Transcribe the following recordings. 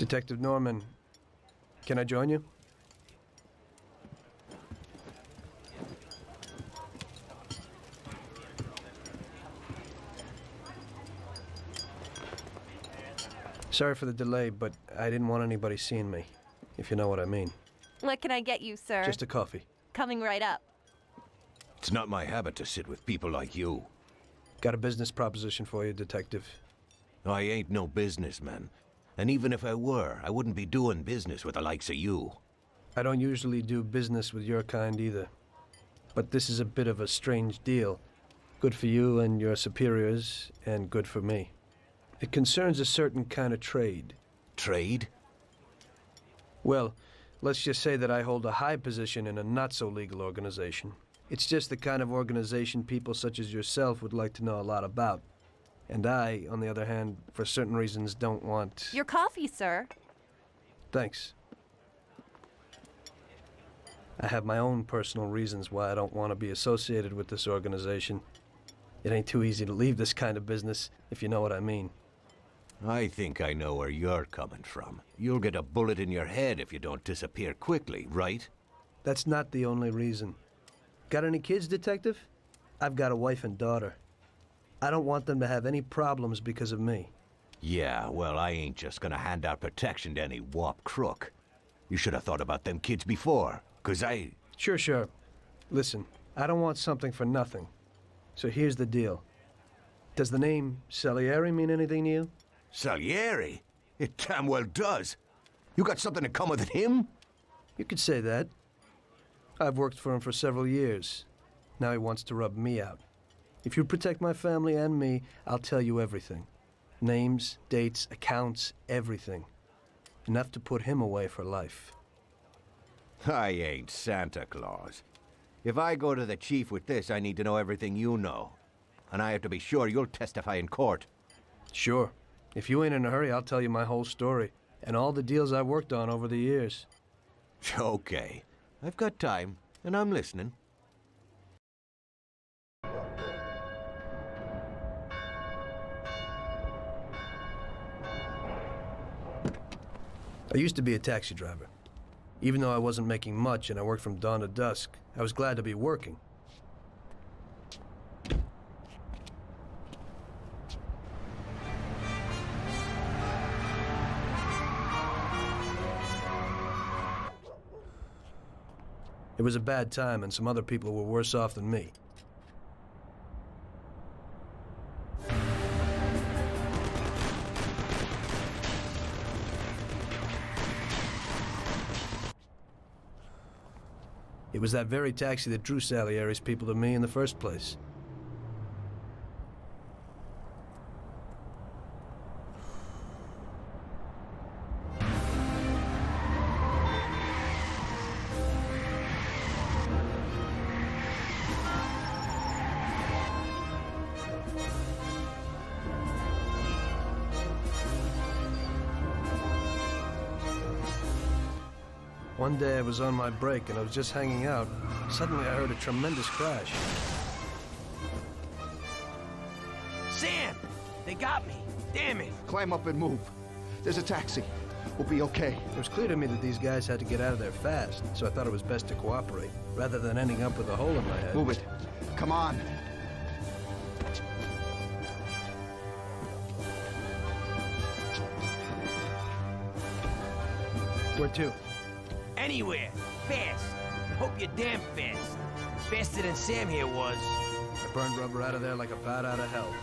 Detective Norman, can I join you? Sorry for the delay, but I didn't want anybody seeing me, if you know what I mean. What can I get you, sir? Just a coffee. Coming right up. It's not my habit to sit with people like you. Got a business proposition for you, Detective. I ain't no businessman. And even if I were, I wouldn't be doing business with the likes of you. I don't usually do business with your kind either. But this is a bit of a strange deal. Good for you and your superiors, and good for me. It concerns a certain kind of trade. Trade? Well, let's just say that I hold a high position in a not-so-legal organization. It's just the kind of organization people such as yourself would like to know a lot about. And I, on the other hand, for certain reasons, don't want... Your coffee, sir. Thanks. I have my own personal reasons why I don't want to be associated with this organization. It ain't too easy to leave this kind of business, if you know what I mean. I think I know where you're coming from. You'll get a bullet in your head if you don't disappear quickly, right? That's not the only reason. Got any kids, Detective? I've got a wife and daughter. I don't want them to have any problems because of me. Yeah, well, I ain't just gonna hand out protection to any wop crook. You should have thought about them kids before, 'cause I... Sure. Listen, I don't want something for nothing. So here's the deal. Does the name Salieri mean anything to you? Salieri? It damn well does. You got something in common with him? You could say that. I've worked for him for several years. Now he wants to rub me out. If you protect my family and me, I'll tell you everything. Names, dates, accounts, everything. Enough to put him away for life. I ain't Santa Claus. If I go to the chief with this, I need to know everything you know. And I have to be sure you'll testify in court. Sure. If you ain't in a hurry, I'll tell you my whole story. And all the deals I've worked on over the years. Okay. I've got time, and I'm listening. I used to be a taxi driver. Even though I wasn't making much and I worked from dawn to dusk, I was glad to be working. It was a bad time, and some other people were worse off than me. It was that very taxi that drew Salieri's people to me in the first place. One day I was on my break and I was just hanging out. Suddenly I heard a tremendous crash. Sam! They got me! Damn it! Climb up and move. There's a taxi. We'll be okay. It was clear to me that these guys had to get out of there fast, so I thought it was best to cooperate, rather than ending up with a hole in my head. Move it. Come on. Where to? Anywhere! Fast! Hope you're damn fast. Faster than Sam here was. I burned rubber out of there like a bat out of hell.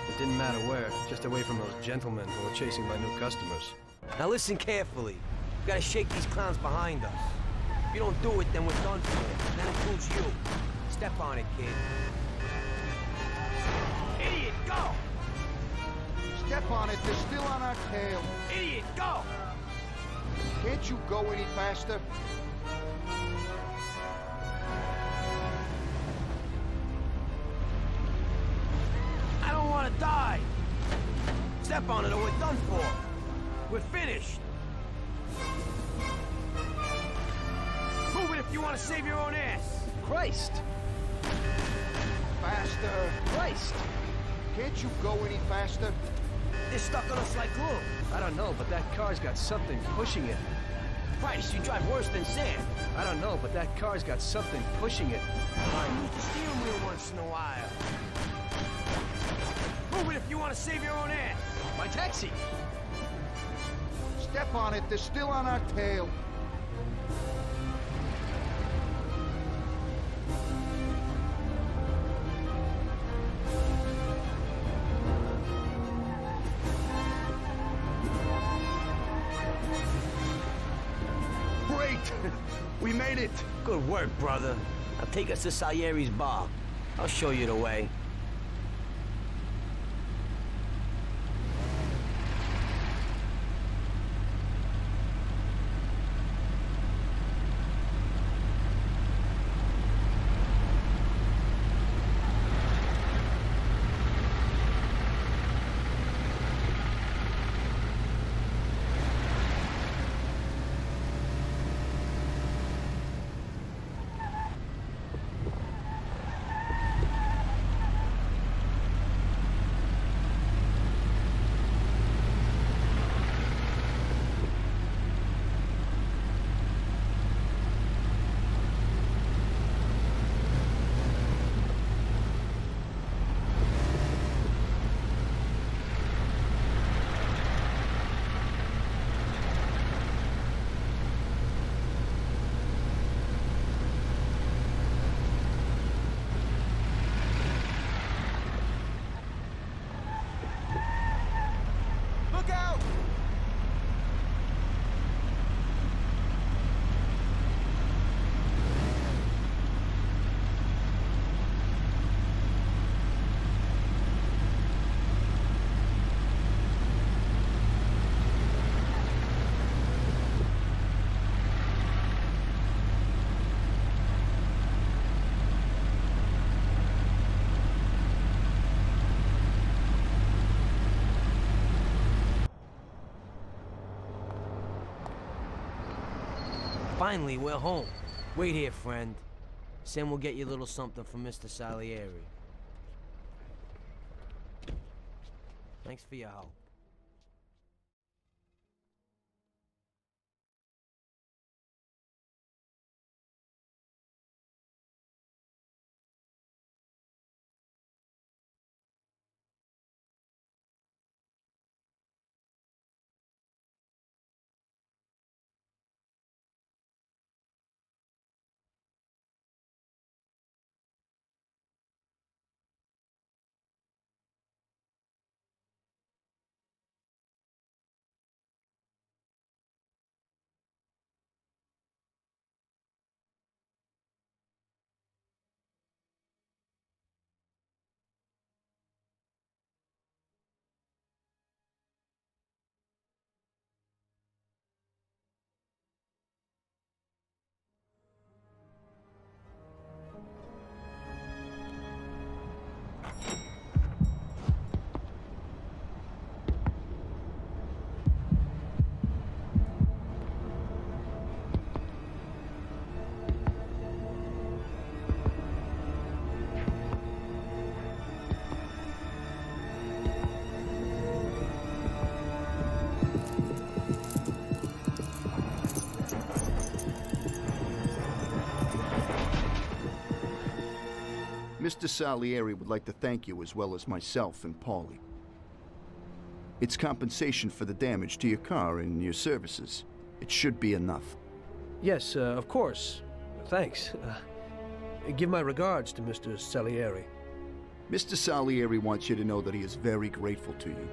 It didn't matter where, just away from those gentlemen who were chasing my new customers. Now listen carefully. We gotta shake these clowns behind us. If you don't do it, then we're done for. That includes you. Step on it, kid. Idiot, go! Step on it. They're still on our tail. Idiot, go! Can't you go any faster? I don't want to die. Step on it or we're done for. We're finished. Move it if you want to save your own ass. Christ! Faster. Christ! Can't you go any faster? They're stuck on us like glue. I don't know, but that car's got something pushing it. Price, you drive worse than sand. I don't know, but that car's got something pushing it. Use the steering wheel once in a while. Move it if you want to save your own ass. My taxi! Step on it, they're still on our tail. Great! We made it! Good work, brother. Now take us to Salieri's bar. I'll show you the way. Look out! Finally, we're home. Wait here, friend. Sam will get you a little something from Mr. Salieri. Thanks for your help. Mr. Salieri would like to thank you as well as myself and Paulie. It's compensation for the damage to your car and your services. It should be enough. Yes, of course. Thanks. Give my regards to Mr. Salieri. Mr. Salieri wants you to know that he is very grateful to you.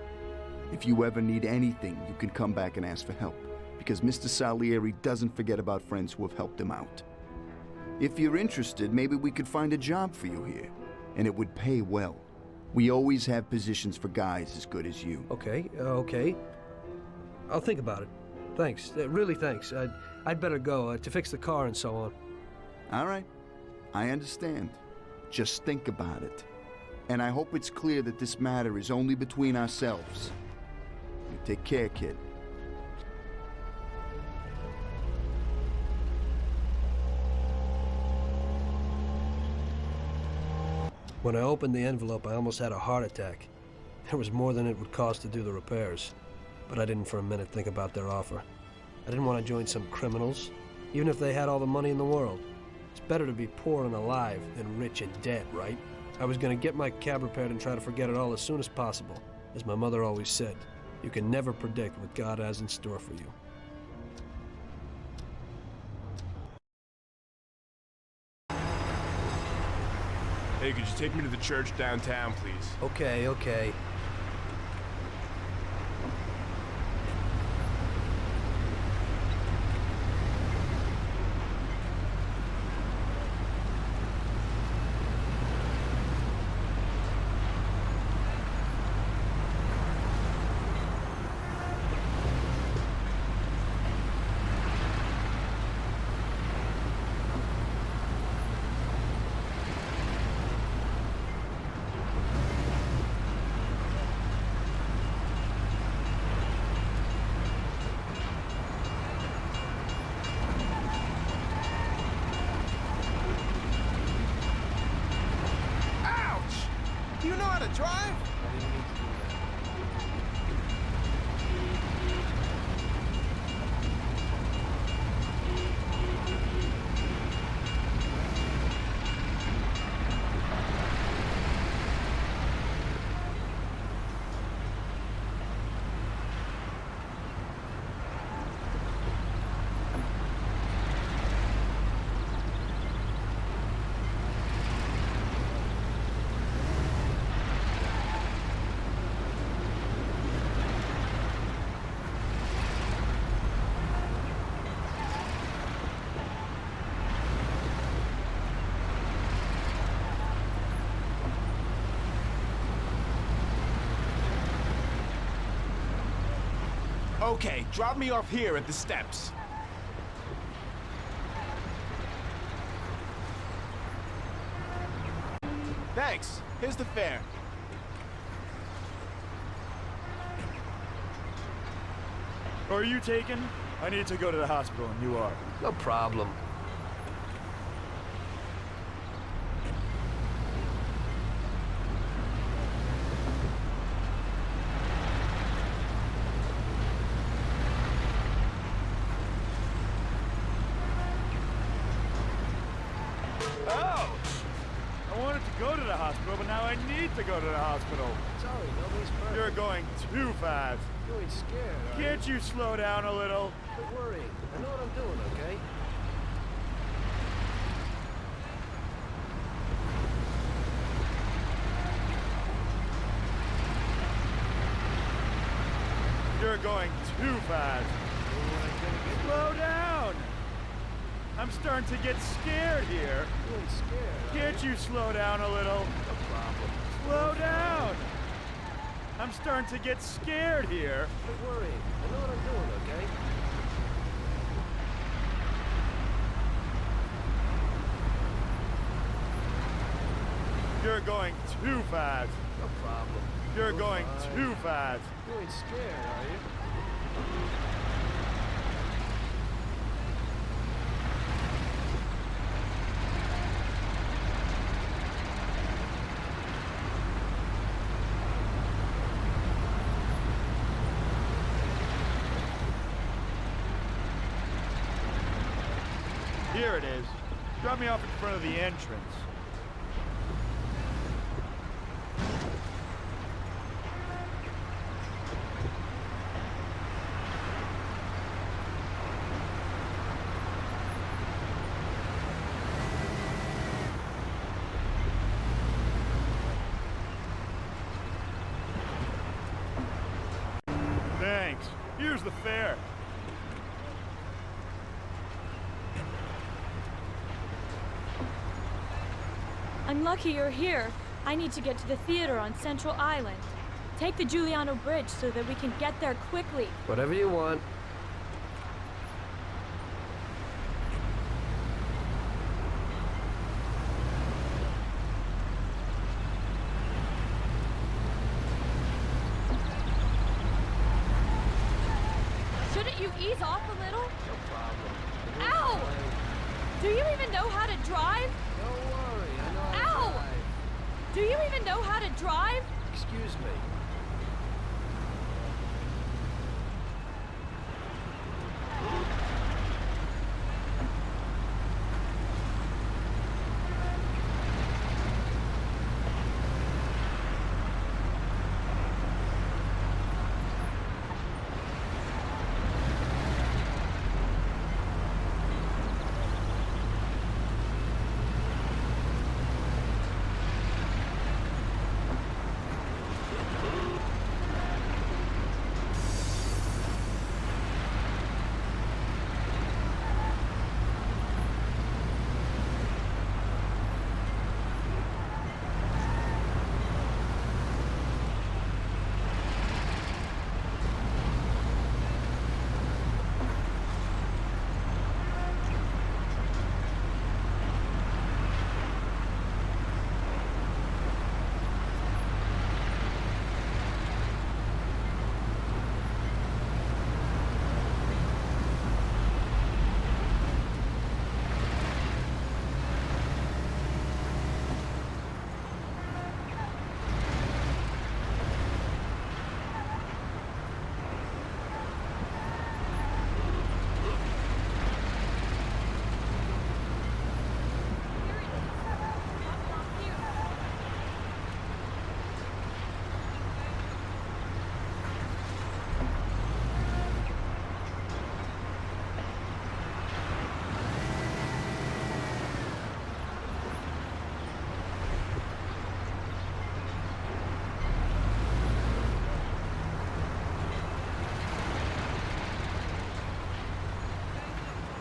If you ever need anything, you can come back and ask for help, because Mr. Salieri doesn't forget about friends who have helped him out. If you're interested, maybe we could find a job for you here, and it would pay well. We always have positions for guys as good as you. Okay, okay. I'll think about it. Thanks, really thanks. I'd better go to fix the car and so on. All right, I understand. Just think about it. And I hope it's clear that this matter is only between ourselves. You take care, kid. When I opened the envelope, I almost had a heart attack. There was more than it would cost to do the repairs. But I didn't for a minute think about their offer. I didn't want to join some criminals, even if they had all the money in the world. It's better to be poor and alive than rich and dead, right? I was going to get my cab repaired and try to forget it all as soon as possible. As my mother always said, you can never predict what God has in store for you. Hey, could you take me to the church downtown, please? Okay, okay. Do you know how to drive? Okay, drop me off here at the steps. Thanks. Here's the fare. Are you taken? I need to go to the hospital and you are. No problem. Go to the hospital, but now I need to go to the hospital. Sorry, nobody's perfect. You're going too fast. You ain't scared, are Can't you slow down a little? Don't worry. I know what I'm doing, okay? You're going too fast. Slow down! I'm starting to get scared here. You ain't scared, Can't you slow down a little? No problem. Slow down! I'm starting to get scared here. Don't worry. I know what I'm doing, okay? You're going too fast. No problem. You're going fine. too fast. You ain't scared, are you? Here it is. Drop me off in front of the entrance. Thanks. Here's the fare. I'm lucky you're here. I need to get to the theater on Central Island. Take the Giuliano Bridge so that we can get there quickly. Whatever you want. Shouldn't you ease off a little? No problem. Ow! Do you even know how to drive? Don't worry. I know how to Ow! drive. Do you even know how to drive? Excuse me.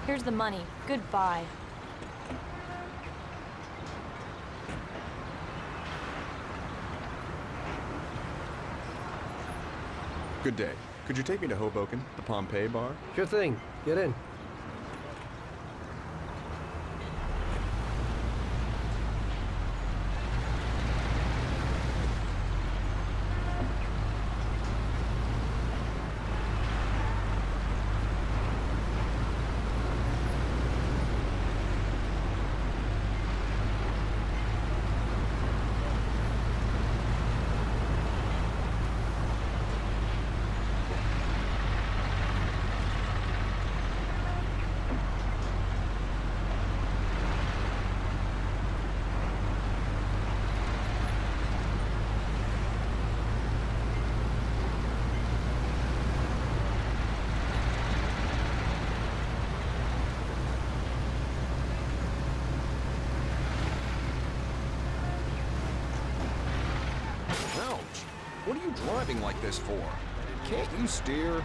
Here's the money. Goodbye. Good day. Could you take me to Hoboken, the Pompeii bar? Sure thing. Get in. Ouch! What are you driving like this for? Can't you steer?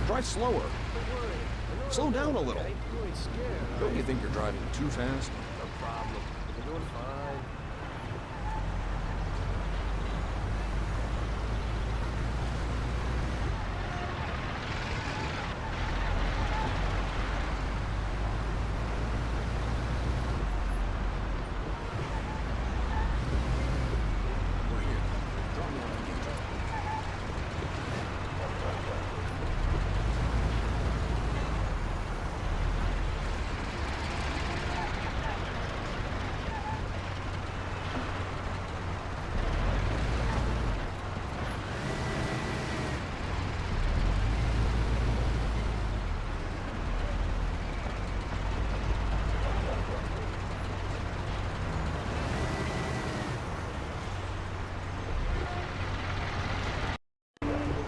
Drive slower. Slow down a little. Don't you think you're driving too fast? No problem. You're doing fine. Right here. Drop me off again.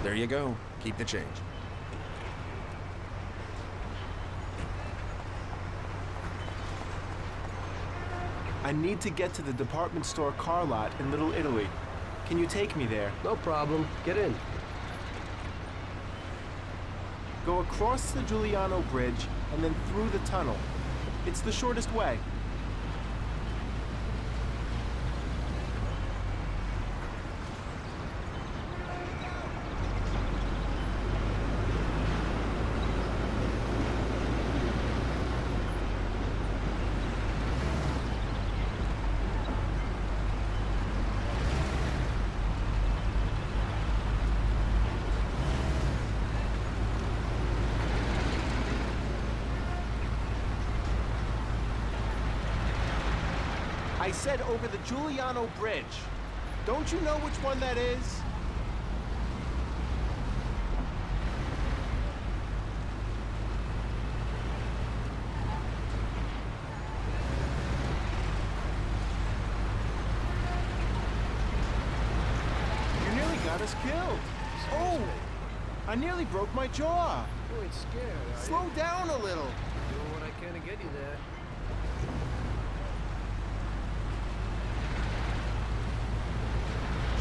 There you go. Keep the change. I need to get to the department store car lot in Little Italy. Can you take me there? No problem. Get in. Go across the Giuliano Bridge and then through the tunnel. It's the shortest way. I said over the Giuliano Bridge. Don't you know which one that is? You nearly got us killed. Oh! I nearly broke my jaw. You ain't scared, are you? Slow down a little. Doing what I can to get you there.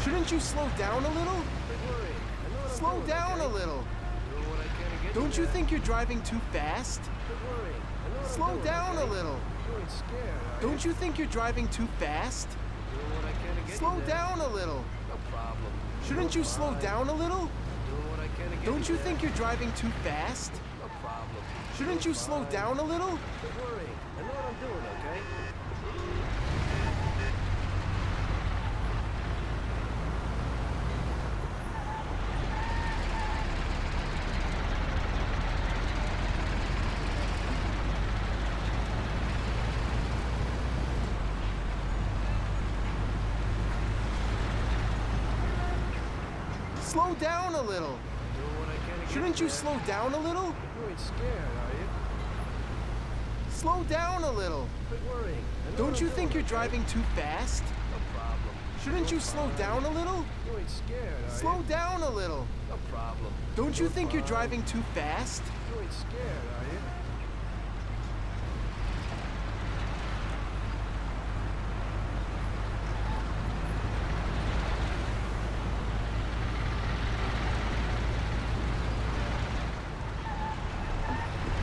Shouldn't you slow down a little? Don't worry. I know what I'm Slow doing, down okay? a little. Doing what I can to get you Don't you there. think you're driving too fast? Don't worry. I know what I'm Slow doing, down a okay? little. You ain't scared, are Don't you think you're driving too fast? Doing what I can to get Slow you there. down a little. No problem. Shouldn't you Doing slow fine. down a little? Doing what I can to get Don't you there. think you're driving too fast? No problem. Shouldn't you slow fine. down a little? Don't worry. I know what I'm doing, okay? Slow down a little. Shouldn't you slow down a little? You ain't scared, are you? Slow down a little. Quit worrying. Don't you think you're driving too fast? No problem. Shouldn't you slow down a little? You ain't scared, are you? Slow down a little. No problem. Don't you think you're driving too fast? You ain't scared, are you?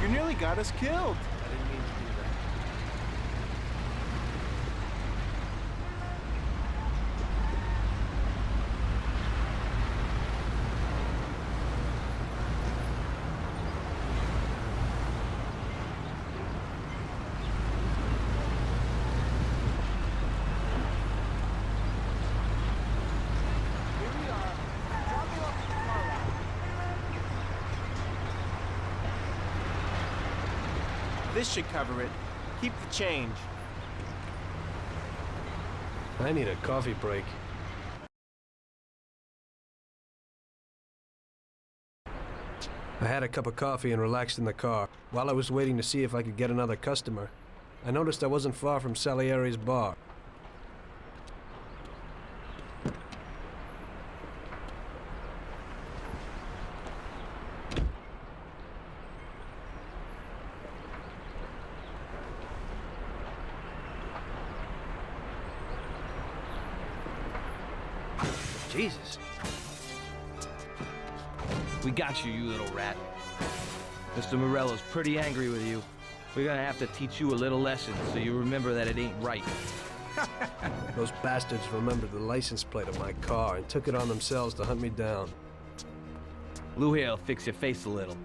You nearly got us killed. I didn't mean to do that. This should cover it. Keep the change. I need a coffee break. I had a cup of coffee and relaxed in the car. While I was waiting to see if I could get another customer, I noticed I wasn't far from Salieri's bar. Jesus. We got you, you little rat. Mr. Morello's pretty angry with you. We're gonna have to teach you a little lesson so you remember that it ain't right. Those bastards remembered the license plate of my car and took it on themselves to hunt me down. Lou here'll fix your face a little.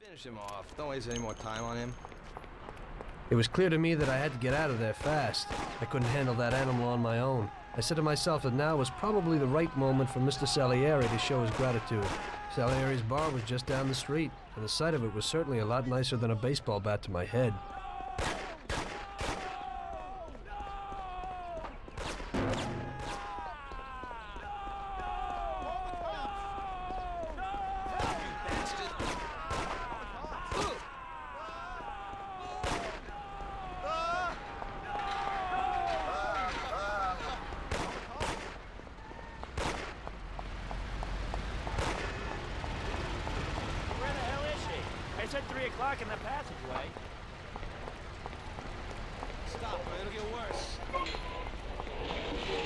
Finish him off. Don't waste any more time on him. It was clear to me that I had to get out of there fast. I couldn't handle that animal on my own. I said to myself that now was probably the right moment for Mr. Salieri to show his gratitude. Salieri's bar was just down the street, and the sight of it was certainly a lot nicer than a baseball bat to my head. Said 3 o'clock in the passageway. Stop, or it'll get worse. What can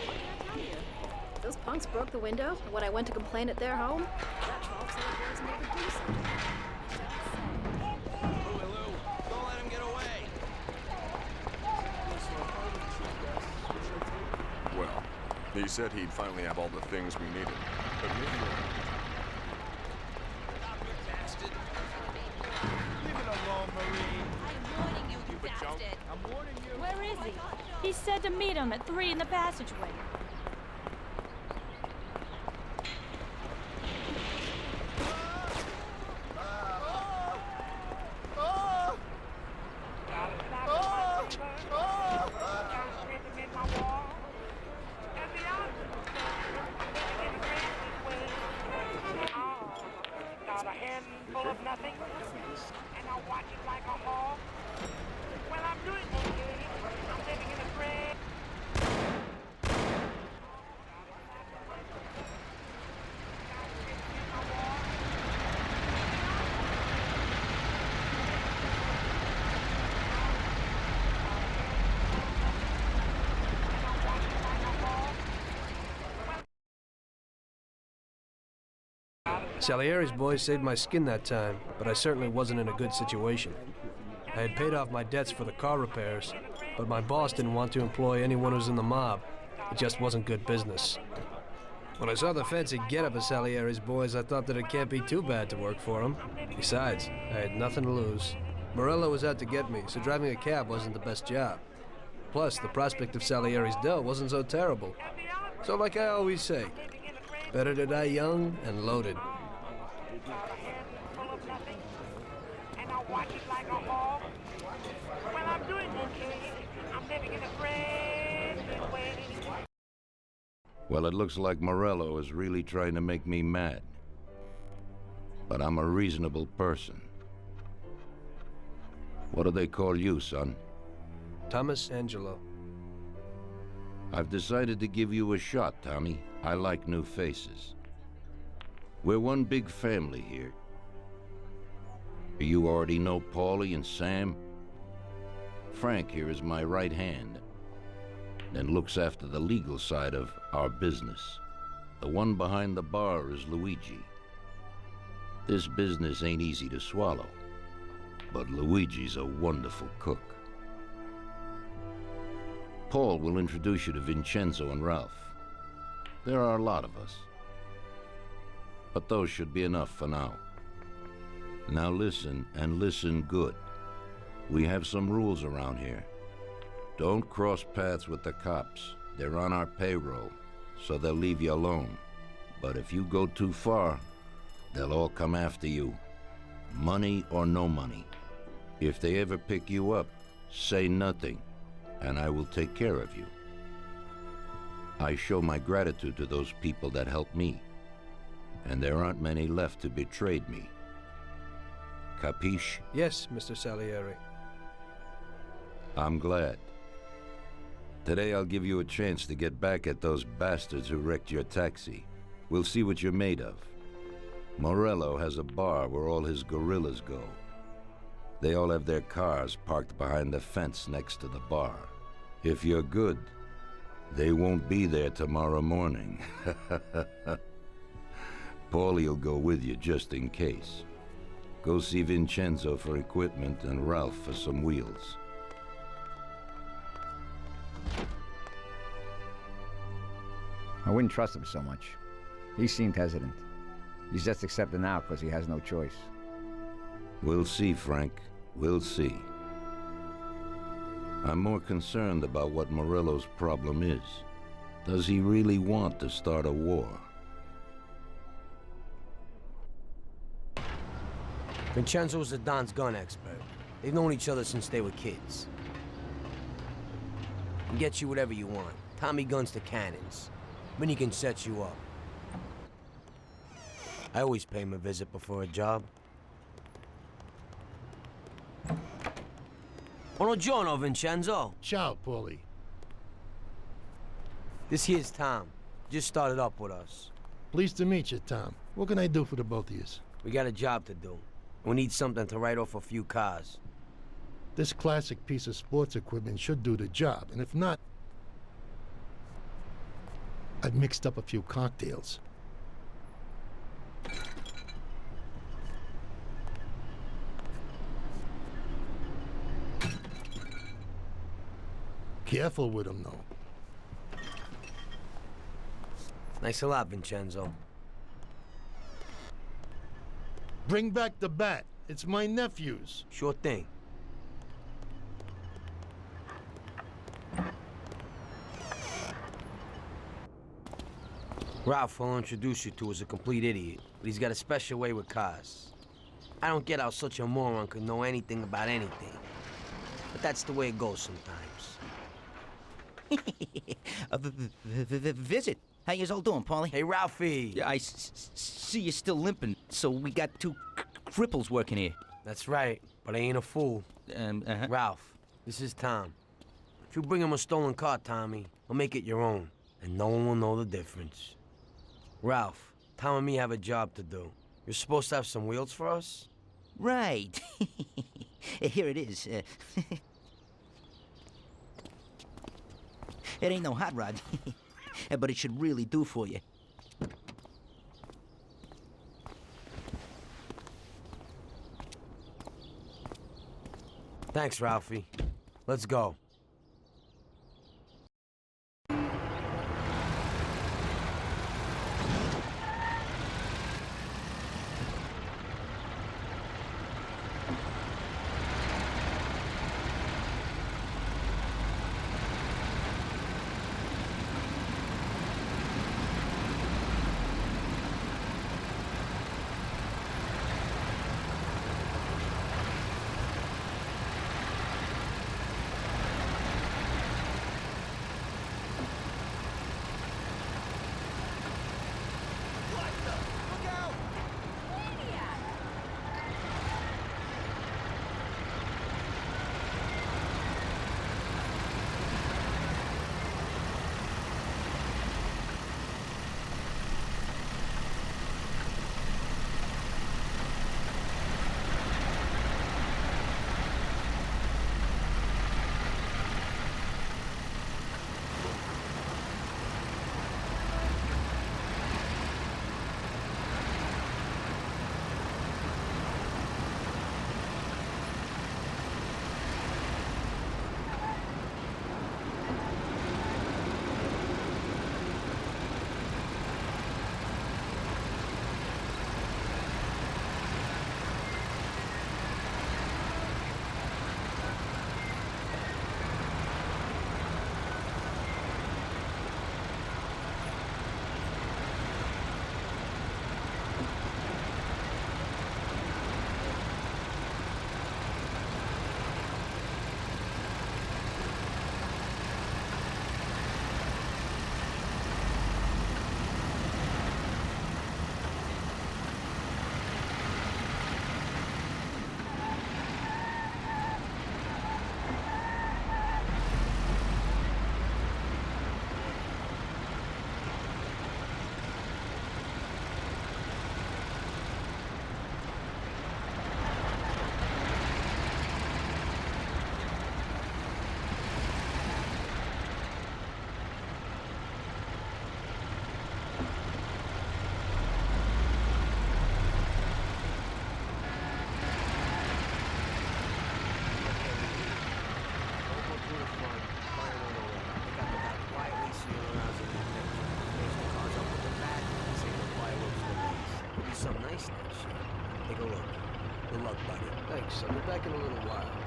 I tell you? Those punks broke the window, and when I went to complain at their home, that 12 centimeters never do something. Louie, Lou, don't let him get away. Well, he said he'd finally have all the things we needed. But maybe... Stop, you bastard. Leave it alone, Marie. I'm warning you, you bastard. I'm warning you. Where is he? He said to meet him at 3 in the passageway. Got a handful of nothing, and I watch it like a hawk. Well, I'm doing okay. I'm living in a dream. Salieri's boys saved my skin that time, but I certainly wasn't in a good situation. I had paid off my debts for the car repairs, but my boss didn't want to employ anyone who was in the mob. It just wasn't good business. When I saw the fancy getup of Salieri's boys, I thought that it can't be too bad to work for them. Besides, I had nothing to lose. Morello was out to get me, so driving a cab wasn't the best job. Plus, the prospect of Salieri's dough wasn't so terrible. So like I always say, better to die young and loaded. Got a handful of nothing, and I watch it like a hawk. Well, I'm doing okay. I'm living in a brand new way. Well, it looks like Morello is really trying to make me mad. But I'm a reasonable person. What do they call you, son? Thomas Angelo. I've decided to give you a shot, Tommy. I like new faces. We're one big family here. You already know Paulie and Sam. Frank here is my right hand and looks after the legal side of our business. The one behind the bar is Luigi. This business ain't easy to swallow, but Luigi's a wonderful cook. Paul will introduce you to Vincenzo and Ralph. There are a lot of us, but those should be enough for now. Now listen, and listen good. We have some rules around here. Don't cross paths with the cops. They're on our payroll, so they'll leave you alone. But if you go too far, they'll all come after you. Money or no money. If they ever pick you up, say nothing, and I will take care of you. I show my gratitude to those people that helped me, and there aren't many left who betrayed me. Capiche? Yes, Mr. Salieri. I'm glad. Today I'll give you a chance to get back at those bastards who wrecked your taxi. We'll see what you're made of. Morello has a bar where all his gorillas go. They all have their cars parked behind the fence next to the bar. If you're good, they won't be there tomorrow morning. Paulie'll go with you just in case. Go see Vincenzo for equipment and Ralph for some wheels. I wouldn't trust him so much. He seemed hesitant. He's just accepting now because he has no choice. We'll see, Frank. We'll see. I'm more concerned about what Morello's problem is. Does he really want to start a war? Vincenzo's the Don's gun expert. They've known each other since they were kids. He gets you whatever you want. Tommy guns to cannons. Vinny can set you up. I always pay him a visit before a job. Buongiorno, Vincenzo. Ciao, Paulie. This here's Tom. Just started up with us. Pleased to meet you, Tom. What can I do for the both of you? We got a job to do. We need something to write off a few cars. This classic piece of sports equipment should do the job, and if not, I've mixed up a few cocktails. Careful with them, though. Thanks a lot, Vincenzo. Bring back the bat. It's my nephew's. Sure thing. Ralph, I'll introduce you to, is a complete idiot, but he's got a special way with cars. I don't get how such a moron could know anything about anything. But that's the way it goes sometimes. Visit. How you all doing, Paulie? Hey, Ralphie. Yeah, I see you're still limping, so we got two cripples working here. That's right, but I ain't a fool. Ralph, this is Tom. If you bring him a stolen car, Tommy, I'll make it your own, and no one will know the difference. Ralph, Tom and me have a job to do. You're supposed to have some wheels for us? Right. Here it is. It ain't no hot rod, but it should really do for you. Thanks, Ralphie. Let's go. some nice that shit. Take a look. Good luck, buddy. Thanks. I'll be back in a little while.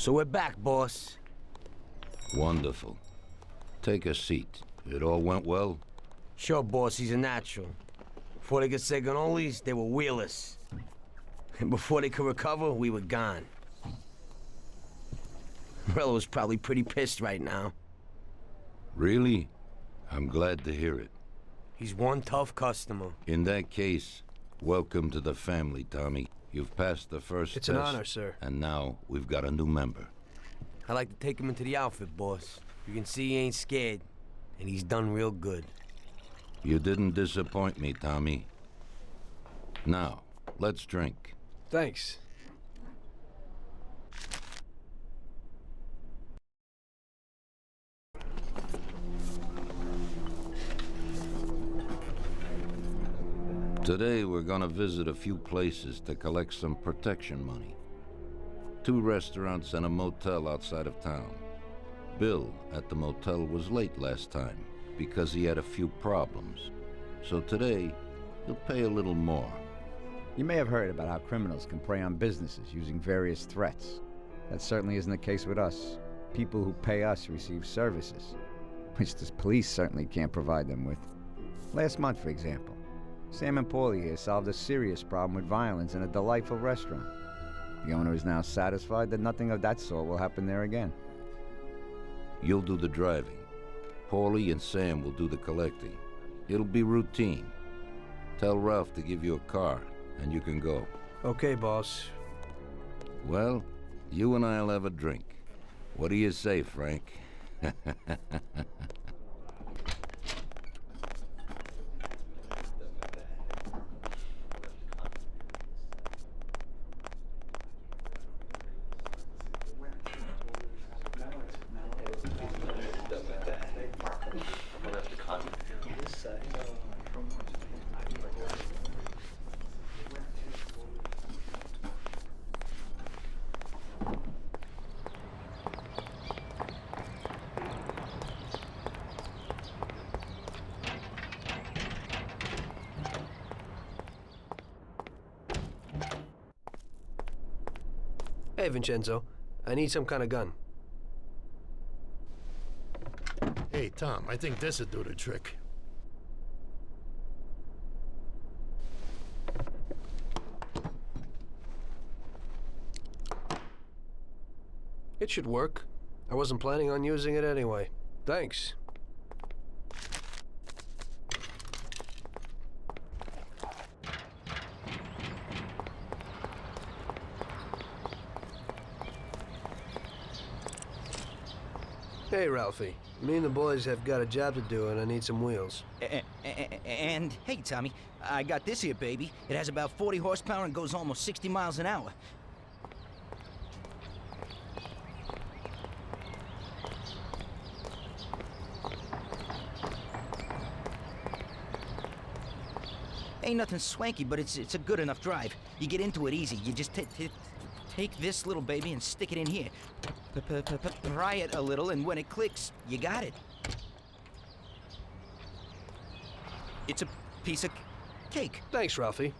So we're back, boss. Wonderful. Take a seat. It all went well? Sure, boss, he's a natural. Before they could say cannolis, they were wheelers. And before they could recover, we were gone. Morello's probably pretty pissed right now. Really? I'm glad to hear it. He's one tough customer. In that case, welcome to the family, Tommy. You've passed the first It's test. an honor, sir. And now we've got a new member. I like to take him into the outfit, boss. You can see he ain't scared, and he's done real good. You didn't disappoint me, Tommy. Now, let's drink. Thanks. Today we're gonna visit a few places to collect some protection money. 2 restaurants and a motel outside of town. Bill at the motel was late last time because he had a few problems. So today, he'll pay a little more. You may have heard about how criminals can prey on businesses using various threats. That certainly isn't the case with us. People who pay us receive services, which the police certainly can't provide them with. Last month, for example, Sam and Paulie here solved a serious problem with violence in a delightful restaurant. The owner is now satisfied that nothing of that sort will happen there again. You'll do the driving. Paulie and Sam will do the collecting. It'll be routine. Tell Ralph to give you a car, and you can go. Okay, boss. Well, you and I'll have a drink. What do you say, Frank? Hey, Vincenzo. I need some kind of gun. Hey, Tom, I think this would do the trick. It should work. I wasn't planning on using it anyway. Thanks. Hey, Ralphie. Me and the boys have got a job to do, and I need some wheels. And, hey, Tommy, I got this here, baby. It has about 40 horsepower and goes almost 60 miles an hour. Ain't nothing swanky, but it's a good enough drive. You get into it easy. You just take this little baby and stick it in here. Pry it a little, and when it clicks, you got it. It's a piece of cake. Thanks, Ralphie.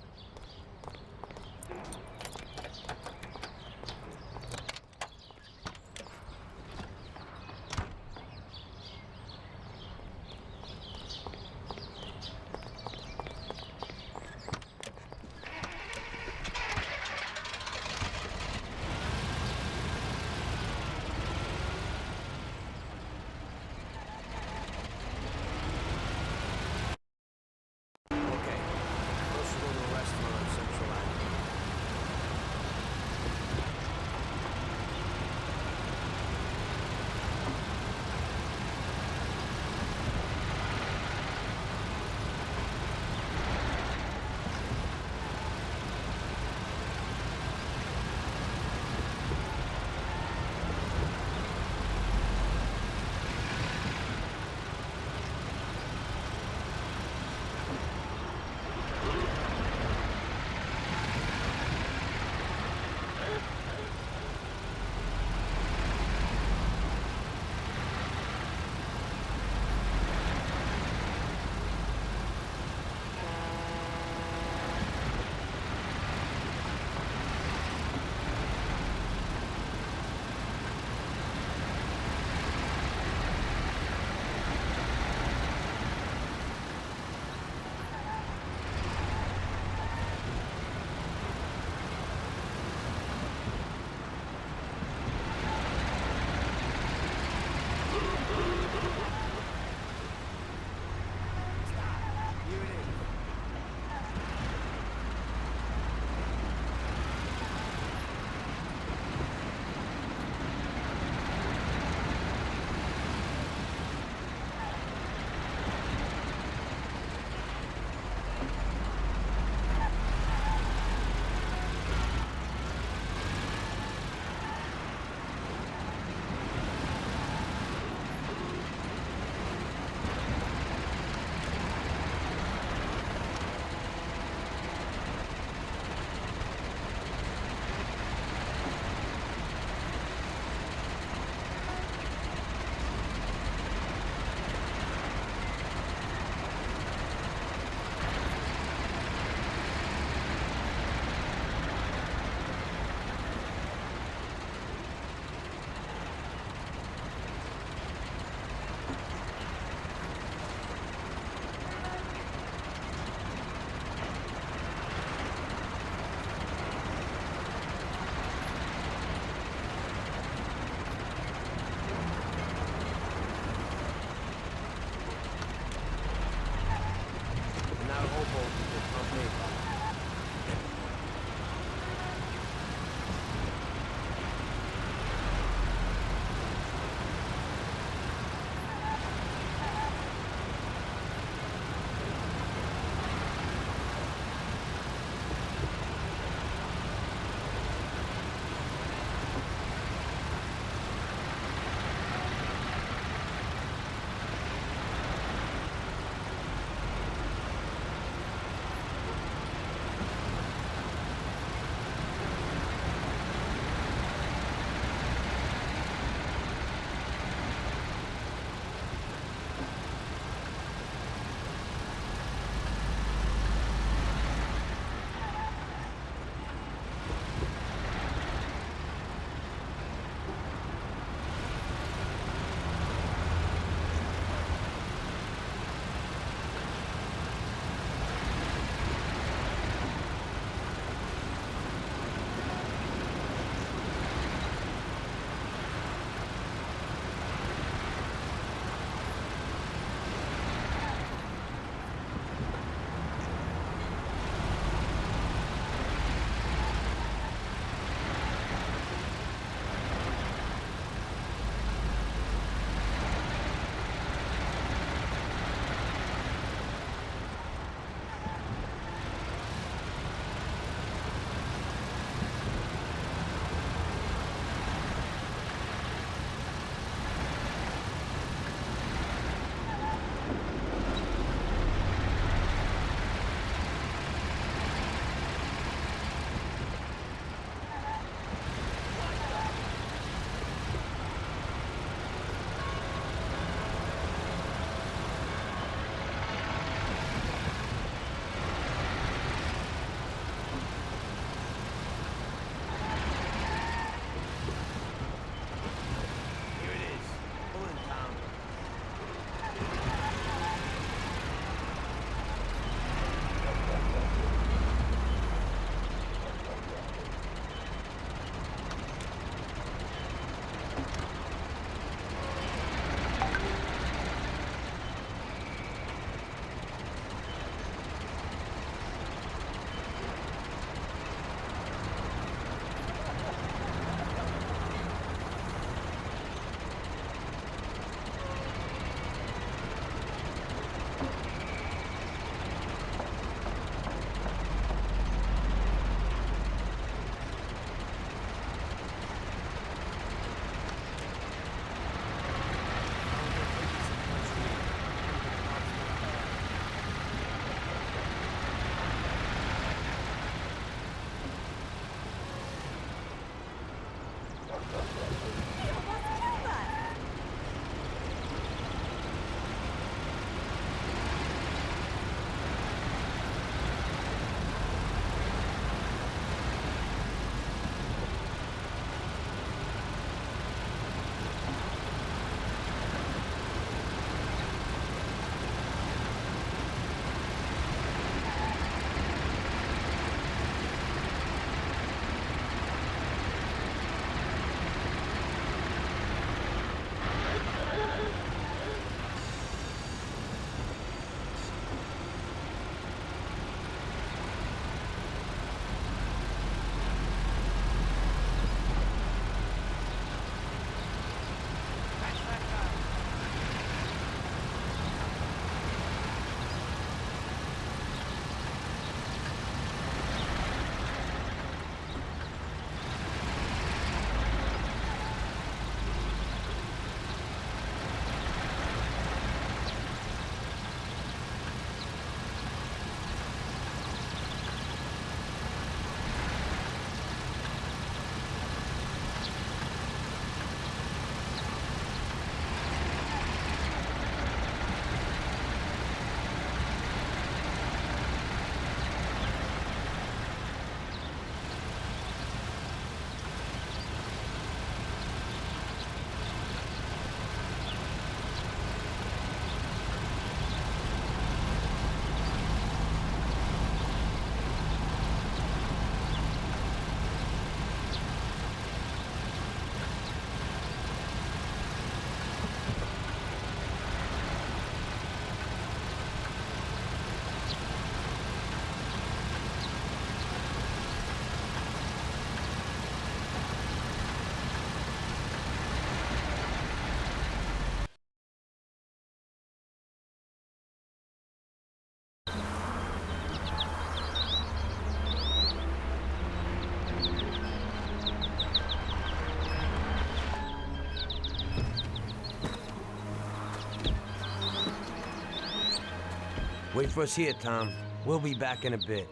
Wait for us here, Tom. We'll be back in a bit.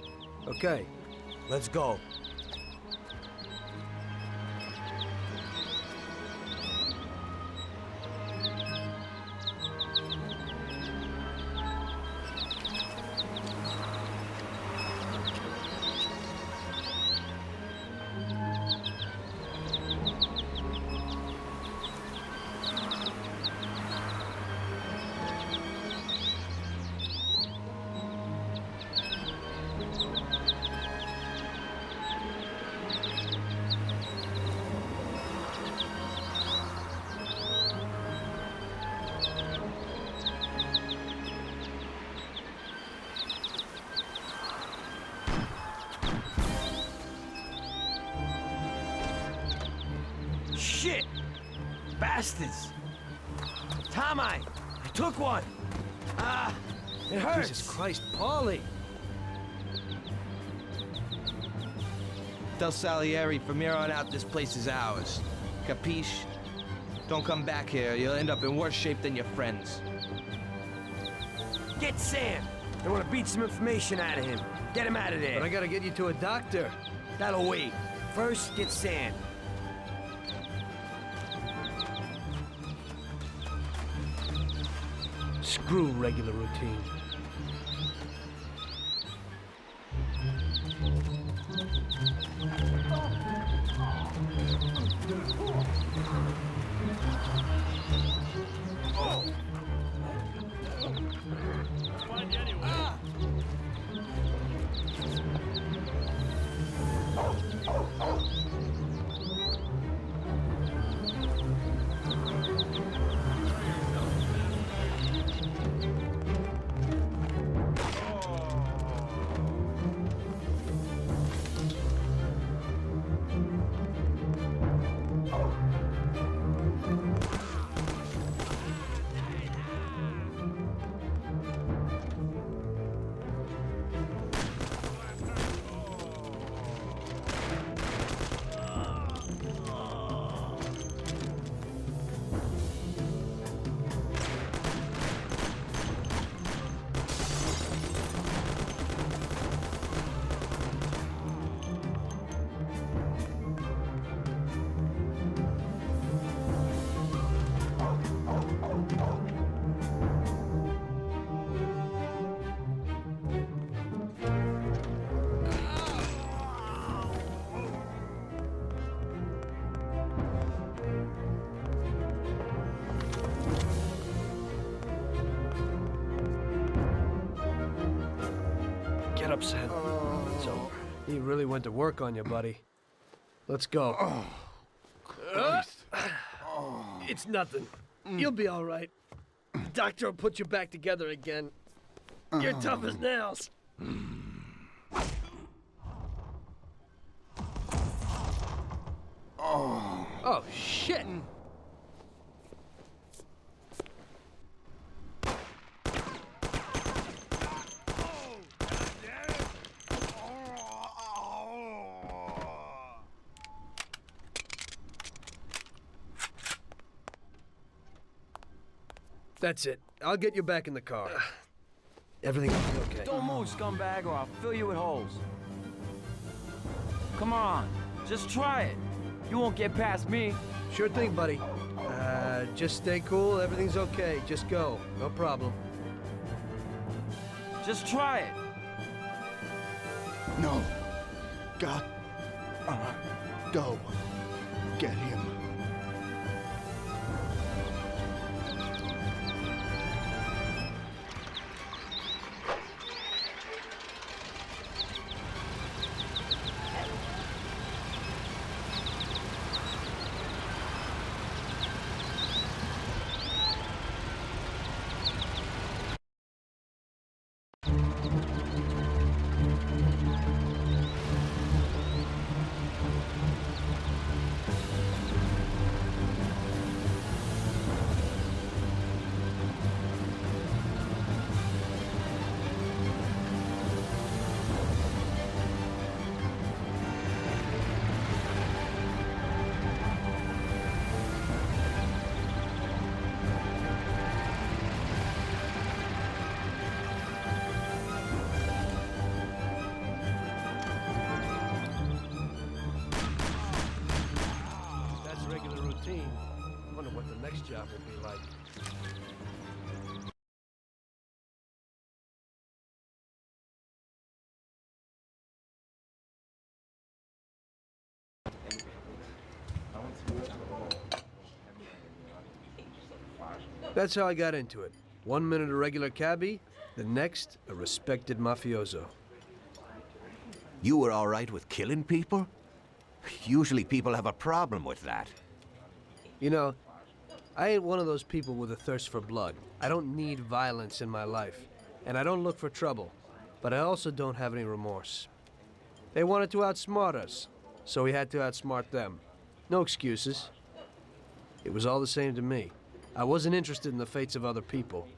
Okay. Let's go. Shit! Bastards! Tommy! I took one! Ah! It hurts! Jesus Christ, Paulie! Tell Salieri from here on out this place is ours. Capiche? Don't come back here. You'll end up in worse shape than your friends. Get Sam! I want to beat some information out of him. Get him out of there. But I gotta get you to a doctor. That'll wait. First, get Sam. Screw regular routine. Get up, Sam. It's over. He really went to work on you, buddy. Let's go. It's nothing. You'll be all right. The doctor will put you back together again. You're tough as nails. Oh, shit. That's it. I'll get you back in the car. Everything will be okay. Don't move, scumbag, or I'll fill you with holes. Come on, just try it. You won't get past me. Sure thing, buddy. Just stay cool. Everything's okay. Just go. No problem. Just try it. No. God. Go. Get him. mean. I wonder what the next job will be like. That's how I got into it. 1 minute a regular cabbie, the next a respected mafioso. You were all right with killing people? Usually people have a problem with that. You know, I ain't one of those people with a thirst for blood. I don't need violence in my life, and I don't look for trouble, but I also don't have any remorse. They wanted to outsmart us, so we had to outsmart them. No excuses. It was all the same to me. I wasn't interested in the fates of other people.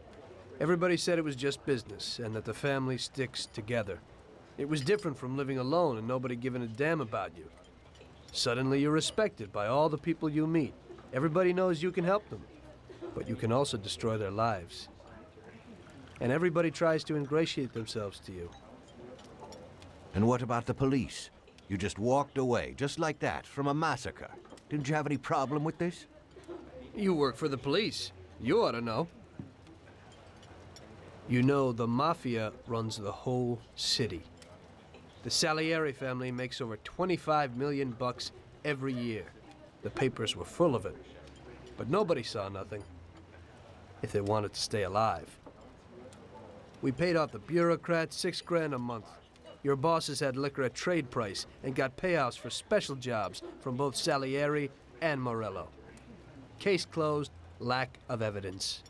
Everybody said it was just business, and that the family sticks together. It was different from living alone and nobody giving a damn about you. Suddenly you're respected by all the people you meet. Everybody knows you can help them, but you can also destroy their lives. And everybody tries to ingratiate themselves to you. And what about the police? You just walked away, just like that, from a massacre. Didn't you have any problem with this? You work for the police. You ought to know. You know, the Mafia runs the whole city. The Salieri family makes over 25 million bucks every year. The papers were full of it. But nobody saw nothing. If they wanted to stay alive. We paid off the bureaucrats $6 grand a month. Your bosses had liquor at trade price and got payouts for special jobs from both Salieri and Morello. Case closed, lack of evidence.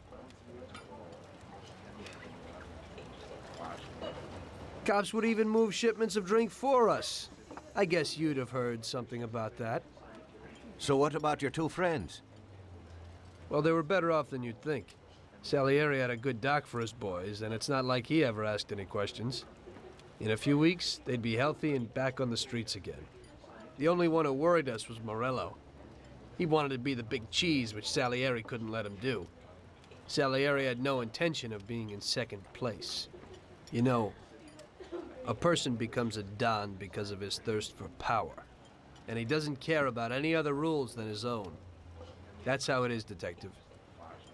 Cops would even move shipments of drink for us. I guess you'd have heard something about that. So what about your two friends? Well, they were better off than you'd think. Salieri had a good doc for his boys, and it's not like he ever asked any questions. In a few weeks, they'd be healthy and back on the streets again. The only one who worried us was Morello. He wanted to be the big cheese, which Salieri couldn't let him do. Salieri had no intention of being in second place. You know, a person becomes a Don because of his thirst for power. And he doesn't care about any other rules than his own. That's how it is, Detective.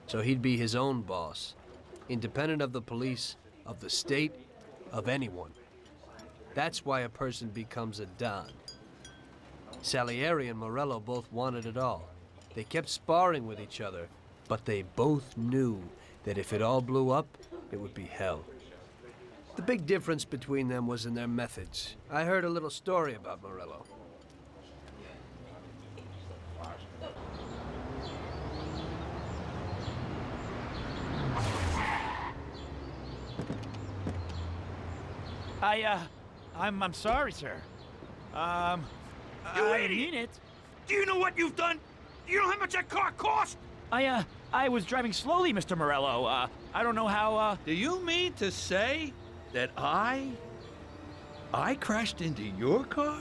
So he'd be his own boss, independent of the police, of the state, of anyone. That's why a person becomes a Don. Salieri and Morello both wanted it all. They kept sparring with each other, but they both knew that if it all blew up, it would be hell. The big difference between them was in their methods. I heard a little story about Morello. I'm sorry, sir. I didn't mean it. Do you know what you've done? Do you know how much that car cost? I was driving slowly, Mr. Morello. I don't know how, Do you mean to say that I crashed into your car?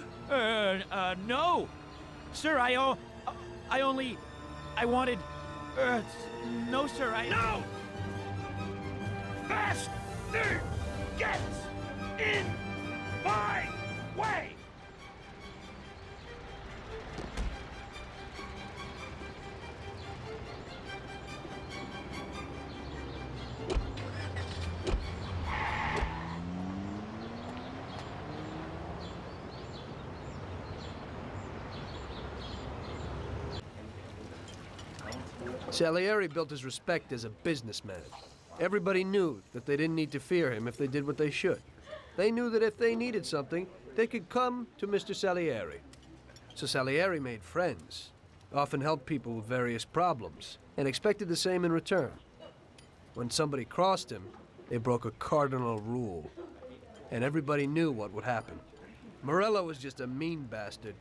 No. Sir, I wanted, no, sir, No! Faster! Get in my way! Salieri built his respect as a businessman. Everybody knew that they didn't need to fear him if they did what they should. They knew that if they needed something, they could come to Mr. Salieri. So Salieri made friends, often helped people with various problems, and expected the same in return. When somebody crossed him, they broke a cardinal rule, and everybody knew what would happen. Morello was just a mean bastard.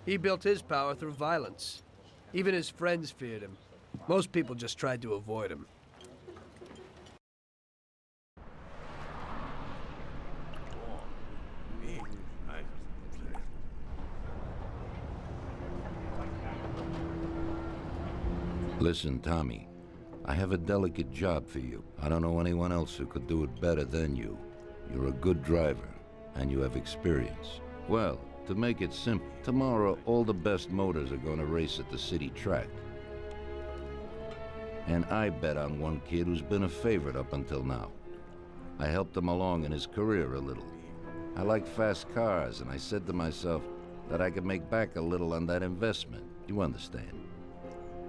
He built his power through violence. Even his friends feared him. Most people just tried to avoid him. Listen, Tommy, I have a delicate job for you. I don't know anyone else who could do it better than you. You're a good driver, and you have experience. Well, to make it simple, tomorrow all the best motors are going to race at the city track. And I bet on one kid who's been a favorite up until now. I helped him along in his career a little. I like fast cars, and I said to myself that I could make back a little on that investment. You understand?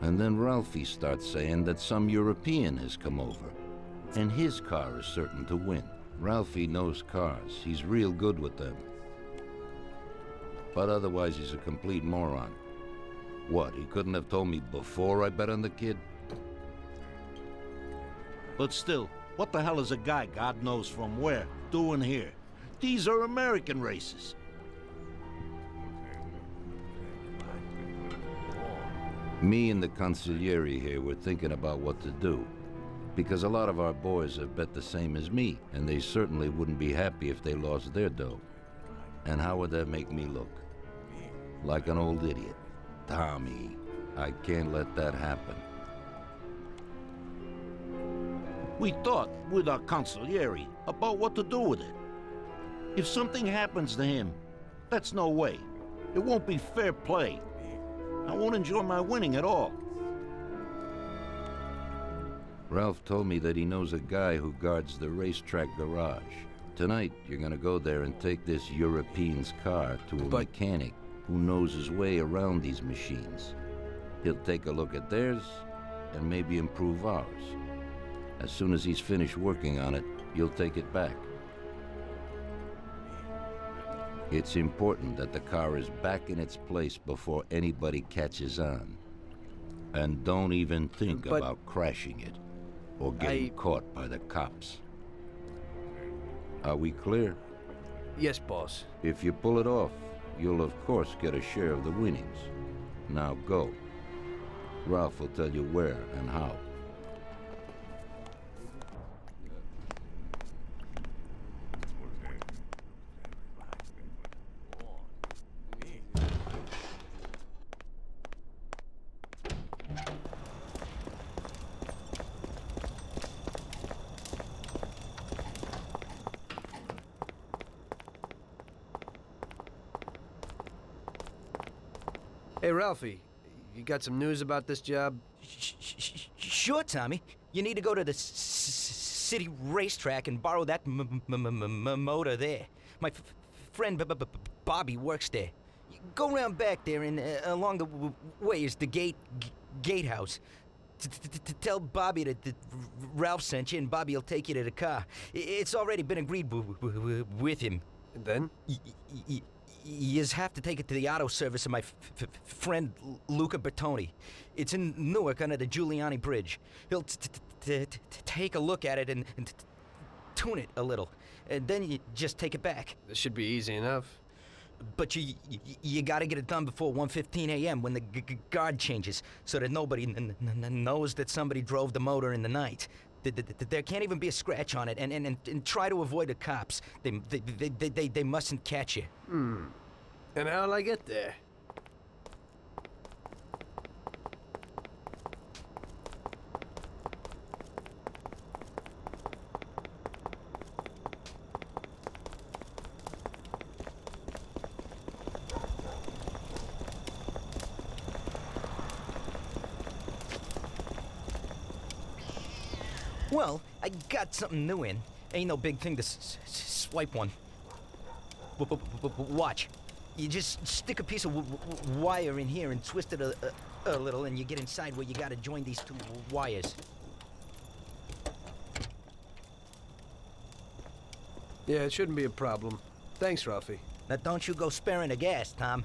And then Ralphie starts saying that some European has come over, and his car is certain to win. Ralphie knows cars. He's real good with them. But otherwise, he's a complete moron. What, he couldn't have told me before I bet on the kid? But still, what the hell is a guy, God knows from where, doing here? These are American races. Me and the consigliere here were thinking about what to do, because a lot of our boys have bet the same as me, and they certainly wouldn't be happy if they lost their dough. And how would that make me look? Like an old idiot. Tommy, I can't let that happen. We thought with our consigliere about what to do with it. If something happens to him, that's no way. It won't be fair play. I won't enjoy my winning at all. Ralph told me that he knows a guy who guards the racetrack garage. Tonight, you're gonna go there and take this European's car to a mechanic who knows his way around these machines. He'll take a look at theirs and maybe improve ours. As soon as he's finished working on it, you'll take it back. It's important that the car is back in its place before anybody catches on. And don't even think about crashing it or getting caught by the cops. Are we clear? Yes, boss. If you pull it off, you'll of course get a share of the winnings. Now go. Ralph will tell you where and how. Hey, Ralphie, you got some news about this job? Sure, Tommy. You need to go to the city racetrack and borrow that motor there. My friend Bobby works there. Go around back there and along the way is the gatehouse. Tell Bobby that Ralph sent you, and Bobby will take you to the car. It's already been agreed with him. And then? You just have to take it to the auto service of my friend Luca Bertoni. It's in Newark under the Giuliani Bridge. He'll take a look at it and tune it a little. And then you just take it back. This should be easy enough. But you gotta get it done before 1:15 a.m. when the guard changes, so that nobody knows that somebody drove the motor in the night. There can't even be a scratch on it, and try to avoid the cops. They mustn't catch you. And how'll I get there? Well, I got something new in. Ain't no big thing to swipe one. Watch. You just stick a piece of wire in here and twist it a little, and you get inside where you gotta join these two wires. Yeah, it shouldn't be a problem. Thanks, Ralphie. Now don't you go sparing the gas, Tom.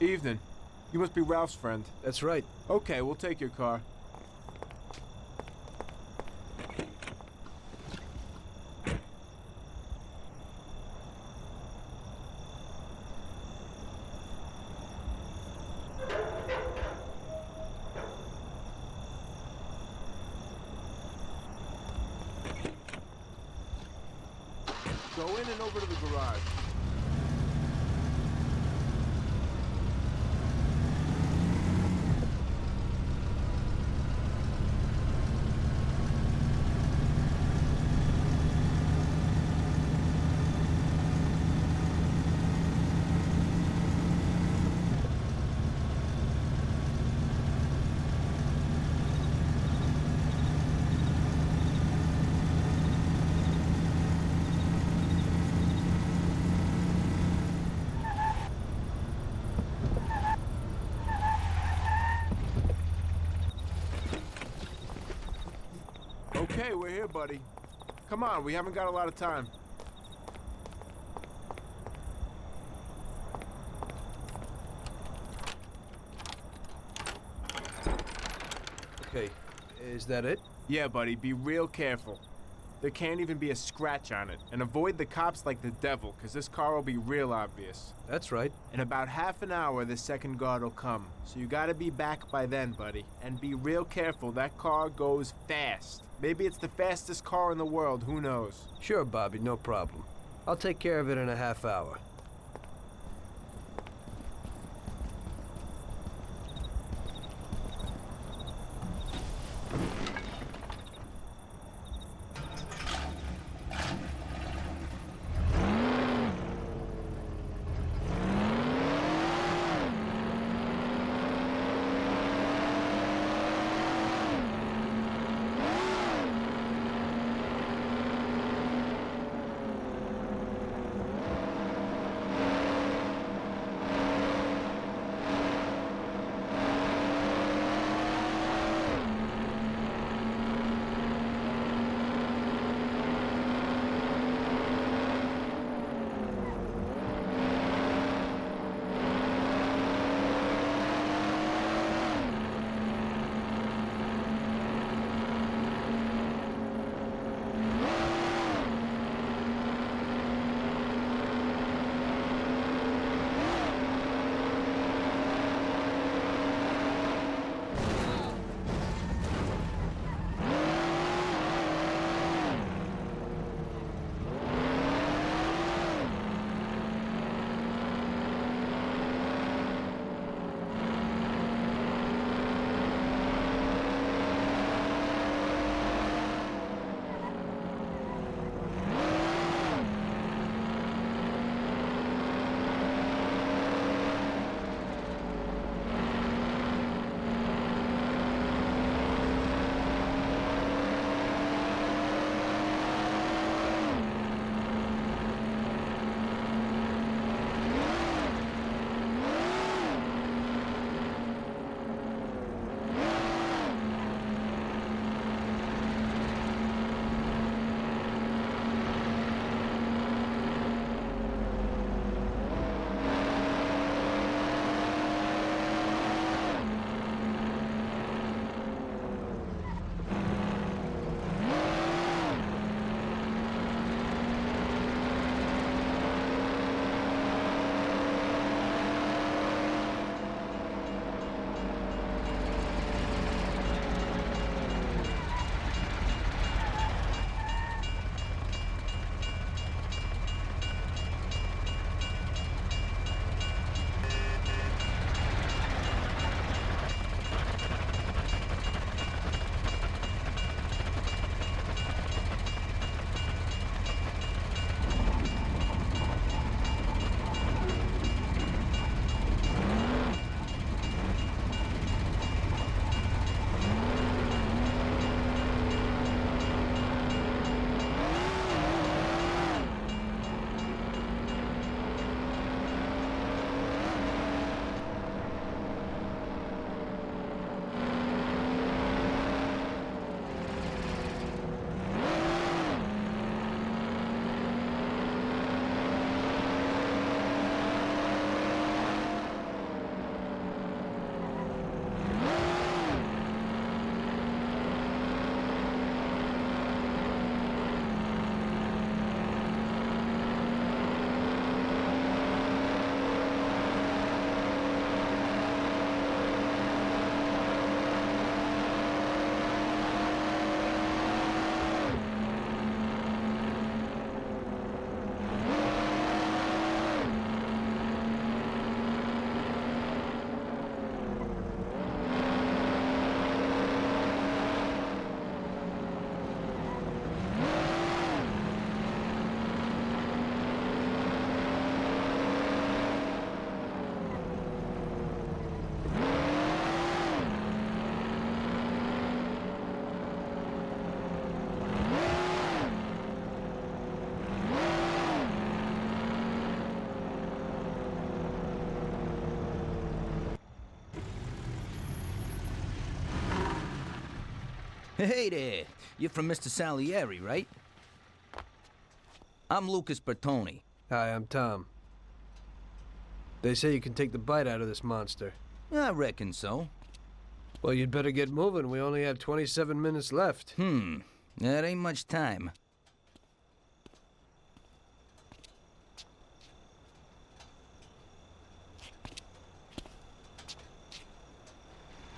Evening. You must be Ralph's friend. That's right. Okay, we'll take your car. Go in and over to the garage. Okay, we're here, buddy. Come on, we haven't got a lot of time. Okay, is that it? Yeah, buddy, be real careful. There can't even be a scratch on it. And avoid the cops like the devil, because this car will be real obvious. That's right. In about half an hour, the second guard will come. So you gotta be back by then, buddy. And be real careful, that car goes fast. Maybe it's the fastest car in the world, who knows? Sure, Bobby, no problem. I'll take care of it in a half hour. Hey there. You're from Mr. Salieri, right? I'm Lucas Bertoni. Hi, I'm Tom. They say you can take the bite out of this monster. I reckon so. Well, you'd better get moving. We only have 27 minutes left. That ain't much time.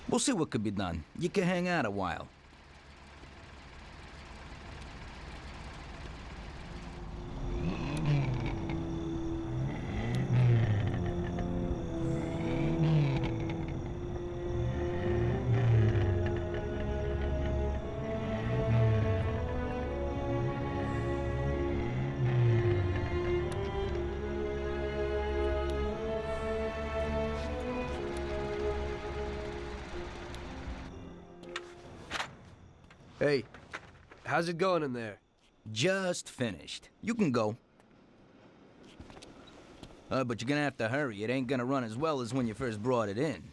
We'll see what could be done. You can hang out a while. Hey, how's it going in there? Just finished. You can go. But you're gonna have to hurry. It ain't gonna run as well as when you first brought it in.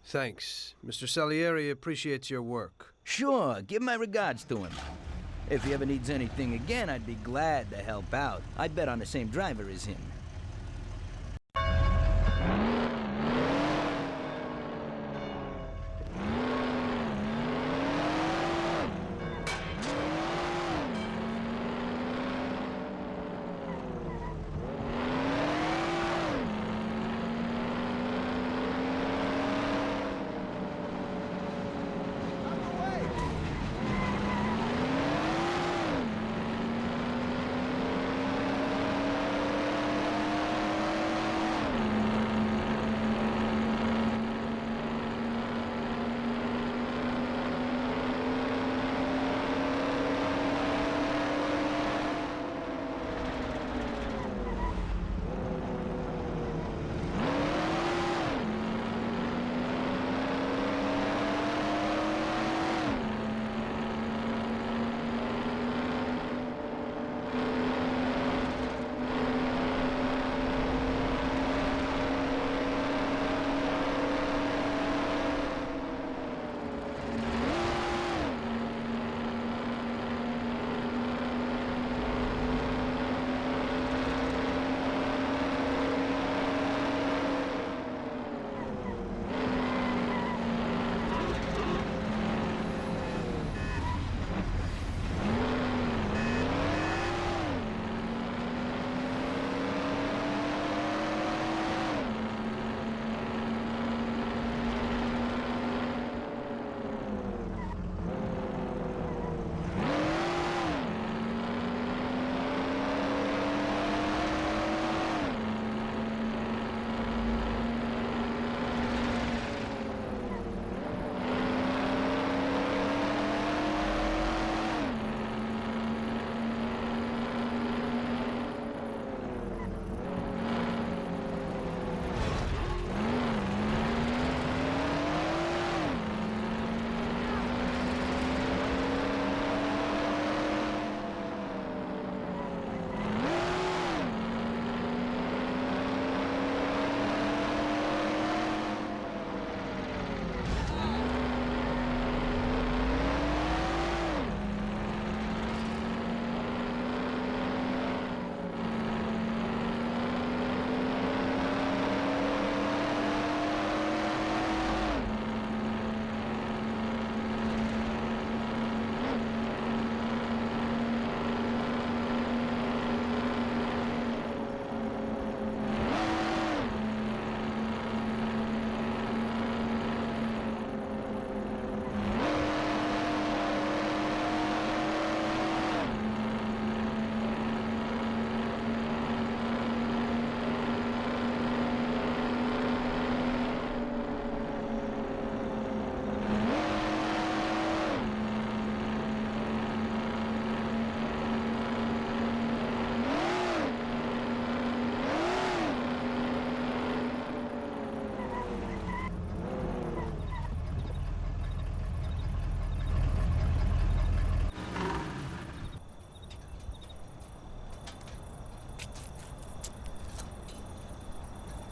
Thanks. Mr. Salieri appreciates your work. Sure, give my regards to him. If he ever needs anything again, I'd be glad to help out. I bet on the same driver as him.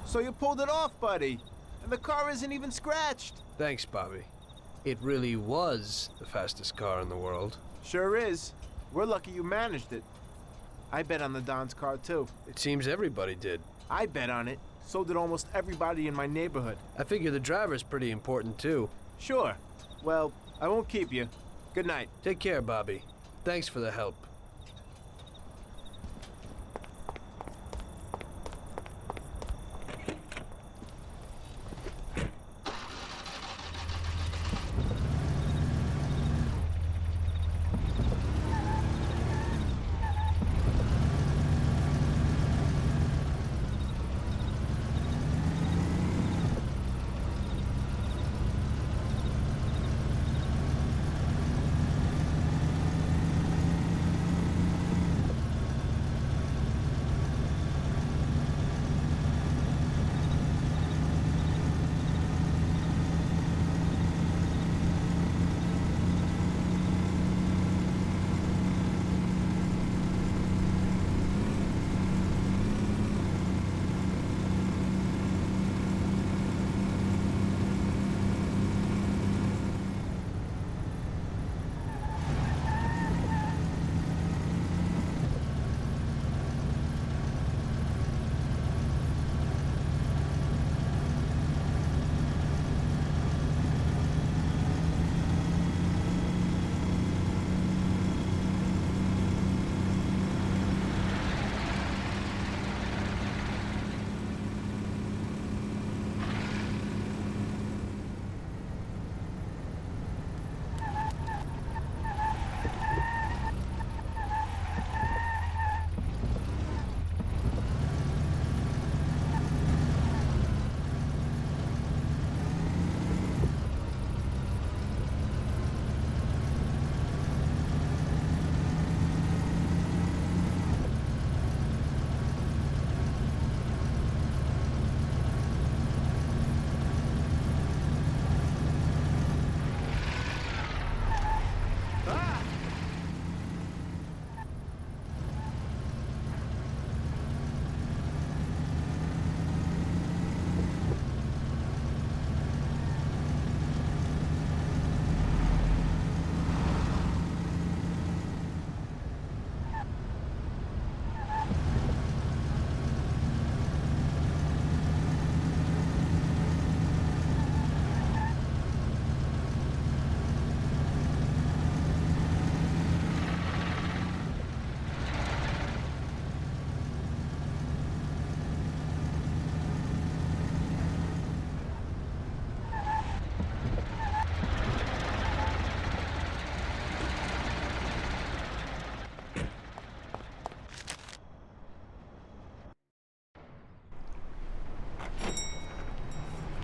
So you pulled it off, buddy. And the car isn't even scratched. Thanks, Bobby. It really was the fastest car in the world. Sure is. We're lucky you managed it. I bet on the Don's car, too. It seems everybody did. I bet on it. So did almost everybody in my neighborhood. I figure the driver's pretty important, too. Sure. Well, I won't keep you. Good night. Take care, Bobby. Thanks for the help.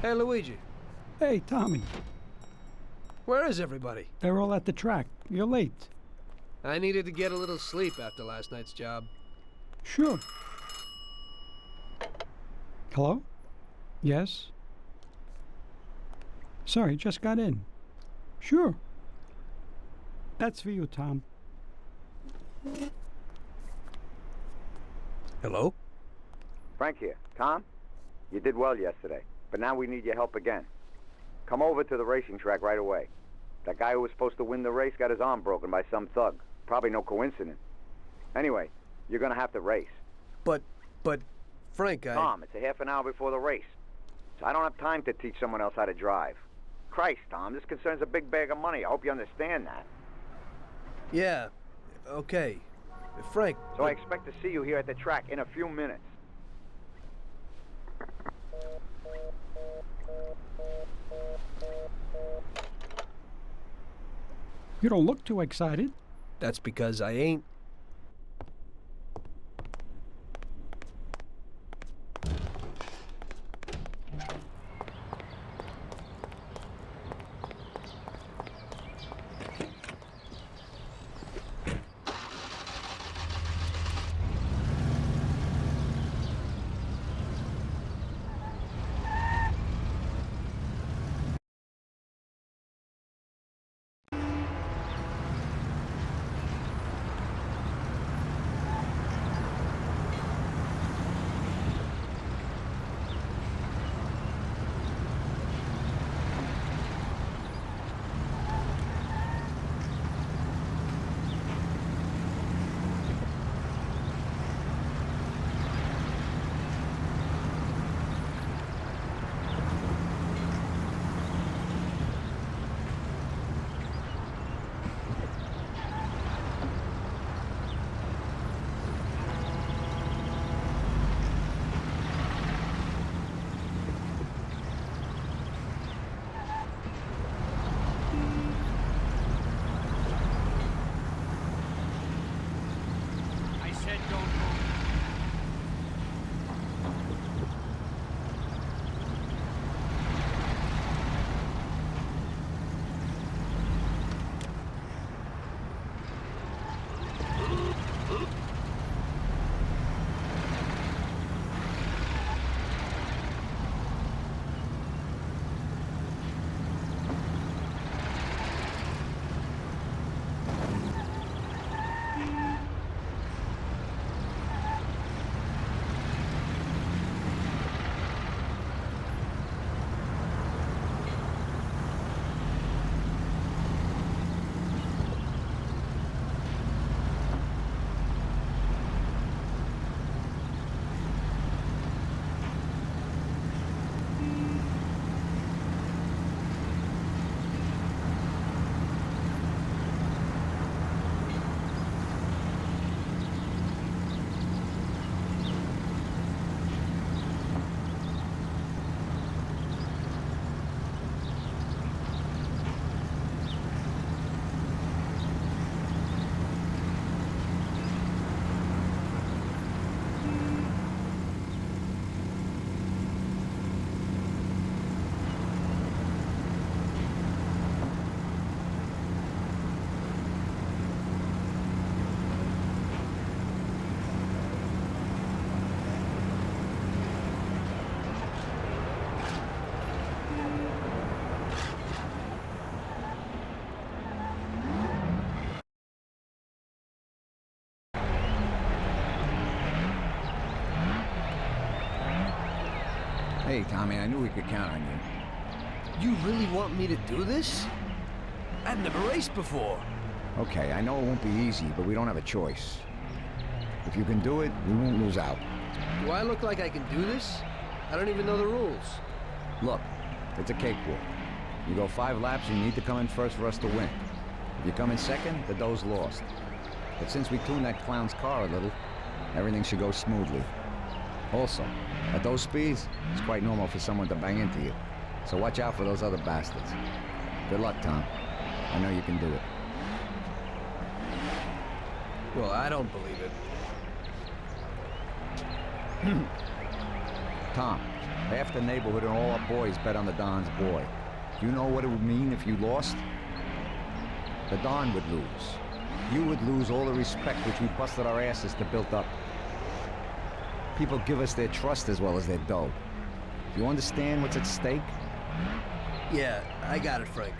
Hey, Luigi. Hey, Tommy. Where is everybody? They're all at the track. You're late. I needed to get a little sleep after last night's job. Sure. Hello? Yes? Sorry, just got in. Sure. That's for you, Tom. Hello? Frank here. Tom? You did well yesterday, but now we need your help again. Come over to the racing track right away. That guy who was supposed to win the race got his arm broken by some thug. Probably no coincidence. Anyway, you're gonna have to race. But, Frank, Tom, it's a half an hour before the race. So I don't have time to teach someone else how to drive. Christ, Tom, this concerns a big bag of money. I hope you understand that. Yeah, okay. Frank... So I expect to see you here at the track in a few minutes. You don't look too excited. That's because I ain't. Hey, Tommy, I knew we could count on you. You really want me to do this? I've never raced before. Okay, I know it won't be easy, but we don't have a choice. If you can do it, we won't lose out. Do I look like I can do this? I don't even know the rules. Look, it's a cakewalk. You go 5 laps, you need to come in first for us to win. If you come in second, the dough's lost. But since we tuned that clown's car a little, everything should go smoothly. Also, at those speeds, it's quite normal for someone to bang into you. So watch out for those other bastards. Good luck, Tom. I know you can do it. Well, I don't believe it. Tom, half the neighborhood and all our boys bet on the Don's boy. Do you know what it would mean if you lost? The Don would lose. You would lose all the respect which we busted our asses to build up. People give us their trust as well as their dough. Do you understand what's at stake? Yeah, I got it, Frank.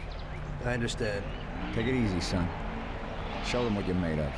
I understand. Take it easy, son. Show them what you're made of.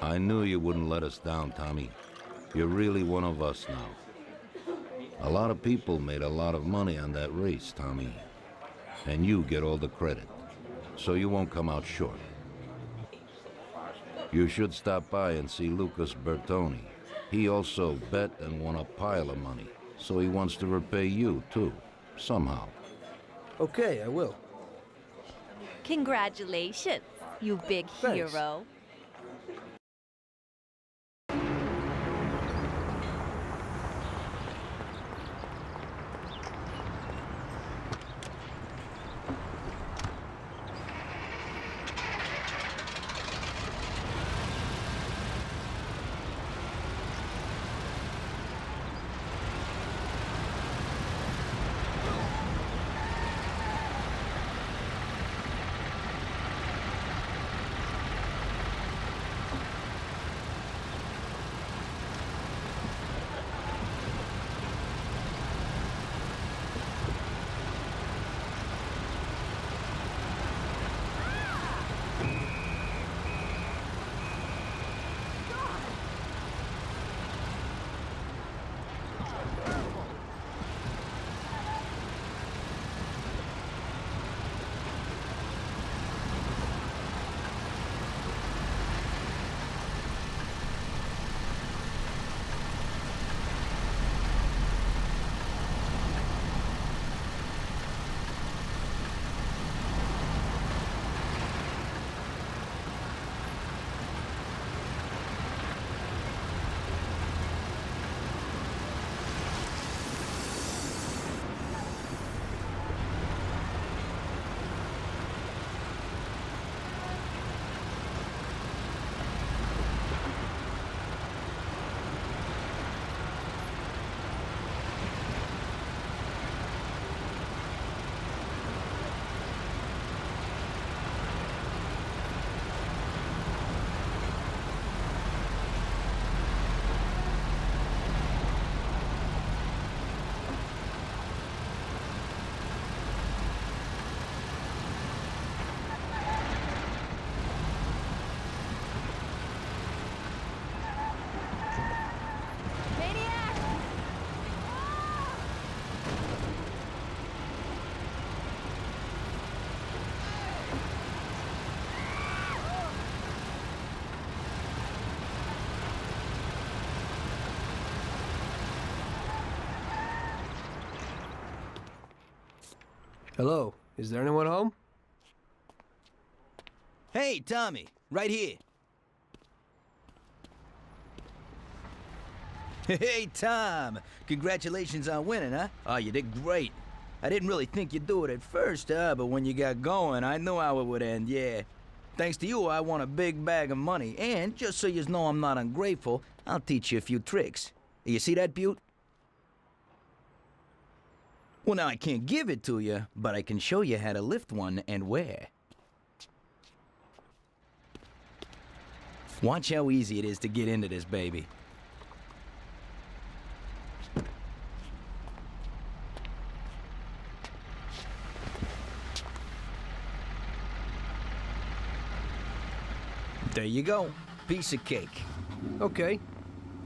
I knew you wouldn't let us down, Tommy. You're really one of us now. A lot of people made a lot of money on that race, Tommy. And you get all the credit. So you won't come out short. You should stop by and see Lucas Bertoni. He also bet and won a pile of money. So he wants to repay you, too. Somehow. Okay, I will. Congratulations, you big Thanks. hero. Hello, is there anyone home? Hey, Tommy, right here. Hey, Tom, congratulations on winning, huh? Oh, you did great. I didn't really think you'd do it at first, but when you got going, I knew how it would end, yeah. Thanks to you, I won a big bag of money, and just so you know I'm not ungrateful, I'll teach you a few tricks. You see that, Butte? Well, now I can't give it to you, but I can show you how to lift one and where. Watch how easy it is to get into this baby. There you go. Piece of cake. Okay.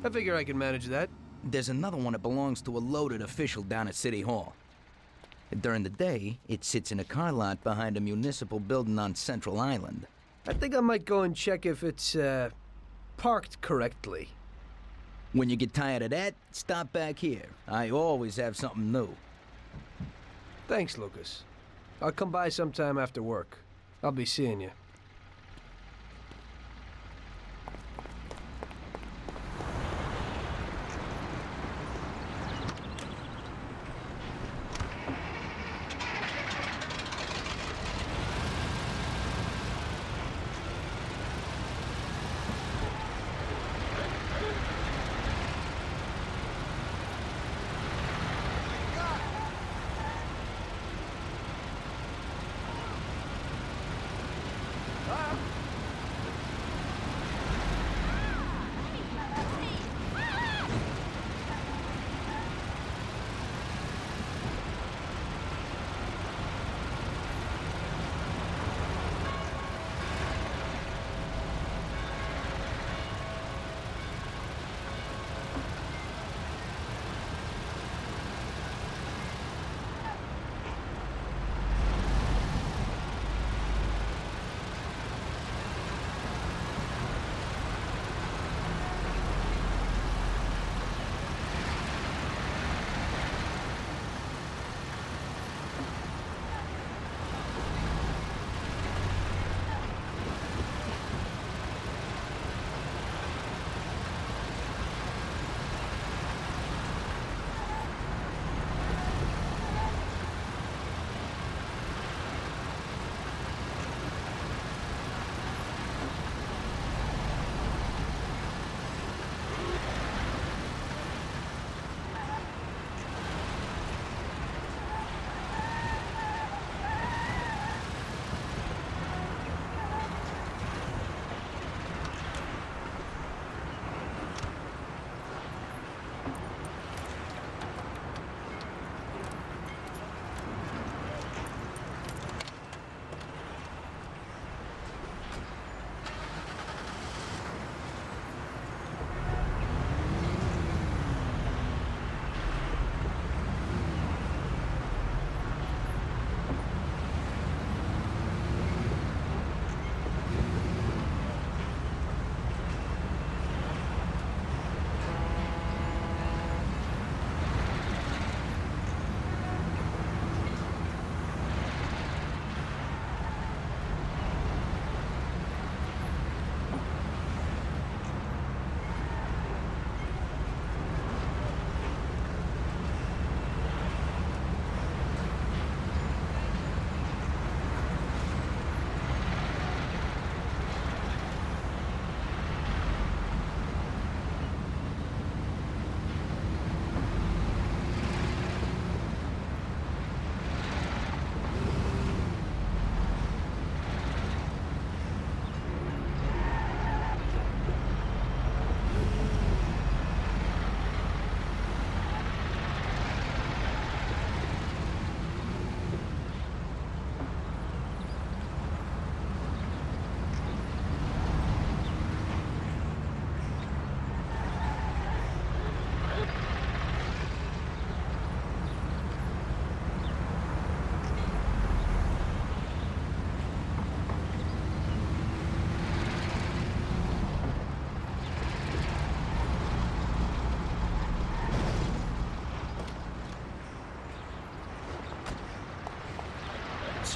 I figure I can manage that. There's another one that belongs to a loaded official down at City Hall. During the day, it sits in a car lot behind a municipal building on Central Island. I think I might go and check if it's, parked correctly. When you get tired of that, stop back here. I always have something new. Thanks, Lucas. I'll come by sometime after work. I'll be seeing you.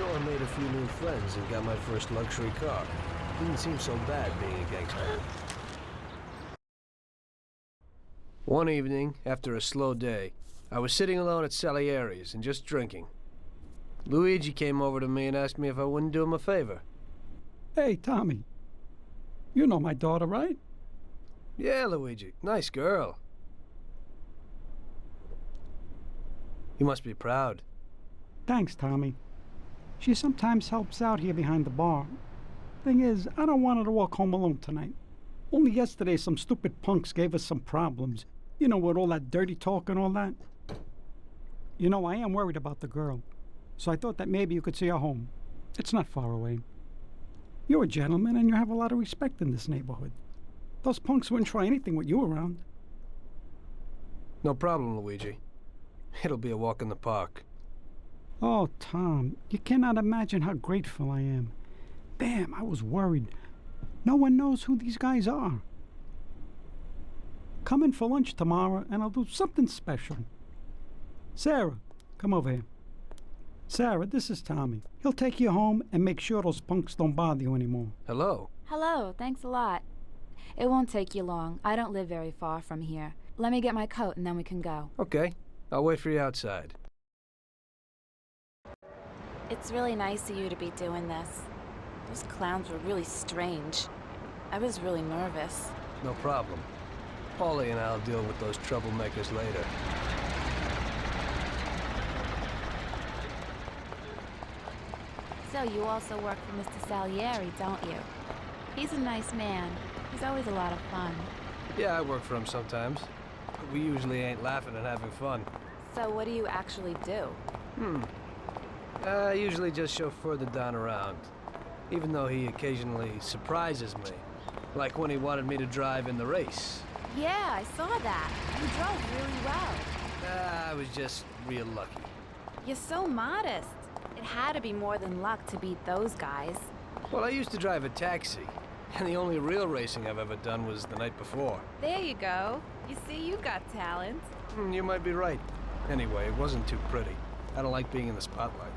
saw I made a few new friends and got my first luxury car. Didn't seem so bad being a gangster. One evening, after a slow day, I was sitting alone at Salieri's and just drinking. Luigi came over to me and asked me if I wouldn't do him a favor. Hey, Tommy. You know my daughter, right? Yeah, Luigi. Nice girl. You must be proud. Thanks, Tommy. She sometimes helps out here behind the bar. Thing is, I don't want her to walk home alone tonight. Only yesterday some stupid punks gave us some problems. You know, with all that dirty talk and all that. You know, I am worried about the girl. So I thought that maybe you could see her home. It's not far away. You're a gentleman and you have a lot of respect in this neighborhood. Those punks wouldn't try anything with you around. No problem, Luigi. It'll be a walk in the park. Oh, Tom, you cannot imagine how grateful I am. Damn, I was worried. No one knows who these guys are. Come in for lunch tomorrow and I'll do something special. Sarah, come over here. Sarah, this is Tommy. He'll take you home and make sure those punks don't bother you anymore. Hello. Hello, thanks a lot. It won't take you long. I don't live very far from here. Let me get my coat and then we can go. Okay. I'll wait for you outside. It's really nice of you to be doing this. Those clowns were really strange. I was really nervous. No problem. Paulie and I'll deal with those troublemakers later. So you also work for Mr. Salieri, don't you? He's a nice man. He's always a lot of fun. Yeah, I work for him sometimes. But we usually ain't laughing and having fun. So what do you actually do? I usually just chauffeur the Don around. Even though he occasionally surprises me. Like when he wanted me to drive in the race. Yeah, I saw that. You drove really well. I was just real lucky. You're so modest. It had to be more than luck to beat those guys. Well, I used to drive a taxi. And the only real racing I've ever done was the night before. There you go. You see, you got talent. You might be right. Anyway, it wasn't too pretty. I don't like being in the spotlight.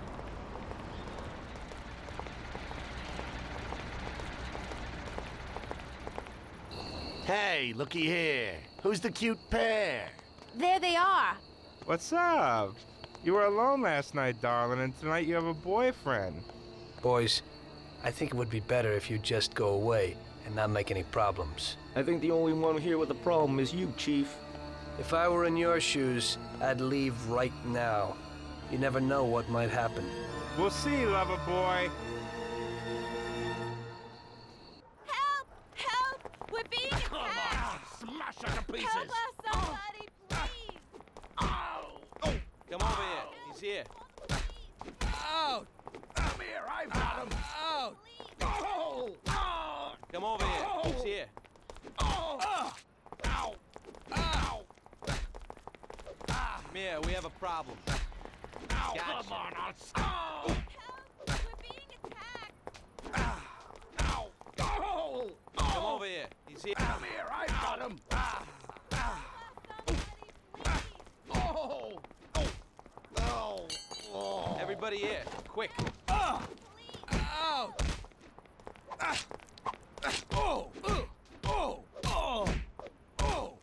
Hey, looky here. Who's the cute pair? There they are. What's up? You were alone last night, darling, and tonight you have a boyfriend. Boys, I think it would be better if you just go away and not make any problems. I think the only one here with a problem is you, Chief. If I were in your shoes, I'd leave right now. You never know what might happen. We'll see, lover boy. Help! Help! We're being attacked! Come on, smash her to pieces! Help us, somebody, please! Oh. Come over here. He's here. Out! Come here, I've got him! Out! Oh. Oh. Come over here. He's here. Oh. Ow! Ow! Come here. We have a problem. Ow! Gotcha. Come on, I'll... Help! We're being attacked! Ow! Oh. Come over here. He's here. Come here, I've got him! Oh. Oh. Oh. Everybody here. Quick. Out! Oh! Oh! Oh! Oh! Oh! Oh!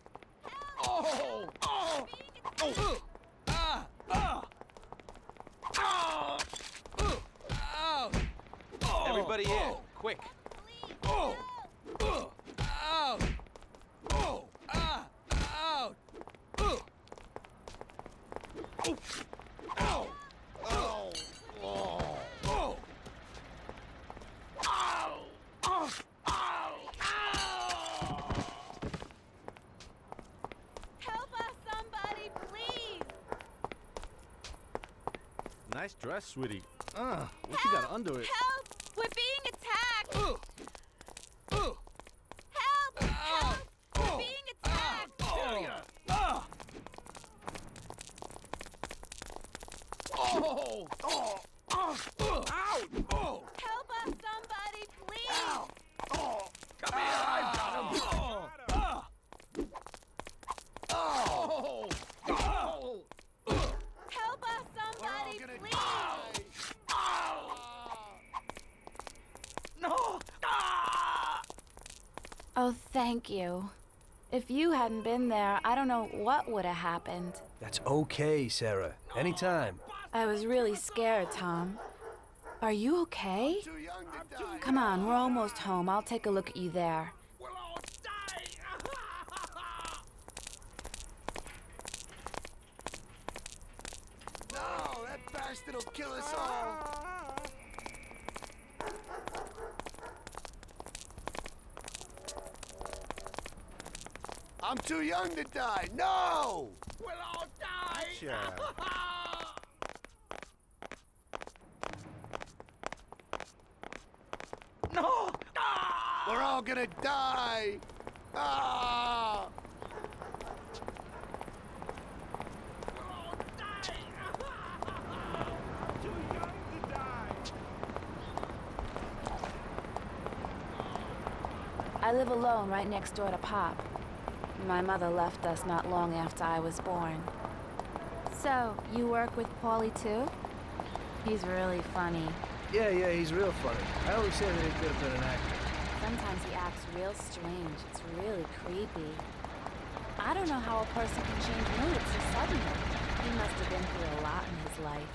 Oh! Everybody here. Quick. Oh! Out! Oh! Out! Ow! Oh! Ow! Oh! Oh! Oh! Ow! Oh! Ow! Help us, somebody, please! Nice dress, sweetie. What you got under it? Help! We're being attacked! Help! Help! We're being attacked! Oh! Oh! Ow! Oh! Help us, somebody, please! Ow! Oh! Come here, I've got him! Oh! Oh! Oh! Help us, somebody, please! Ow! Oh, thank you. If you hadn't been there, I don't know what would have happened. That's okay, Sarah. Anytime. I was really scared, Tom. Are you okay? Come on, we're almost home. I'll take a look at you there. No, that bastard will kill us all. I'm too young to die. No! We'll all die! Sure. No! We're all gonna die! Ah! I live alone right next door to Pop. My mother left us not long after I was born. So, you work with Paulie too? He's really funny. Yeah, he's real funny. I always say that he could have been an actor. Sometimes he acts real strange. It's really creepy. I don't know how a person can change moods so suddenly. He must have been through a lot in his life.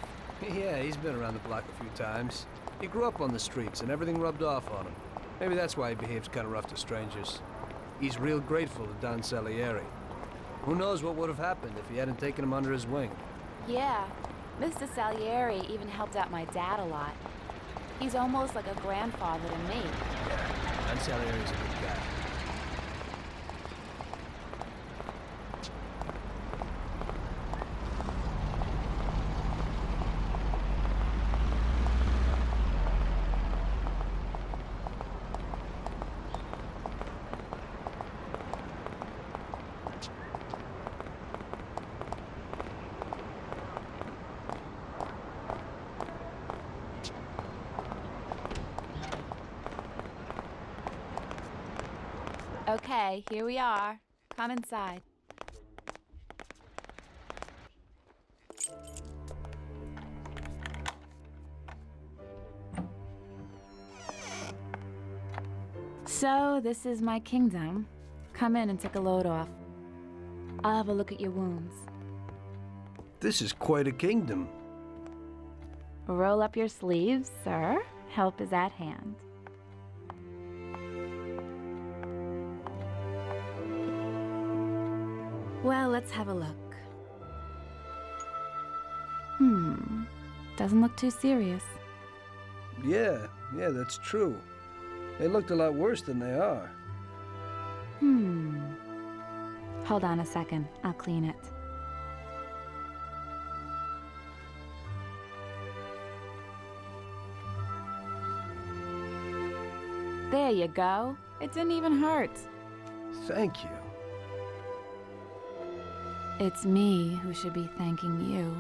Yeah, he's been around the block a few times. He grew up on the streets and everything rubbed off on him. Maybe that's why he behaves kind of rough to strangers. He's real grateful to Don Salieri. Who knows what would have happened if he hadn't taken him under his wing. Yeah, Mr. Salieri even helped out my dad a lot. He's almost like a grandfather to me. Yeah, Don Salieri's a good guy. Okay, here we are. Come inside. So, this is my kingdom. Come in and take a load off. I'll have a look at your wounds. This is quite a kingdom. Roll up your sleeves, sir. Help is at hand. Well, let's have a look. Doesn't look too serious. Yeah, that's true. They looked a lot worse than they are. Hold on a second. I'll clean it. There you go. It didn't even hurt. Thank you. It's me who should be thanking you.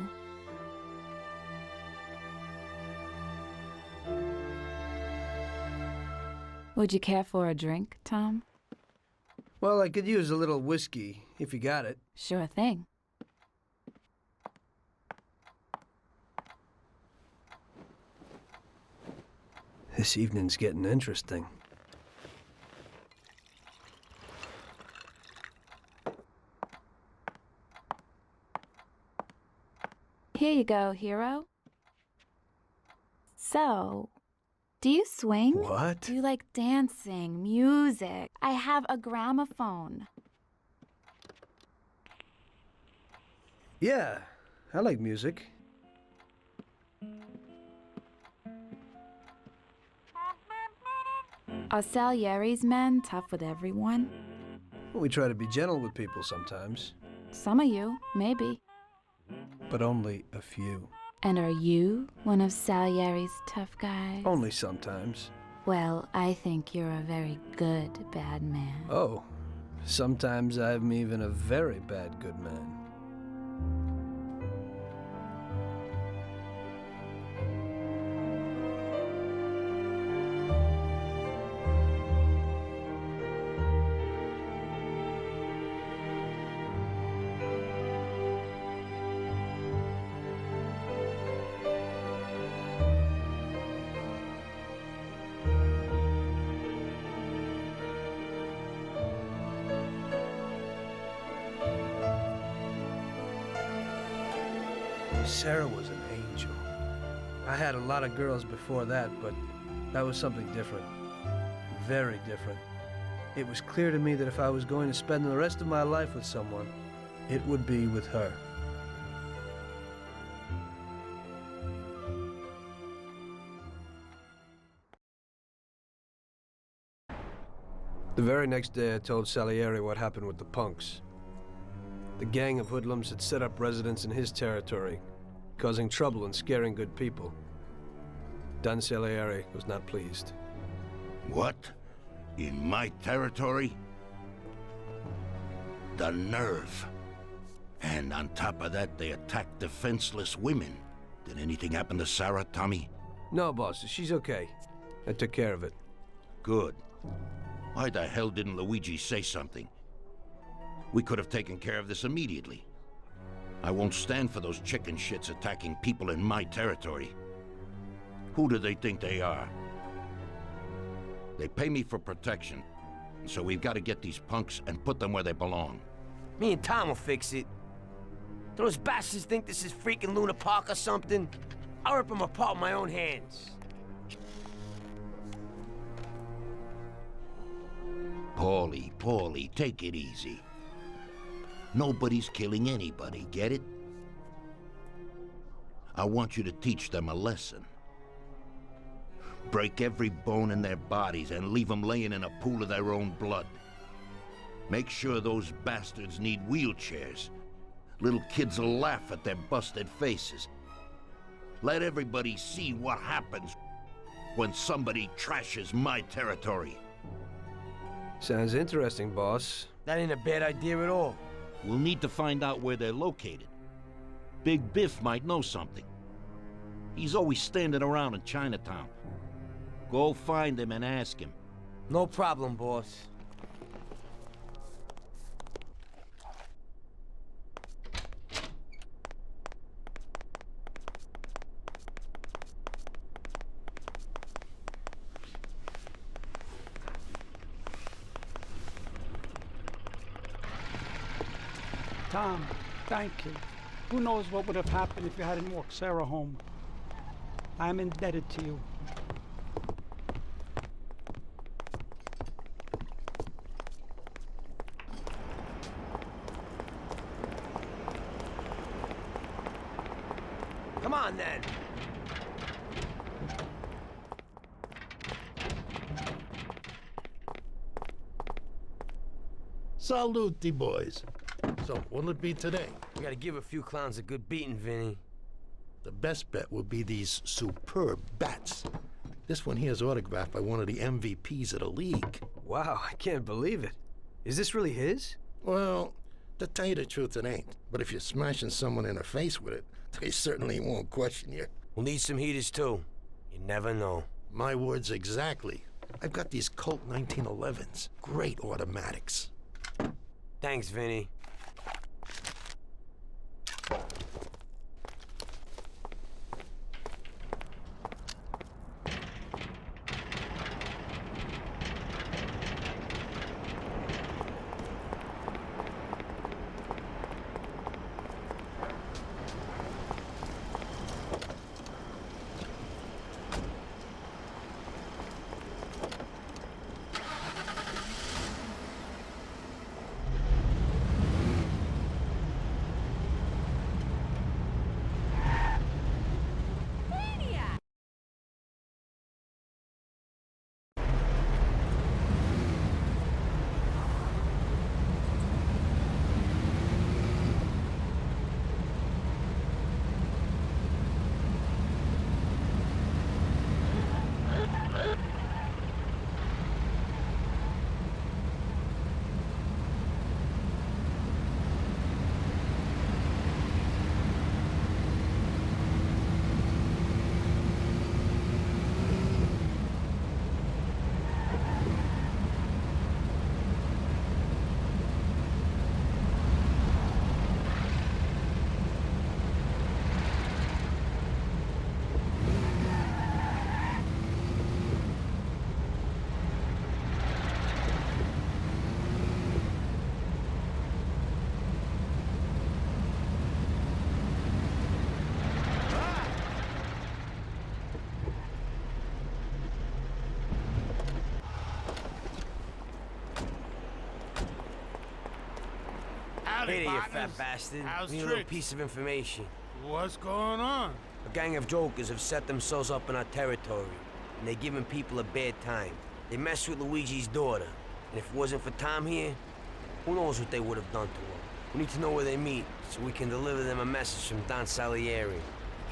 Would you care for a drink, Tom? Well, I could use a little whiskey, if you got it. Sure thing. This evening's getting interesting. Here you go, hero. So, do you swing? What? Do you like dancing, music? I have a gramophone. Yeah, I like music. Are Salieri's men tough with everyone? We try to be gentle with people sometimes. Some of you, maybe. But only a few. And are you one of Salieri's tough guys? Only sometimes. Well, I think you're a very good bad man. Oh, sometimes I'm even a very bad good man. Sarah was an angel. I had a lot of girls before that, but that was something different. Very different. It was clear to me that if I was going to spend the rest of my life with someone, it would be with her. The very next day, I told Salieri what happened with the punks. The gang of hoodlums had set up residence in his territory, causing trouble and scaring good people. Don Salieri was not pleased. What? In my territory? The nerve. And on top of that, they attacked defenseless women. Did anything happen to Sarah, Tommy? No, boss. She's okay. I took care of it. Good. Why the hell didn't Luigi say something? We could have taken care of this immediately. I won't stand for those chicken shits attacking people in my territory. Who do they think they are? They pay me for protection, so we've got to get these punks and put them where they belong. Me and Tom will fix it. Do those bastards think this is freaking Luna Park or something? I'll rip them apart with my own hands. Paulie, take it easy. Nobody's killing anybody, get it? I want you to teach them a lesson. Break every bone in their bodies and leave them laying in a pool of their own blood. Make sure those bastards need wheelchairs. Little kids will laugh at their busted faces. Let everybody see what happens when somebody trashes my territory. Sounds interesting, boss. That ain't a bad idea at all. We'll need to find out where they're located. Big Biff might know something. He's always standing around in Chinatown. Go find him and ask him. No problem, boss. Tom, thank you. Who knows what would have happened if you hadn't walked Sarah home. I'm indebted to you. Come on, then. Salute, boys. So, what'll it be today? We gotta give a few clowns a good beating, Vinny. The best bet would be these superb bats. This one here is autographed by one of the MVPs of the league. Wow, I can't believe it. Is this really his? Well, to tell you the truth, it ain't. But if you're smashing someone in the face with it, they certainly won't question you. We'll need some heaters, too. You never know. My words exactly. I've got these Colt 1911s. Great automatics. Thanks, Vinny. Hey there, you partners. fat bastard. How's Need a little tricks? piece of information. What's going on? A gang of jokers have set themselves up in our territory, and they're giving people a bad time. They messed with Luigi's daughter, and if it wasn't for Tom here, who knows what they would have done to her. We need to know where they meet, so we can deliver them a message from Don Salieri. You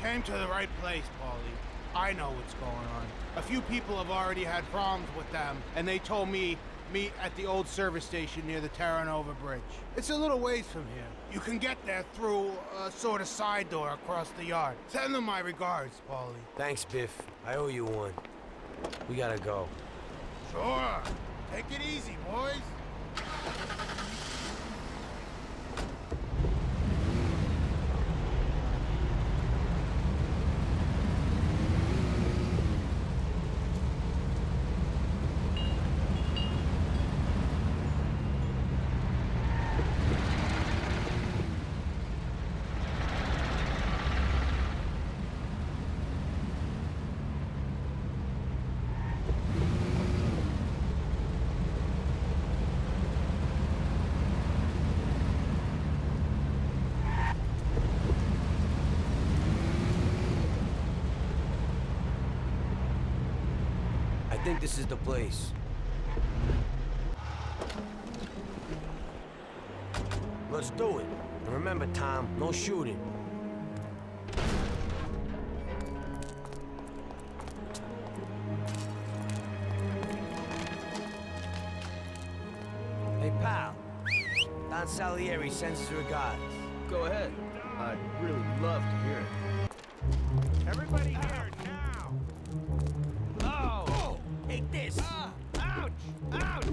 came to the right place, Paulie. I know what's going on. A few people have already had problems with them, and they told me meet at the old service station near the Terranova Bridge. It's a little ways from here. You can get there through a sort of side door across the yard. Send them my regards, Paulie. Thanks, Biff. I owe you one. We gotta go. Sure. Take it easy, boys. I think this is the place. Let's do it. And remember, Tom, no shooting. Hey, pal. Don Salieri sends his regards. Go ahead. I'd really love to hear it. Everybody here now. Oh! Take this! Ouch! Ouch!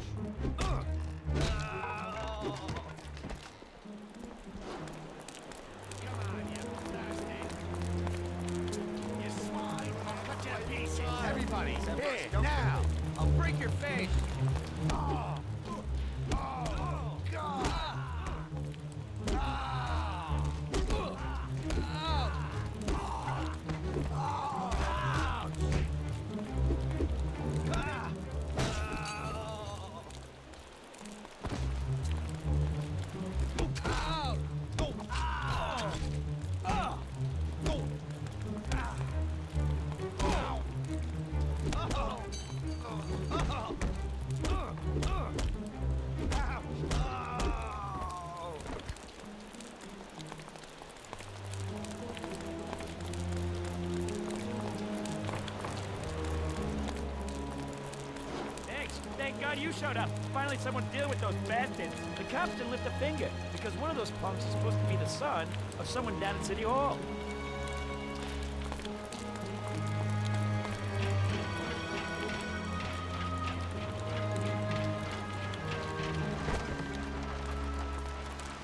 Everybody, Here, now! I'll break your face! Oh, God! Thank God you showed up. Finally someone dealing with those bastards. The cops didn't lift a finger, because one of those punks is supposed to be the son of someone down at City Hall.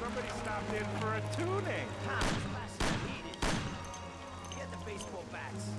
Somebody stopped in for a tuning. Tom, glasses are needed. Get the baseball bats.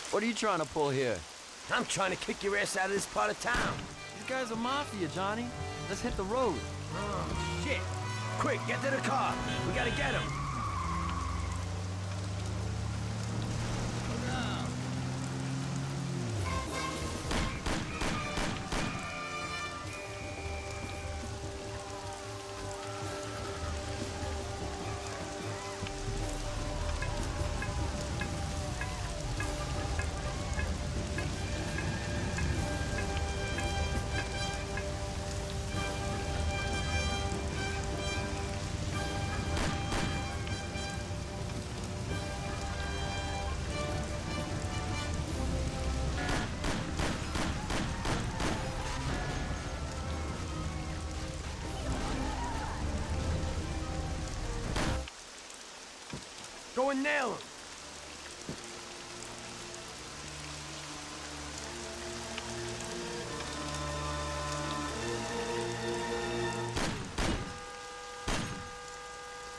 What are you trying to pull here? I'm trying to kick your ass out of this part of town. These guys are mafia, Johnny. Let's hit the road. Oh, shit. Quick, get to the car. We gotta get him. Go and nail him.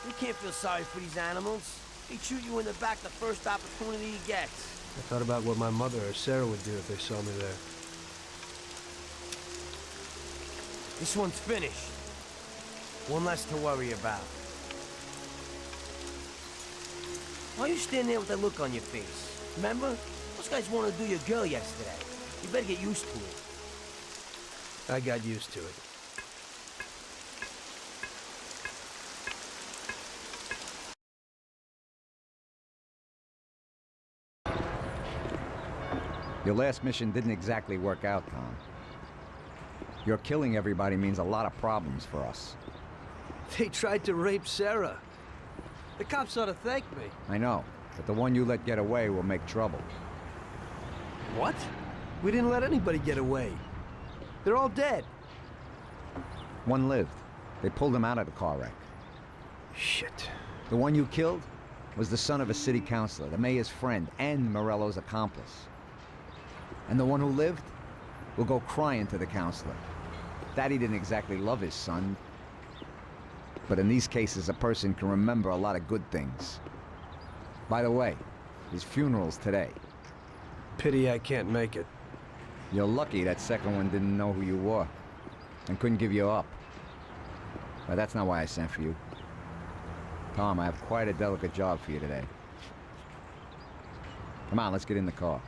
You can't feel sorry for these animals. He'd shoot you in the back the first opportunity he gets. I thought about what my mother or Sarah would do if they saw me there. This one's finished. One less to worry about. Why you stand there with that look on your face? Remember? Those guys wanted to do your girl yesterday. You better get used to it. I got used to it. Your last mission didn't exactly work out, Tom. Your killing everybody means a lot of problems for us. They tried to rape Sarah. The cops ought to thank me. I know, but the one you let get away will make trouble. What? We didn't let anybody get away. They're all dead. One lived. They pulled him out of the car wreck. Shit. The one you killed was the son of a city councilor, the mayor's friend, and Morello's accomplice. And the one who lived will go crying to the councilor. Daddy didn't exactly love his son. But in these cases, a person can remember a lot of good things. By the way, his funeral's today. Pity I can't make it. You're lucky that second one didn't know who you were and couldn't give you up. But that's not why I sent for you. Tom, I have quite a delicate job for you today. Come on, let's get in the car.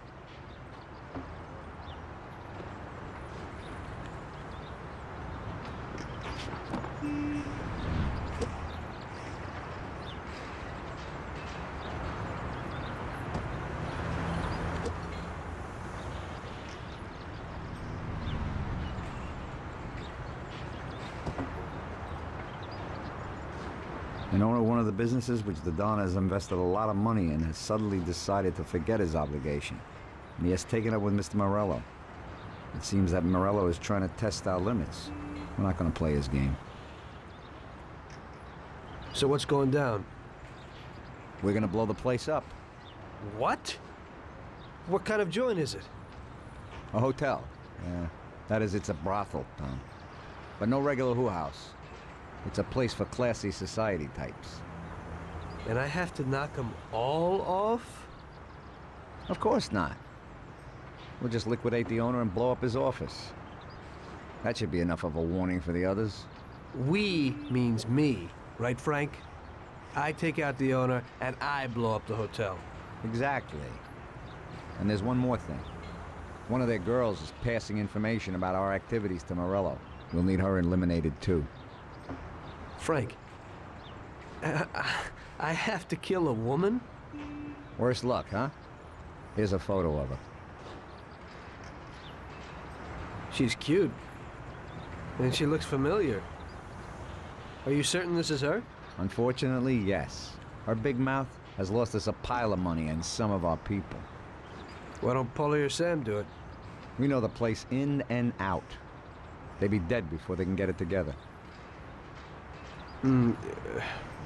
An owner of one of the businesses which the Don has invested a lot of money in has suddenly decided to forget his obligation, and he has taken up with Mr. Morello. It seems that Morello is trying to test our limits. We're not going to play his game. So what's going down? We're going to blow the place up. What? What kind of joint is it? A hotel. Yeah, that is, it's a brothel, Tom. But no regular house. It's a place for classy society types. And I have to knock them all off? Of course not. We'll just liquidate the owner and blow up his office. That should be enough of a warning for the others. We means me, right, Frank? I take out the owner and I blow up the hotel. Exactly. And there's one more thing. One of their girls is passing information about our activities to Morello. We'll need her eliminated too. Frank, I have to kill a woman? Worse luck, huh? Here's a photo of her. She's cute. And she looks familiar. Are you certain this is her? Unfortunately, yes. Her big mouth has lost us a pile of money and some of our people. Why don't Paulie or Sam do it? We know the place in and out. They'd be dead before they can get it together.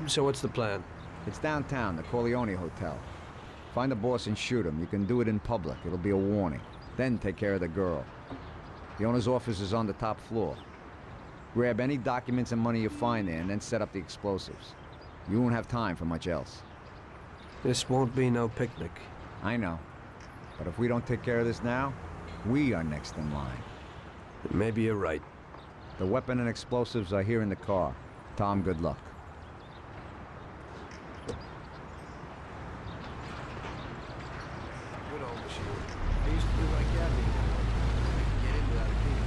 So what's the plan? It's downtown, the Corleone Hotel. Find the boss and shoot him. You can do it in public. It'll be a warning. Then take care of the girl. The owner's office is on the top floor. Grab any documents and money you find there and then set up the explosives. You won't have time for much else. This won't be no picnic. I know. But if we don't take care of this now, we are next in line. Maybe you're right. The weapon and explosives are here in the car. Tom, good luck. Good old machine. I used to do like that. Get into that again.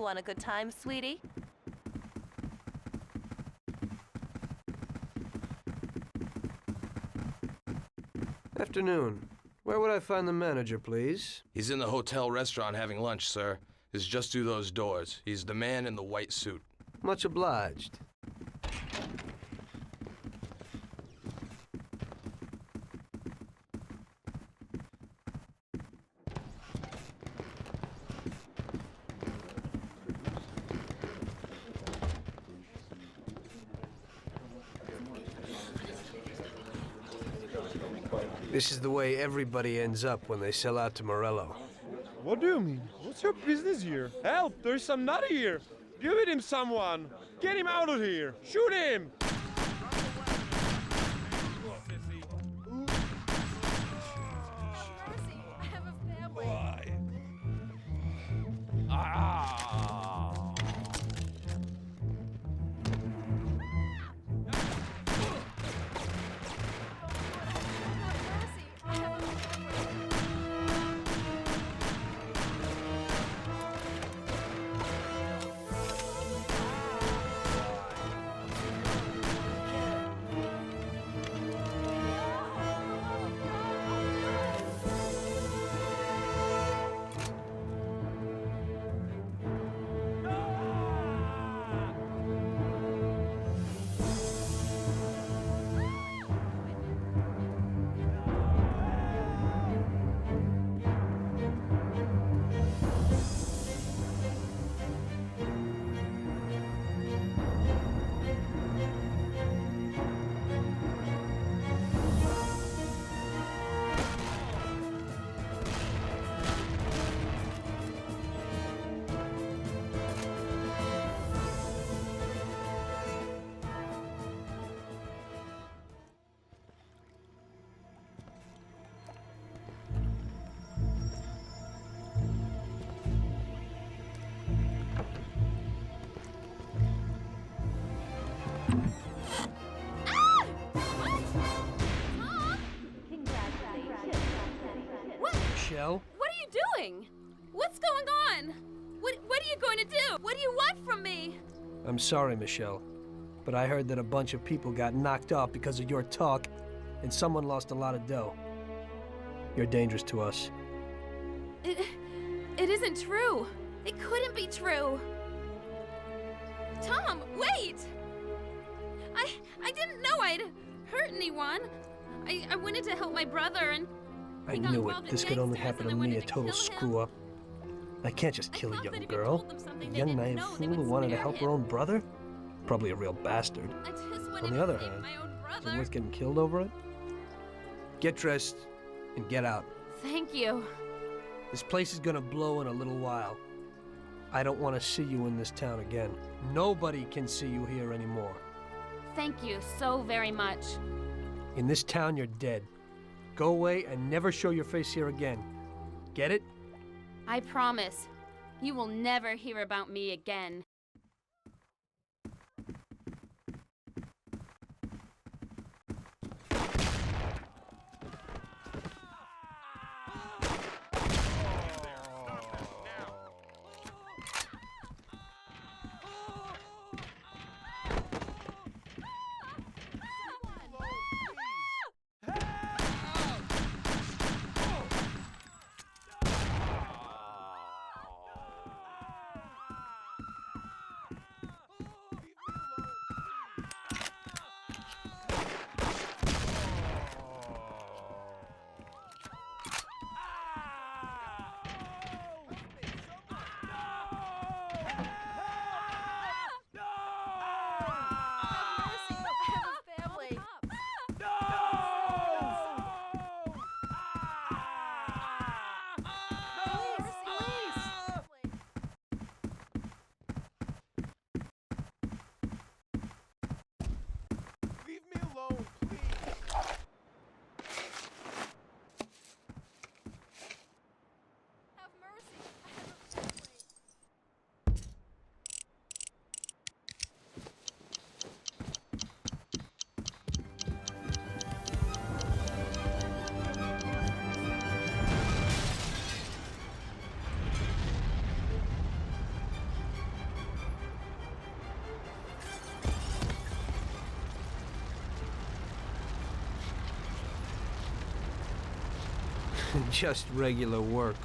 You want a good time, sweetie? Afternoon. Where would I find the manager, please? He's in the hotel restaurant having lunch, sir. It's just through those doors. He's the man in the white suit. Much obliged. This is the way everybody ends up when they sell out to Morello. What do you mean? What's your business here? Help! There's some nut here! Give it him, someone! Get him out of here! Shoot him! Michelle? What are you doing? What's going on? What are you going to do? What do you want from me? I'm sorry, Michelle, but I heard that a bunch of people got knocked off because of your talk, and someone lost a lot of dough. You're dangerous to us. It isn't true. It couldn't be true. Tom, wait! I didn't know I'd hurt anyone. I wanted to help my brother and I knew it. This could only happen to me, a total screw-up. I can't just kill a young girl. A young naive fool who wanted to help her own brother? Probably a real bastard. On the other hand, is it worth getting killed over it? Get dressed and get out. Thank you. This place is gonna blow in a little while. I don't want to see you in this town again. Nobody can see you here anymore. Thank you so very much. In this town, you're dead. Go away and never show your face here again. Get it? I promise. You will never hear about me again. Just regular work.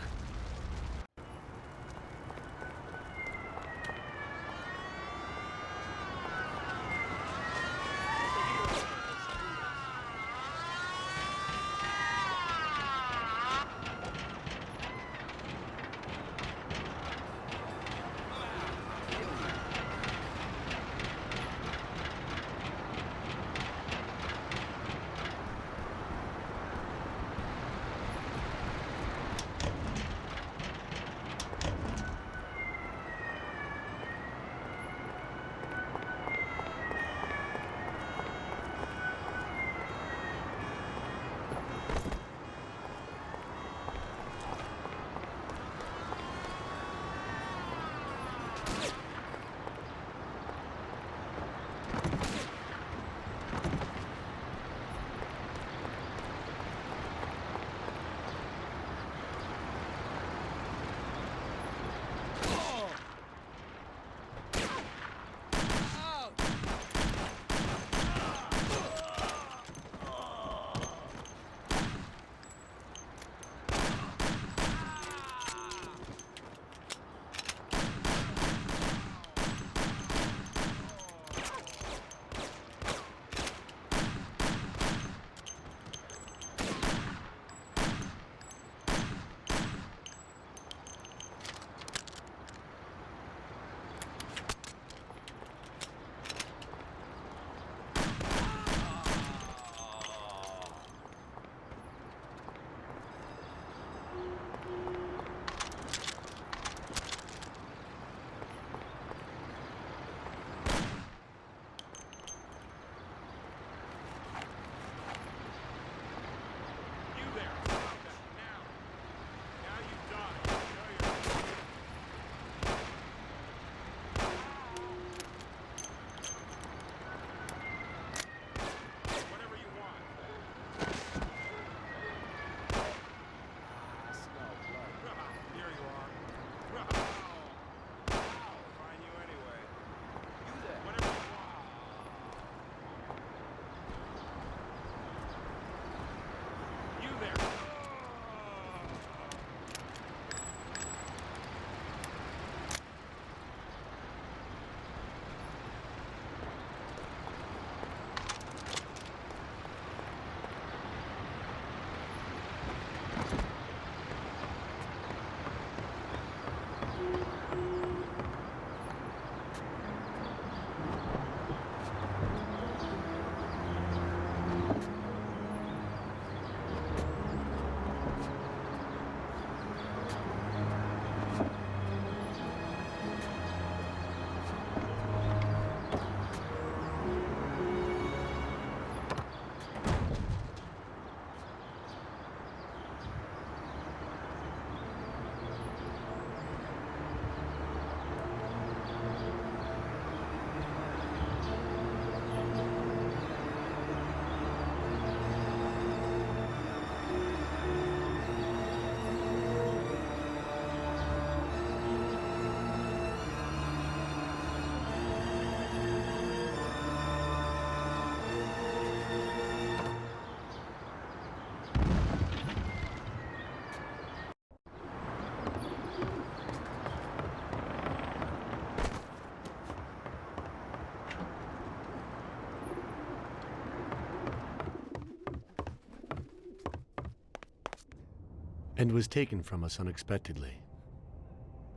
and was taken from us unexpectedly.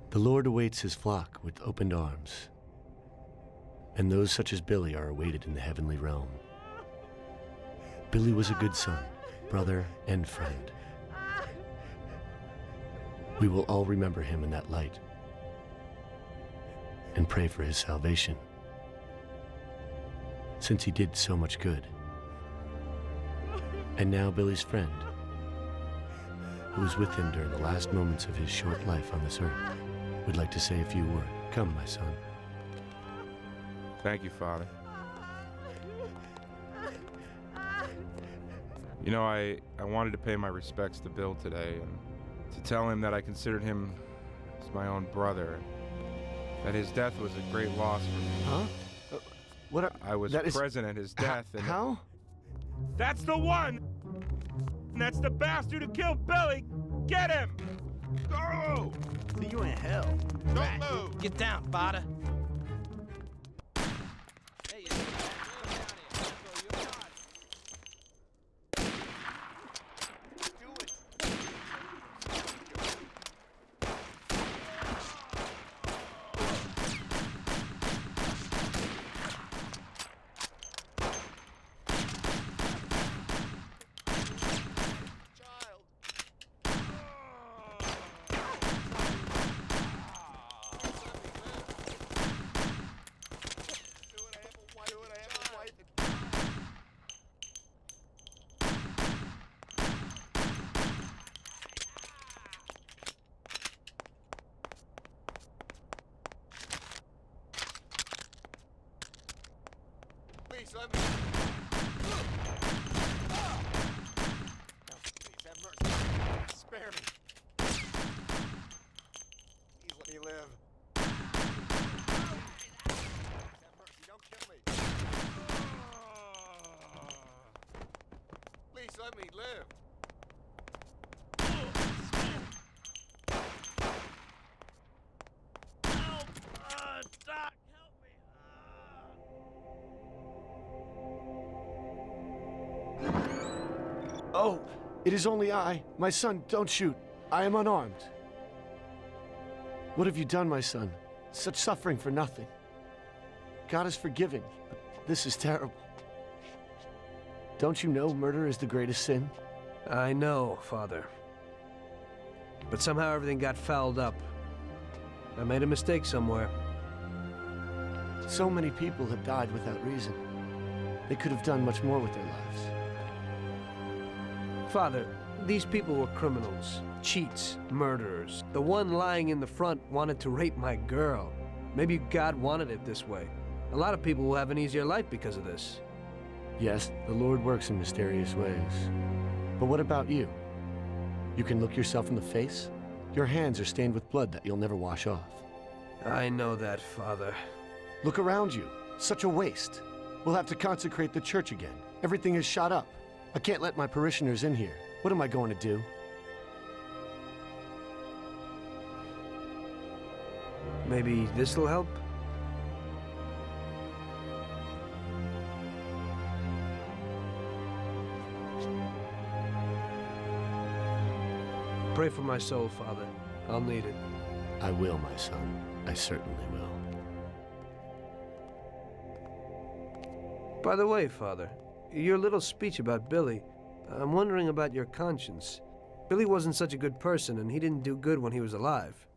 The Lord awaits his flock with opened arms, and those such as Billy are awaited in the heavenly realm. Billy was a good son, brother, and friend. We will all remember him in that light and pray for his salvation, since he did so much good. And now Billy's friend, who was with him during the last moments of his short life on this earth, would like to say a few words. Come, my son. Thank you, Father. You know, I wanted to pay my respects to Bill today and to tell him that I considered him as my own brother, that his death was a great loss for me. Huh? I was present at his death. And how? That's the one! And that's the bastard who killed Billy! Get him! Go! See you in hell. Don't move! Get down, Bada. Please let me. Please have mercy. Spare me. Please let me live. Have mercy. Don't kill me. Please let me live. Doc! Oh, it is only I. My son, don't shoot. I am unarmed. What have you done, my son? Such suffering for nothing. God is forgiving, but this is terrible. Don't you know murder is the greatest sin? I know, Father. But somehow everything got fouled up. I made a mistake somewhere. So many people have died without reason. They could have done much more with their lives. Father, these people were criminals, cheats, murderers. The one lying in the front wanted to rape my girl. Maybe God wanted it this way. A lot of people will have an easier life because of this. Yes, the Lord works in mysterious ways. But what about you? You can look yourself in the face? Your hands are stained with blood that you'll never wash off. I know that, Father. Look around you. Such a waste. We'll have to consecrate the church again. Everything is shot up. I can't let my parishioners in here. What am I going to do? Maybe this'll help? Pray for my soul, Father. I'll need it. I will, my son. I certainly will. By the way, Father, your little speech about Billy, I'm wondering about your conscience. Billy wasn't such a good person, and he didn't do good when he was alive.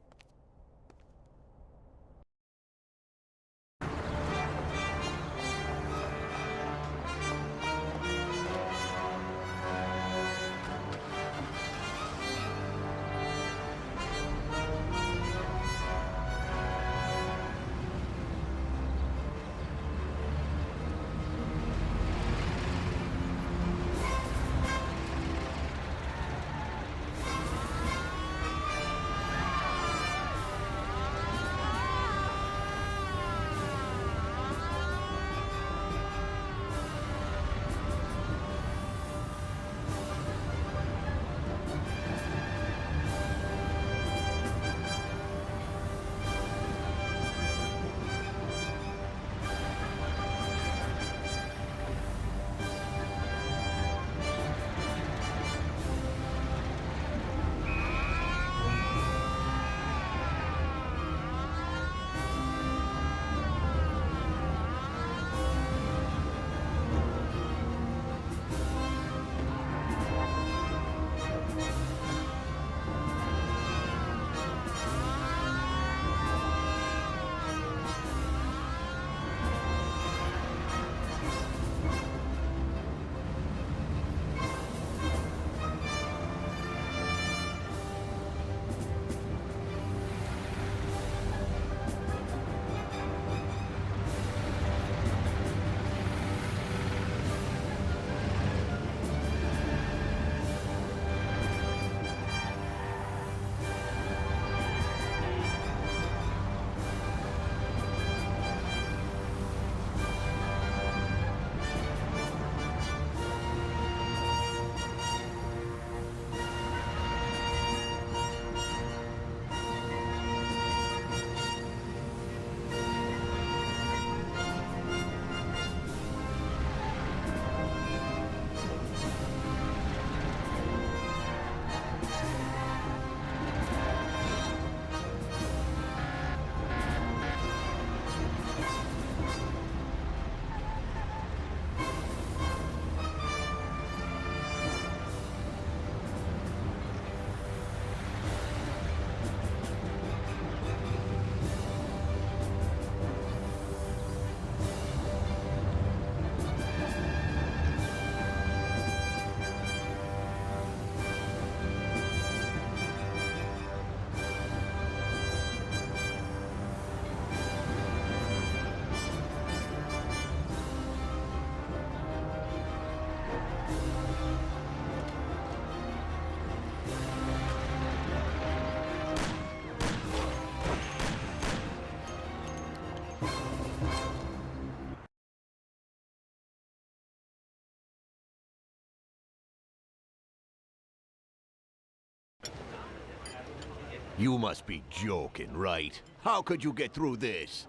You must be joking, right? How could you get through this?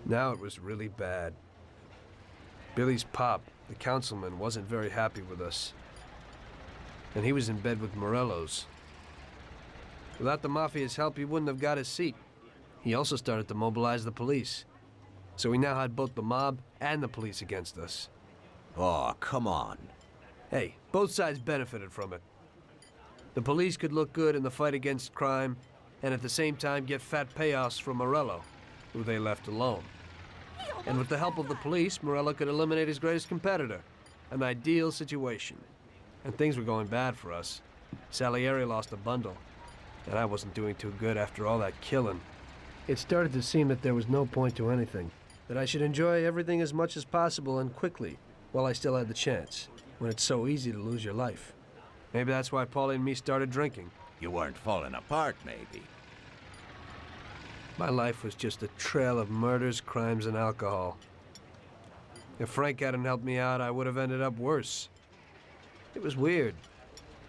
Now it was really bad. Billy's pop, the councilman, wasn't very happy with us. And he was in bed with Morello's. Without the Mafia's help, he wouldn't have got his seat. He also started to mobilize the police. So we now had both the mob and the police against us. Oh, come on. Hey, both sides benefited from it. The police could look good in the fight against crime, and at the same time get fat payoffs from Morello, who they left alone. And with the help of the police, Morello could eliminate his greatest competitor. An ideal situation. And things were going bad for us. Salieri lost a bundle, and I wasn't doing too good after all that killing. It started to seem that there was no point to anything, that I should enjoy everything as much as possible and quickly, while I still had the chance, when it's so easy to lose your life. Maybe that's why Paulie and me started drinking. You weren't falling apart, maybe. My life was just a trail of murders, crimes, and alcohol. If Frank hadn't helped me out, I would have ended up worse. It was weird,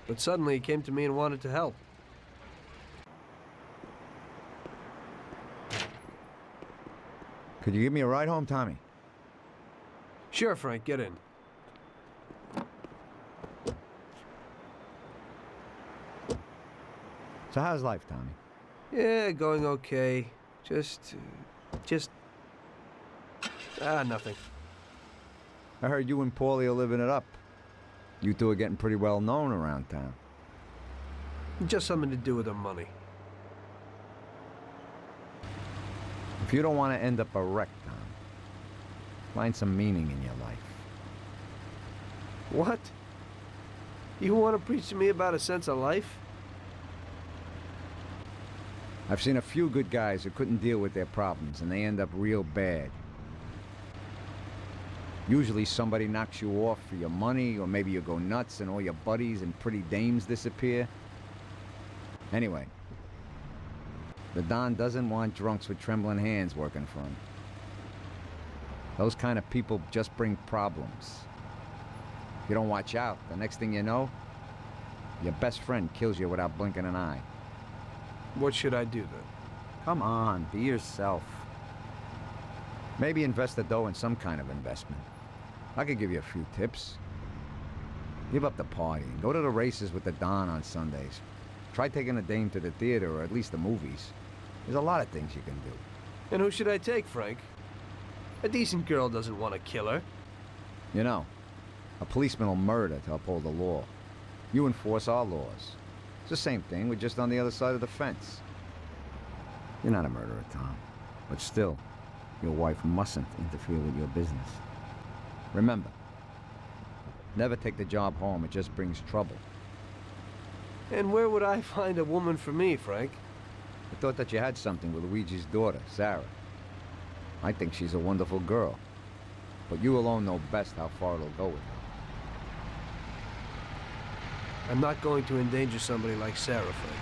but suddenly he came to me and wanted to help. Could you give me a ride home, Tommy? Sure, Frank, get in. So how's life, Tommy? Yeah, going okay. Nothing. I heard you and Paulie are living it up. You two are getting pretty well known around town. Just something to do with the money. If you don't want to end up a wreck, Tom, find some meaning in your life. What? You want to preach to me about a sense of life? I've seen a few good guys who couldn't deal with their problems, and they end up real bad. Usually somebody knocks you off for your money, or maybe you go nuts and all your buddies and pretty dames disappear. Anyway, the Don doesn't want drunks with trembling hands working for him. Those kind of people just bring problems. If you don't watch out, the next thing you know, your best friend kills you without blinking an eye. What should I do then? Come on, be yourself. Maybe invest the dough in some kind of investment. I could give you a few tips. Give up the party and go to the races with the Don on Sundays. Try taking a dame to the theater or at least the movies. There's a lot of things you can do. And who should I take, Frank? A decent girl doesn't want to kill her. You know, a policeman will murder to uphold the law. You enforce our laws. It's the same thing, we're just on the other side of the fence. You're not a murderer, Tom. But still, your wife mustn't interfere with your business. Remember, never take the job home, it just brings trouble. And where would I find a woman for me, Frank? I thought that you had something with Luigi's daughter, Sarah. I think she's a wonderful girl. But you alone know best how far it'll go with her. I'm not going to endanger somebody like Sarah, Frank.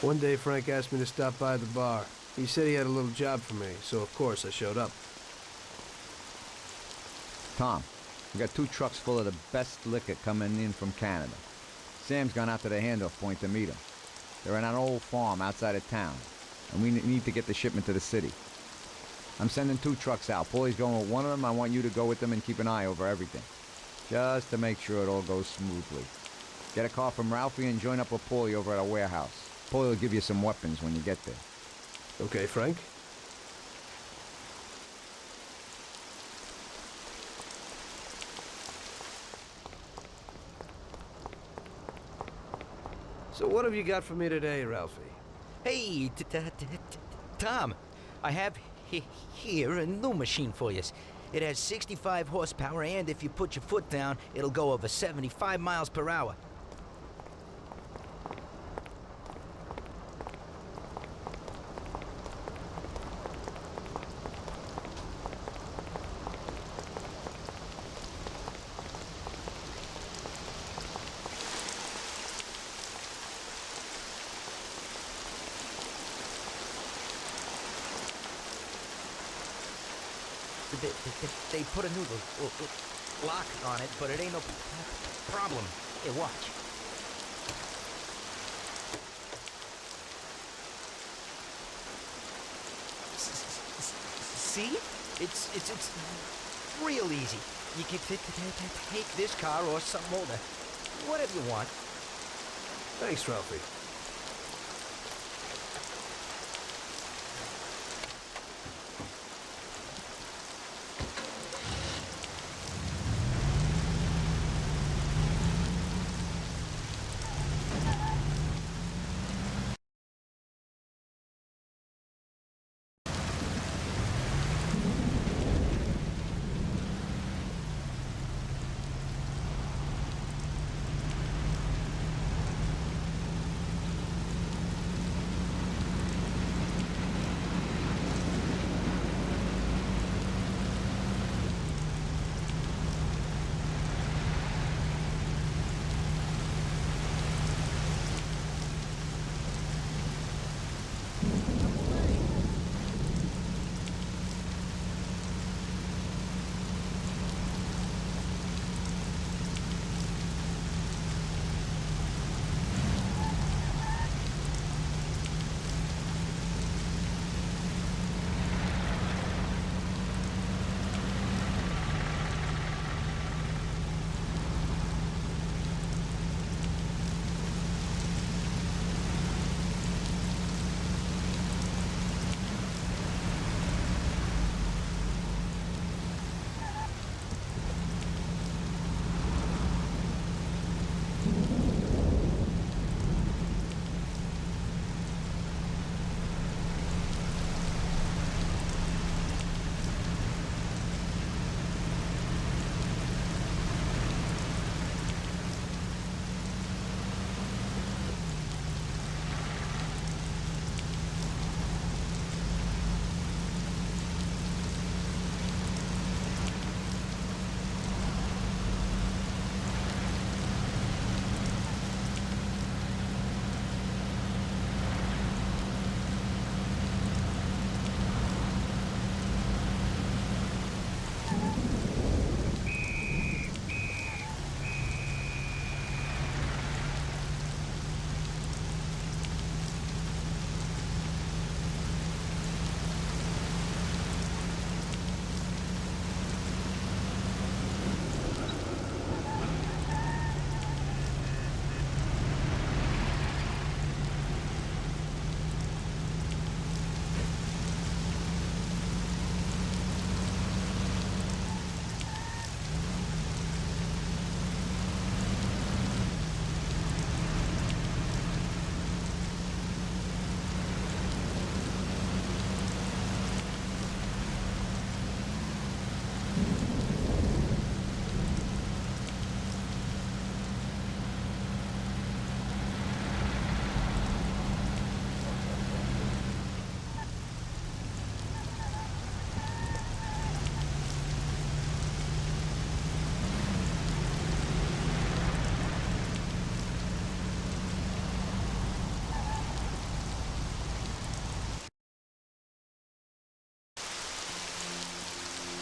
One day, Frank asked me to stop by the bar. He said he had a little job for me, so of course I showed up. Tom, we got 2 trucks full of the best liquor coming in from Canada. Sam's gone out to the handoff point to meet them. They're in an old farm outside of town, and we need to get the shipment to the city. I'm sending 2 trucks out. Paulie's going with one of them. I want you to go with them and keep an eye over everything, just to make sure it all goes smoothly. Get a car from Ralphie and join up with Paulie over at our warehouse. Paulie will give you some weapons when you get there. Okay, Frank. So what have you got for me today, Ralphie? Hey, Tom, I have here a new machine for you. It has 65 horsepower, and if you put your foot down, it'll go over 75 miles per hour. They put a new lock on it, but it ain't no problem. Here, watch. See? It's real easy. You can take this car or something older. Whatever you want. Thanks, Ralphie.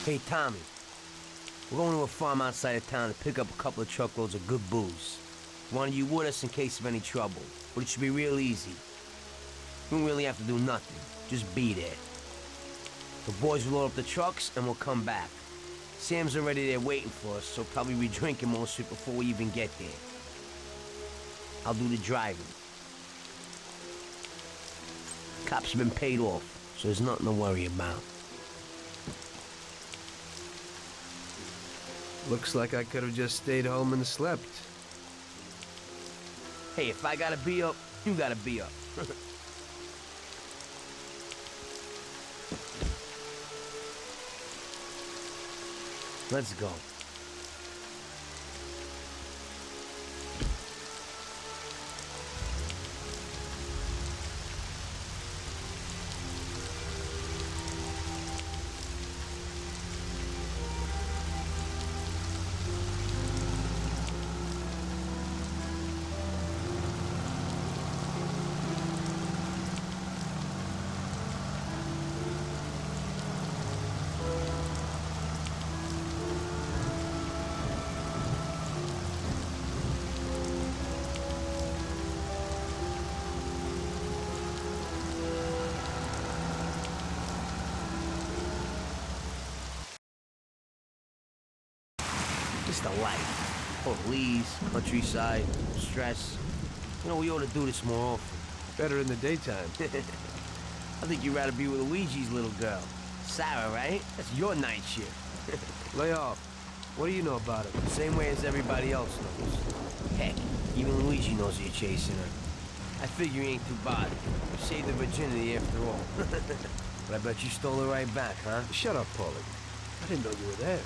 Hey, Tommy. We're going to a farm outside of town to pick up a couple of truckloads of good booze. Wanted you with us in case of any trouble, but it should be real easy. We don't really have to do nothing. Just be there. The boys will load up the trucks and we'll come back. Sam's already there waiting for us, so probably be drinking most of it before we even get there. I'll do the driving. Cops have been paid off, so there's nothing to worry about. Looks like I could have just stayed home and slept. Hey, if I gotta be up, you gotta be up. Let's go. just a life. Police, countryside, stress. You know, we ought to do this more often. Better in the daytime. I think you'd rather be with Luigi's little girl. Sarah, right? That's your night shift. Lay off. What do you know about it? Same way as everybody else knows. Heck, even Luigi knows you're chasing her. I figure you ain't too bothered. You saved the virginity after all. But I bet you stole her right back, huh? Shut up, Paulie. I didn't know you were there.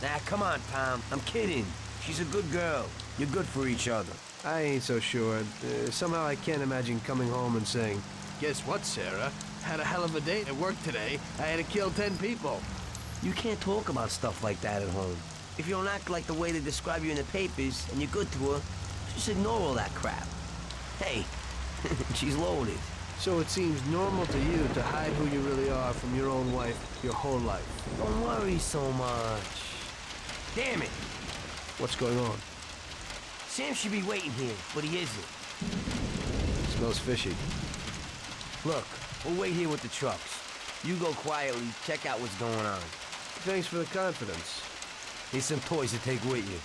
Nah, come on, Tom. I'm kidding. She's a good girl. You're good for each other. I ain't so sure. Somehow I can't imagine coming home and saying, "Guess what, Sarah? Had a hell of a day at work today. I had to kill 10 people." You can't talk about stuff like that at home. If you don't act like the way they describe you in the papers and you're good to her, just ignore all that crap. Hey, she's loaded. So it seems normal to you to hide who you really are from your own wife your whole life. Don't worry so much. Damn it! What's going on? Sam should be waiting here, but he isn't. Smells fishy. Look, we'll wait here with the trucks. You go quietly, check out what's going on. Thanks for the confidence. Here's some toys to take with you.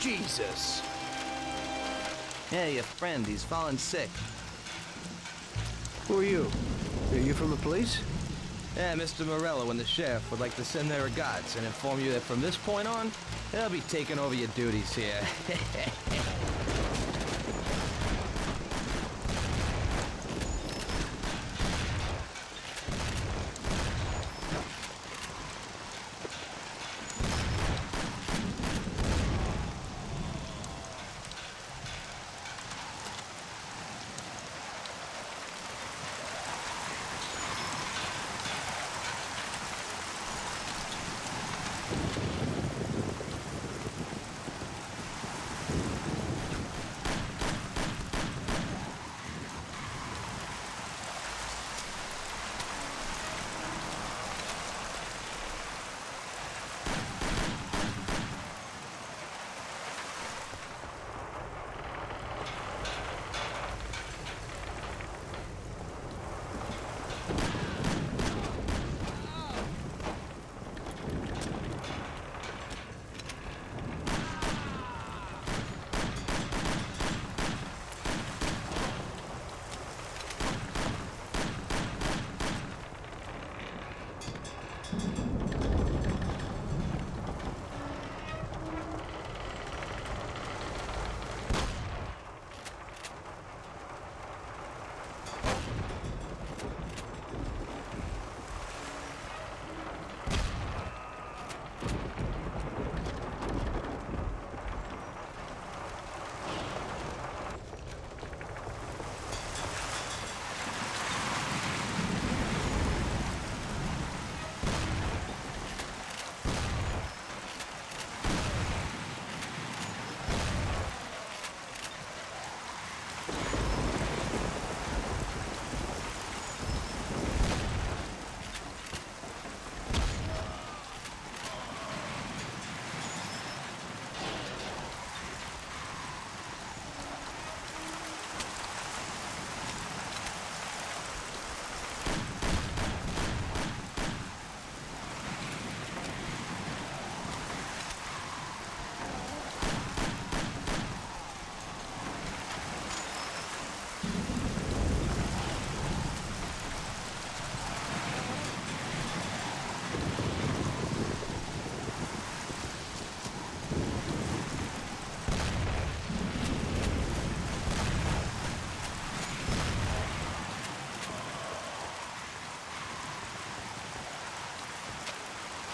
Jesus. Yeah, your friend, he's fallen sick. Who are you? Are you from the police? Yeah, Mr. Morello and the sheriff would like to send their regards and inform you that from this point on, they'll be taking over your duties here.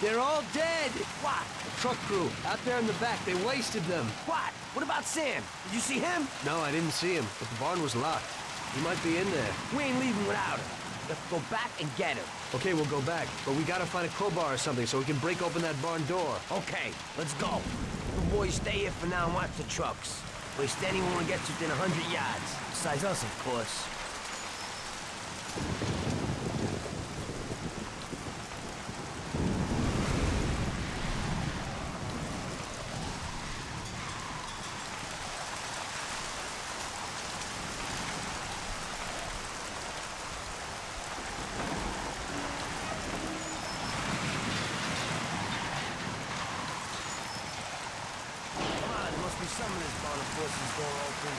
They're all dead! What? The truck crew, out there in the back, they wasted them. What? What about Sam? Did you see him? No, I didn't see him, but the barn was locked. He might be in there. We ain't leaving without him. Let's go back and get him. Okay, we'll go back, but we gotta find a crowbar or something so we can break open that barn door. Okay, let's go. You boys stay here for now and watch the trucks. Waste anyone who gets within 100 yards. Besides us, of course. Some of this barn, of course, is door open.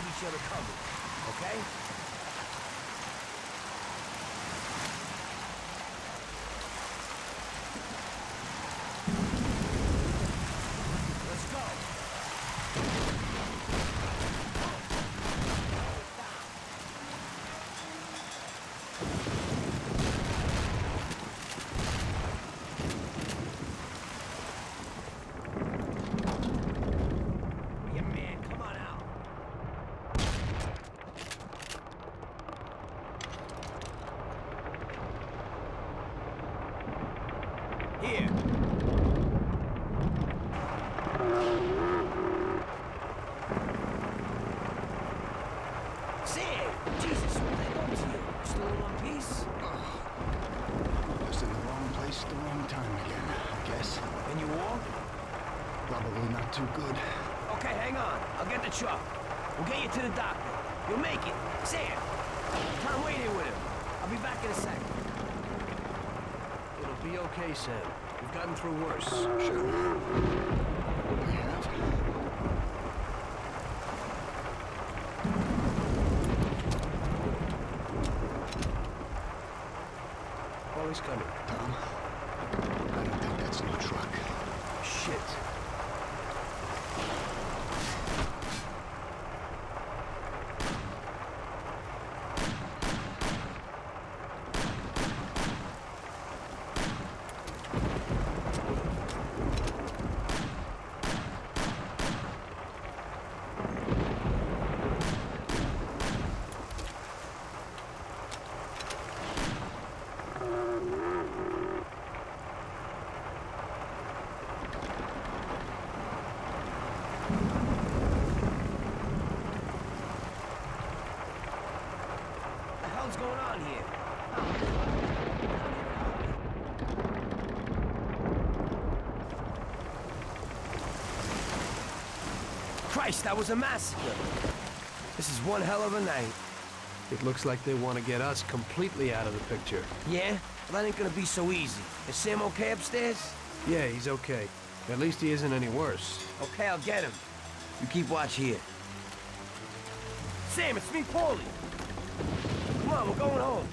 Each other covered, okay? Let's go. Yeah, man, come on out. Here. Sam! Jesus, what did I do to you? Still in one piece? Just in the wrong place at the wrong time again, I guess. And you walk? Probably not too good. Okay, hang on. I'll get the truck. We'll get you to the doctor. You'll make it. Sam! Tom, wait here with him. I'll be back in a second. It'll be okay, Sam. We've gotten through worse. Sure. I have. Paulie's coming. Tom, I don't think that's no truck. Shit. What's going on here? Christ, that was a massacre. This is one hell of a night. It looks like they want to get us completely out of the picture. Yeah? Well, that ain't gonna be so easy. Is Sam okay upstairs? Yeah, he's okay. At least he isn't any worse. Okay, I'll get him. You keep watch here. Sam, it's me, Paulie. Come on, we're going home.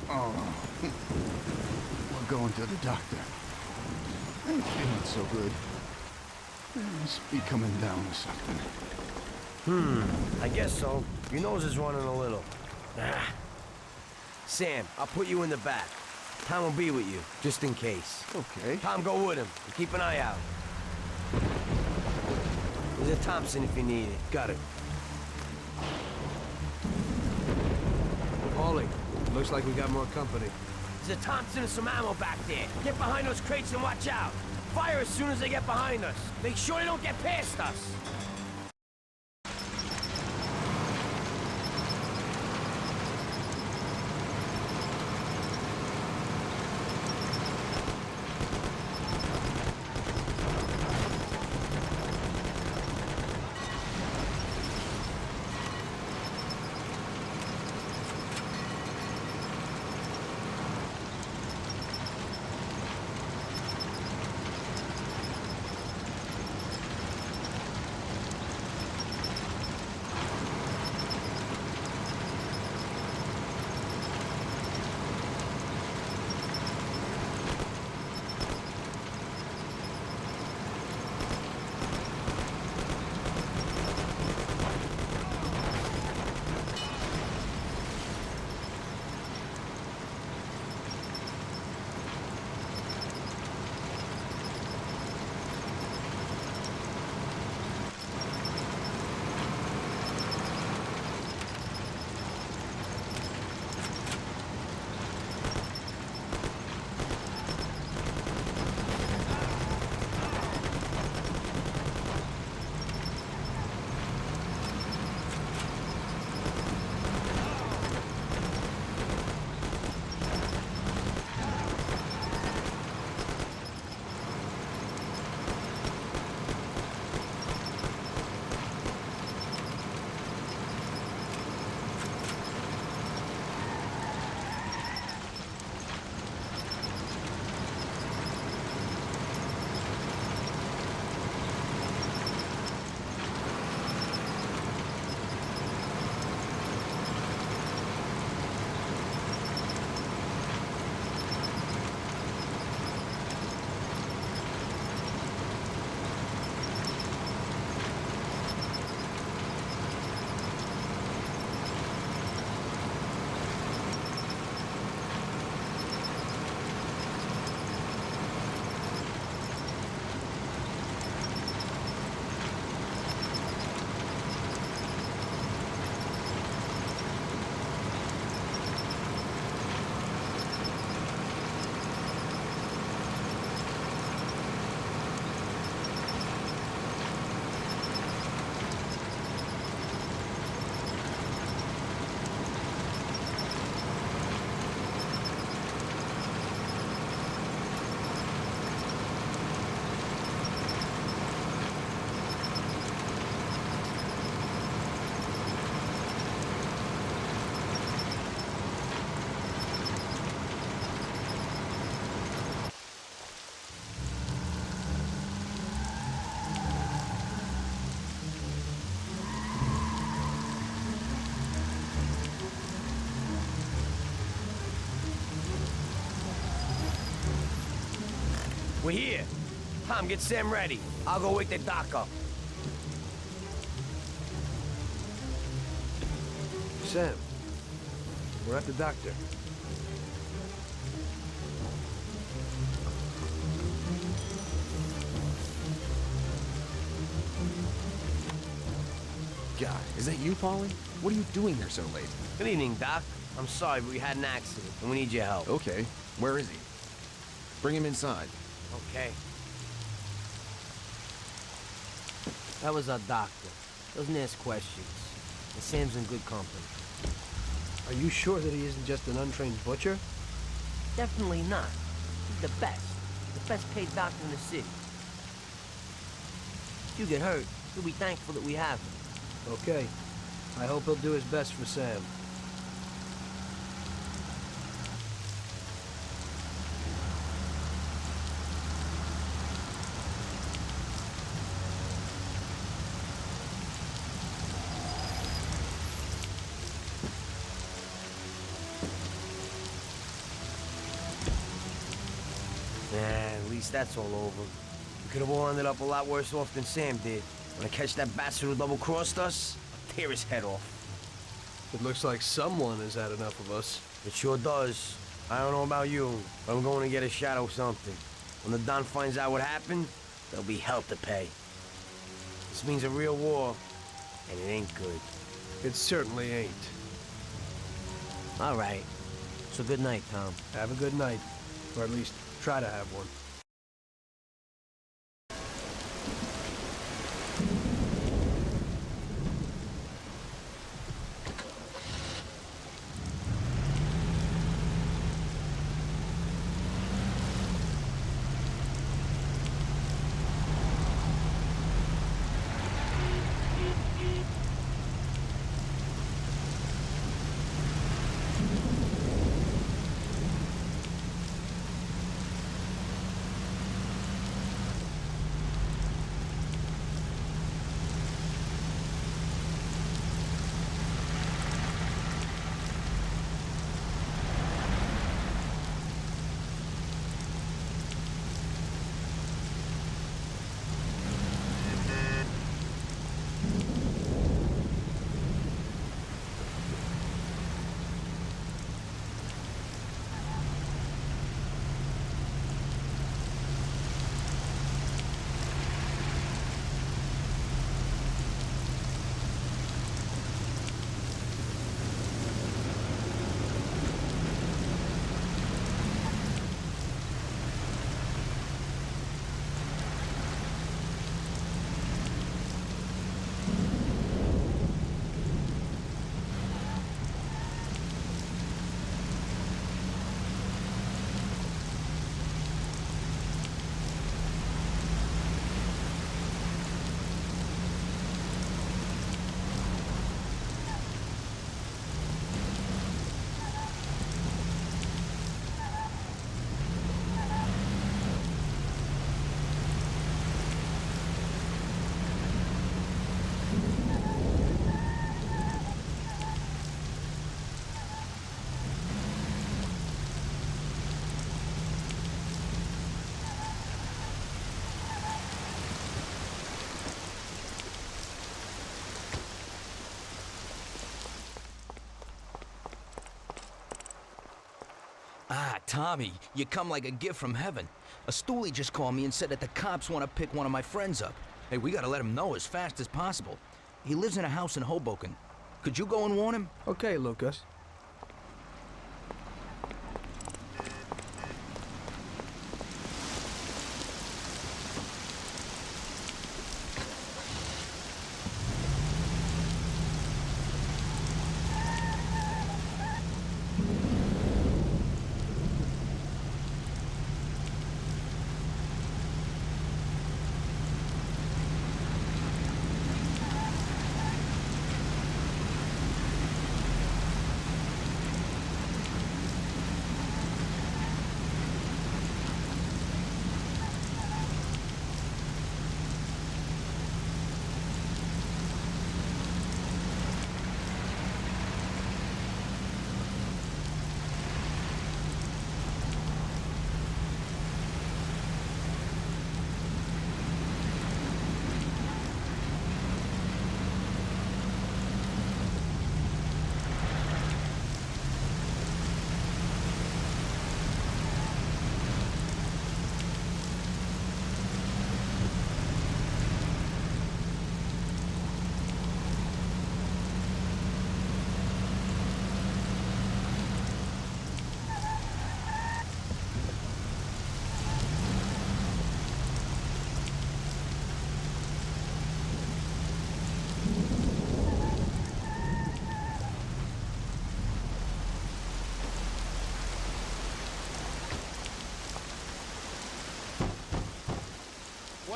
Oh. We're going to the doctor. I ain't feeling so good. There must be coming down or something. I guess so. Your nose is running a little. Sam, I'll put you in the back. Tom will be with you, just in case. Okay. Tom, go with him. And keep an eye out. There's a Thompson if you need it. Got it. Paulie, looks like we got more company. There's a Thompson and some ammo back there. Get behind those crates and watch out. Fire as soon as they get behind us. Make sure they don't get past us. here. Tom, get Sam ready. I'll go wake the doc up. Sam, we're at the doctor. God, is that you, Paulie? What are you doing here so late? Good evening, Doc. I'm sorry, but we had an accident, and we need your help. Okay, where is he? Bring him inside. Okay. That was our doctor. Doesn't ask questions. And Sam's in good company. Are you sure that he isn't just an untrained butcher? Definitely not. He's the best. The best paid doctor in the city. If you get hurt, you'll be thankful that we have him. Okay. I hope he'll do his best for Sam. At least that's all over. We could have all ended up a lot worse off than Sam did. When I catch that bastard who double-crossed us, I'll tear his head off. It looks like someone has had enough of us. It sure does. I don't know about you, but I'm going to get a shot of something. When the Don finds out what happened, there'll be hell to pay. This means a real war, and it ain't good. It certainly ain't. All right. So good night, Tom. Have a good night. Or at least try to have one. Ah, Tommy, you come like a gift from heaven. A stoolie just called me and said that the cops want to pick one of my friends up. Hey, we gotta let him know as fast as possible. He lives in a house in Hoboken. Could you go and warn him? Okay, Lucas.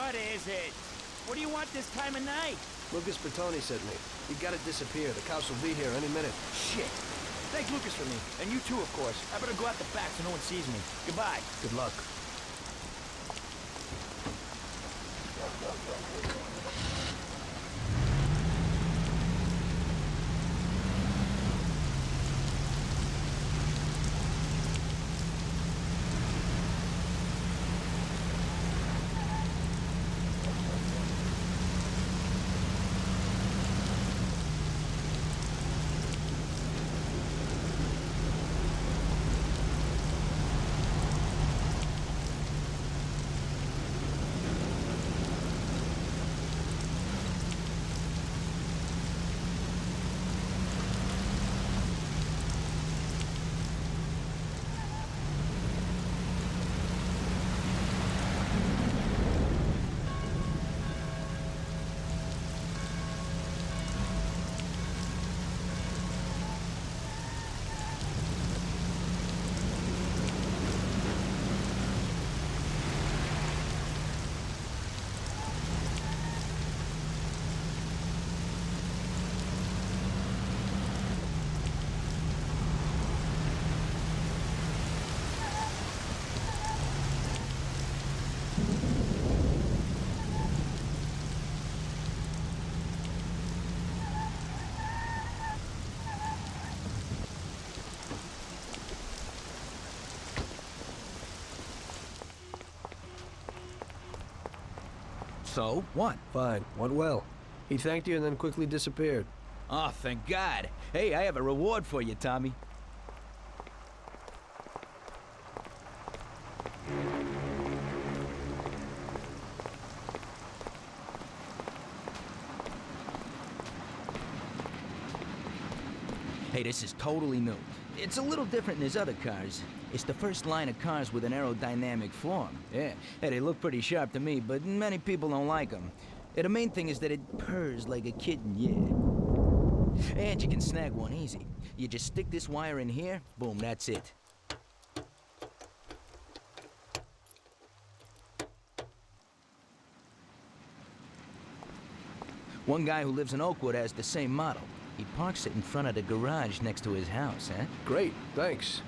What is it? What do you want this time of night? Lucas Bertoni sent me. You gotta disappear. The cops will be here any minute. Shit. Thank Lucas for me. And you too, of course. I better go out the back so no one sees me. Goodbye. Good luck. So, what? Fine. Went well. He thanked you and then quickly disappeared. Oh, thank God. Hey, I have a reward for you, Tommy. Hey, this is totally new. It's a little different than his other cars. It's the first line of cars with an aerodynamic form. Yeah, hey, they look pretty sharp to me, but many people don't like them. Yeah, the main thing is that it purrs like a kitten, yeah. And you can snag one easy. You just stick this wire in here, boom, that's it. One guy who lives in Oakwood has the same model. He parks it in front of the garage next to his house, huh? Great, thanks.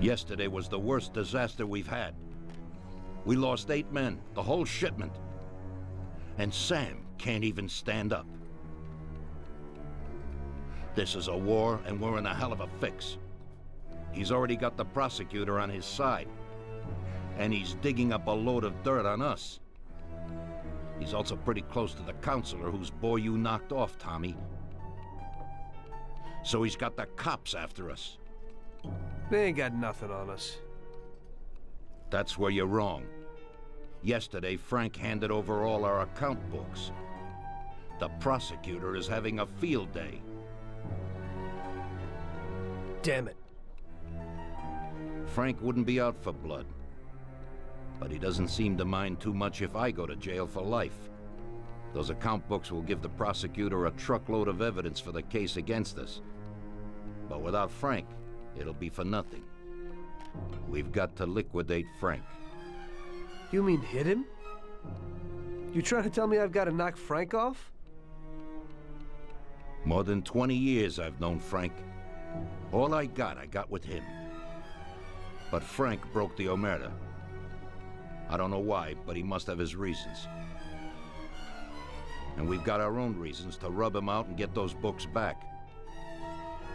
Yesterday was the worst disaster we've had. We lost 8 men, the whole shipment. And Sam can't even stand up. This is a war, and we're in a hell of a fix. He's already got the prosecutor on his side. And he's digging up a load of dirt on us. He's also pretty close to the counselor whose boy you knocked off, Tommy. So he's got the cops after us. They ain't got nothing on us. That's where you're wrong. Yesterday, Frank handed over all our account books. The prosecutor is having a field day. Damn it. Frank wouldn't be out for blood. But he doesn't seem to mind too much if I go to jail for life. Those account books will give the prosecutor a truckload of evidence for the case against us. But without Frank, it'll be for nothing. We've got to liquidate Frank. You mean hit him? You trying to tell me I've got to knock Frank off? More than 20 years I've known Frank. All I got with him. But Frank broke the omerta. I don't know why, but he must have his reasons. And we've got our own reasons to rub him out and get those books back.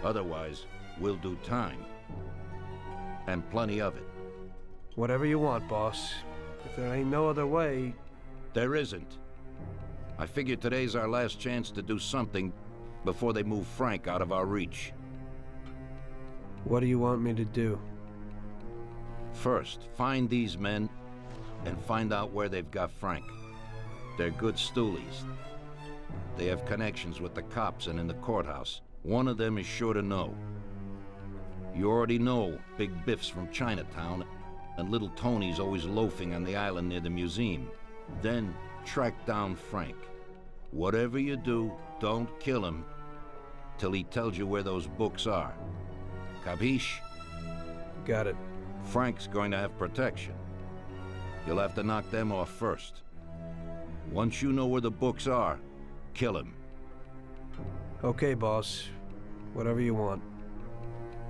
Otherwise, we'll do time. And plenty of it. Whatever you want, boss. If there ain't no other way... There isn't. I figure today's our last chance to do something before they move Frank out of our reach. What do you want me to do? First, find these men and find out where they've got Frank. They're good stoolies. They have connections with the cops and in the courthouse. One of them is sure to know. You already know Big Biff's from Chinatown, and Little Tony's always loafing on the island near the museum. Then track down Frank. Whatever you do, don't kill him till he tells you where those books are. Capiche? Got it. Frank's going to have protection. You'll have to knock them off first. Once you know where the books are, kill him. Okay, boss. Whatever you want.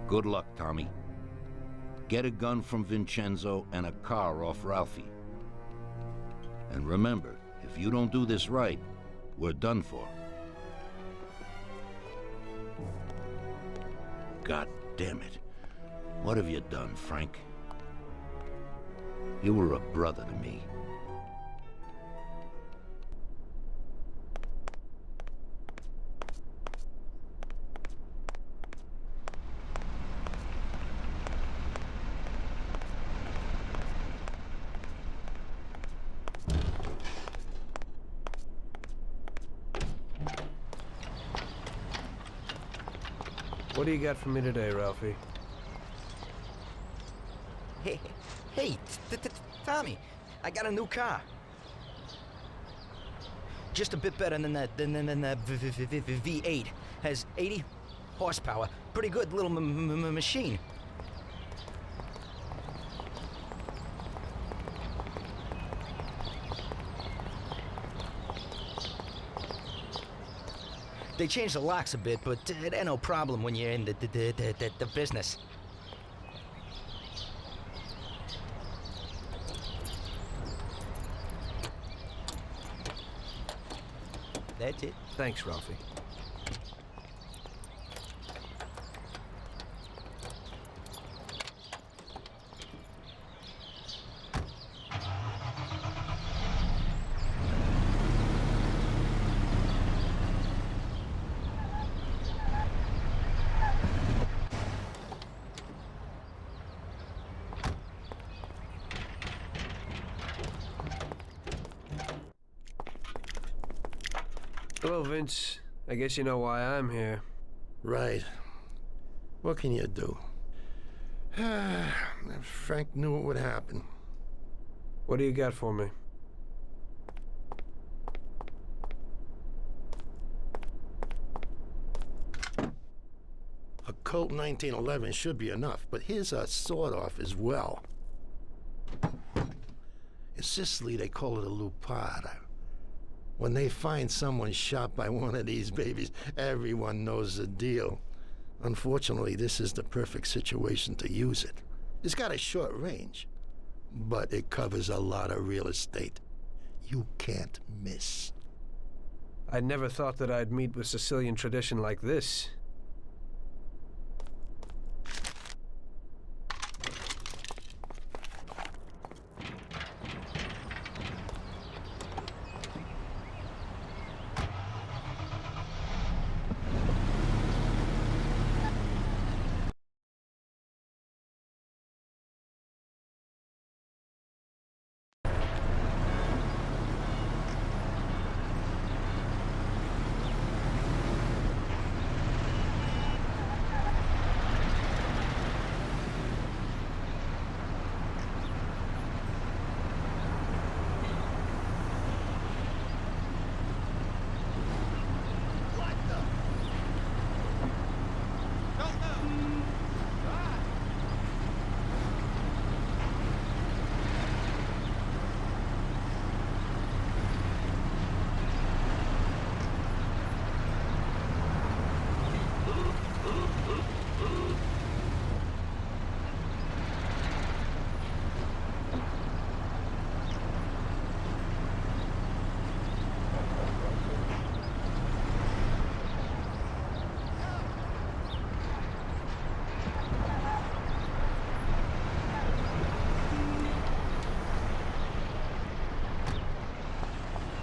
Good luck, Tommy. Get a gun from Vincenzo and a car off Ralphie. And remember, if you don't do this right, we're done for. God damn it. What have you done, Frank? You were a brother to me. What do you got for me today, Ralphie? Hey, Tommy, I got a new car. Just a bit better than that V8. Has 80 horsepower. Pretty good little machine. They changed the locks a bit, but it ain't no problem when you're in the business. That's it. Thanks, Ralphie. Hello, Vince. I guess you know why I'm here. Right. What can you do? Frank knew it would happen. What do you got for me? A Colt 1911 should be enough, but here's a sawed-off as well. In Sicily, they call it a lupara. When they find someone shot by one of these babies, everyone knows the deal. Unfortunately, this is the perfect situation to use it. It's got a short range, but it covers a lot of real estate. You can't miss. I never thought that I'd meet with Sicilian tradition like this.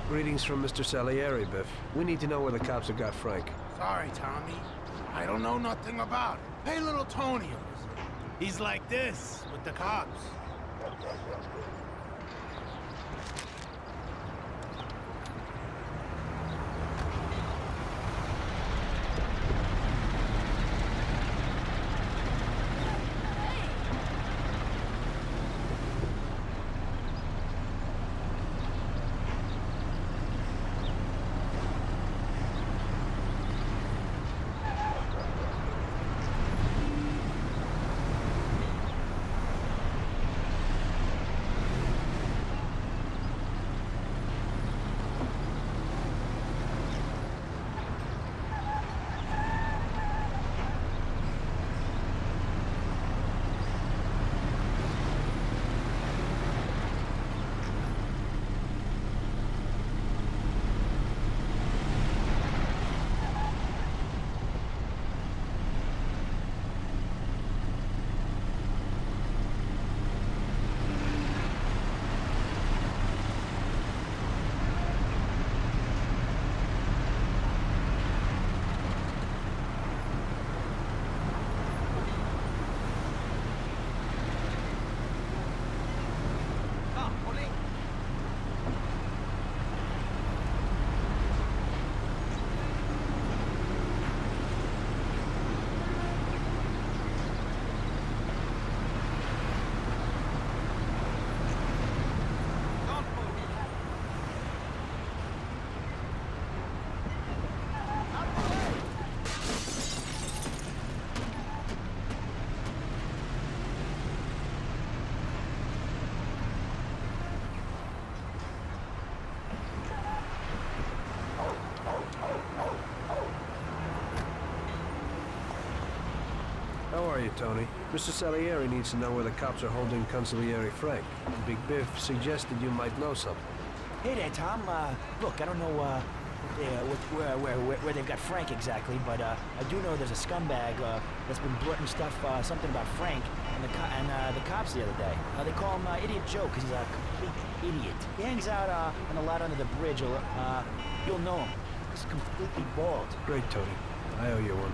Greetings from Mr. Salieri, Biff. We need to know where the cops have got Frank. Sorry, Tommy. I don't know nothing about it. Hey, little Tony of us. He's like this with the cops. How are you, Tony? Mr. Salieri needs to know where the cops are holding Consigliere Frank. Big Biff suggested you might know something. Hey there, Tom. Look, I don't know where they've got Frank exactly, but I do know there's a scumbag that's been blurting stuff, something about Frank and the cops the other day. They call him Idiot Joe because he's a complete idiot. He hangs out on a lot under the bridge. You'll know him. He's completely bald. Great, Tony. I owe you one.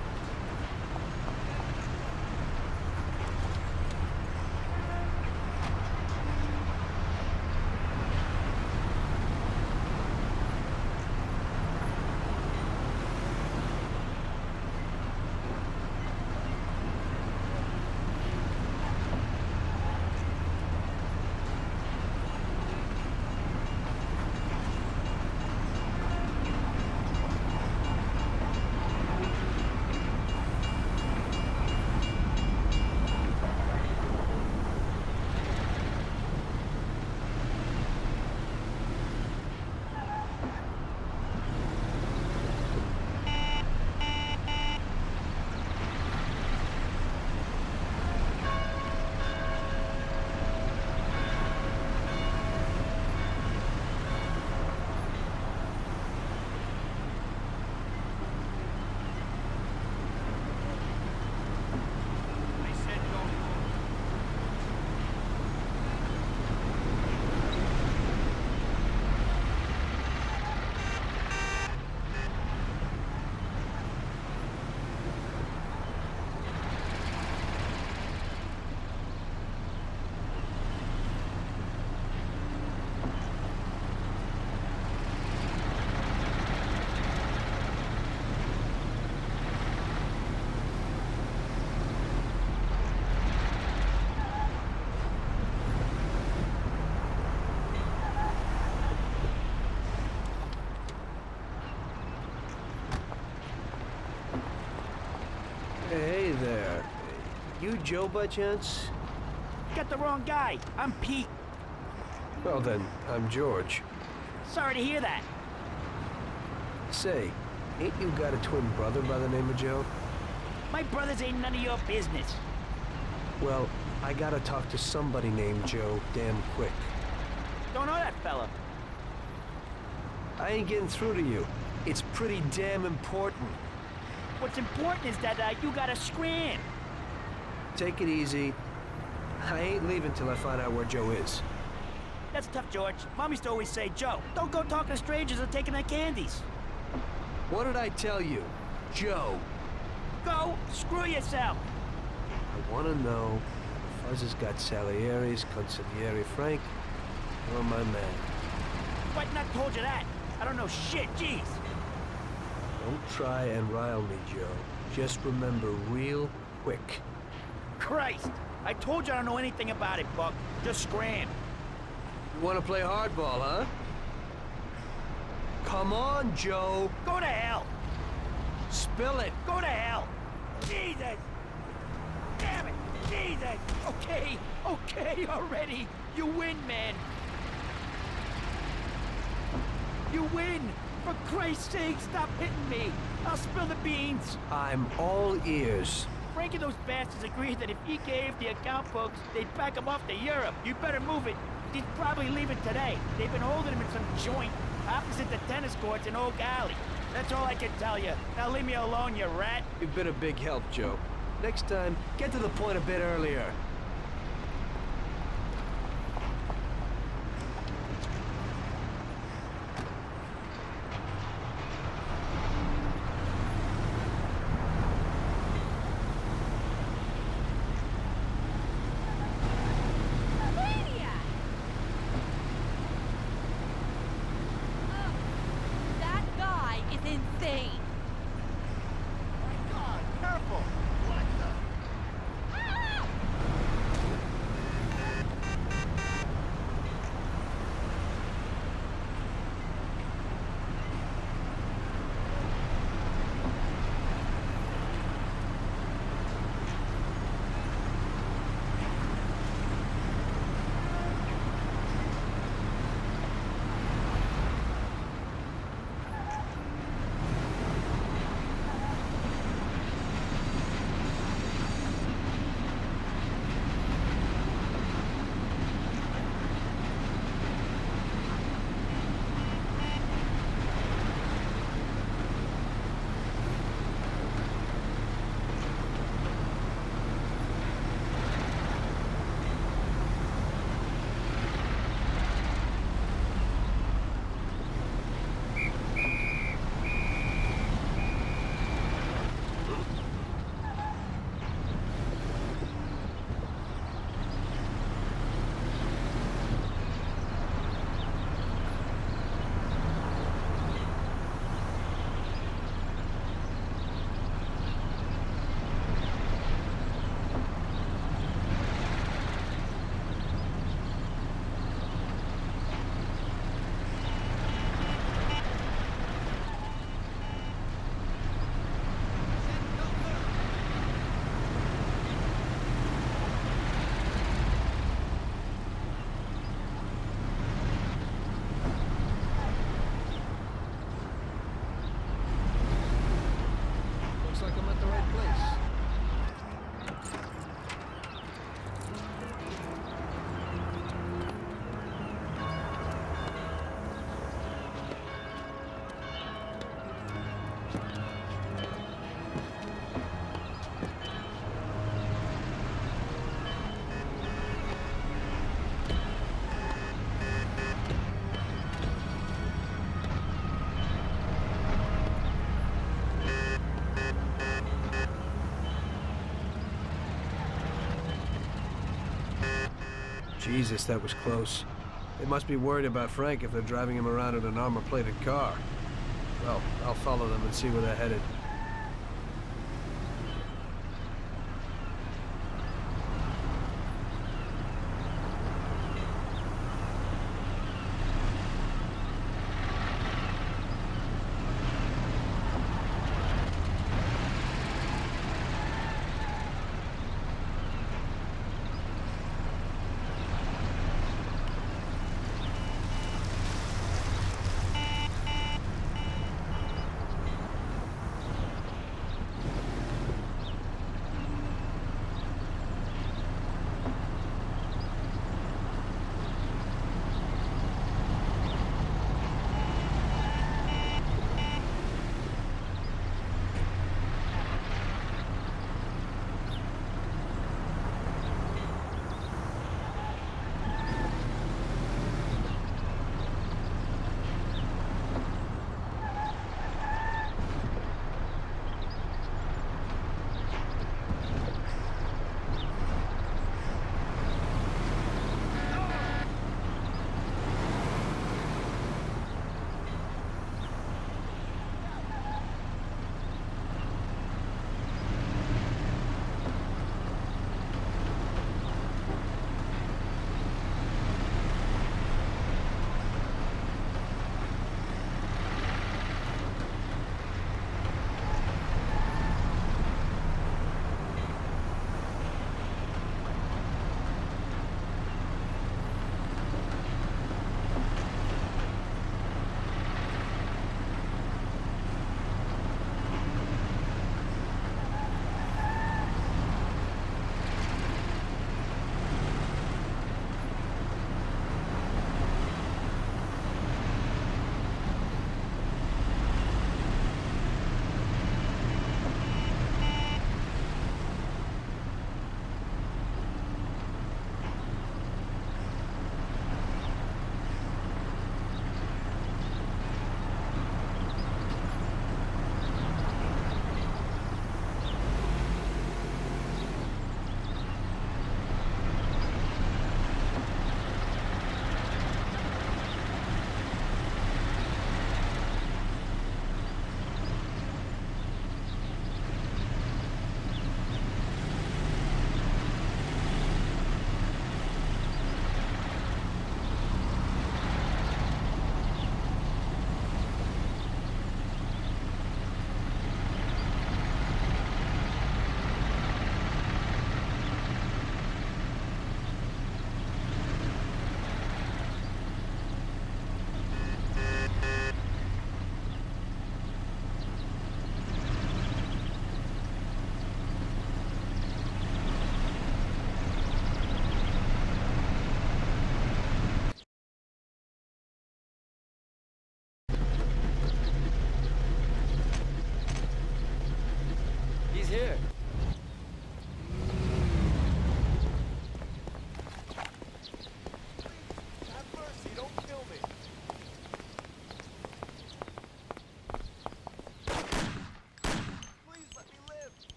you Joe by chance? You got the wrong guy. I'm Pete. Well then, I'm George. Sorry to hear that. Say, ain't you got a twin brother by the name of Joe? My brothers ain't none of your business. Well, I gotta talk to somebody named Joe damn quick. Don't know that fella. I ain't getting through to you. It's pretty damn important. What's important is that you gotta scram. Take it easy. I ain't leaving till I find out where Joe is. That's tough, George. Mom used to always say, Joe, don't go talking to strangers or taking their candies. What did I tell you? Joe. Go screw yourself. I want to know if Fuzz has got Salieri's, Consigliere Frank, or my man. What? Not told you that. I don't know shit, jeez. Don't try and rile me, Joe. Just remember real quick. Christ! I told you I don't know anything about it, Buck. Just scram. You want to play hardball, huh? Come on, Joe. Go to hell. Spill it. Go to hell. Jesus. Damn it. Jesus. Okay. Okay already. You win, man. You win. For Christ's sake, stop hitting me. I'll spill the beans. I'm all ears. Frank and those bastards agreed that if he gave the account books, they'd back him off to Europe. You better move it. He's probably leaving today. They've been holding him in some joint opposite the tennis courts in Oak Alley. That's all I can tell you. Now leave me alone, you rat. You've been a big help, Joe. Next time, get to the point a bit earlier. Jesus, that was close. They must be worried about Frank if they're driving him around in an armor-plated car. Well, I'll follow them and see where they're headed.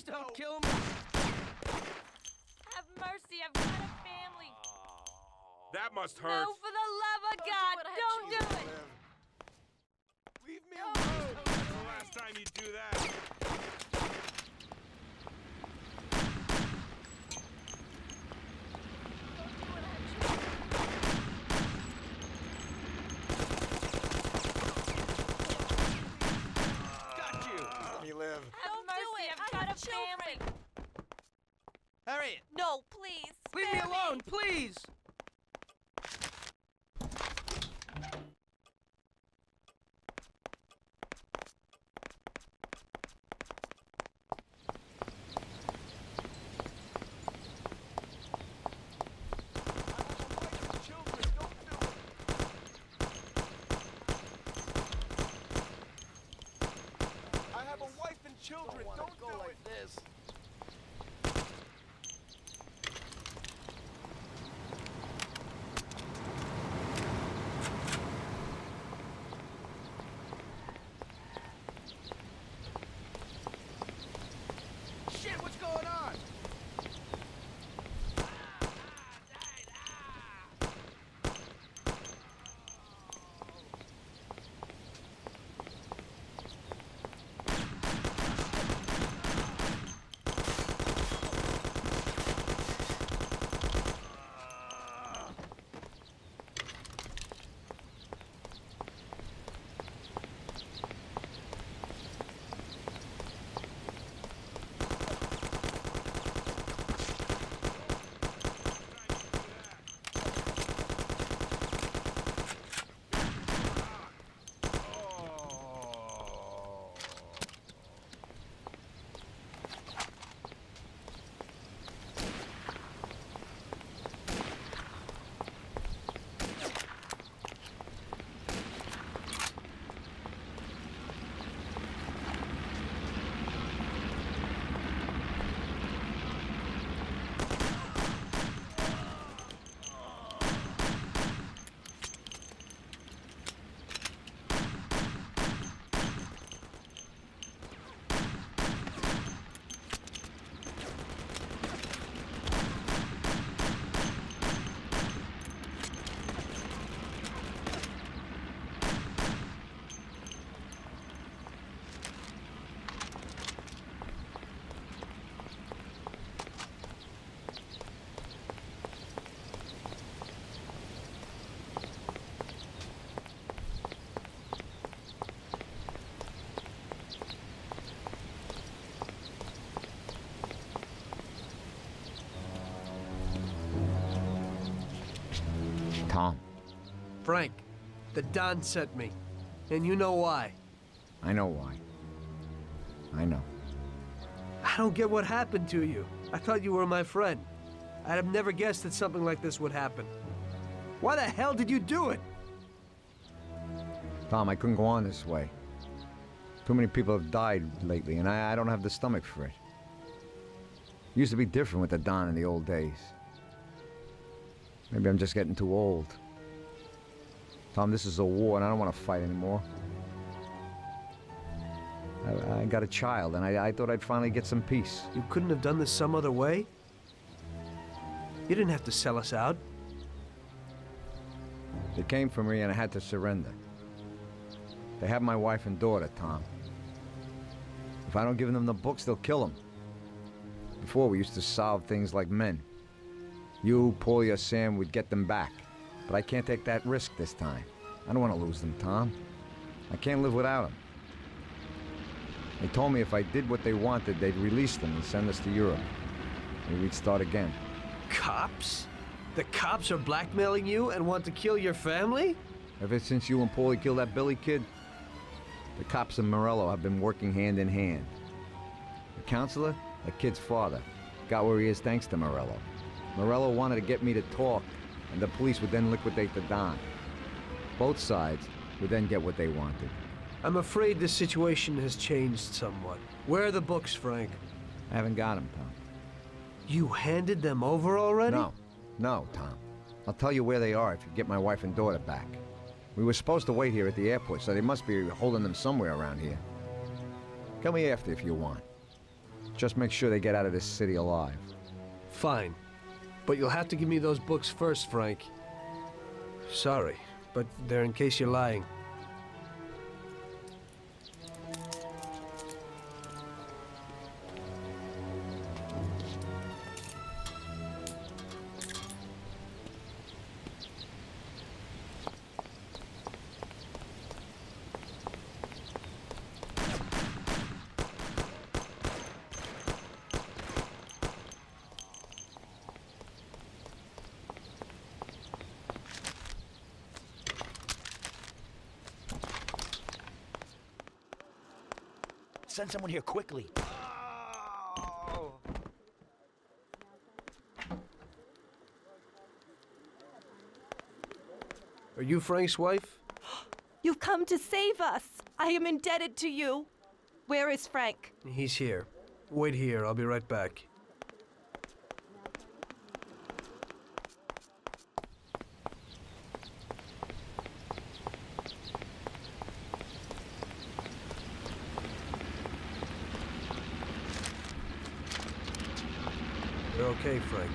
don't kill me! Have mercy, I've got a family. That must hurt. No, for the love of God, don't do it! Leave me alone! That's the last time you do that. Got you! Let me live. Have mercy, I've got a family. Harriet! No, please. Leave me alone, please! I have a wife and children. Don't go like this. Shit, what's going on? Tom. Frank, the Don sent me. And you know why. I know why. I know. I don't get what happened to you. I thought you were my friend. I'd have never guessed that something like this would happen. Why the hell did you do it? Tom, I couldn't go on this way. Too many people have died lately, and I don't have the stomach for it. It used to be different with the Don in the old days. Maybe I'm just getting too old. Tom, this is a war, and I don't want to fight anymore. I got a child, and I thought I'd finally get some peace. You couldn't have done this some other way? You didn't have to sell us out. They came for me, and I had to surrender. They have my wife and daughter, Tom. If I don't give them the books, they'll kill them. Before, we used to solve things like men. You, Paulie, or Sam would get them back. But I can't take that risk this time. I don't want to lose them, Tom. I can't live without them. They told me if I did what they wanted, they'd release them and send us to Europe. And we'd start again. Cops? The cops are blackmailing you and want to kill your family? Ever since you and Paulie killed that Billy kid, the cops and Morello have been working hand in hand. The counselor, the kid's father, got where he is thanks to Morello. Morello wanted to get me to talk, and the police would then liquidate the Don. Both sides would then get what they wanted. I'm afraid this situation has changed somewhat. Where are the books, Frank? I haven't got them, Tom. You handed them over already? No, Tom. I'll tell you where they are if you get my wife and daughter back. We were supposed to wait here at the airport, so they must be holding them somewhere around here. Come me after if you want. Just make sure they get out of this city alive. Fine. But you'll have to give me those books first, Frank. Sorry, but they're in case you're lying. Send someone here quickly. Are you Frank's wife? You've come to save us. I am indebted to you. Where is Frank? He's here. Wait here, I'll be right back. You're okay, Frank.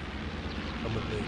Come with me.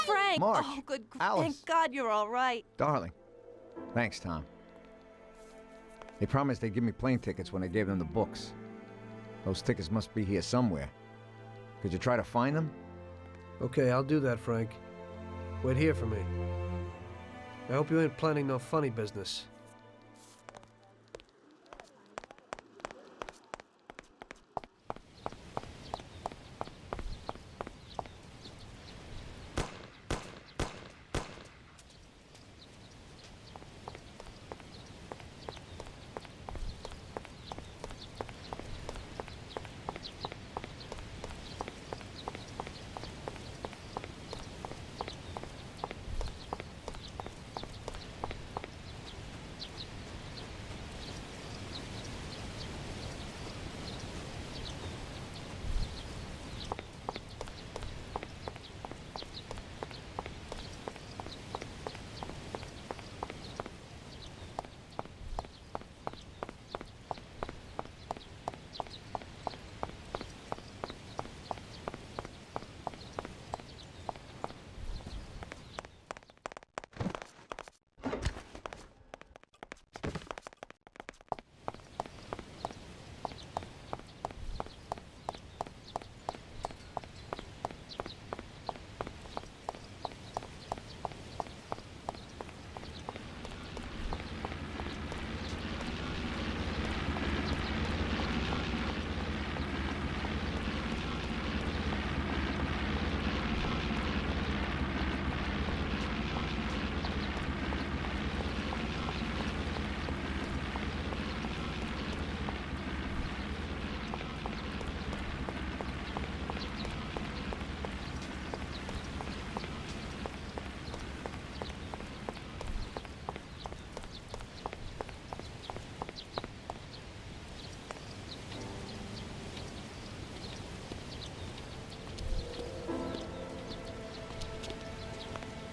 Frank! March, Oh, good. Alice. Thank God you're all right. Darling. Thanks, Tom. They promised they'd give me plane tickets when I gave them the books. Those tickets must be here somewhere. Could you try to find them? Okay, I'll do that, Frank. Wait here for me. I hope you ain't planning no funny business.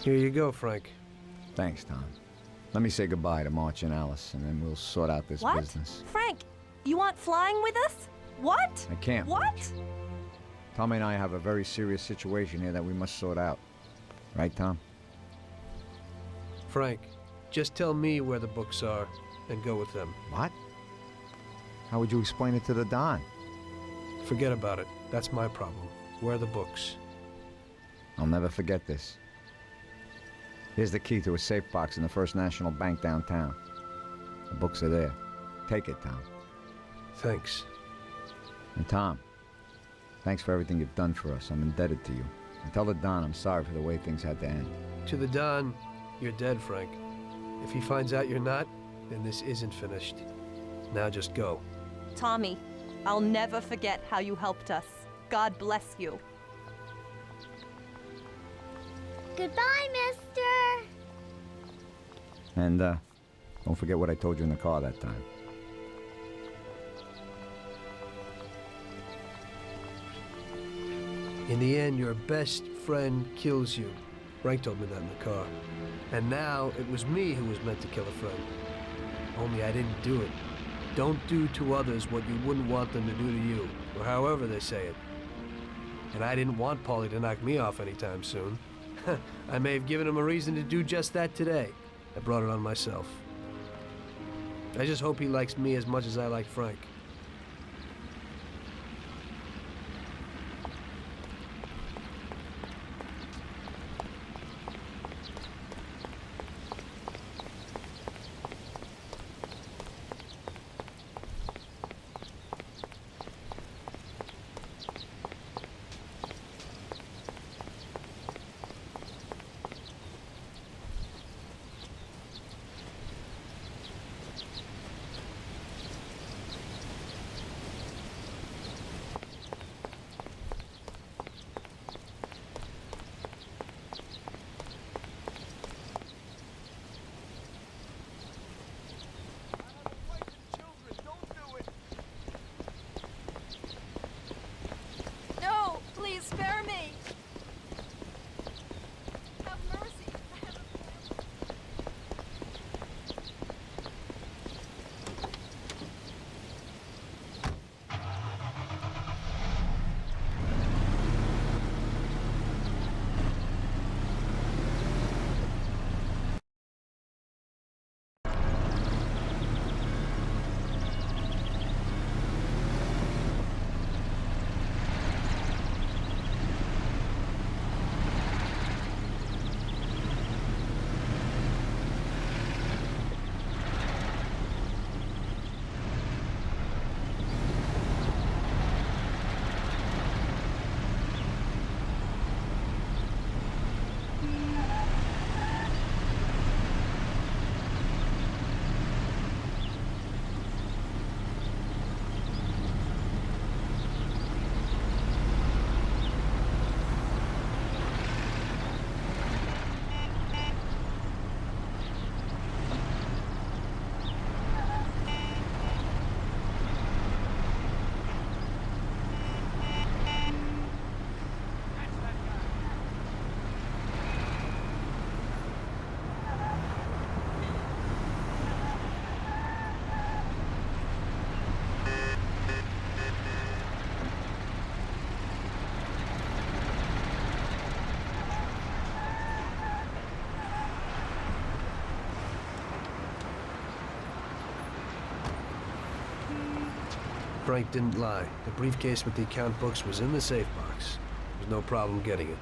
Here you go, Frank. Thanks, Tom. Let me say goodbye to March and Alice, and then we'll sort out this What? business. Frank, you want flying with us? What? I can't. What? March. Tommy and I have a very serious situation here that we must sort out. Right, Tom? Frank, just tell me where the books are and go with them. What? How would you explain it to the Don? Forget about it. That's my problem. Where are the books? I'll never forget this. Here's the key to a safe box in the First National Bank downtown. The books are there. Take it, Tom. Thanks. And Tom, thanks for everything you've done for us. I'm indebted to you. And tell the Don I'm sorry for the way things had to end. To the Don, you're dead, Frank. If he finds out you're not, then this isn't finished. Now just go. Tommy, I'll never forget how you helped us. God bless you. Goodbye, mister. And, don't forget what I told you in the car that time. In the end, your best friend kills you. Frank told me that in the car. And now, it was me who was meant to kill a friend. Only I didn't do it. Don't do to others what you wouldn't want them to do to you, or however they say it. And I didn't want Paulie to knock me off anytime soon. I may have given him a reason to do just that today. I brought it on myself. I just hope he likes me as much as I like Frank. No, please spare me. Have mercy. Frank didn't lie. The briefcase with the account books was in the safe box. There was no problem getting it.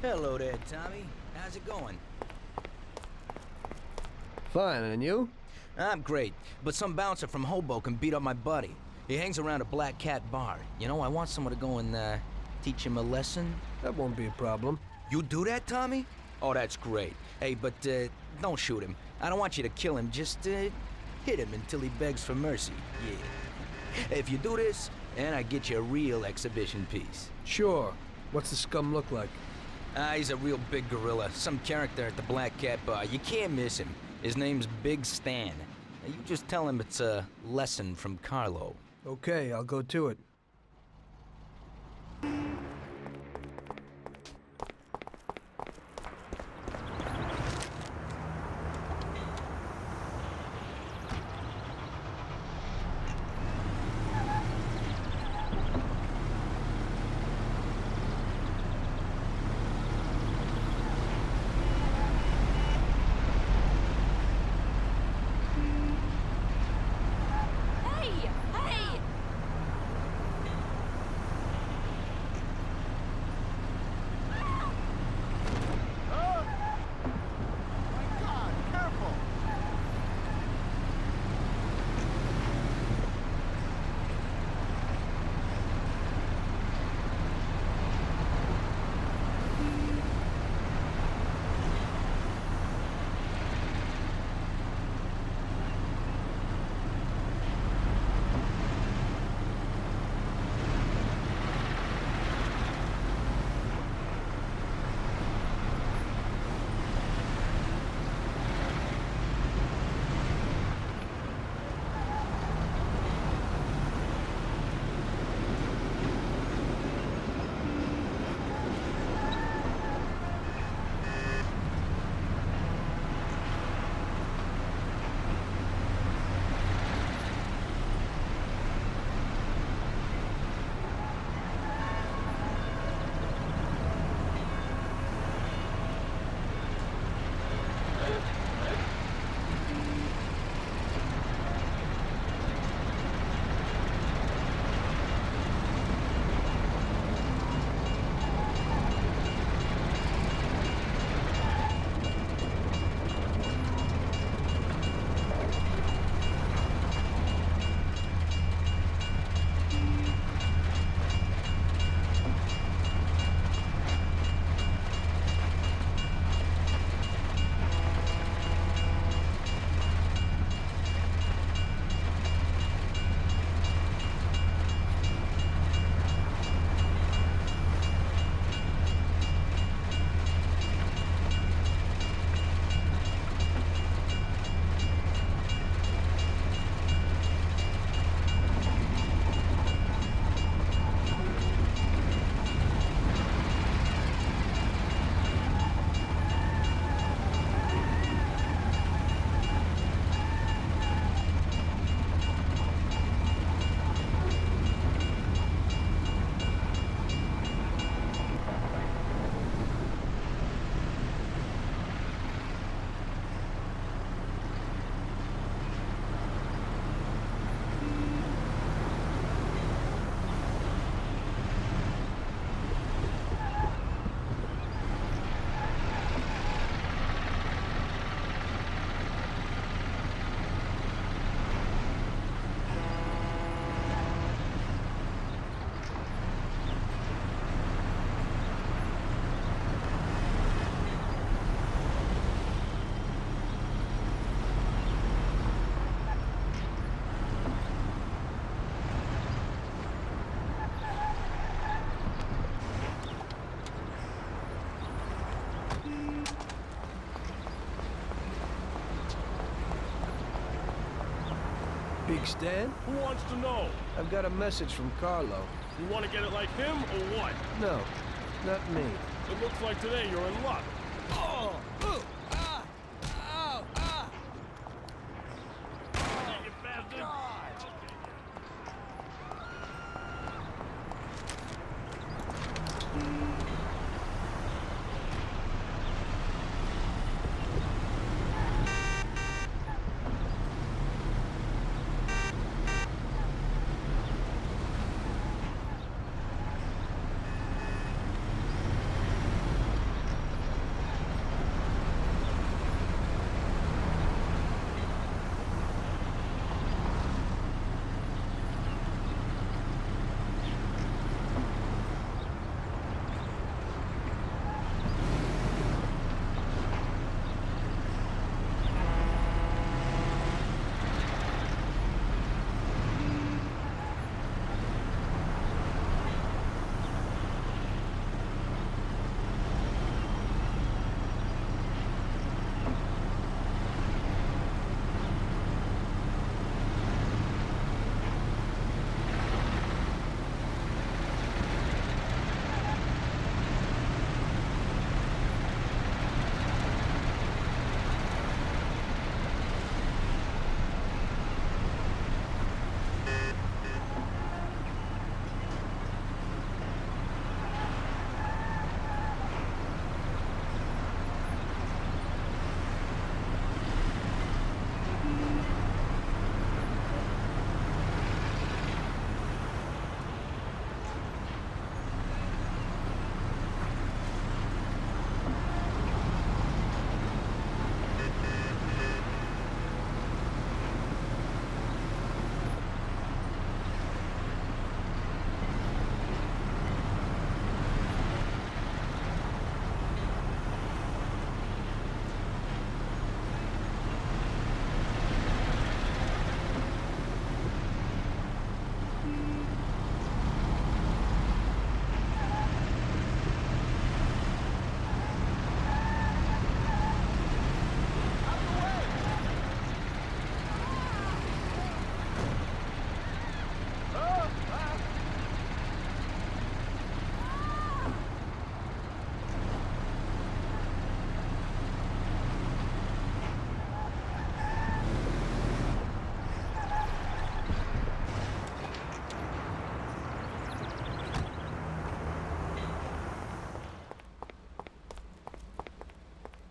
Hello there, Tommy. How's it going? Fine, and you? I'm great, but some bouncer from Hoboken beat up my buddy. He hangs around a Black Cat bar. You know, I want someone to go and, teach him a lesson. That won't be a problem. You do that, Tommy? Oh, that's great. Hey, but, don't shoot him. I don't want you to kill him. Just, hit him until he begs for mercy. Yeah. If you do this, then I get you a real exhibition piece. Sure. What's the scum look like? He's a real big gorilla. Some character at the Black Cat bar. You can't miss him. His name's Big Stan. Now, you just tell him it's a lesson from Carlo. Okay, I'll go to it. speak, Stan? Who wants to know? I've got a message from Carlo. You want to get it like him, or what? No, not me. It looks like today you're in luck. Oh! Ooh! Ah! Ow! Ah! You bastard!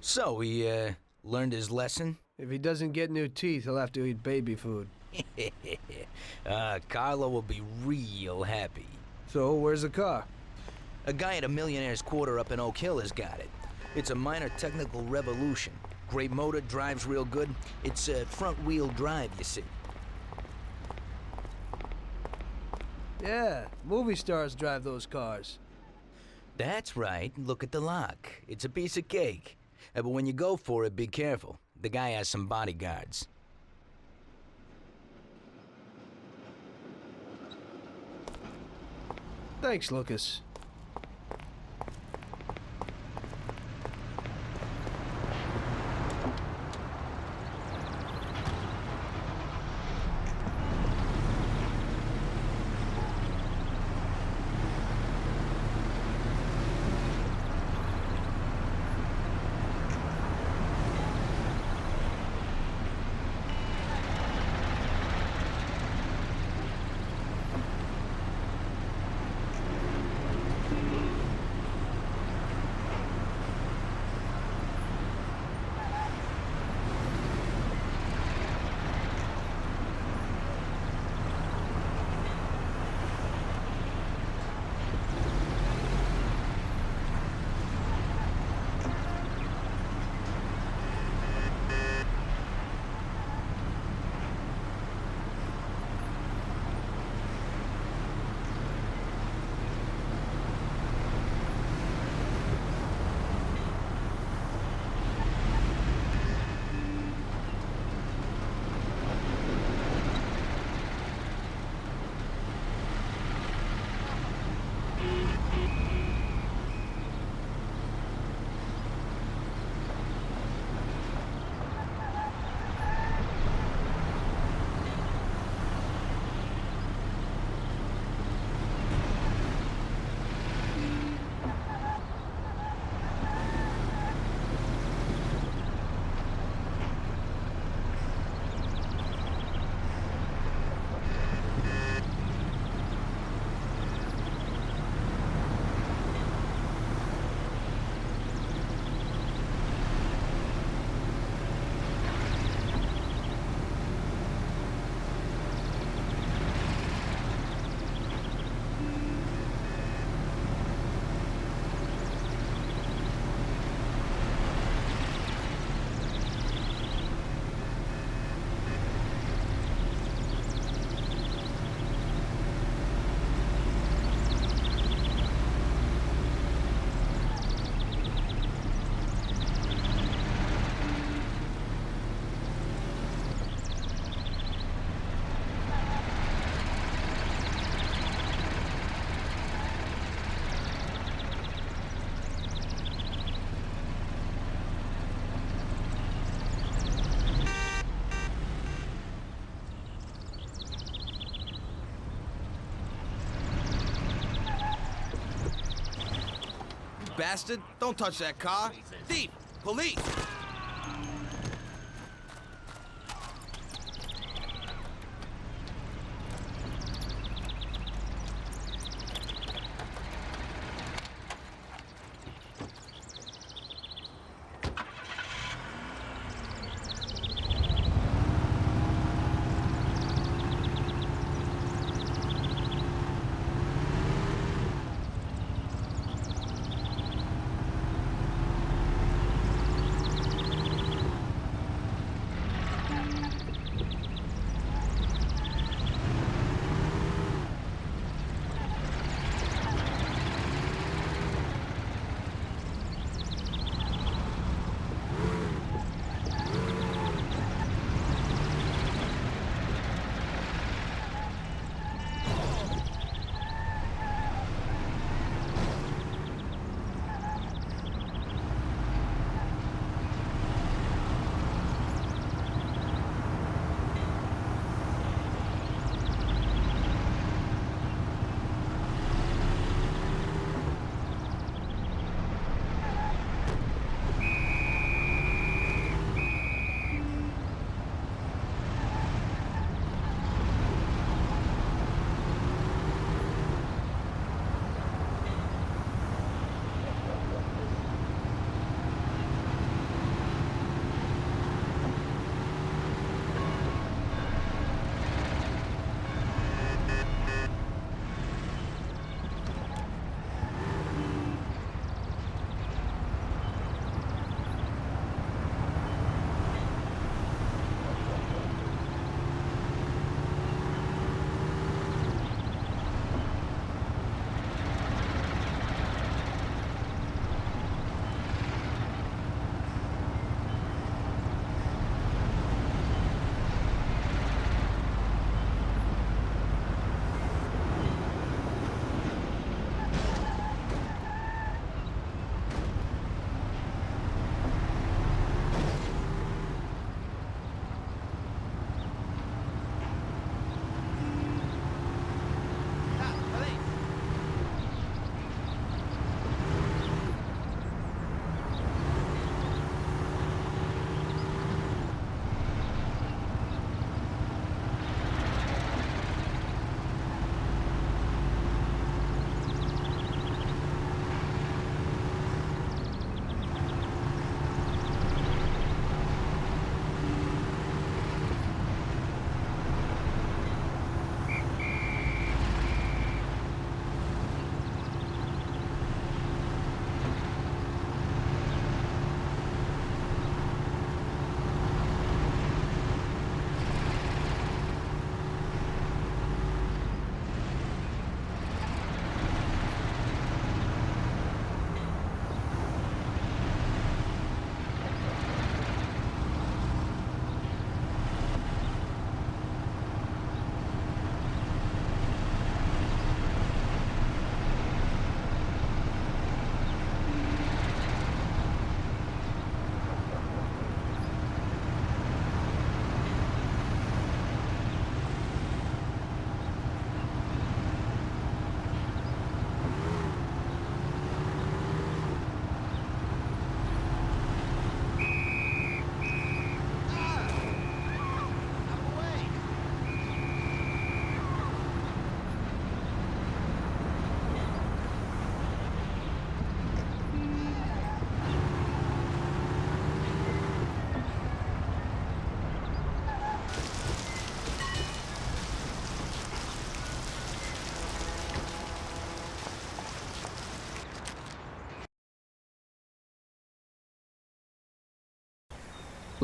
So, he, learned his lesson? If he doesn't get new teeth, he'll have to eat baby food. Carlo will be real happy. So, where's the car? A guy at a millionaire's quarter up in Oak Hill has got it. It's a minor technical revolution. Great motor, drives real good. It's front-wheel drive, you see. Yeah, movie stars drive those cars. That's right. Look at the lock. It's a piece of cake. But when you go for it, be careful. The guy has some bodyguards. Thanks, Lucas. bastard! Don't touch that car! Thief! Police!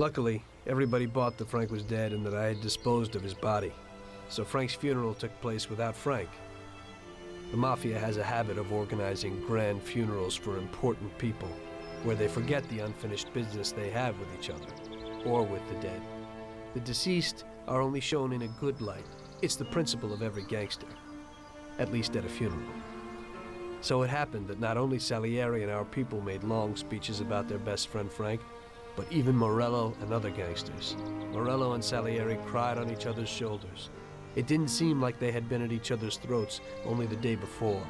Luckily, everybody bought that Frank was dead and that I had disposed of his body. So Frank's funeral took place without Frank. The Mafia has a habit of organizing grand funerals for important people, where they forget the unfinished business they have with each other, or with the dead. The deceased are only shown in a good light. It's the principle of every gangster, at least at a funeral. So it happened that not only Salieri and our people made long speeches about their best friend Frank, but even Morello and other gangsters. Morello and Salieri cried on each other's shoulders. It didn't seem like they had been at each other's throats only the day before.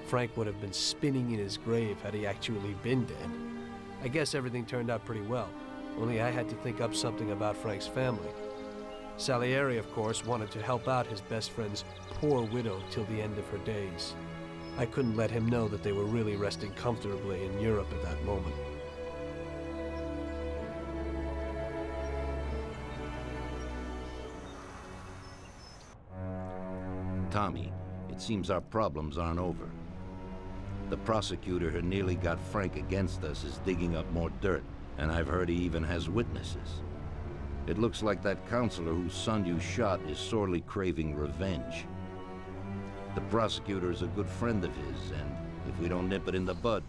Frank would have been spinning in his grave had he actually been dead. I guess everything turned out pretty well, only I had to think up something about Frank's family. Salieri, of course, wanted to help out his best friend's poor widow till the end of her days. I couldn't let him know that they were really resting comfortably in Europe at that moment. Tommy, it seems our problems aren't over. The prosecutor who nearly got Frank against us is digging up more dirt, and I've heard he even has witnesses. It looks like that counselor whose son you shot is sorely craving revenge. The prosecutor is a good friend of his, and if we don't nip it in the bud,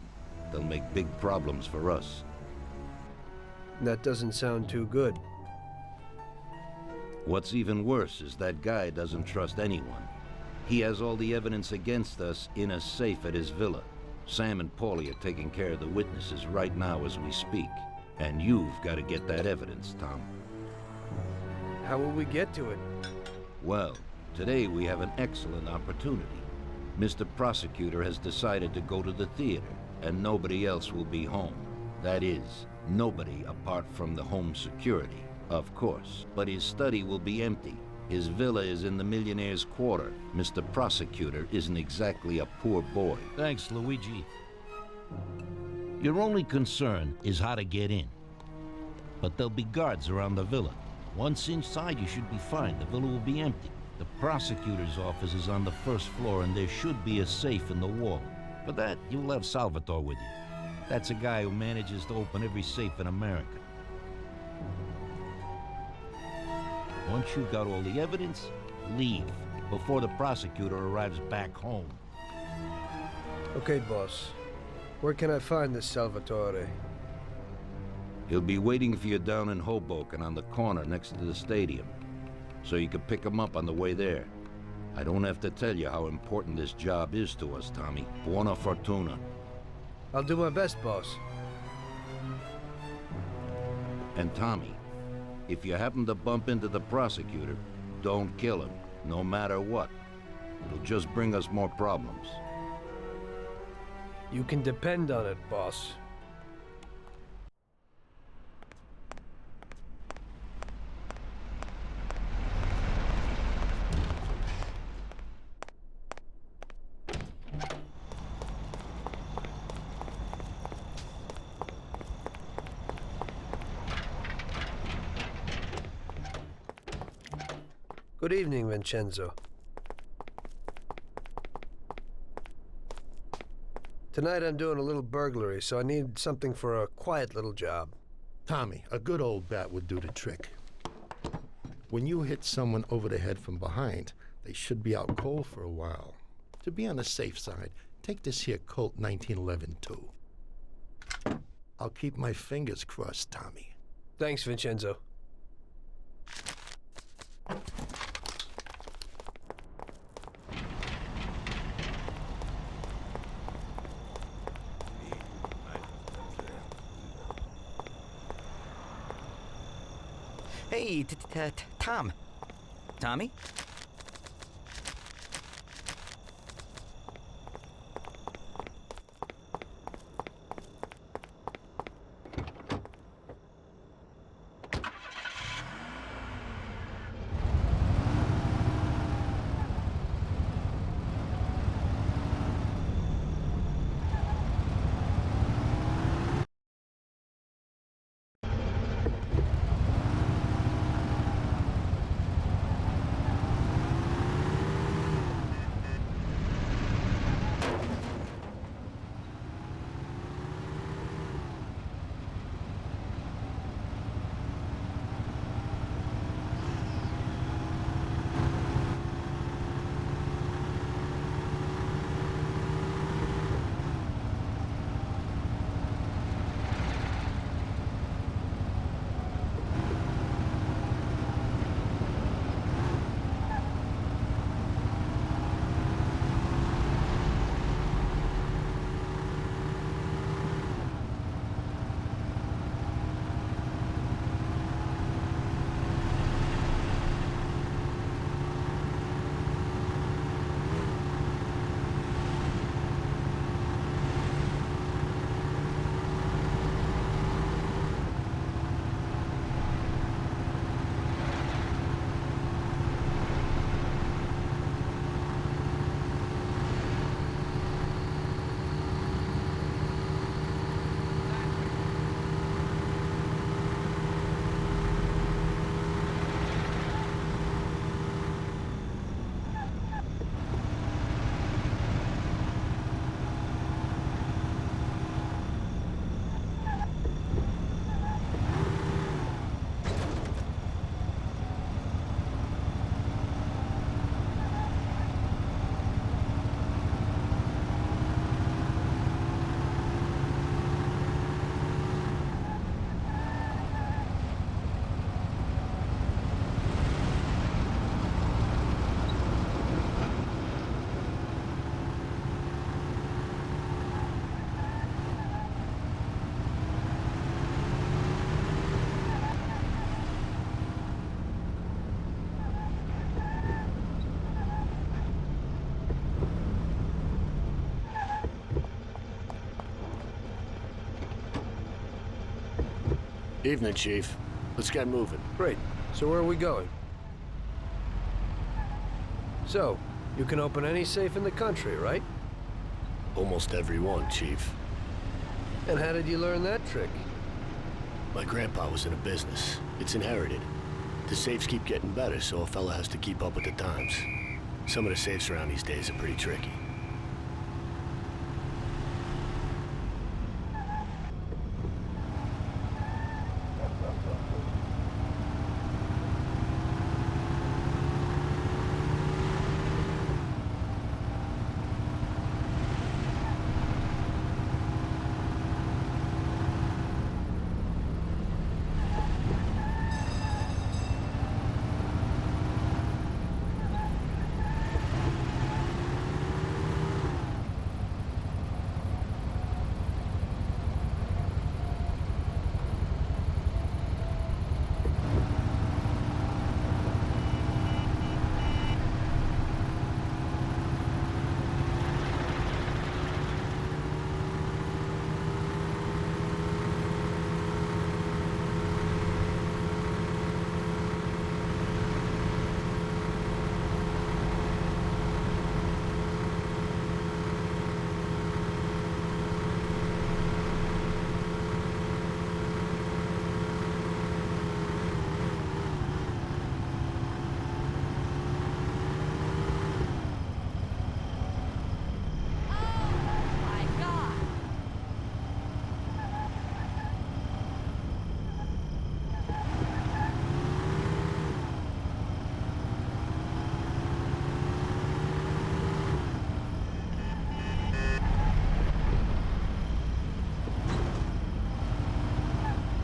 they'll make big problems for us. That doesn't sound too good. What's even worse is that guy doesn't trust anyone. He has all the evidence against us in a safe at his villa. Sam and Paulie are taking care of the witnesses right now as we speak. And you've got to get that evidence, Tom. How will we get to it? Well, today we have an excellent opportunity. Mr. Prosecutor has decided to go to the theater, and nobody else will be home. That is, nobody apart from the home security, of course. But his study will be empty. His villa is in the millionaire's quarter. Mr. Prosecutor isn't exactly a poor boy. Thanks, Luigi. Your only concern is how to get in. But there'll be guards around the villa. Once inside, you should be fine. The villa will be empty. The prosecutor's office is on the first floor, and there should be a safe in the wall. For that, you'll have Salvatore with you. That's a guy who manages to open every safe in America. Once you've got all the evidence, leave before the prosecutor arrives back home. Okay, boss. Where can I find this Salvatore? He'll be waiting for you down in Hoboken on the corner next to the stadium, so you can pick him up on the way there. I don't have to tell you how important this job is to us, Tommy. Buona fortuna. I'll do my best, boss. And Tommy, if you happen to bump into the prosecutor, don't kill him, no matter what. It'll just bring us more problems. You can depend on it, boss. Good evening, Vincenzo. Tonight I'm doing a little burglary, so I need something for a quiet little job. Tommy, a good old bat would do the trick. When you hit someone over the head from behind, they should be out cold for a while. To be on the safe side, take this here Colt 1911 too. I'll keep my fingers crossed, Tommy. Thanks, Vincenzo. Hey, Tom. Tommy? Evening, Chief. Let's get moving. Great. So where are we going? So, you can open any safe in the country, right? Almost every one, Chief. And how did you learn that trick? My grandpa was in a business. It's inherited. The safes keep getting better, so a fella has to keep up with the times. Some of the safes around these days are pretty tricky.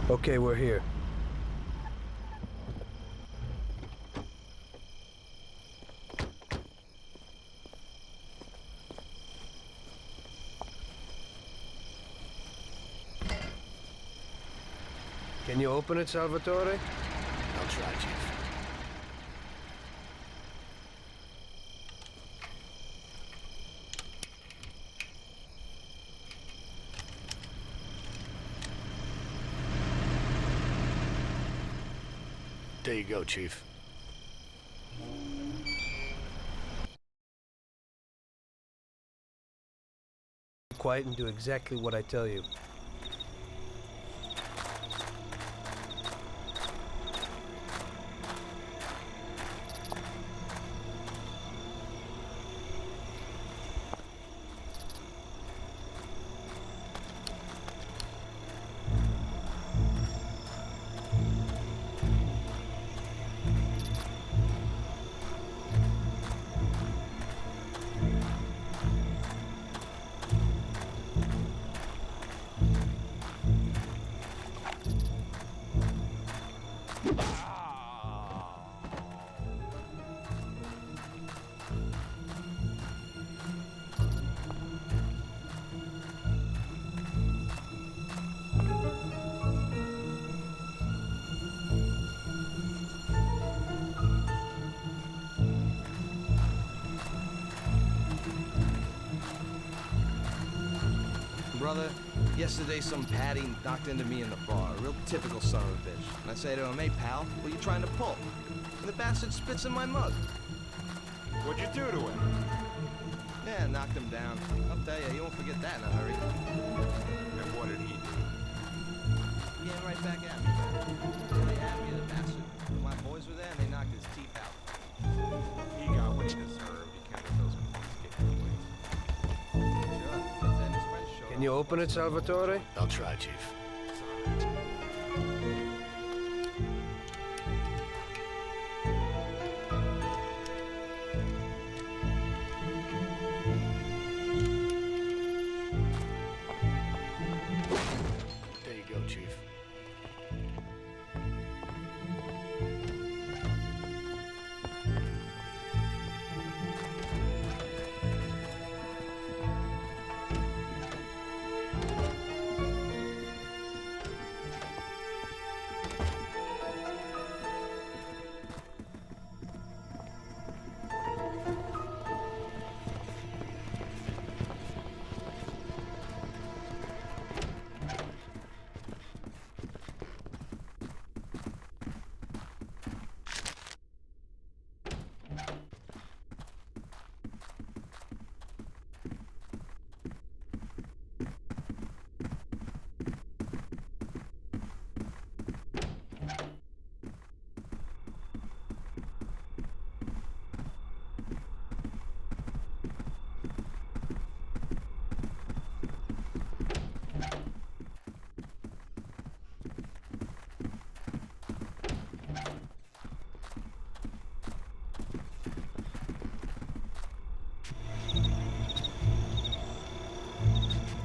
Okay, we're here. Can you open it, Salvatore? I'll try, Chief. There you go, Chief. Be quiet and do exactly what I tell you. Brother, yesterday some Patty knocked into me in the bar, a real typical son of a bitch. And I say to him, hey pal, what are you trying to pull? And the bastard spits in my mug. What'd you do to him? Yeah, knocked him down. I'll tell you, you won't forget that in a hurry. And what did he do? He came right back at me. Really at me, the bastard. My boys were there and they knocked his teeth out. He got what he deserved. He can't let those police get in the way. Sure, but then his friends showed Can you open it, Salvatore? I'll try, Chief. There you go, Chief.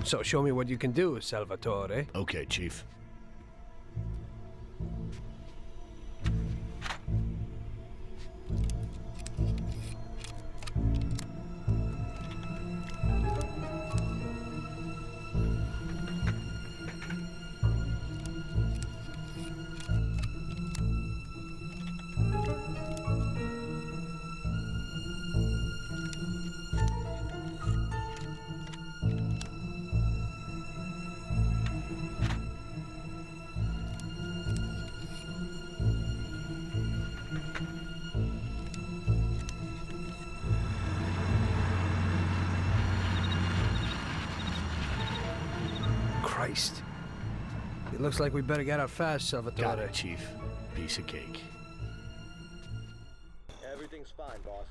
So show me what you can do, Salvatore. Okay, Chief. Christ. It looks like we better get out fast, Salvatore. Got it, Chief. Piece of cake. Everything's fine, boss.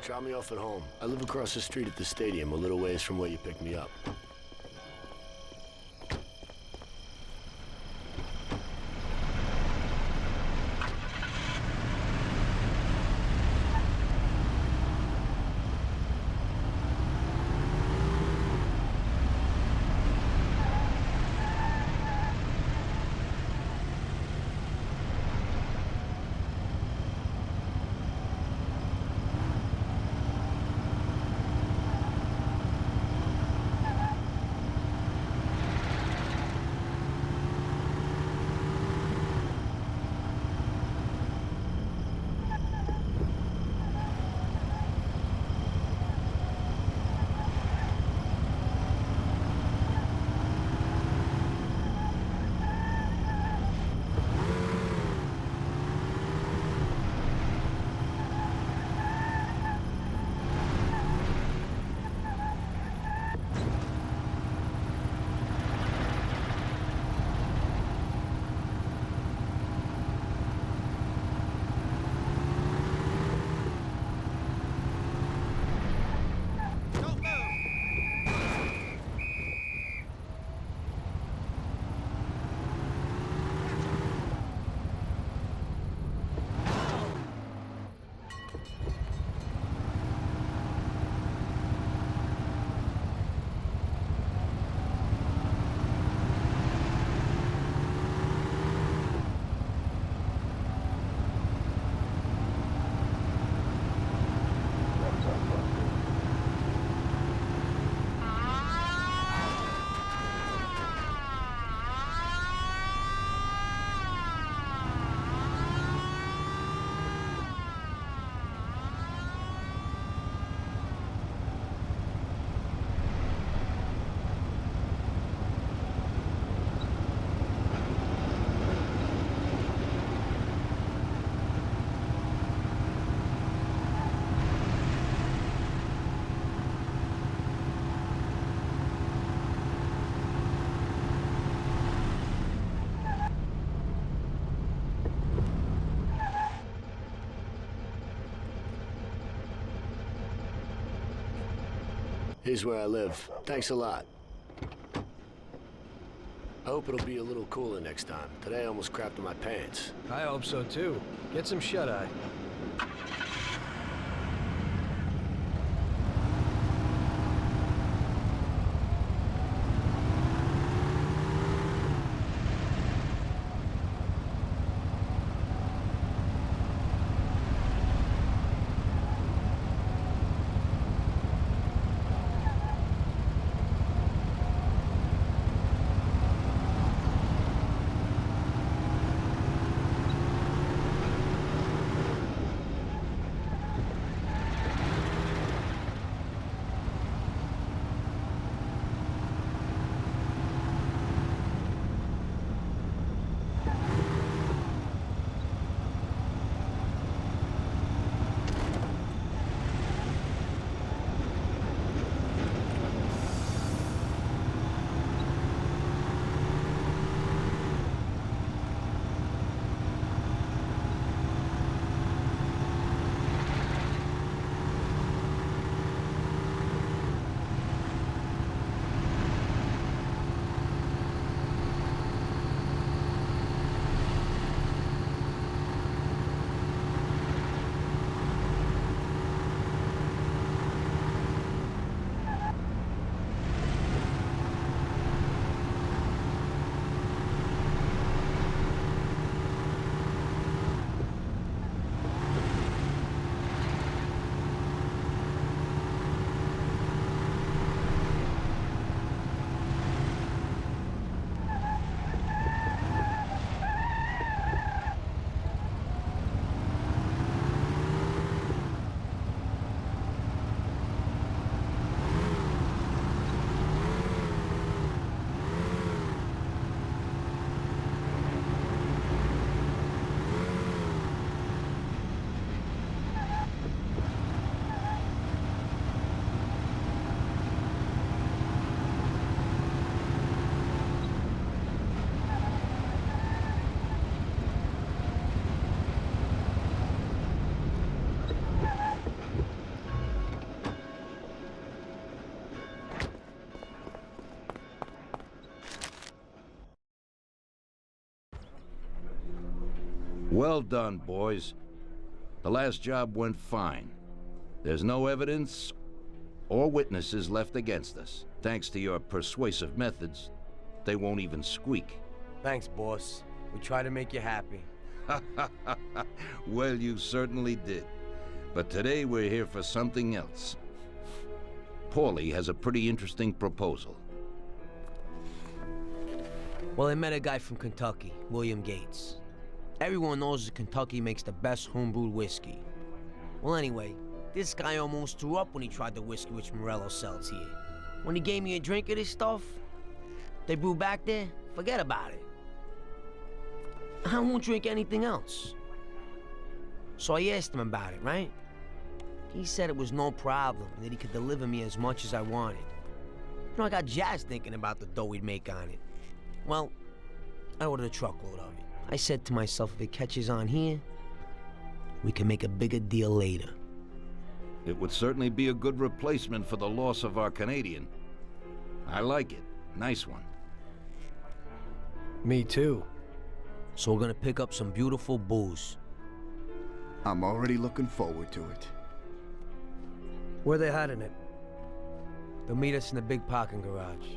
Drop me off at home. I live across the street at the stadium, a little ways from where you picked me up. Here's where I live. Thanks a lot. I hope it'll be a little cooler next time. Today I almost crapped in my pants. I hope so too. Get some shut-eye. Well done, boys. The last job went fine. There's no evidence or witnesses left against us. Thanks to your persuasive methods, they won't even squeak. Thanks, boss. We try to make you happy. Well, you certainly did. But today we're here for something else. Paulie has a pretty interesting proposal. Well, I met a guy from Kentucky, William Gates. Everyone knows that Kentucky makes the best homebrewed whiskey. Well, anyway, this guy almost threw up when he tried the whiskey which Morello sells here. When he gave me a drink of this stuff they brew back there, forget about it. I won't drink anything else. So I asked him about it, right? He said it was no problem and that he could deliver me as much as I wanted. You know, I got jazzed thinking about the dough we'd make on it. Well, I ordered a truckload of it. I said to myself, if it catches on here, we can make a bigger deal later. It would certainly be a good replacement for the loss of our Canadian. I like it. Nice one. Me too. So we're gonna pick up some beautiful booze. I'm already looking forward to it. Where they hiding it? They'll meet us in the big parking garage.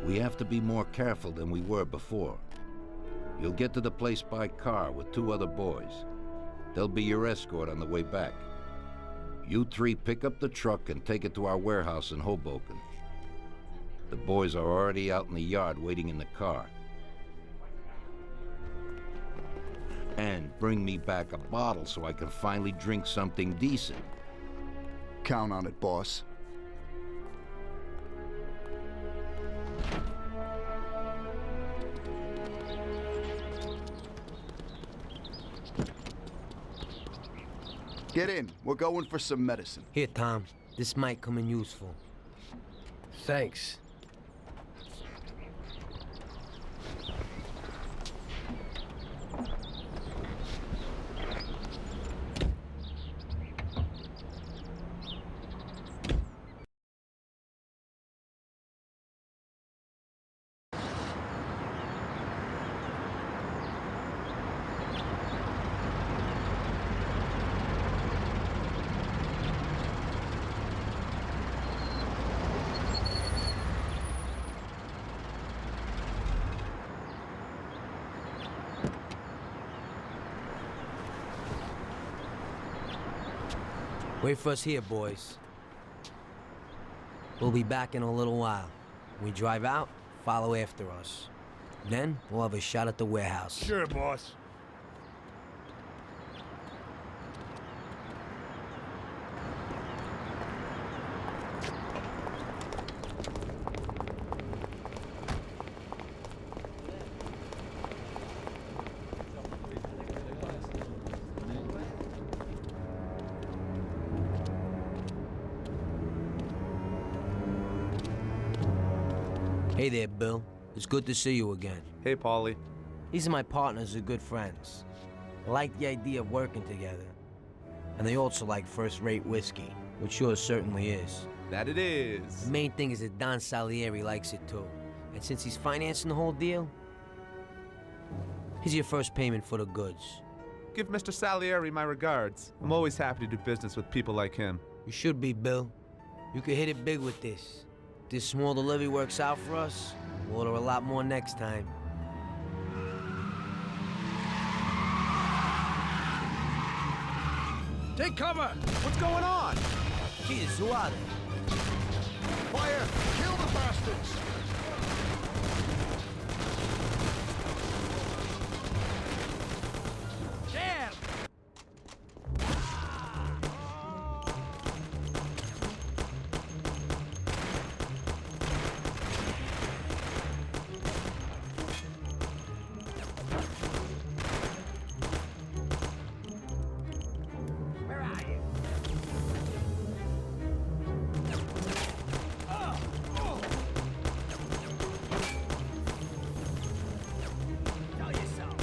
We have to be more careful than we were before. You'll get to the place by car with 2 other boys. They'll be your escort on the way back. You 3 pick up the truck and take it to our warehouse in Hoboken. The boys are already out in the yard waiting in the car. And bring me back a bottle so I can finally drink something decent. Count on it, boss. Get in. We're going for some medicine. Here, Tom. This might come in useful. Thanks. Wait for us here, boys. We'll be back in a little while. We drive out, follow after us. Then, we'll have a shot at the warehouse. Sure, boss. Hey there, Bill. It's good to see you again. Hey, Paulie. These are my partners who are good friends. They like the idea of working together. And they also like first-rate whiskey, which yours certainly is. That it is. The main thing is that Don Salieri likes it too. And since he's financing the whole deal, here's your first payment for the goods. Give Mr. Salieri my regards. I'm always happy to do business with people like him. You should be, Bill. You could hit it big with this. If this small delivery works out for us, we'll order a lot more next time. Take cover! What's going on? Jesus, who are they? Fire! Kill the bastards! Damn! Where are you? Tell yourself.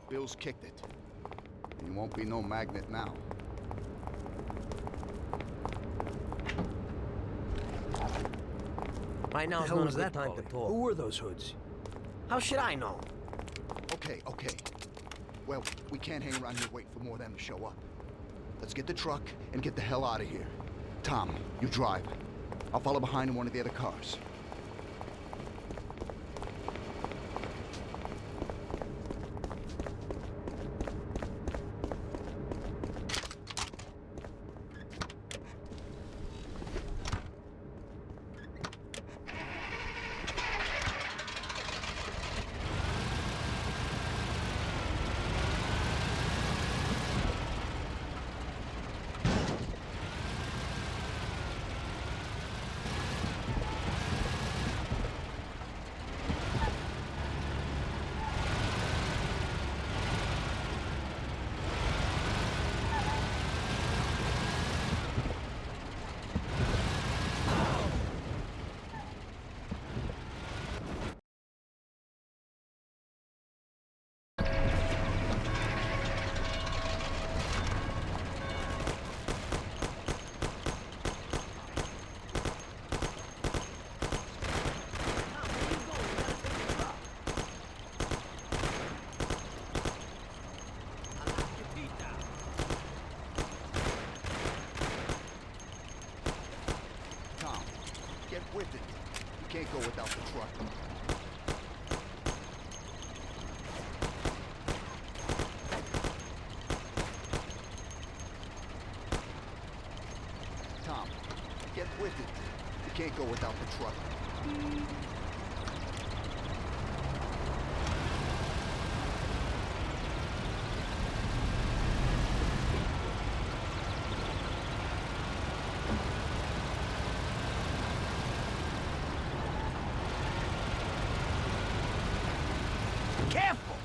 Bill's kicked it. He won't be no magnet now. Right now The is hell not a was good that, time to Paulie? talk. Who were those hoods? How should I know? Okay. Well, we can't hang around here waiting for more of them to show up. Let's get the truck and get the hell out of here. Tom, you drive. I'll follow behind in one of the other cars. with it. You can't go without the truck. Tom, get with it. You can't go without the truck. Careful!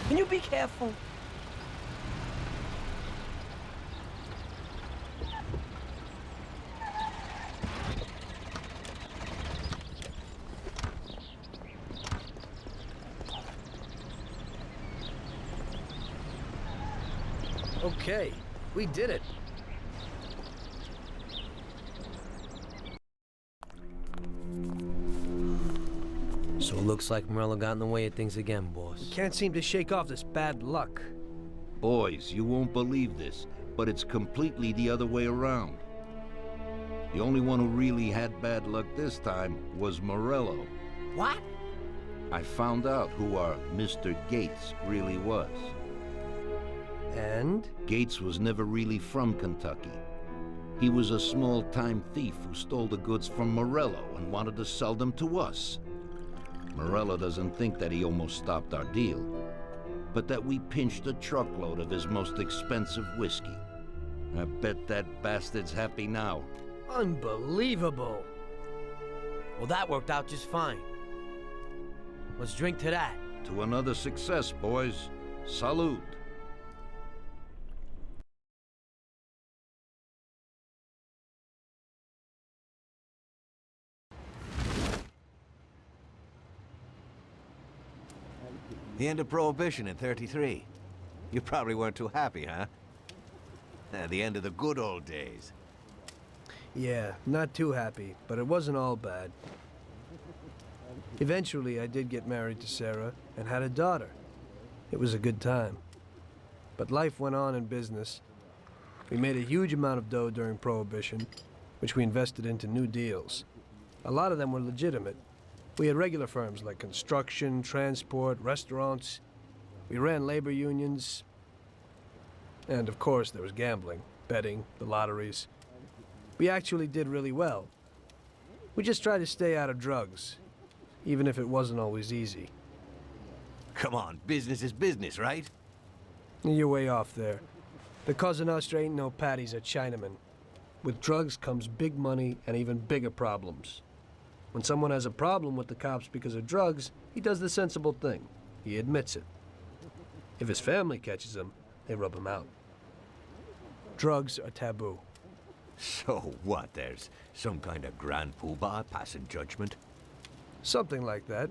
Can you be careful? Okay, we did it. So it looks like Morello got in the way of things again, boss. We can't seem to shake off this bad luck. Boys, you won't believe this, but it's completely the other way around. The only one who really had bad luck this time was Morello. What? I found out who our Mr. Gates really was. And? Gates was never really from Kentucky. He was a small-time thief who stole the goods from Morello and wanted to sell them to us. Morello doesn't think that he almost stopped our deal, but that we pinched a truckload of his most expensive whiskey. I bet that bastard's happy now. Unbelievable. Well, that worked out just fine. Let's drink to that. To another success, boys. Salute. The end of Prohibition in '33. You probably weren't too happy, huh? The end of the good old days. Yeah, not too happy, but it wasn't all bad. Eventually, I did get married to Sarah and had a daughter. It was a good time. But life went on in business. We made a huge amount of dough during Prohibition, which we invested into new deals. A lot of them were legitimate. We had regular firms like construction, transport, restaurants. We ran labor unions. And of course, there was gambling, betting, the lotteries. We actually did really well. We just tried to stay out of drugs, even if it wasn't always easy. Come on, business is business, right? You're way off there. The Cosa Nostra ain't no patties or Chinamen. With drugs comes big money and even bigger problems. When someone has a problem with the cops because of drugs, he does the sensible thing. He admits it. If his family catches him, they rub him out. Drugs are taboo. So what, there's some kind of grand poobah passing judgment? Something like that.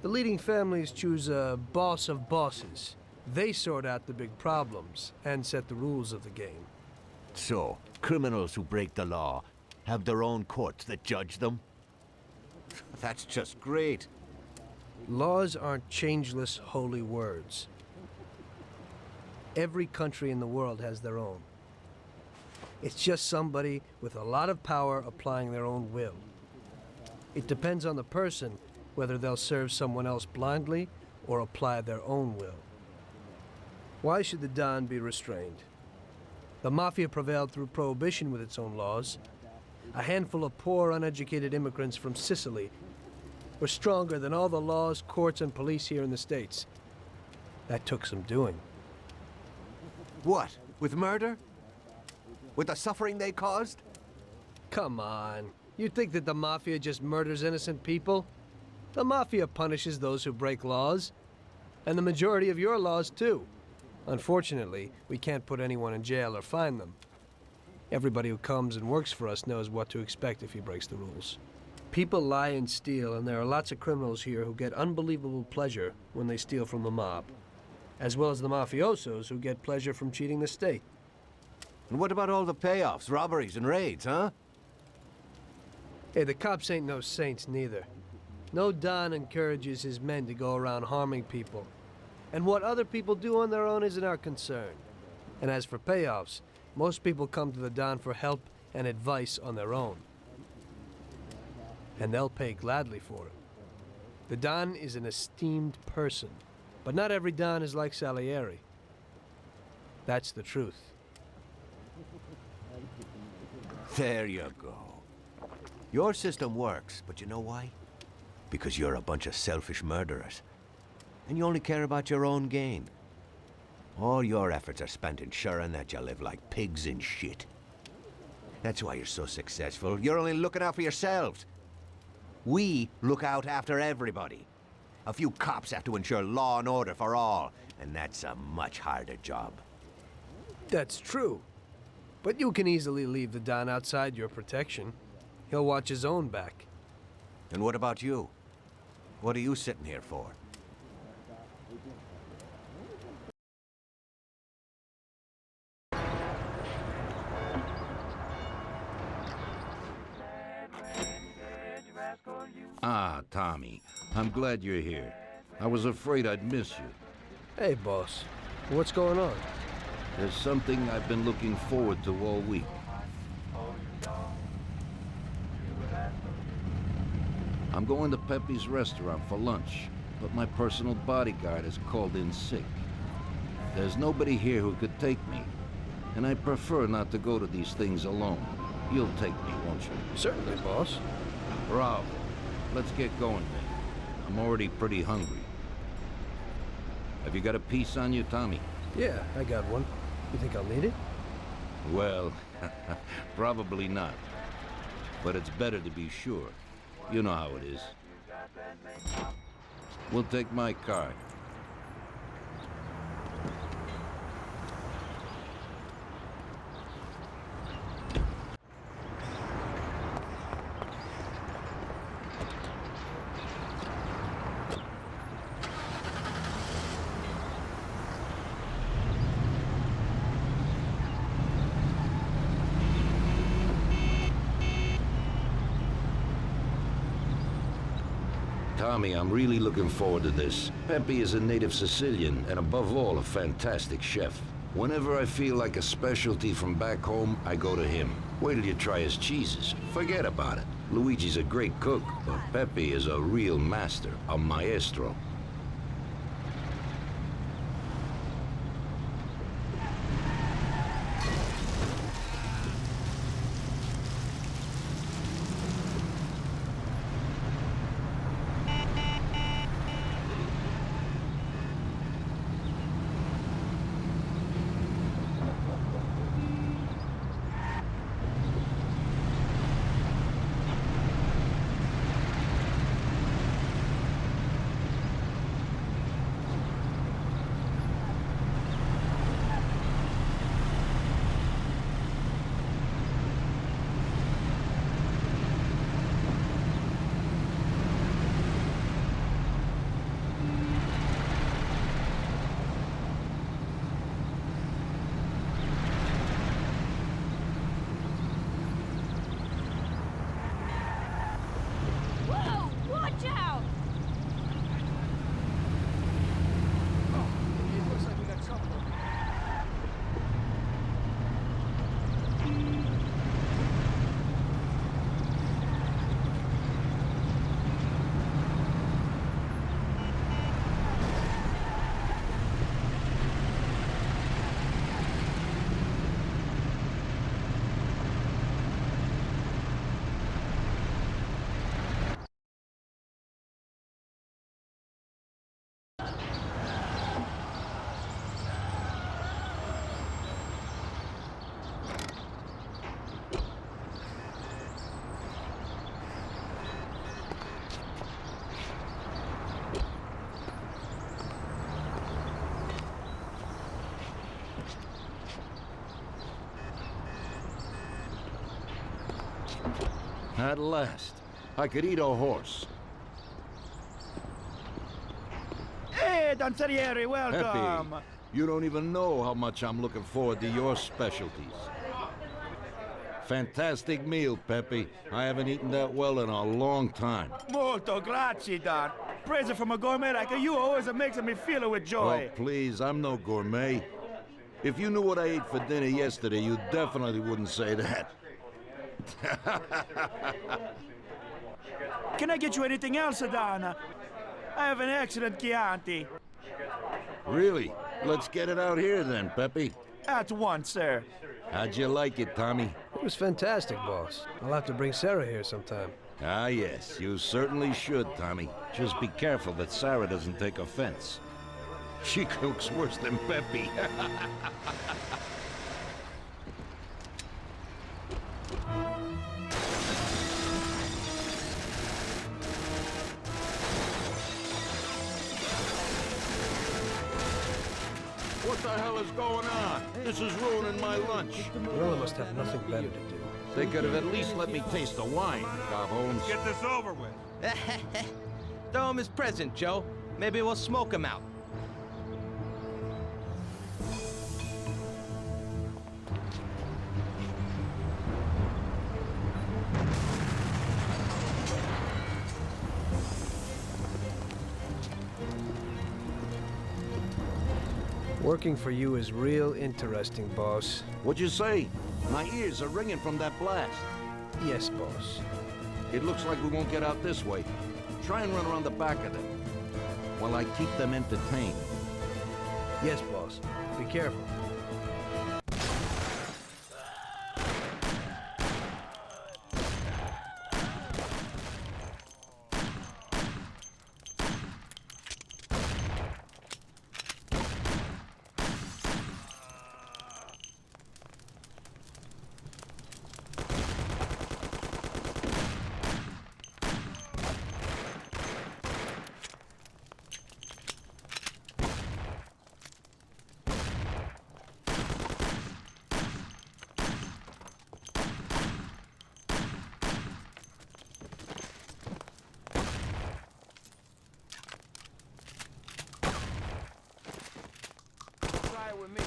The leading families choose a boss of bosses. They sort out the big problems and set the rules of the game. So, criminals who break the law have their own courts that judge them? That's just great. Laws aren't changeless holy words. Every country in the world has their own. It's just somebody with a lot of power applying their own will. It depends on the person whether they'll serve someone else blindly or apply their own will. Why should the Don be restrained? The Mafia prevailed through Prohibition with its own laws. A handful of poor, uneducated immigrants from Sicily were stronger than all the laws, courts, and police here in the States. That took some doing. What? With murder? With the suffering they caused? Come on. You think that the Mafia just murders innocent people? The Mafia punishes those who break laws. And the majority of your laws, too. Unfortunately, we can't put anyone in jail or fine them. Everybody who comes and works for us knows what to expect if he breaks the rules. People lie and steal, and there are lots of criminals here who get unbelievable pleasure when they steal from the mob, as well as the mafiosos who get pleasure from cheating the state. And what about all the payoffs, robberies, and raids, huh? Hey, the cops ain't no saints, neither. No Don encourages his men to go around harming people. And what other people do on their own isn't our concern. And as for payoffs, most people come to the Don for help and advice on their own. And they'll pay gladly for it. The Don is an esteemed person, but not every Don is like Salieri. That's the truth. There you go. Your system works, but you know why? Because you're a bunch of selfish murderers. And you only care about your own gain. All your efforts are spent ensuring that you live like pigs in shit. That's why you're so successful. You're only looking out for yourselves. We look out after everybody. A few cops have to ensure law and order for all, and that's a much harder job. That's true. But you can easily leave the Don outside your protection. He'll watch his own back. And what about you? What are you sitting here for? Ah, Tommy. I'm glad you're here. I was afraid I'd miss you. Hey, boss. What's going on? There's something I've been looking forward to all week. I'm going to Pepe's restaurant for lunch, but my personal bodyguard is called in sick. There's nobody here who could take me, and I prefer not to go to these things alone. You'll take me, won't you? Certainly, boss. Ralph, let's get going, man. I'm already pretty hungry. Have you got a piece on you, Tommy? Yeah, I got one. You think I'll need it? Well, probably not. But it's better to be sure. You know how it is. We'll take my card. Tommy, I'm really looking forward to this. Pepe is a native Sicilian, and above all, a fantastic chef. Whenever I feel like a specialty from back home, I go to him. Wait till you try his cheeses. Forget about it. Luigi's a great cook, but Pepe is a real master, a maestro. At last. I could eat a horse. Hey, Don Salieri, welcome! Pepe, you don't even know how much I'm looking forward to your specialties. Fantastic meal, Pepe. I haven't eaten that well in a long time. Molto grazie, Don. Praise from a gourmet like you always makes me feel it with joy. Oh, please, I'm no gourmet. If you knew what I ate for dinner yesterday, you definitely wouldn't say that. Can I get you anything else, Don? I have an excellent Chianti. Really? Let's get it out here then, Pepe. At once, sir. How'd you like it, Tommy? It was fantastic, boss. I'll have to bring Sarah here sometime. Ah, yes, you certainly should, Tommy. Just be careful that Sarah doesn't take offense. She cooks worse than Pepe. What the hell is going on? This is ruining my lunch. Well, I must have nothing better to do. They could have at least let me taste the wine, Bob Holmes. Get this over with. Throw him his present, Joe. Maybe we'll smoke him out. Working for you is real interesting, boss. What'd you say? My ears are ringing from that blast. Yes, boss. It looks like we won't get out this way. Try and run around the back of them, while I keep them entertained. Yes, boss. Be careful. With me.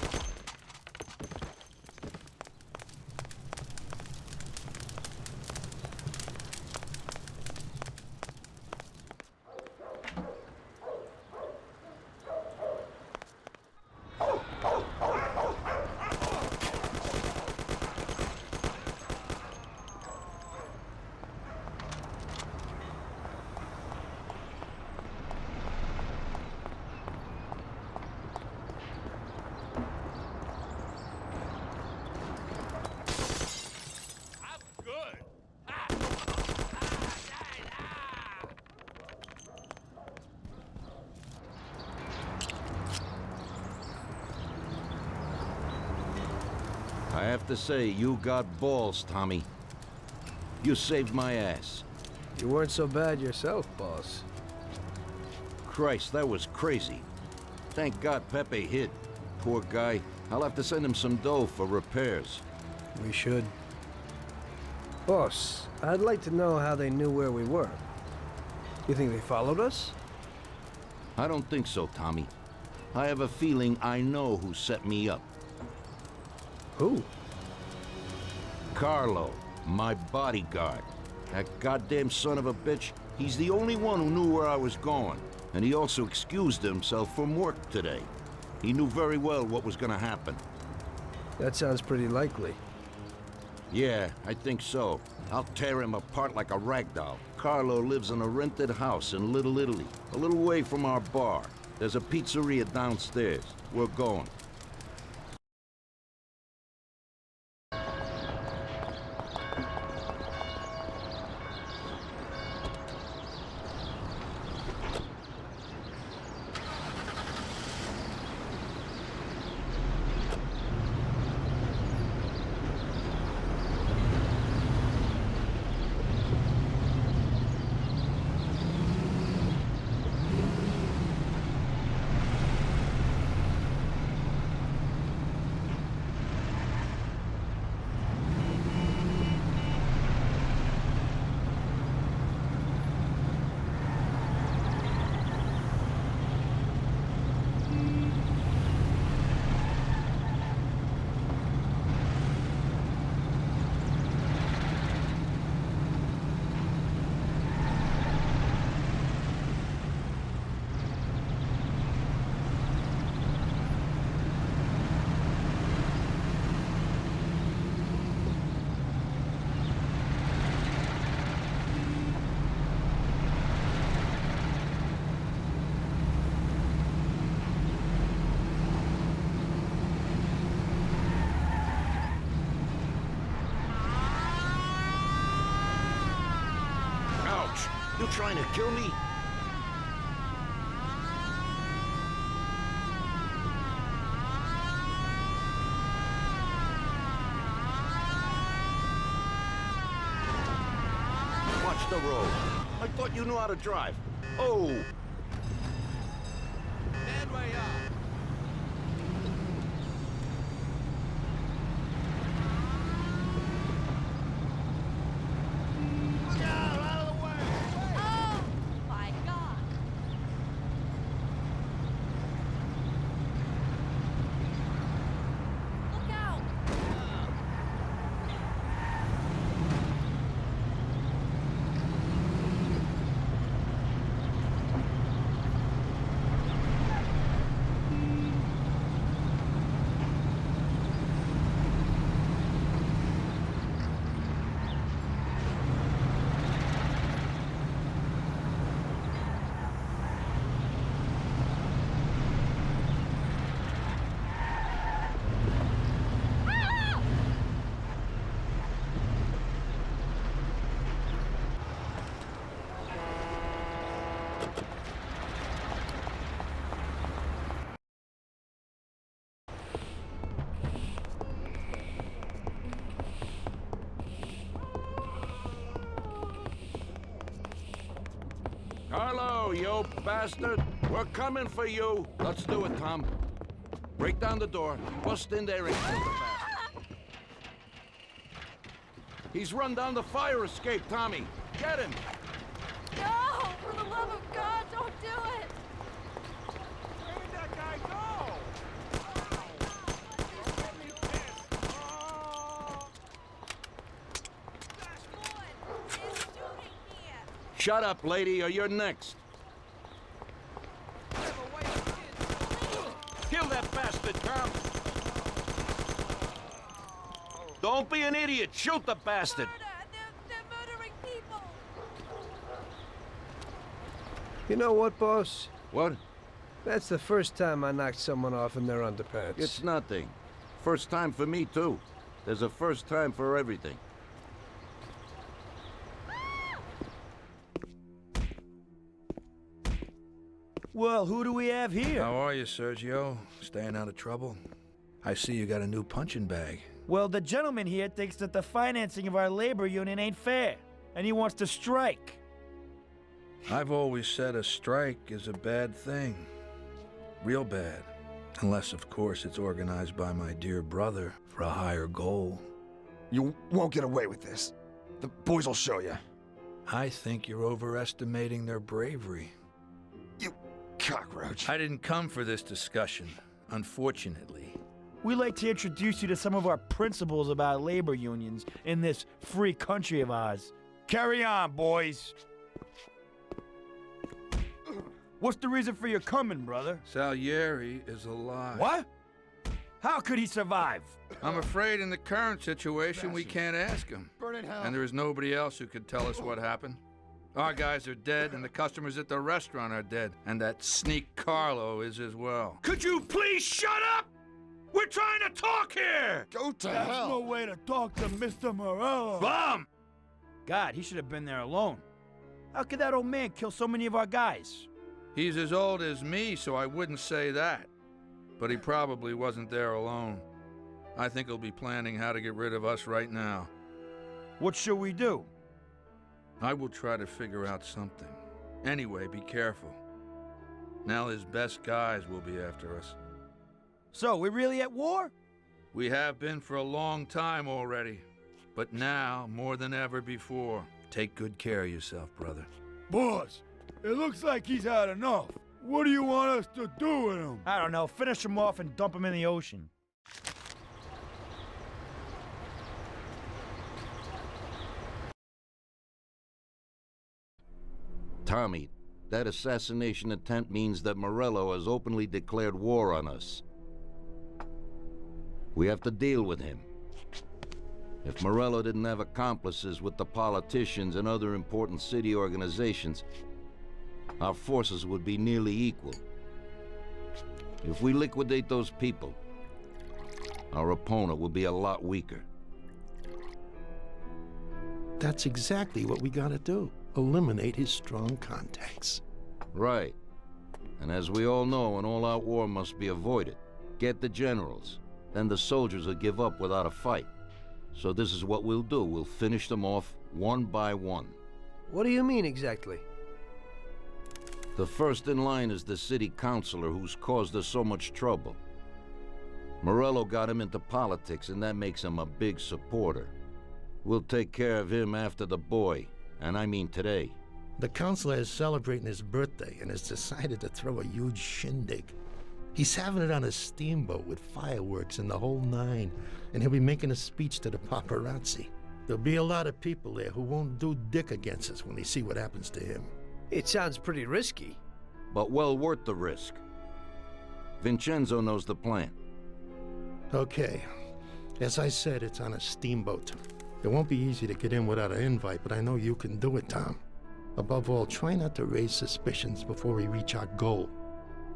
I have to say, you got balls, Tommy. You saved my ass. You weren't so bad yourself, boss. Christ, that was crazy. Thank God Pepe hid. Poor guy. I'll have to send him some dough for repairs. We should. Boss, I'd like to know how they knew where we were. You think they followed us? I don't think so, Tommy. I have a feeling I know who set me up. Who? Carlo, my bodyguard. That goddamn son of a bitch, he's the only one who knew where I was going. And he also excused himself from work today. He knew very well what was gonna happen. That sounds pretty likely. Yeah, I think so. I'll tear him apart like a ragdoll. Carlo lives in a rented house in Little Italy, a little way from our bar. There's a pizzeria downstairs. We're going. trying to kill me? Watch the road. I thought you knew how to drive. Oh! Headway up. Oh, my God. Look out. Carlo, you bastard! We're coming for you! Let's do it, Tom. Break down the door, bust in there and kill the bastard. He's run down the fire escape, Tommy. Get him! No! For the love of God, don't do it! Where'd that guy go? Shut up, lady, or you're next. Kill that bastard, Tom! Don't be an idiot! Shoot the bastard! They're murdering people! You know what, boss? What? That's the first time I knocked someone off in their underpants. It's nothing. First time for me, too. There's a first time for everything. Well, who do we have here? How are you, Sergio? Staying out of trouble? I see you got a new punching bag. Well, the gentleman here thinks that the financing of our labor union ain't fair, and he wants to strike. I've always said a strike is a bad thing. Real bad. Unless, of course, it's organized by my dear brother for a higher goal. You won't get away with this. The boys will show you. I think you're overestimating their bravery. You cockroach. I didn't come for this discussion, unfortunately. We'd like to introduce you to some of our principles about labor unions in this free country of ours. Carry on, boys. What's the reason for your coming, brother? Salieri is alive. What? How could he survive? I'm afraid in the current situation we can't ask him. Burn in hell. And there is nobody else who could tell us what happened. Our guys are dead, and the customers at the restaurant are dead. And that sneak Carlo is as well. Could you please shut up? We're trying to talk here! Go to That's hell. no way to talk to Mr. Morello. Bum! God, he should have been there alone. How could that old man kill so many of our guys? He's as old as me, so I wouldn't say that. But he probably wasn't there alone. I think he'll be planning how to get rid of us right now. What should we do? I will try to figure out something. Anyway, be careful. Now his best guys will be after us. So, we're really at war? We have been for a long time already. But now, more than ever before, take good care of yourself, brother. Boss, it looks like he's had enough. What do you want us to do with him? I don't know. Finish him off and dump him in the ocean. Tommy, that assassination attempt means that Morello has openly declared war on us. We have to deal with him. If Morello didn't have accomplices with the politicians and other important city organizations, our forces would be nearly equal. If we liquidate those people, our opponent will be a lot weaker. That's exactly what we gotta do. eliminate his strong contacts. Right. And as we all know, an all-out war must be avoided. Get the generals. Then the soldiers will give up without a fight. So this is what we'll do. We'll finish them off one by one. What do you mean exactly? The first in line is the city councilor who's caused us so much trouble. Morello got him into politics, and that makes him a big supporter. We'll take care of him after the boy, and I mean today. The councilor is celebrating his birthday and has decided to throw a huge shindig. He's having it on a steamboat with fireworks and the whole nine, and he'll be making a speech to the paparazzi. There'll be a lot of people there who won't do dick against us when they see what happens to him. It sounds pretty risky. But well worth the risk. Vincenzo knows the plan. Okay. As I said, it's on a steamboat. It won't be easy to get in without an invite, but I know you can do it, Tom. Above all, try not to raise suspicions before we reach our goal.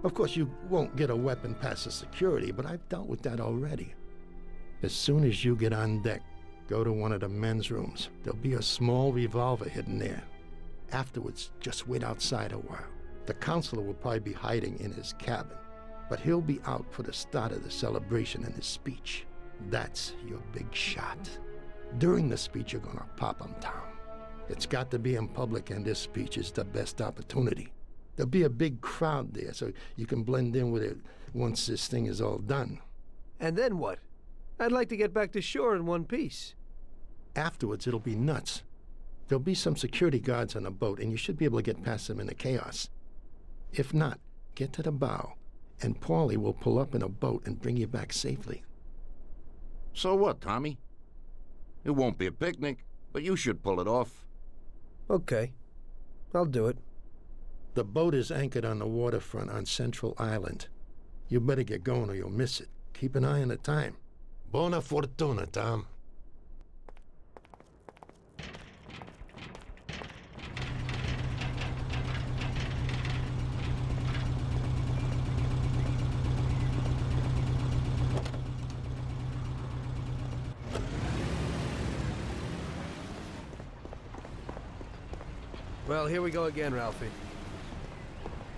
Of course, you won't get a weapon past the security, but I've dealt with that already. As soon as you get on deck, go to one of the men's rooms. There'll be a small revolver hidden there. Afterwards, just wait outside a while. The counselor will probably be hiding in his cabin, but he'll be out for the start of the celebration and his speech. That's your big shot. During the speech, you're gonna pop him, Tom. It's got to be in public, and this speech is the best opportunity. There'll be a big crowd there, so you can blend in with it once this thing is all done. And then what? I'd like to get back to shore in one piece. Afterwards, it'll be nuts. There'll be some security guards on the boat, and you should be able to get past them in the chaos. If not, get to the bow, and Paulie will pull up in a boat and bring you back safely. So what, Tommy? It won't be a picnic, but you should pull it off. Okay. I'll do it. The boat is anchored on the waterfront on Central Island. You better get going or you'll miss it. Keep an eye on the time. Buona fortuna, Tom. Well, here we go again, Ralphie.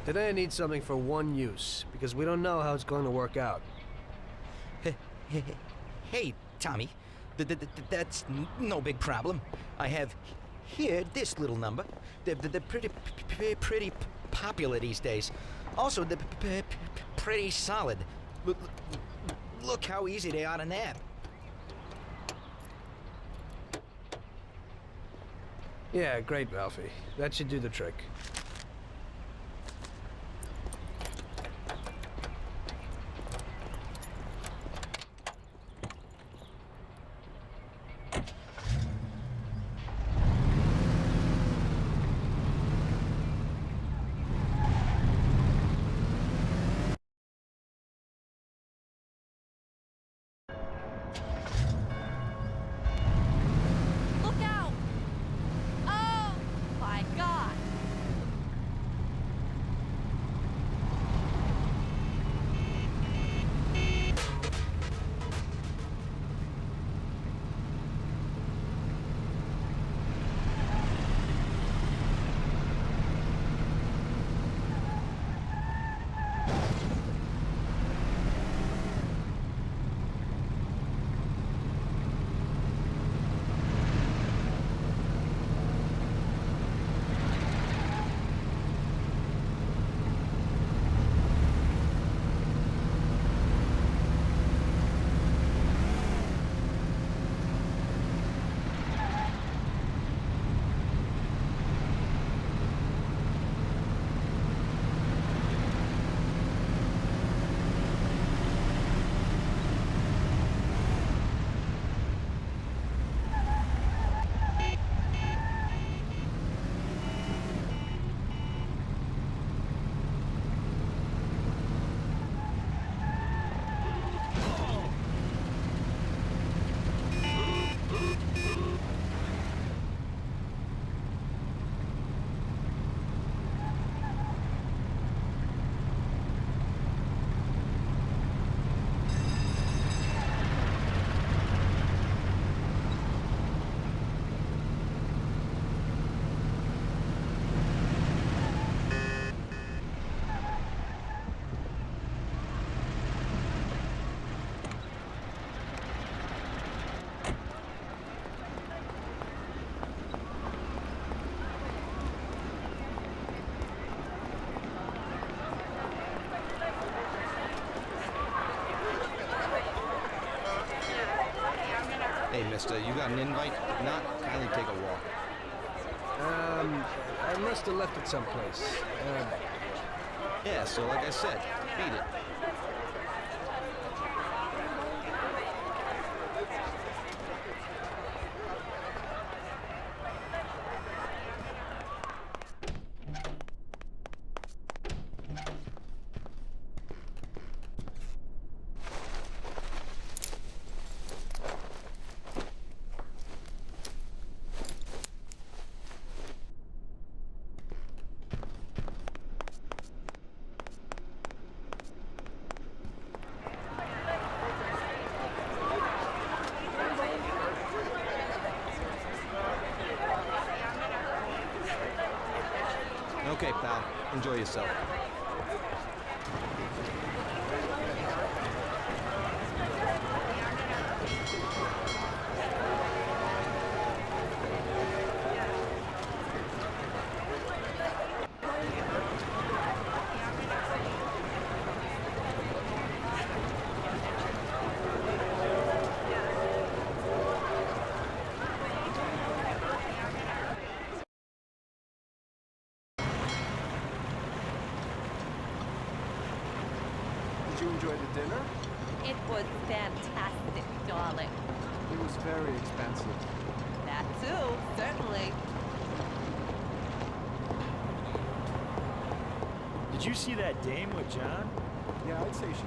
Today I need something for one use, because we don't know how it's going to work out. Hey, Tommy. That's no big problem. I have here this little number. They're pretty popular these days. Also, they're pretty solid. Look how easy they are to nab. Yeah, great, Ralphie. That should do the trick. Mister, you got an invite? Not, kindly take a walk. I must have left it someplace. Yeah, so like I said, beat it. Okay, pal. Enjoy yourself. Did you enjoy the dinner? It was fantastic, darling. It was very expensive. That too, certainly. Did you see that dame with John? Yeah, I'd say she.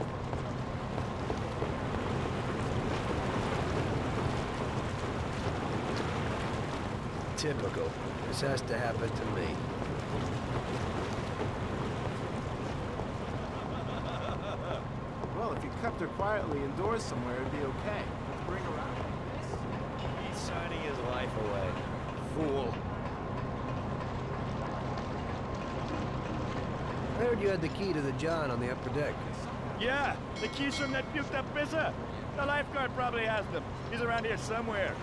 Typical. This has to happen to me. Well, if you kept her quietly indoors somewhere, it'd be okay. But to bring her out like this? He's signing his life away. Fool. I heard you had the key to the John on the upper deck. Yeah, the keys from that puked up pisser. The lifeguard probably has them. He's around here somewhere.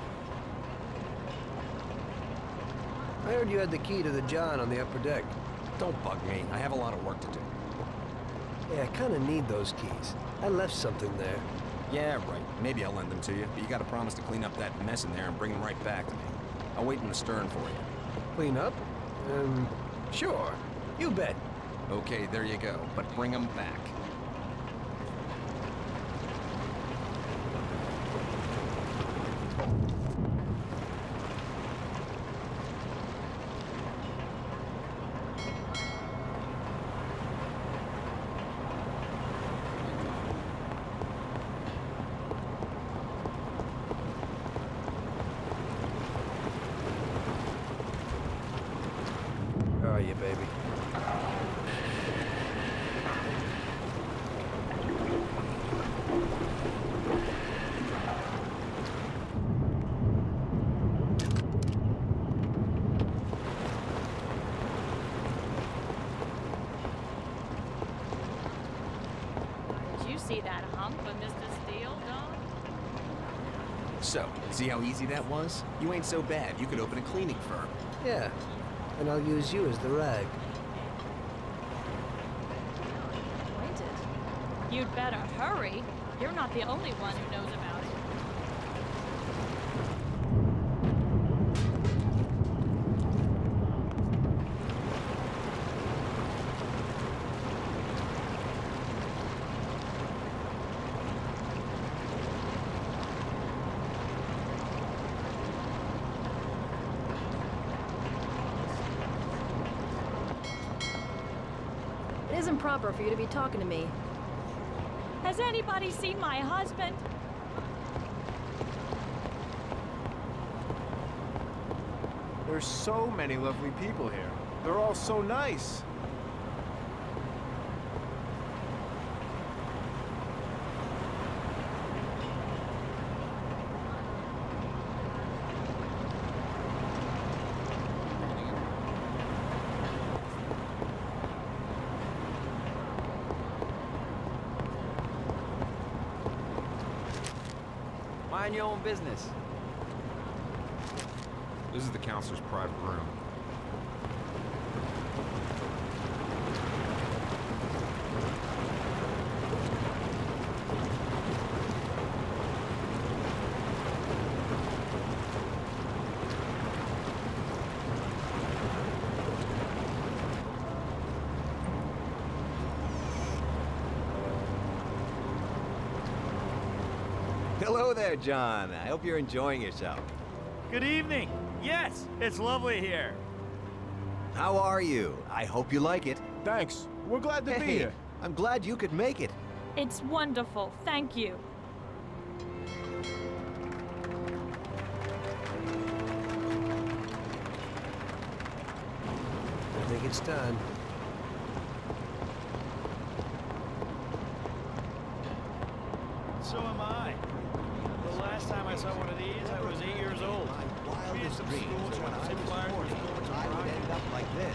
I heard you had the key to the John on the upper deck. Don't bug me. I have a lot of work to do. Yeah, I kind of need those keys. I left something there. Yeah, right. Maybe I'll lend them to you, but you gotta promise to clean up that mess in there and bring them right back to me. I'll wait in the stern for you. Clean up? Sure. You bet. Okay, there you go. But bring them back. How are you, baby? Did you see that hump of Mr. Steele, dog? So, see how easy that was? You ain't so bad. You could open a cleaning firm. Yeah. And I'll use you as the rag. Pointed. You'd better hurry. You're not the only one who knows about it. It isn't proper for you to be talking to me. Has anybody seen my husband? There's so many lovely people here. They're all so nice. Mind your own business. This is the counselor's private room. Hello there, John. I hope you're enjoying yourself. Good evening. Yes, it's lovely here. How are you? I hope you like it. Thanks. We're glad to be here. I'm glad you could make it. It's wonderful. Thank you. I think it's time. So am I. The last time I saw one of these, I was 8 years old. My wildest dreams when I was 40, I would end up like this.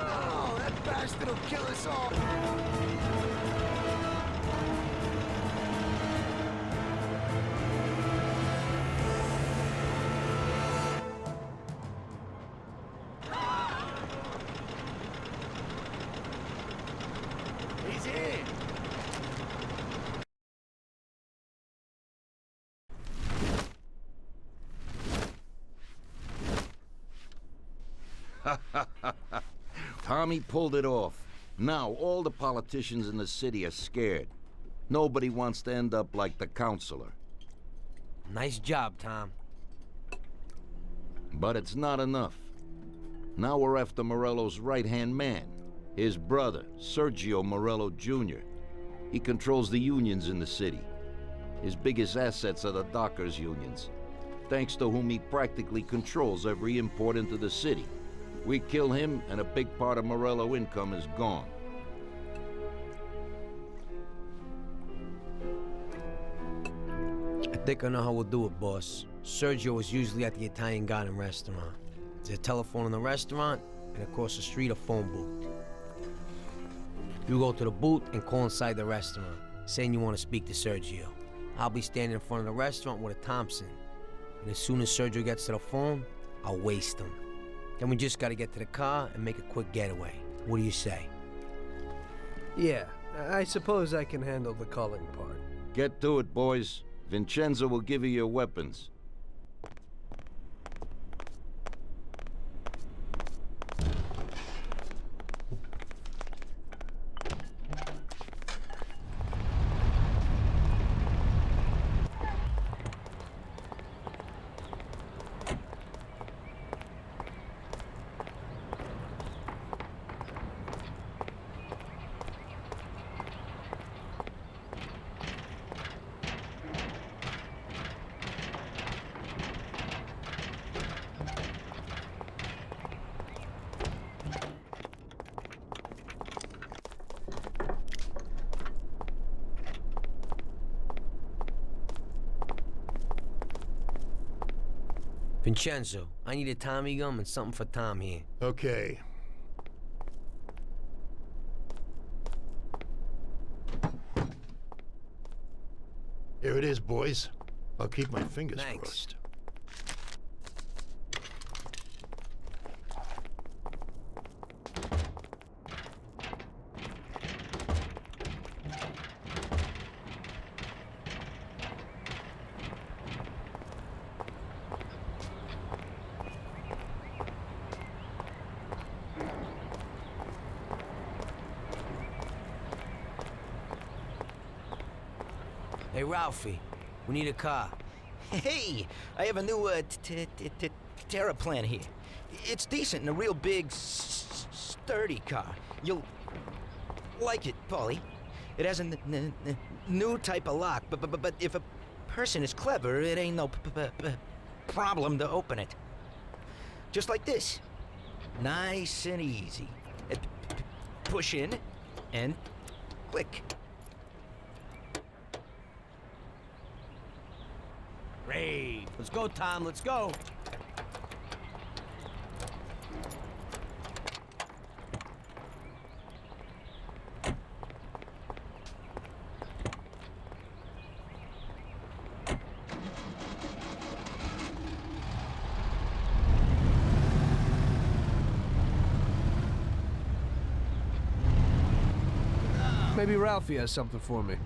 Oh, that bastard will kill us all. He's in. Tommy pulled it off. Now all the politicians in the city are scared. Nobody wants to end up like the counselor. Nice job, Tom. But it's not enough. Now we're after Morello's right-hand man, his brother, Sergio Morello Jr. He controls the unions in the city. His biggest assets are the dockers' unions, thanks to whom he practically controls every import into the city. We kill him, and a big part of Morello income is gone. I think I know how we'll do it, boss. Sergio is usually at the Italian Garden restaurant. There's a telephone in the restaurant, and across the street a phone booth. You go to the booth and call inside the restaurant, saying you want to speak to Sergio. I'll be standing in front of the restaurant with a Thompson, and as soon as Sergio gets to the phone, I'll waste him. Then we just gotta get to the car and make a quick getaway. What do you say? Yeah, I suppose I can handle the calling part. Get to it, boys. Vincenzo will give you your weapons. Vincenzo, I need a Tommy gum and something for Tom here. Okay. Here it is, boys. I'll keep my fingers crossed. Hey, Ralphie, we need a car. Hey, I have a new Terraplan here. It's decent and a real big, sturdy car. You'll like it, Paulie. It has a new type of lock, but if a person is clever, it ain't no problem to open it. Just like this. Nice and easy. Push in and click. Great. Let's go, Tom. Let's go. Maybe Ralphie has something for me.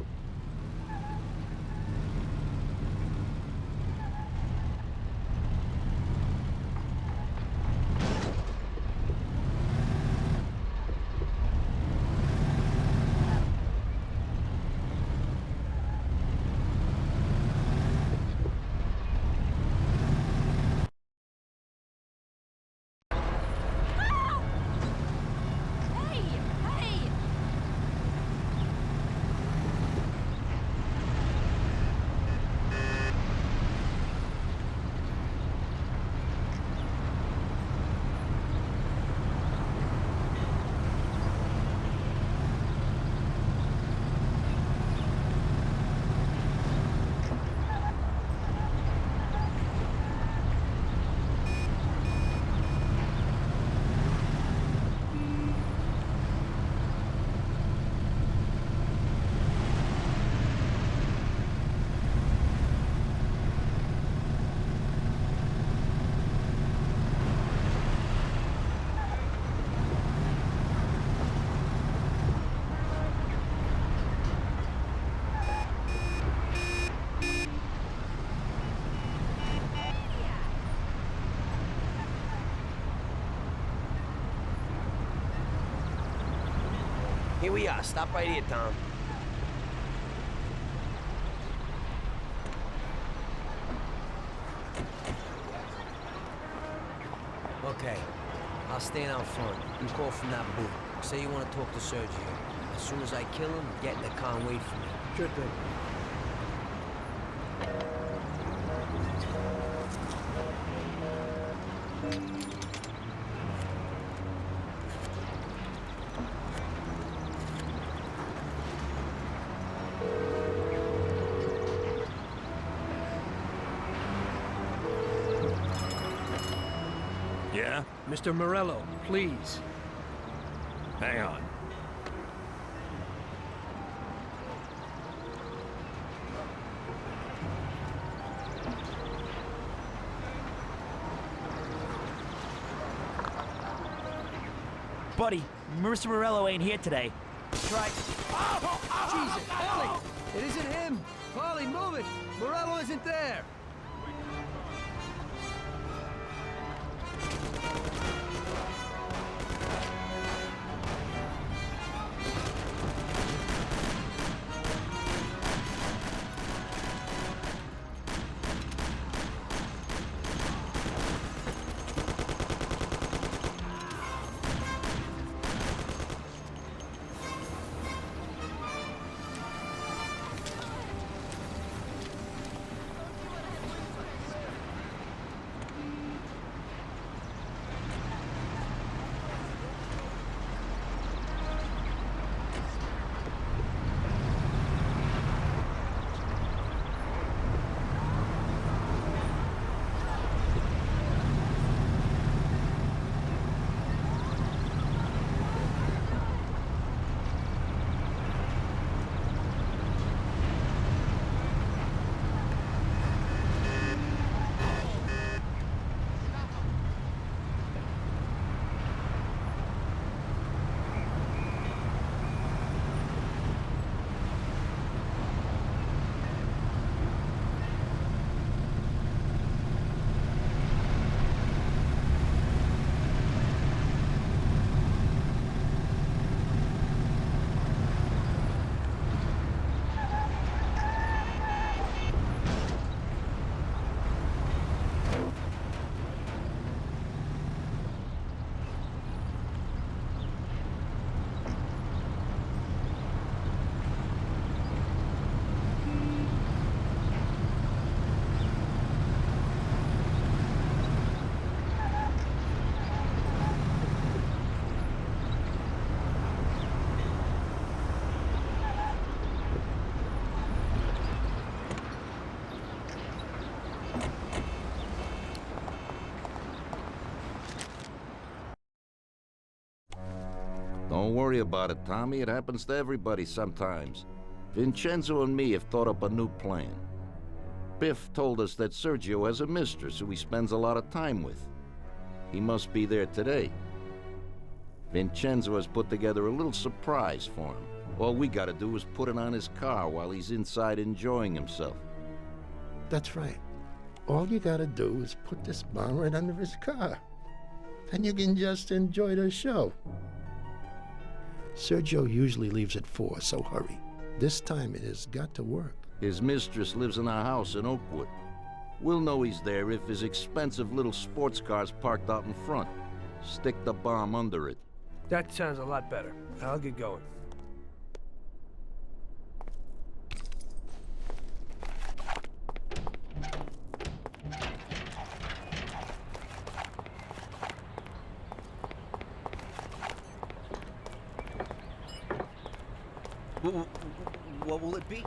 Here we are. Stop right here, Tom. Okay. I'll stand out front. You call from that booth. Say you want to talk to Sergio. As soon as I kill him, get in the car and wait for me. Sure thing. Yeah? Mr. Morello, please. Hang on. Buddy, Mr. Morello ain't here today. Try. Jesus, Ellie! It isn't him! Polly, move it! Morello isn't there! Don't worry about it, Tommy. It happens to everybody sometimes. Vincenzo and me have thought up a new plan. Biff told us that Sergio has a mistress who he spends a lot of time with. He must be there today. Vincenzo has put together a little surprise for him. All we gotta do is put it on his car while he's inside enjoying himself. That's right. All you gotta do is put this bomb right under his car. Then you can just enjoy the show. Sergio usually leaves at 4, so hurry. This time it has got to work. His mistress lives in a house in Oakwood. We'll know he's there if his expensive little sports car's parked out in front. Stick the bomb under it. That sounds a lot better. I'll get going. What will it be?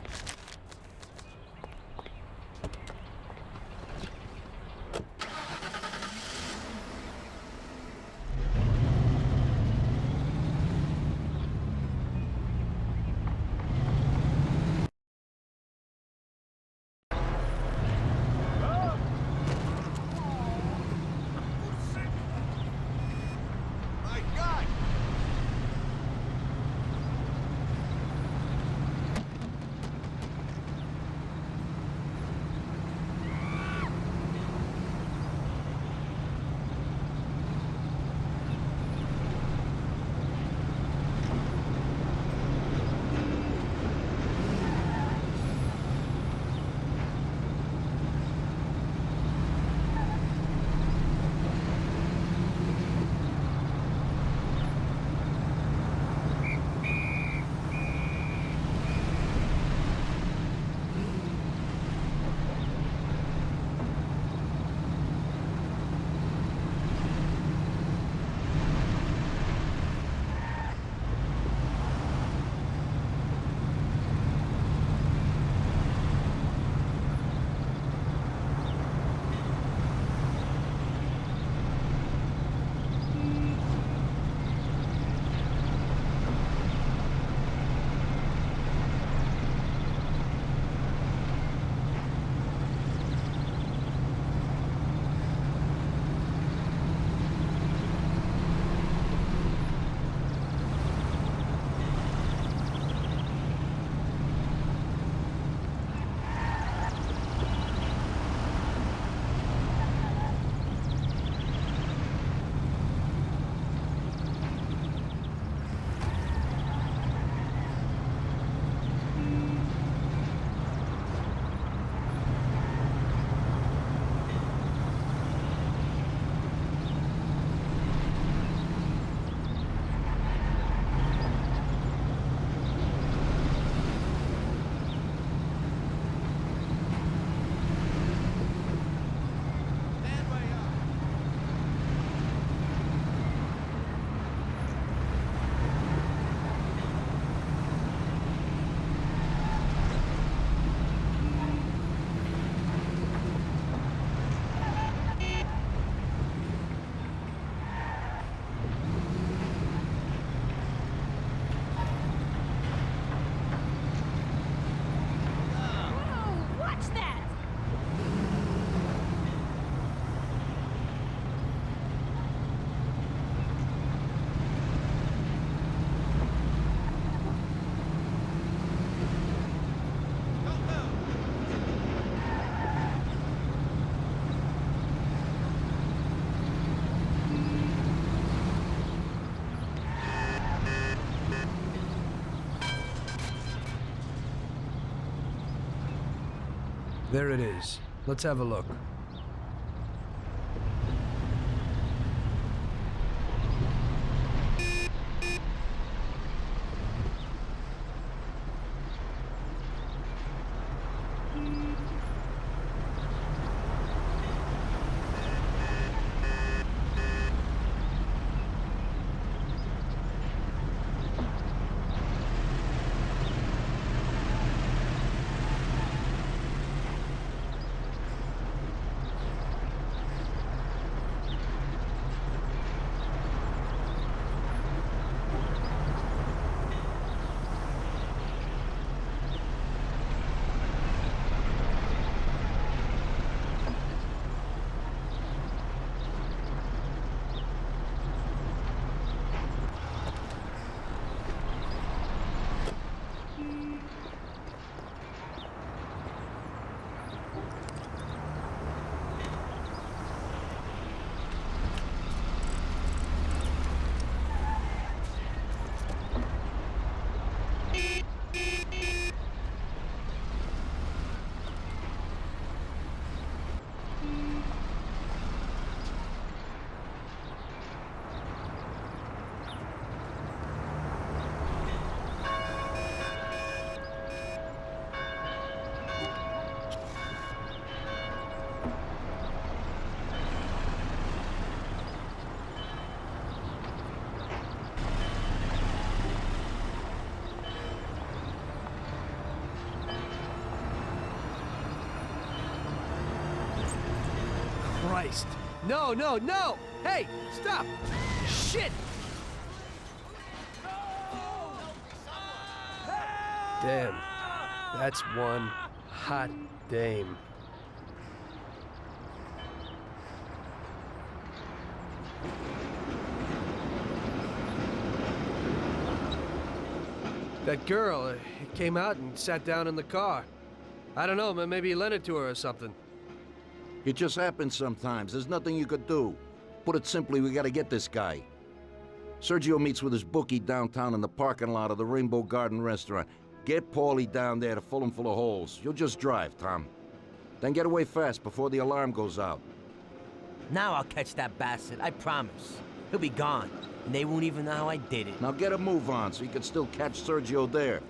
There it is. Let's have a look. Christ. No, no, no! Hey, stop! Shit! Damn. That's one hot dame. That girl came out and sat down in the car. I don't know, maybe he lent it to her or something. It just happens sometimes. There's nothing you could do. Put it simply, we gotta get this guy. Sergio meets with his bookie downtown in the parking lot of the Rainbow Garden restaurant. Get Paulie down there to fill him full of holes. You'll just drive, Tom. Then get away fast before the alarm goes out. Now I'll catch that bastard, I promise. He'll be gone, and they won't even know how I did it. Now get a move on so you can still catch Sergio there.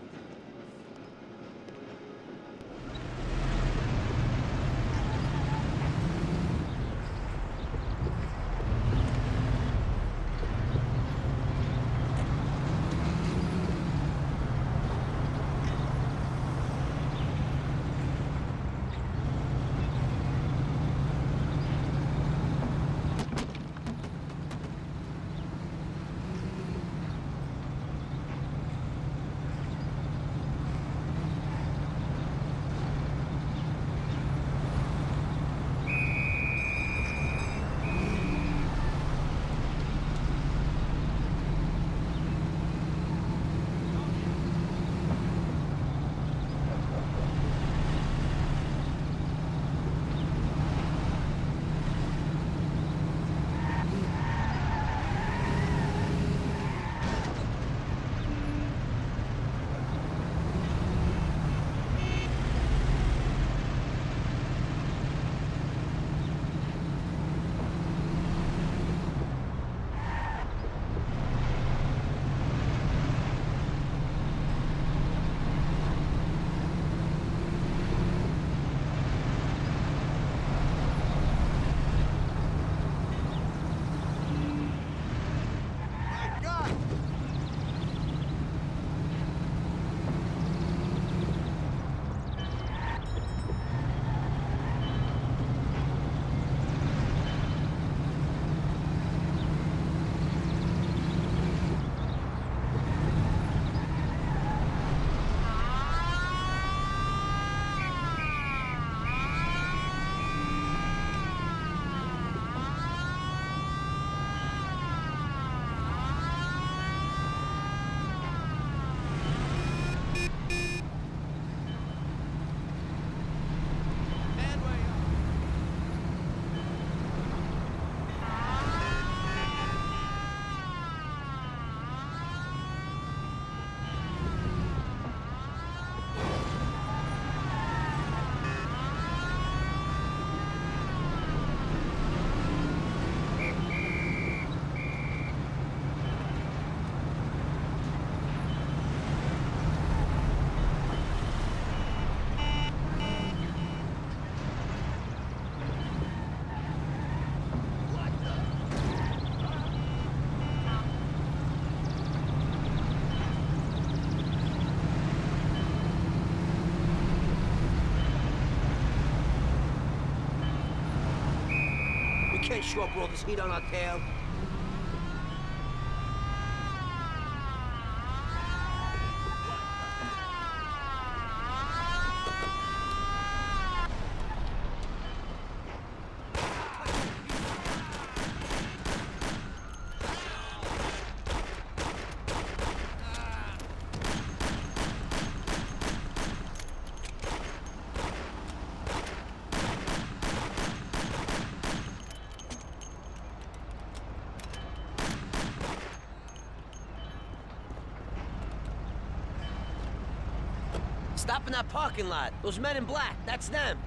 can't show up with all this heat on our tail. Stop in that parking lot. Those men in black, that's them.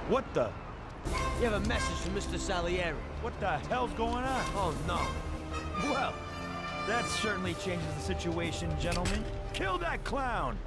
What the? You have a message from Mr. Salieri. What the hell's going on? Oh, no. Well, that certainly changes the situation, gentlemen. Kill that clown!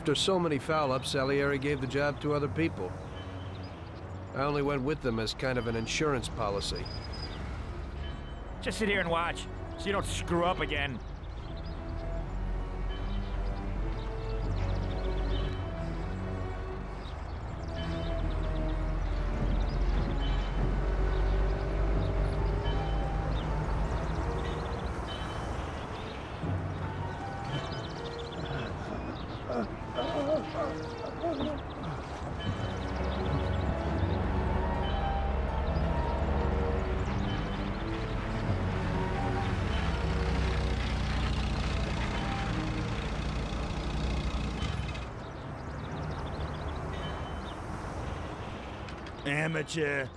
After so many foul-ups, Salieri gave the job to other people. I only went with them as kind of an insurance policy. Just sit here and watch, so you don't screw up again. Amateur.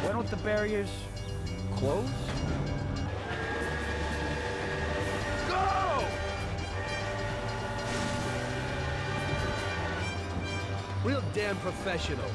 Why don't the barriers close? Go! Real damn professional.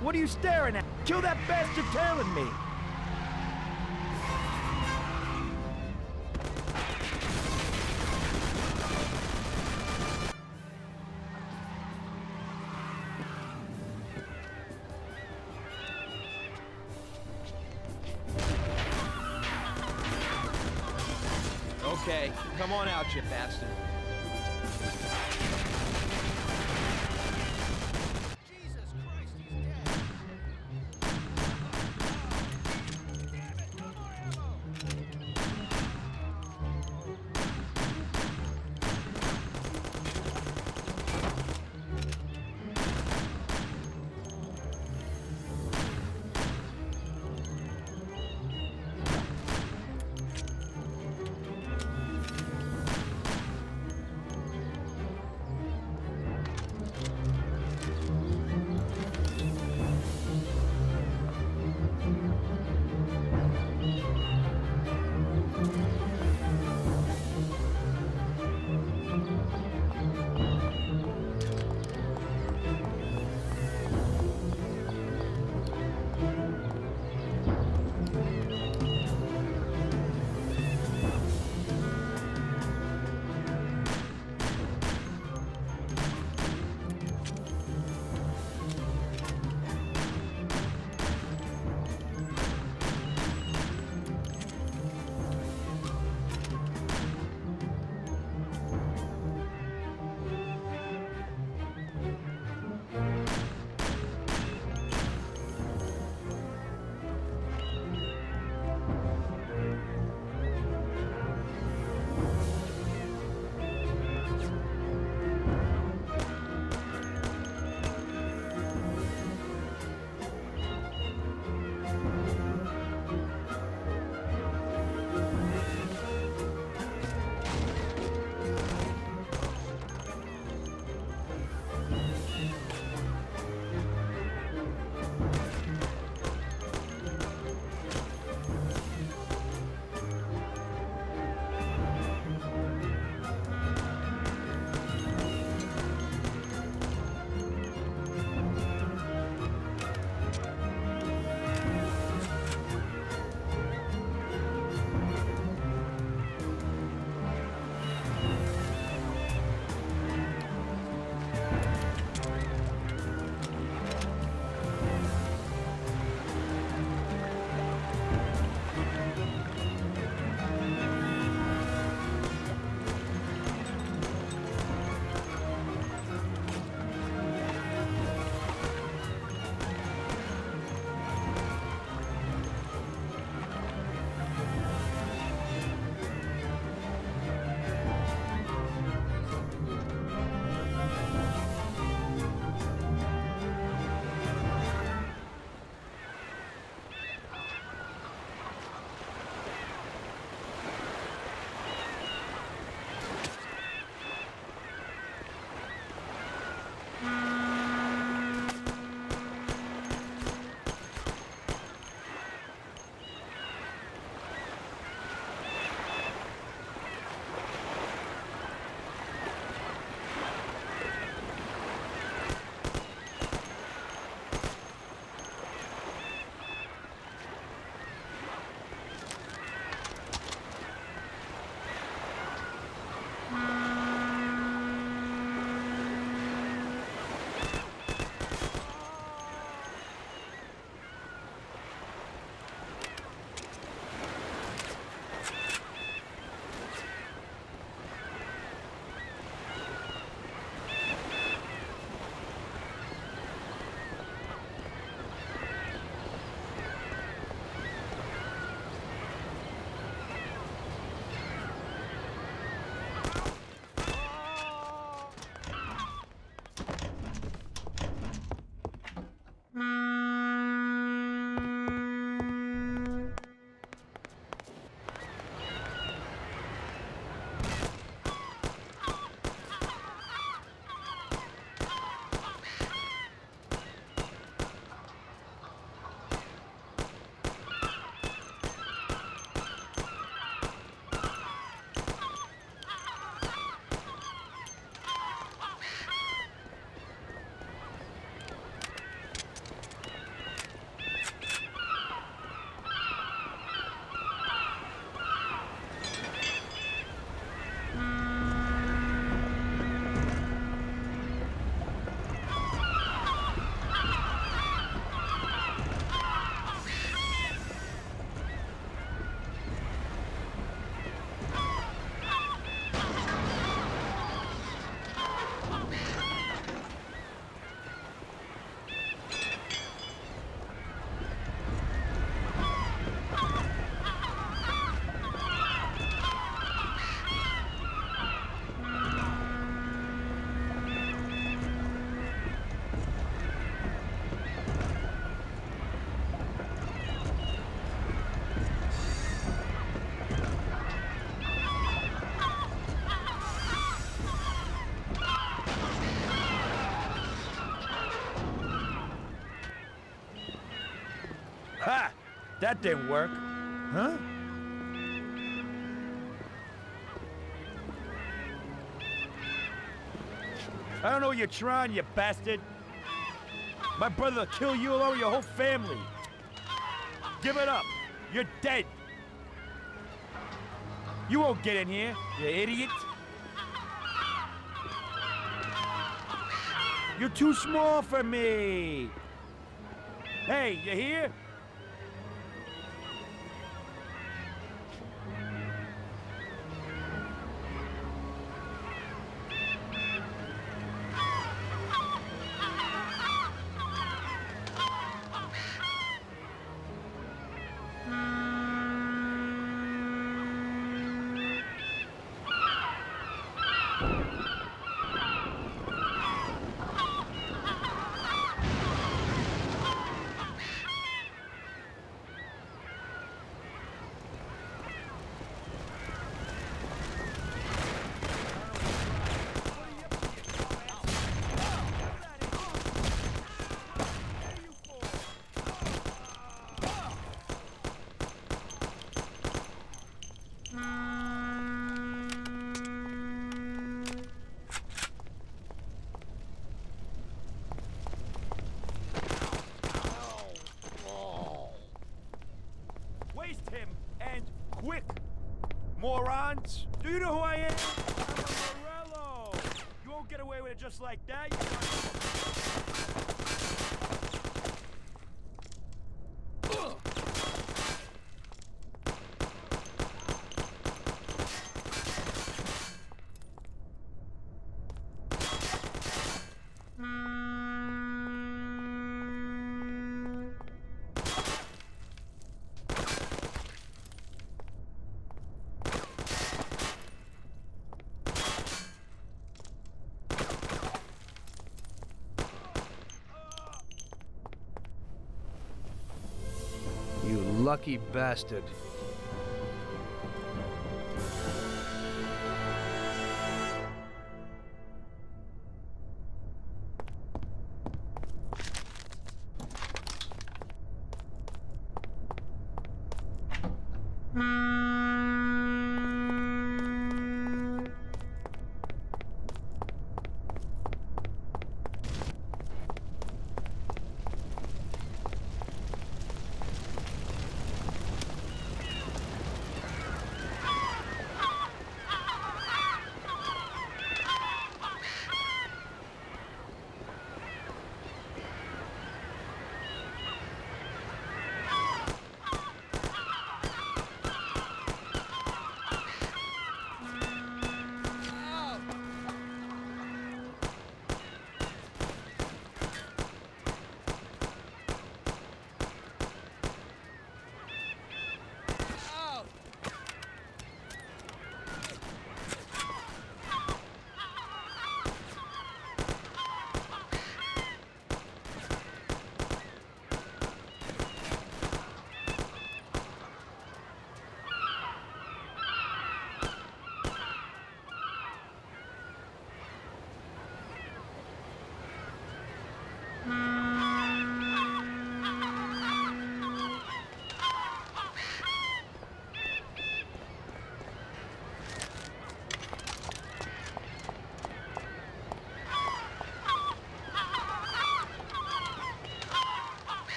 What are you staring at? Kill that bastard tailing me! Okay, come on out, you bastard. Ha! That didn't work. Huh? I don't know what you're trying, you bastard. My brother will kill you along with your whole family. Give it up. You're dead. You won't get in here, you idiot. You're too small for me. Hey, you here? Waste him, and quick! Morons! Do you know who I am? I'm Morello! You won't get away with it just like that, You lucky bastard.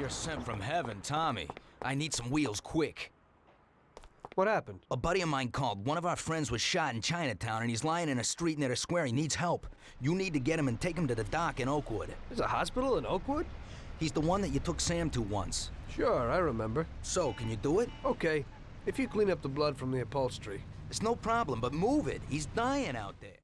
You're sent from heaven, Tommy. I need some wheels quick. What happened? A buddy of mine called. One of our friends was shot in Chinatown, and he's lying in a street near the square. He needs help. You need to get him and take him to the dock in Oakwood. There's a hospital in Oakwood? He's the one that you took Sam to once. Sure, I remember. So, can you do it? Okay, if you clean up the blood from the upholstery. It's no problem, but move it. He's dying out there.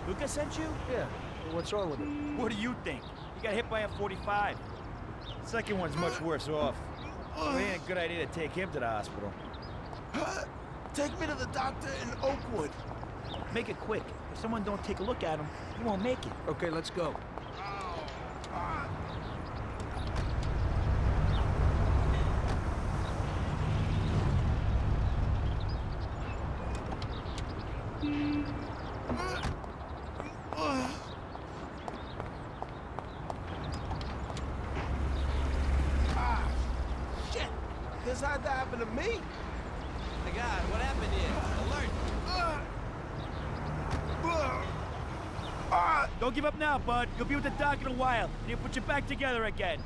Luca sent you? Yeah. What's wrong with it? What do you think? He got hit by a 45. Second one's much worse off. So it ain't a good idea to take him to the hospital. Take me to the doctor in Oakwood. Make it quick. If someone don't take a look at him, he won't make it. Okay, let's go. Shit! This had to happen to me. My God, what happened here? Alert! Don't give up now, bud. You'll be with the doc in a while, and he'll put you back together again.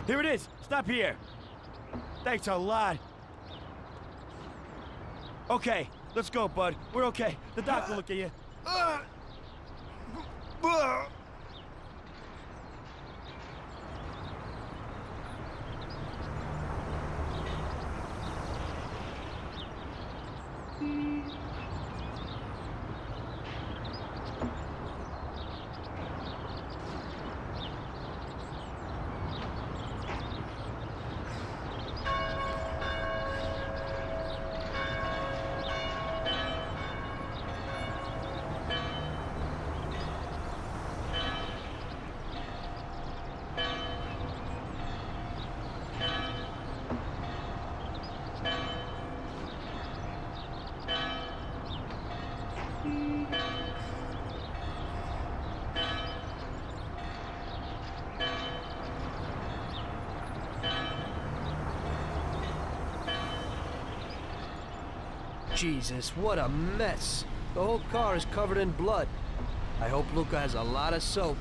Here it is. Stop here. Thanks a lot. Okay, let's go, bud. We're okay. The doc will look at you. Jesus, what a mess. The whole car is covered in blood. I hope Luca has a lot of soap.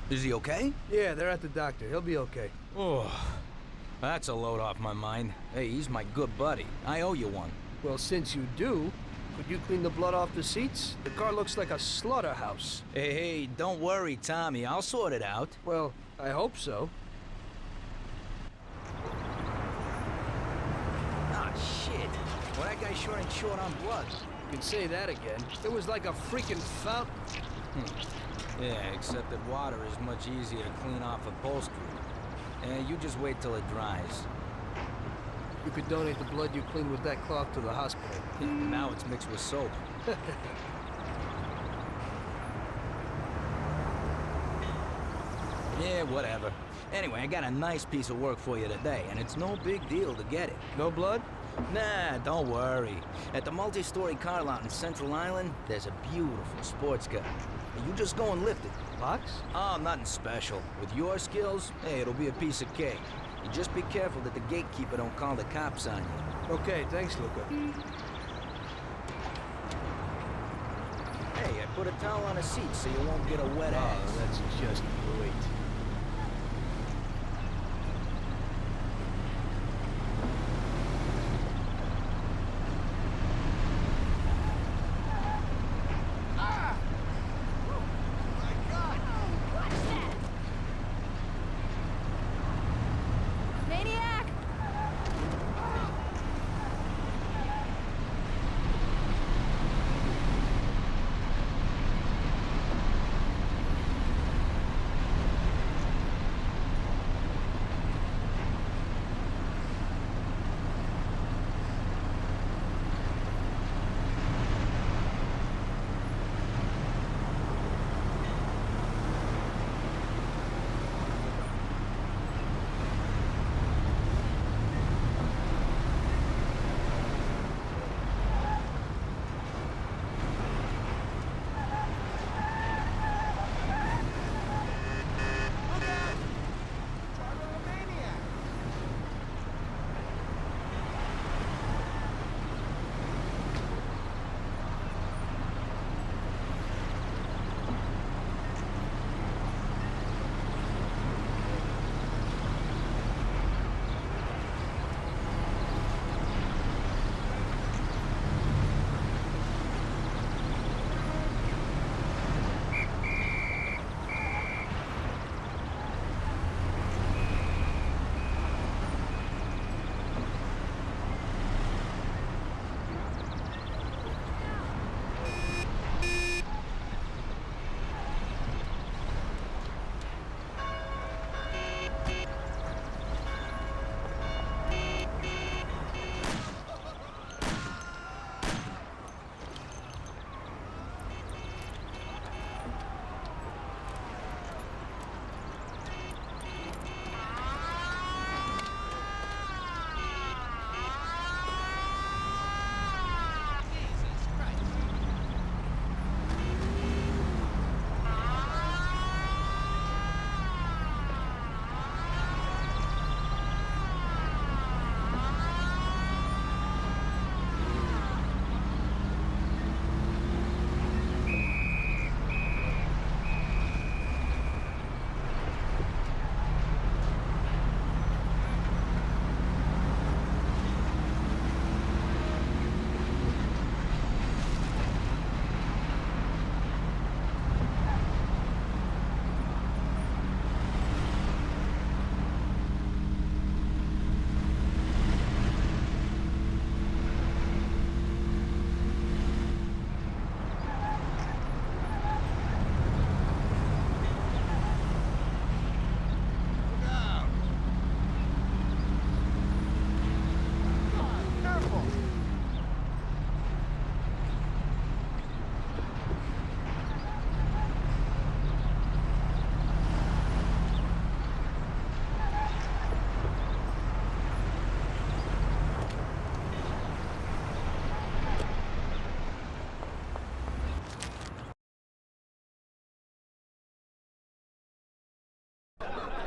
Is he okay? Yeah, they're at the doctor. He'll be okay. Oh, that's a load off my mind. Hey, he's my good buddy. I owe you one. Well, since you do, could you clean the blood off the seats? The car looks like a slaughterhouse. Hey, don't worry, Tommy. I'll sort it out. Well, I hope so. Ah, shit. Well, that guy sure ain't short on blood. You can say that again. It was like a freaking fountain. Yeah, except that water is much easier to clean off upholstery. And you just wait till it dries. You could donate the blood you cleaned with that cloth to the hospital. Now it's mixed with soap. Yeah, whatever. Anyway, I got a nice piece of work for you today, and it's no big deal to get it. No blood? Nah, don't worry. At the multi-story car lot in Central Island, there's a beautiful sports car. You just go and lift it. Box? Oh, nothing special. With your skills, hey, it'll be a piece of cake. You just be careful that the gatekeeper don't call the cops on you. Okay, thanks, Luca. Hey, I put a towel on a seat so you won't get a wet ass. Oh, that's just great.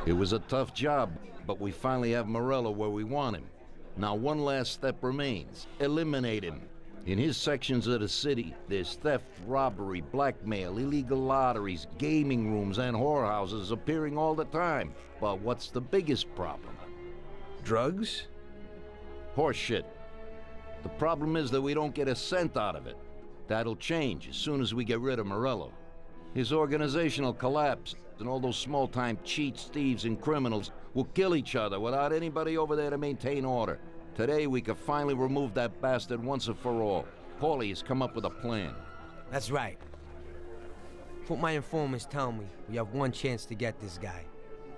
It was a tough job, but we finally have Morello where we want him. Now one last step remains. Eliminate him. In his sections of the city, there's theft, robbery, blackmail, illegal lotteries, gaming rooms, and whorehouses appearing all the time. But what's the biggest problem? Drugs? Horseshit. The problem is that we don't get a cent out of it. That'll change as soon as we get rid of Morello. His organization will collapse, and all those small-time cheats, thieves, and criminals will kill each other without anybody over there to maintain order. Today, we could finally remove that bastard once and for all. Paulie has come up with a plan. That's right. What my informants tell me, we have one chance to get this guy.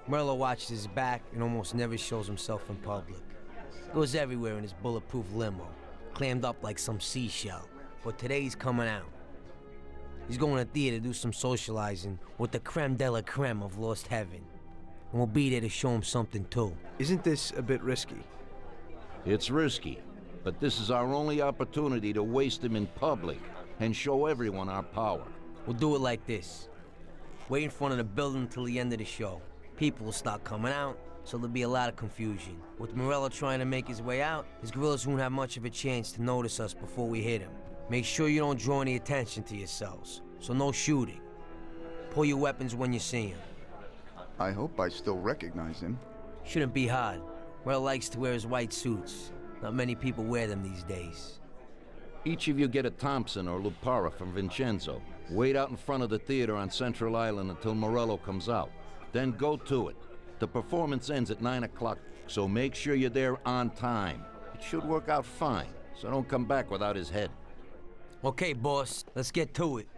Morello watches his back and almost never shows himself in public. Goes everywhere in his bulletproof limo, clammed up like some seashell. But today he's coming out. He's going to theater to do some socializing with the creme de la creme of Lost Heaven. And we'll be there to show him something too. Isn't this a bit risky? It's risky, but this is our only opportunity to waste him in public and show everyone our power. We'll do it like this. Wait in front of the building until the end of the show. People will start coming out, so there'll be a lot of confusion. With Morello trying to make his way out, his guerrillas won't have much of a chance to notice us before we hit him. Make sure you don't draw any attention to yourselves, so no shooting. Pull your weapons when you see him. I hope I still recognize him. Shouldn't be hard. Morello likes to wear his white suits. Not many people wear them these days. Each of you get a Thompson or Lupara from Vincenzo. Wait out in front of the theater on Central Island until Morello comes out. Then go to it. The performance ends at 9 o'clock, so make sure you're there on time. It should work out fine, so don't come back without his head. Okay, boss, let's get to it.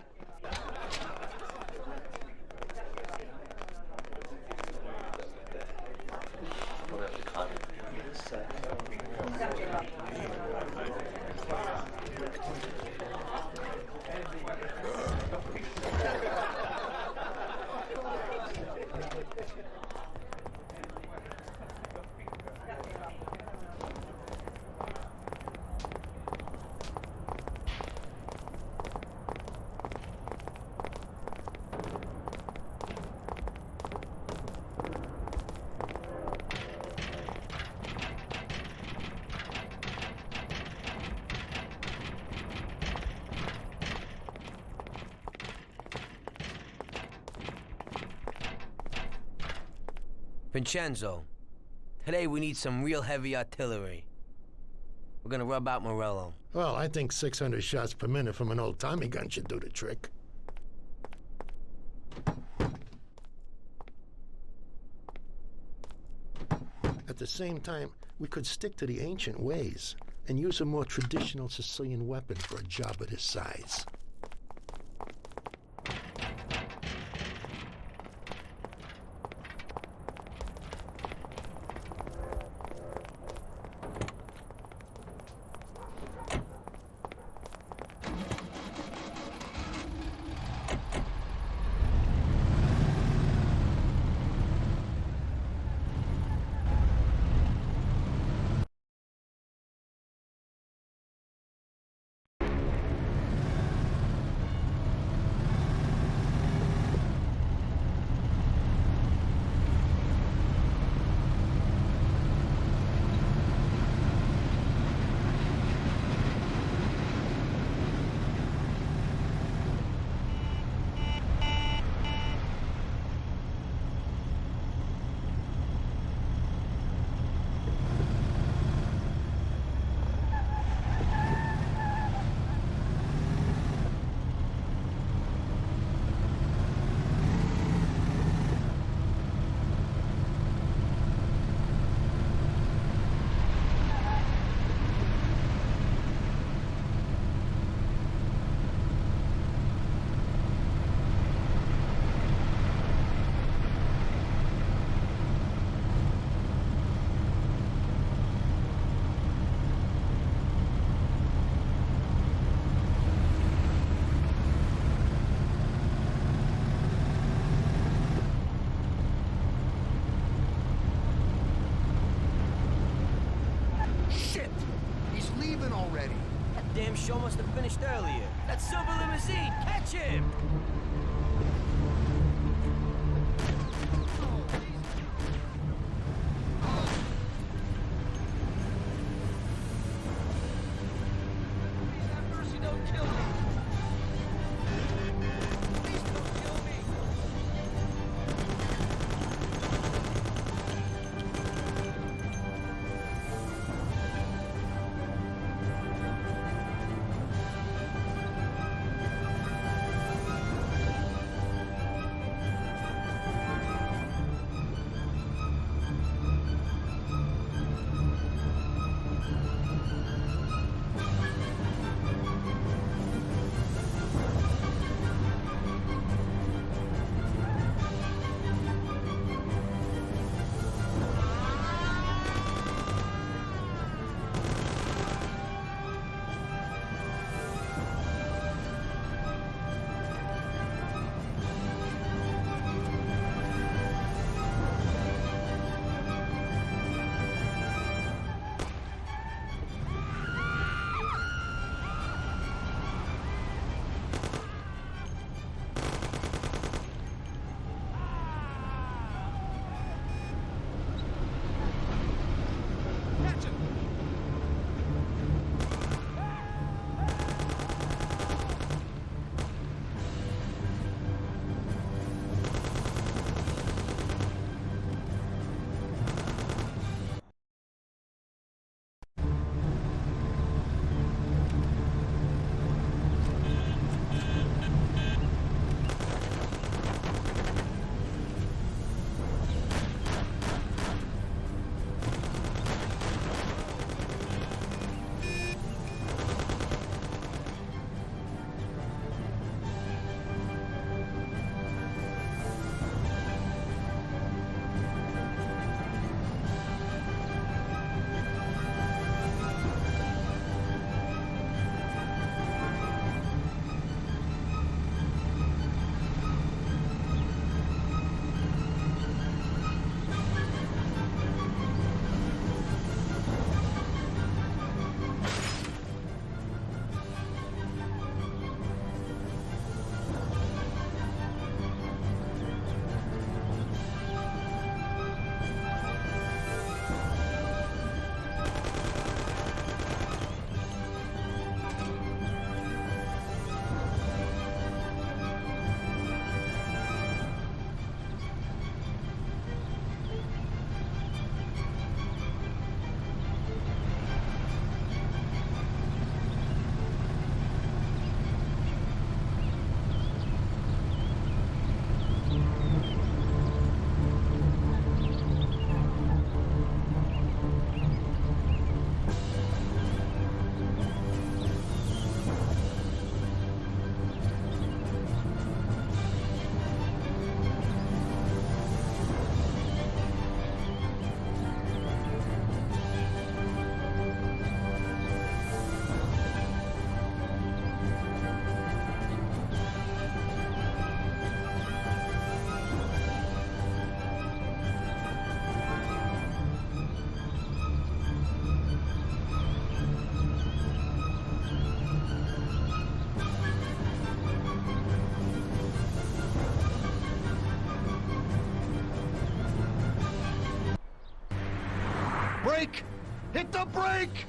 Vincenzo, today we need some real heavy artillery. We're gonna rub out Morello. Well, I think 600 shots per minute from an old Tommy gun should do the trick. At the same time, we could stick to the ancient ways and use a more traditional Sicilian weapon for a job of this size. Damn show must have finished earlier. That silver limousine, catch him! break!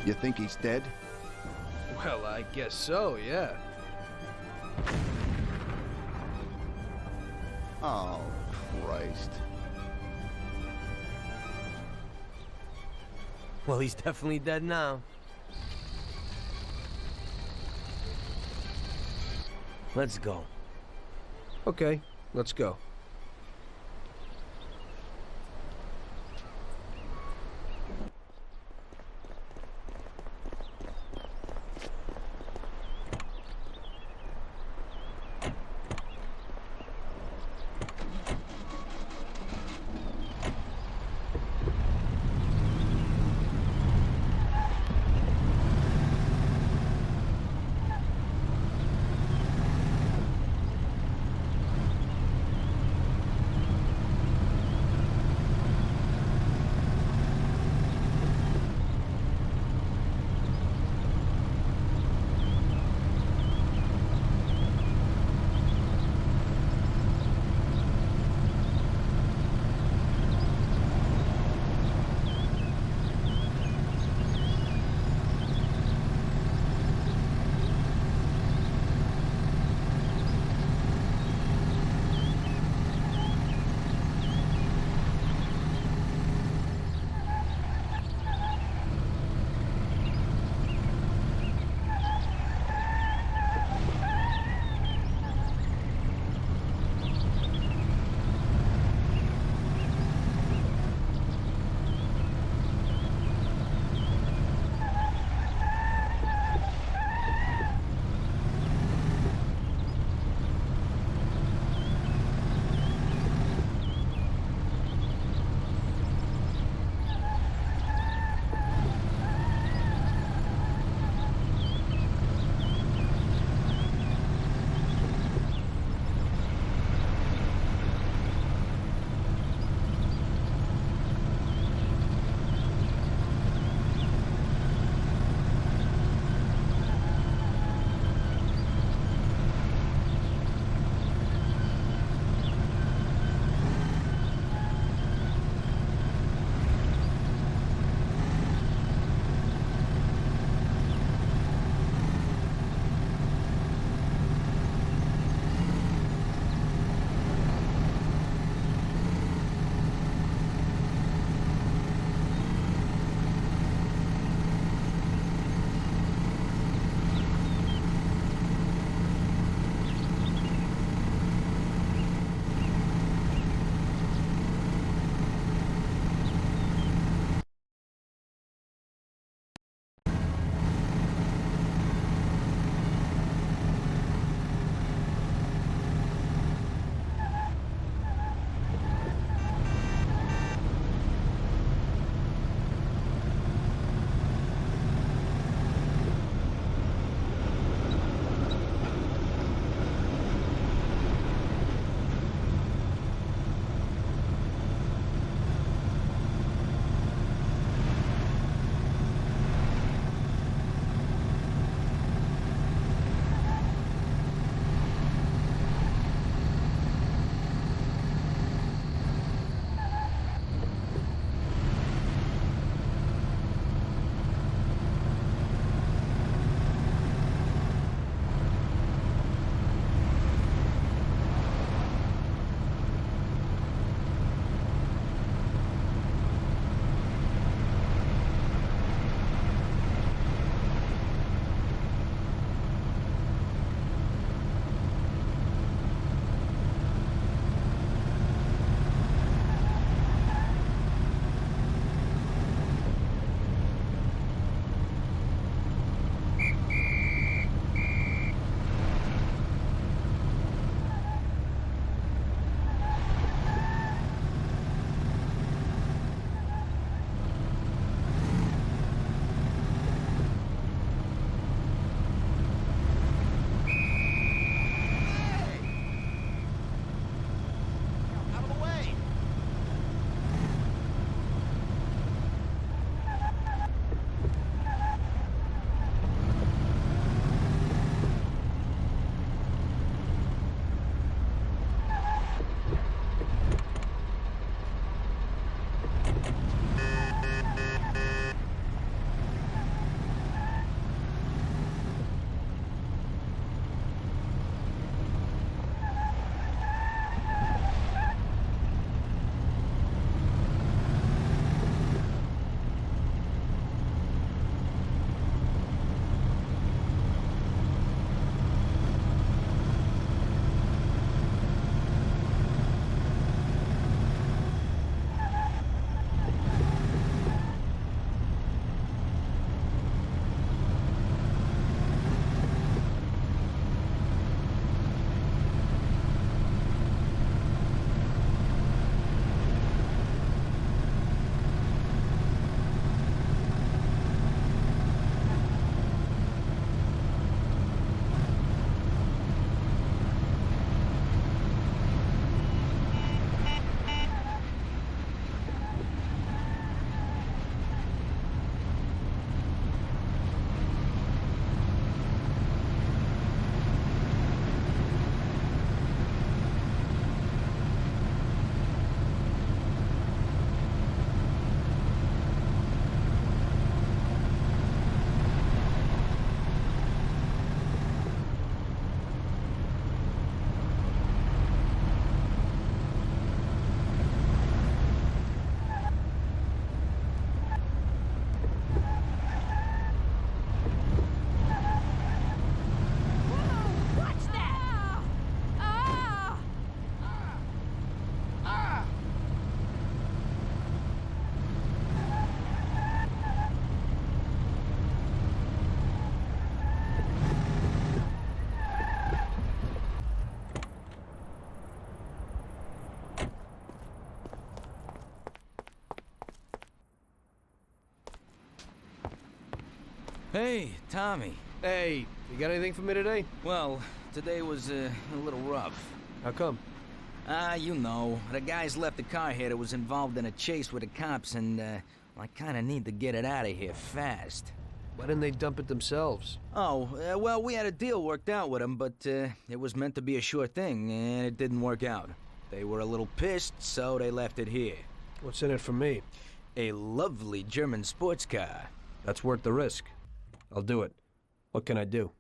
You think he's dead? Well, I guess so, yeah. Oh, Christ. Well, he's definitely dead now. Let's go. Okay, let's go. Hey, Tommy. Hey, you got anything for me today? Well, today was a little rough. How come? You know. The guys left the car here that was involved in a chase with the cops, and, I kinda need to get it out of here fast. Why didn't they dump it themselves? Oh, well, we had a deal worked out with them, but, it was meant to be a sure thing, and it didn't work out. They were a little pissed, so they left it here. What's in it for me? A lovely German sports car. That's worth the risk. I'll do it. What can I do?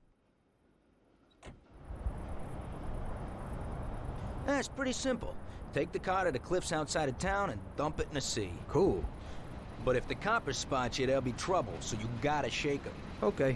It's pretty simple. Take the car to the cliffs outside of town and dump it in the sea. Cool. But if the coppers spot you, there'll be trouble, so you gotta shake them. Okay.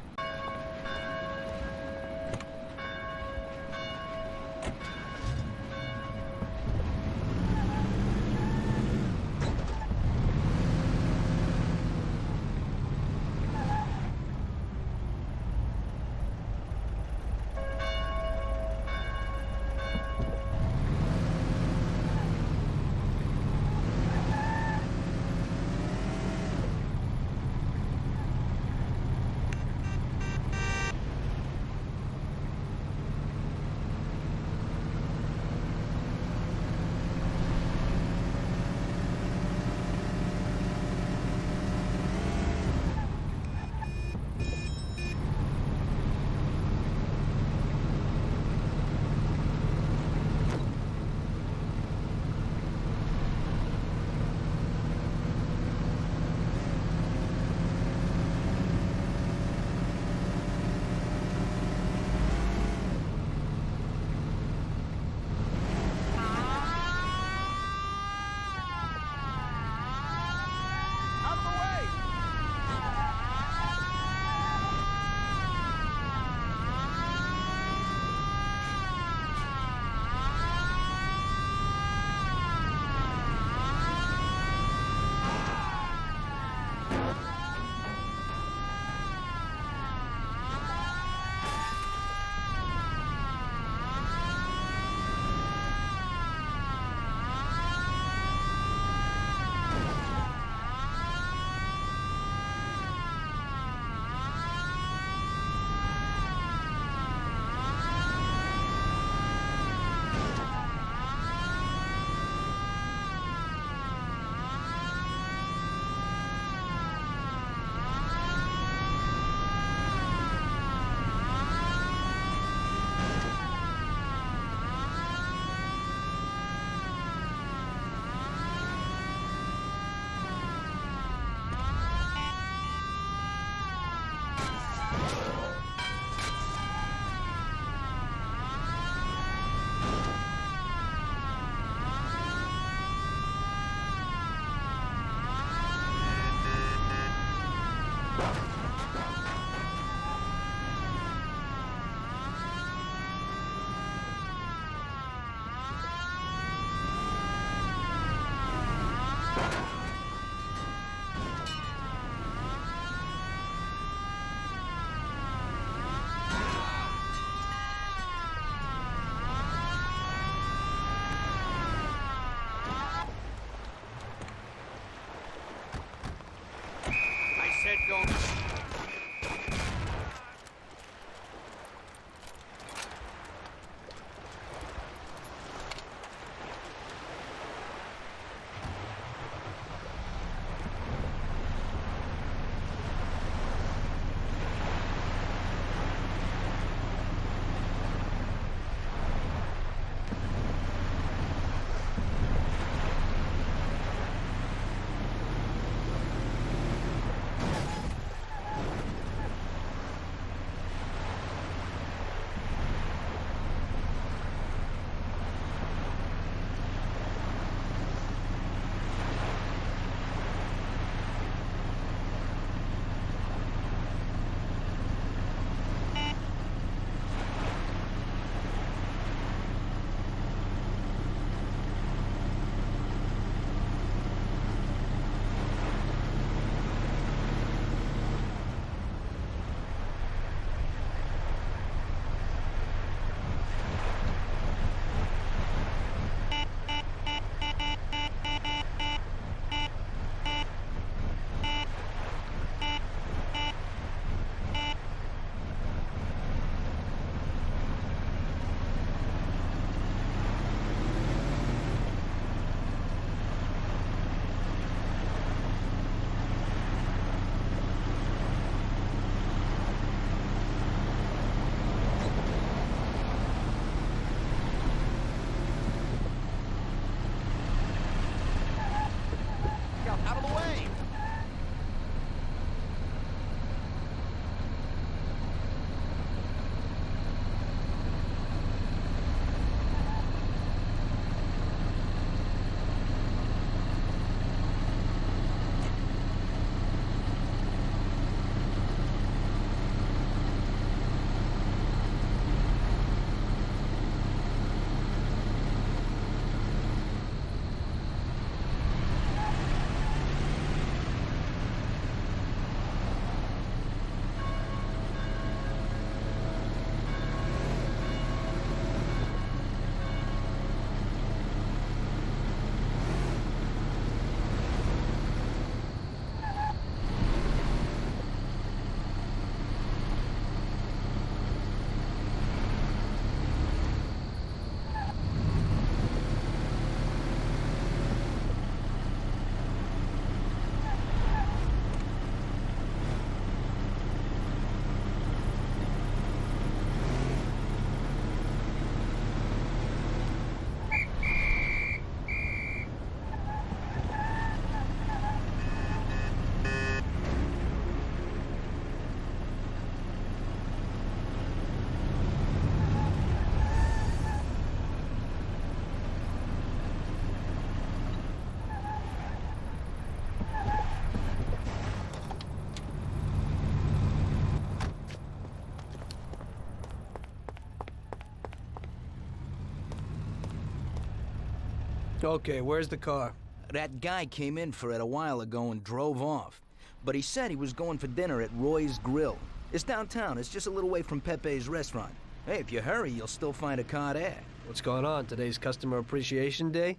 Okay, where's the car? That guy came in for it a while ago and drove off. But he said he was going for dinner at Roy's Grill. It's downtown. It's just a little way from Pepe's restaurant. Hey, if you hurry, you'll still find a car there. What's going on? Today's Customer Appreciation Day?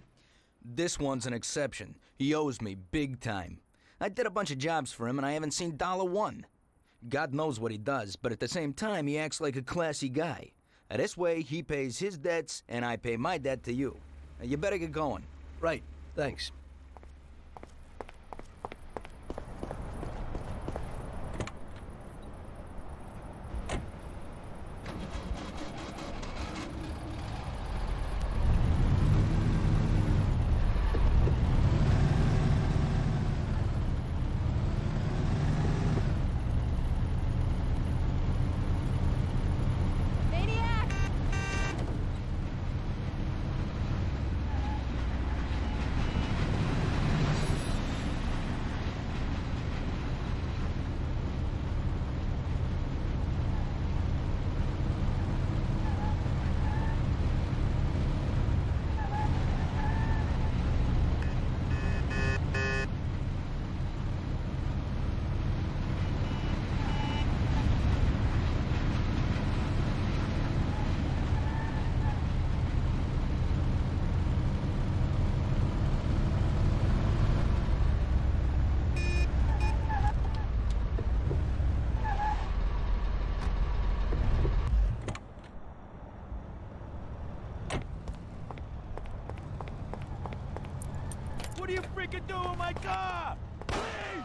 This one's an exception. He owes me big time. I did a bunch of jobs for him and I haven't seen $1. God knows what he does, but at the same time, he acts like a classy guy. This way, he pays his debts and I pay my debt to you. You better get going. Right. Thanks. What are you freaking doing with my car? Please!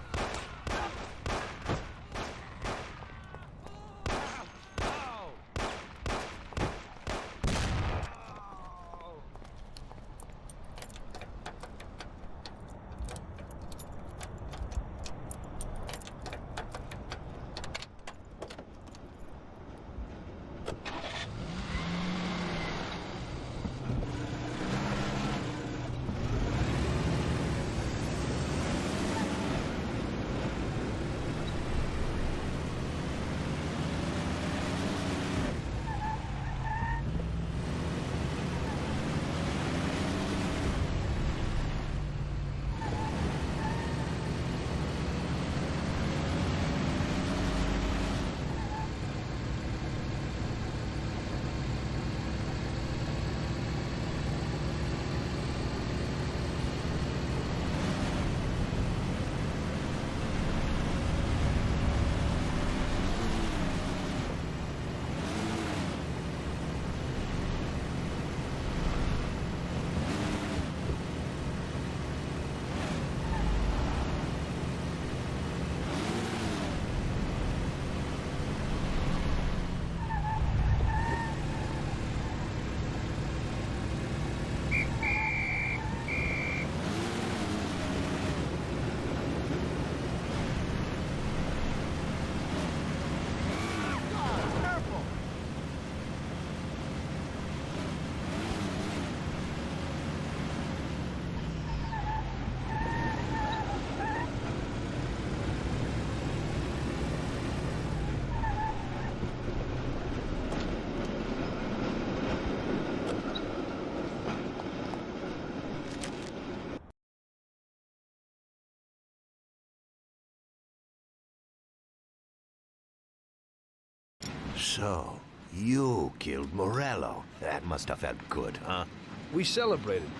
So, you killed Morello. That must have felt good, huh? We celebrated.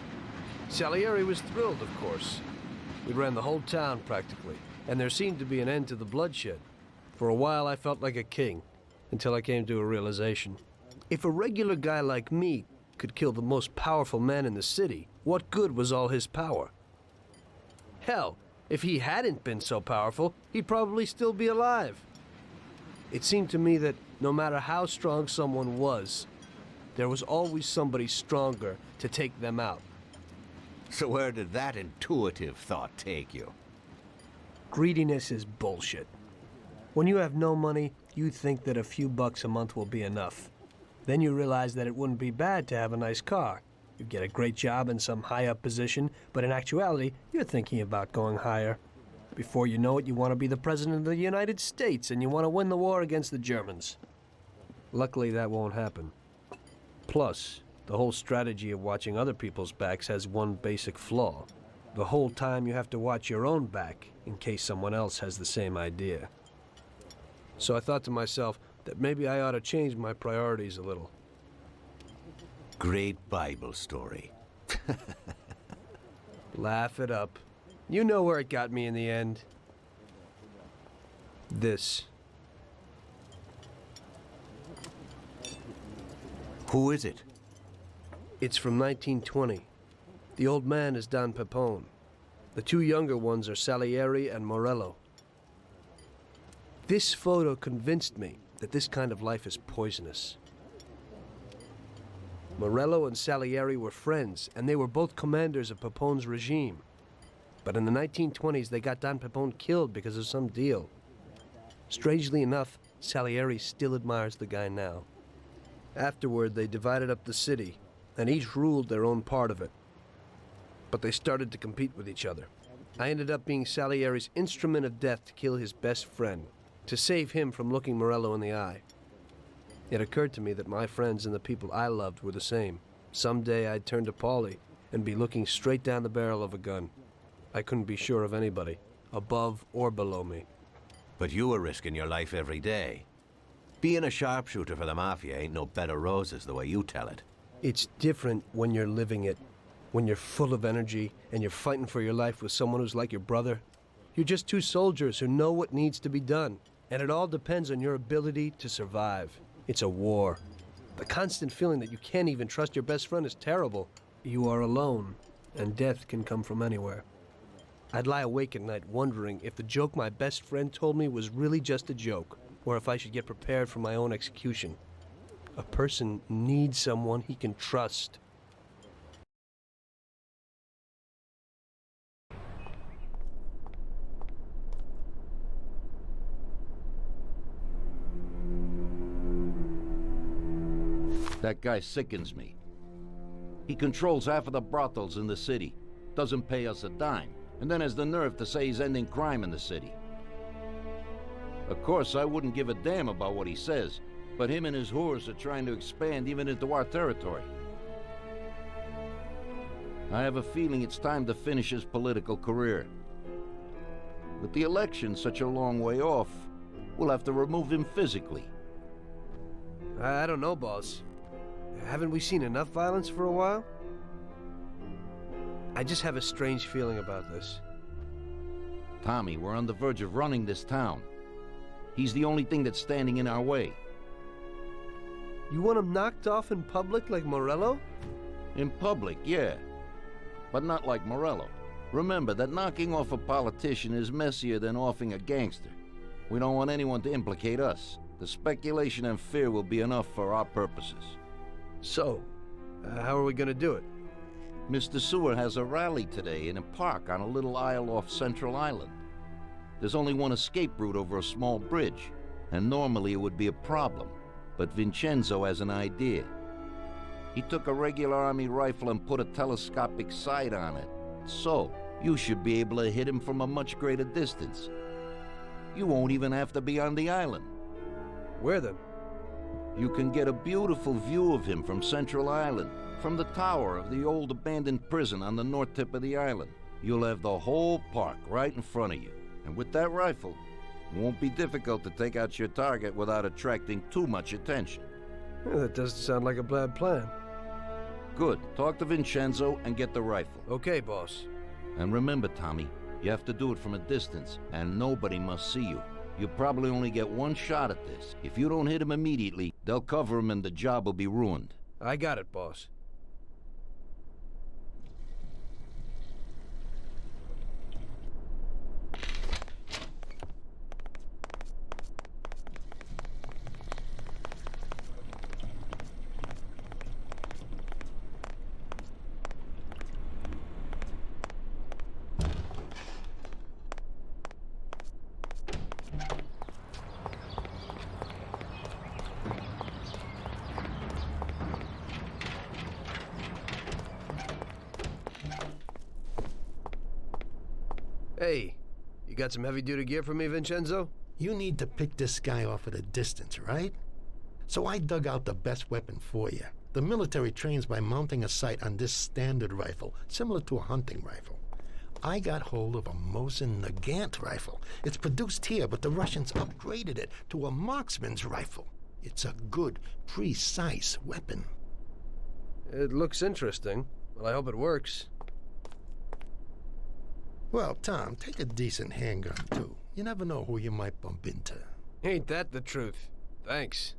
Salieri was thrilled, of course. We ran the whole town, practically, and there seemed to be an end to the bloodshed. For a while, I felt like a king, until I came to a realization. If a regular guy like me could kill the most powerful man in the city, what good was all his power? Hell, if he hadn't been so powerful, he'd probably still be alive. It seemed to me that no matter how strong someone was, there was always somebody stronger to take them out. So where did that intuitive thought take you? Greediness is bullshit. When you have no money, you think that a few bucks a month will be enough. Then you realize that it wouldn't be bad to have a nice car. You get a great job in some high-up position, but in actuality, you're thinking about going higher. Before you know it, you want to be the President of the United States, and you want to win the war against the Germans. Luckily, that won't happen. Plus, The whole strategy of watching other people's backs has one basic flaw. The whole time you have to watch your own back in case someone else has the same idea. So I thought to myself that maybe I ought to change my priorities a little. Great Bible story. Laugh it up. You know where it got me in the end. This. Who is it? It's from 1920. The old man is Don Pepone. The two younger ones are Salieri and Morello. This photo convinced me that this kind of life is poisonous. Morello and Salieri were friends, and they were both commanders of Pepone's regime. But in the 1920s, they got Don Pepone killed because of some deal. Strangely enough, Salieri still admires the guy now. Afterward, they divided up the city, and each ruled their own part of it. But they started to compete with each other. I ended up being Salieri's instrument of death to kill his best friend, to save him from looking Morello in the eye. It occurred to me that my friends and the people I loved were the same. Someday I'd turn to Paulie and be looking straight down the barrel of a gun. I couldn't be sure of anybody, above or below me. But you were risking your life every day. Being a sharpshooter for the Mafia ain't no bed of roses the way you tell it. It's different when you're living it. When you're full of energy and you're fighting for your life with someone who's like your brother. You're just two soldiers who know what needs to be done. And it all depends on your ability to survive. It's a war. The constant feeling that you can't even trust your best friend is terrible. You are alone, and death can come from anywhere. I'd lie awake at night wondering if the joke my best friend told me was really just a joke, or if I should get prepared for my own execution. A person needs someone he can trust. That guy sickens me. He controls half of the brothels in the city, doesn't pay us a dime, and then has the nerve to say he's ending crime in the city. Of course, I wouldn't give a damn about what he says, but him and his whores are trying to expand even into our territory. I have a feeling it's time to finish his political career. With the election such a long way off, we'll have to remove him physically. I don't know, boss. Haven't we seen enough violence for a while? I just have a strange feeling about this. Tommy, we're on the verge of running this town. He's the only thing that's standing in our way. You want him knocked off in public like Morello? In public, yeah. But not like Morello. Remember that knocking off a politician is messier than offing a gangster. We don't want anyone to implicate us. The speculation and fear will be enough for our purposes. So, how are we gonna do it? Mr. Seward has a rally today in a park on a little isle off Central Island. There's only one escape route over a small bridge, and normally it would be a problem, but Vincenzo has an idea. He took a regular army rifle and put a telescopic sight on it, so you should be able to hit him from a much greater distance. You won't even have to be on the island. Where then? You can get a beautiful view of him from Central Island, from the tower of the old abandoned prison on the north tip of the island. You'll have the whole park right in front of you. And with that rifle, it won't be difficult to take out your target without attracting too much attention. Yeah, that doesn't sound like a bad plan. Good. Talk to Vincenzo and get the rifle. Okay, boss. And remember, Tommy, you have to do it from a distance, and nobody must see you. You'll probably only get one shot at this. If you don't hit him immediately, they'll cover him and the job will be ruined. I got it, boss. Hey, you got some heavy-duty gear for me, Vincenzo? You need to pick this guy off at a distance, right? So I dug out the best weapon for you. The military trains by mounting a sight on this standard rifle, similar to a hunting rifle. I got hold of a Mosin Nagant rifle. It's produced here, but the Russians upgraded it to a marksman's rifle. It's a good, precise weapon. It looks interesting. Well, I hope it works. Well, Tom, take a decent handgun, too. You never know who you might bump into. Ain't that the truth? Thanks.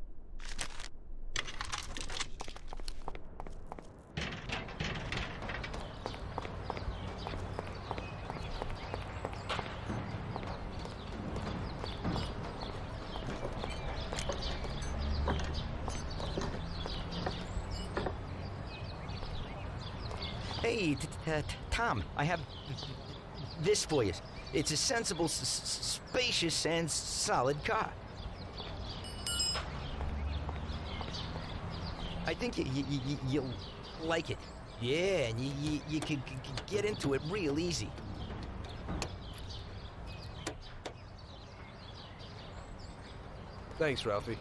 Hey, Tom, I have this for you. It's a sensible, spacious, and solid car. I think you'll like it. Yeah, and you can get into it real easy. Thanks, Ralphie.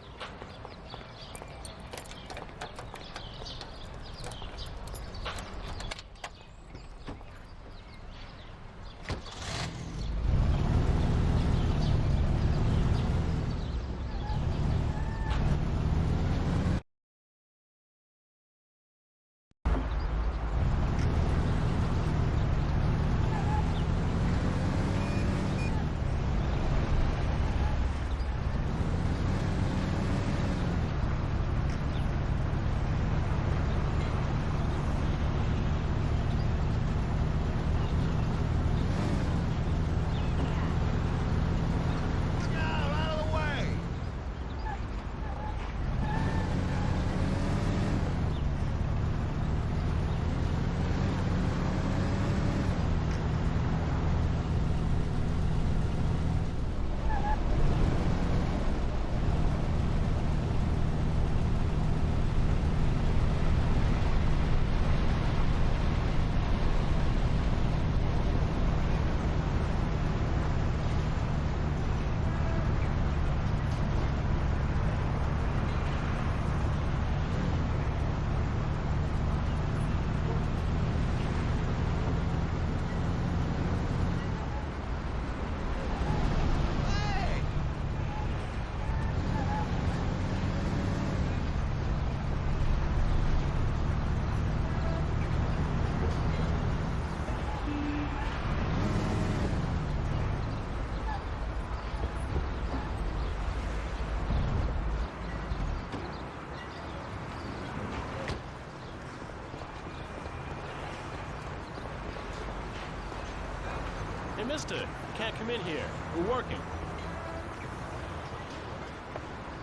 Hey, mister, you can't come in here. We're working.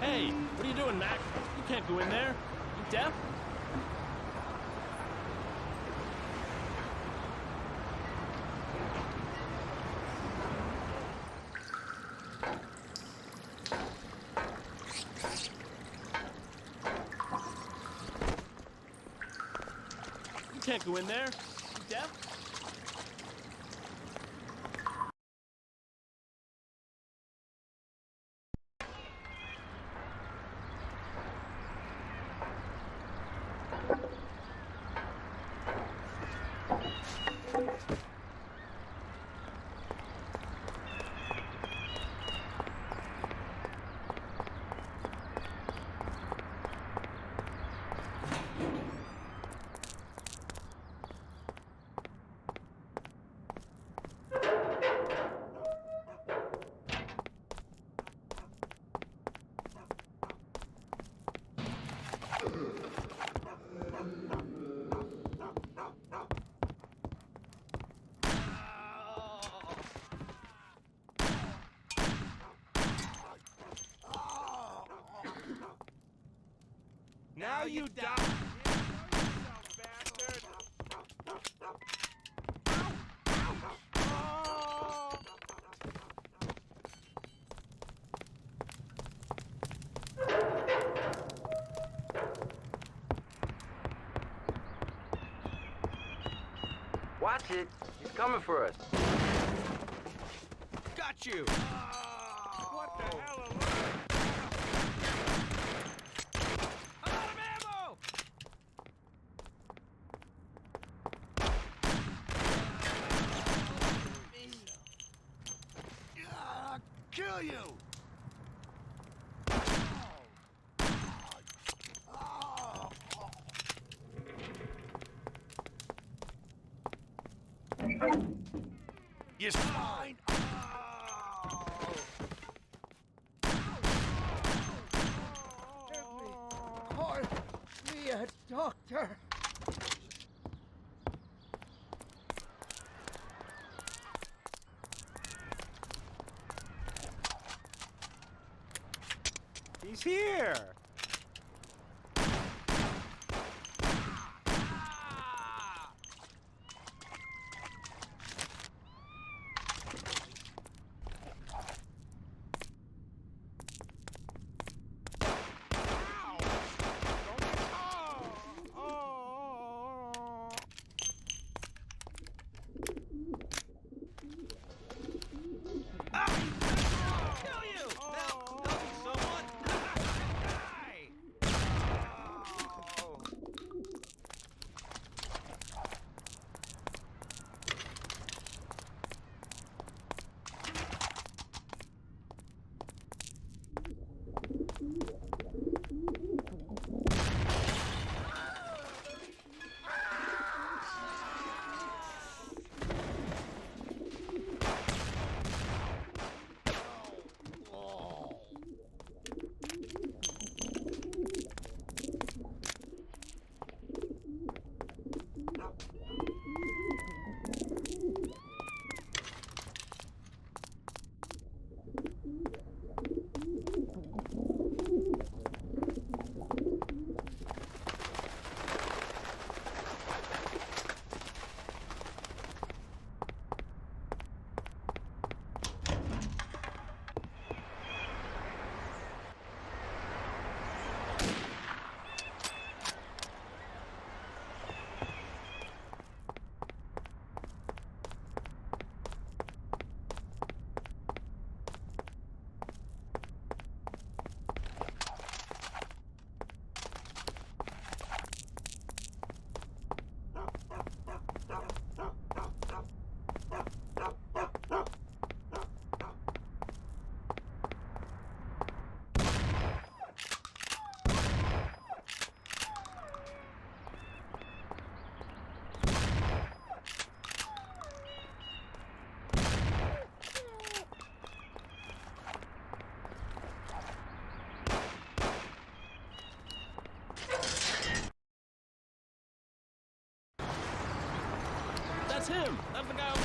Hey, what are you doing, Mac? You can't go in there. You deaf? You can't go in there. You deaf? Now you die! Bastard! Watch it. He's coming for us. Got you! What the hell? kill you! You're fine! Call me a doctor. He's here! That's him! That's the guy.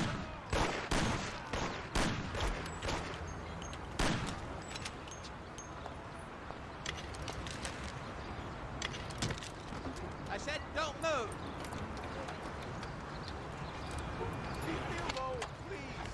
I said don't move! Leave me alone, please!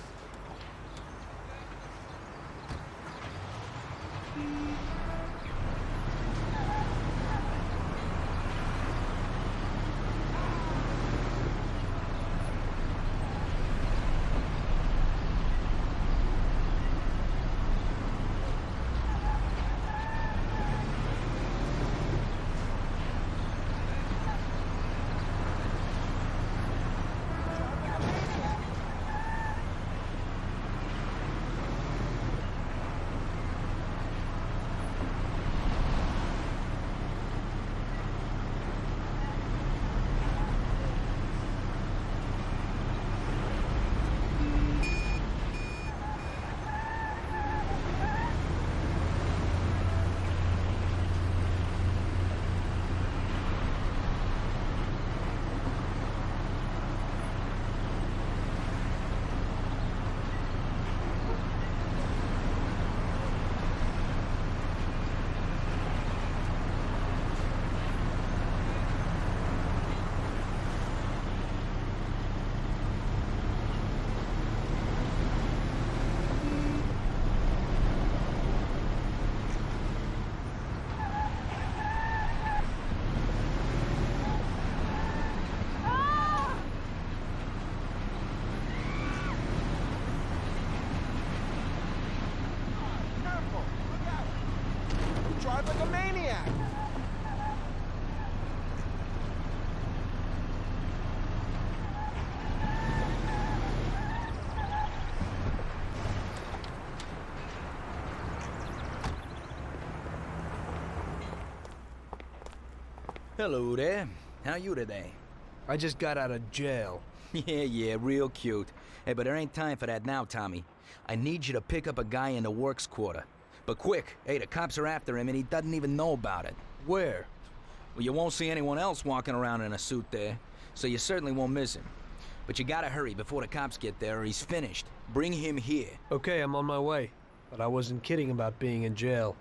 Hello there. How you today? I just got out of jail. Yeah, real cute. Hey, but there ain't time for that now, Tommy. I need you to pick up a guy in the works quarter. But quick, hey, the cops are after him and he doesn't even know about it. Where? Well, you won't see anyone else walking around in a suit there, so you certainly won't miss him. But you gotta hurry before the cops get there or he's finished. Bring him here. Okay, I'm on my way. But I wasn't kidding about being in jail.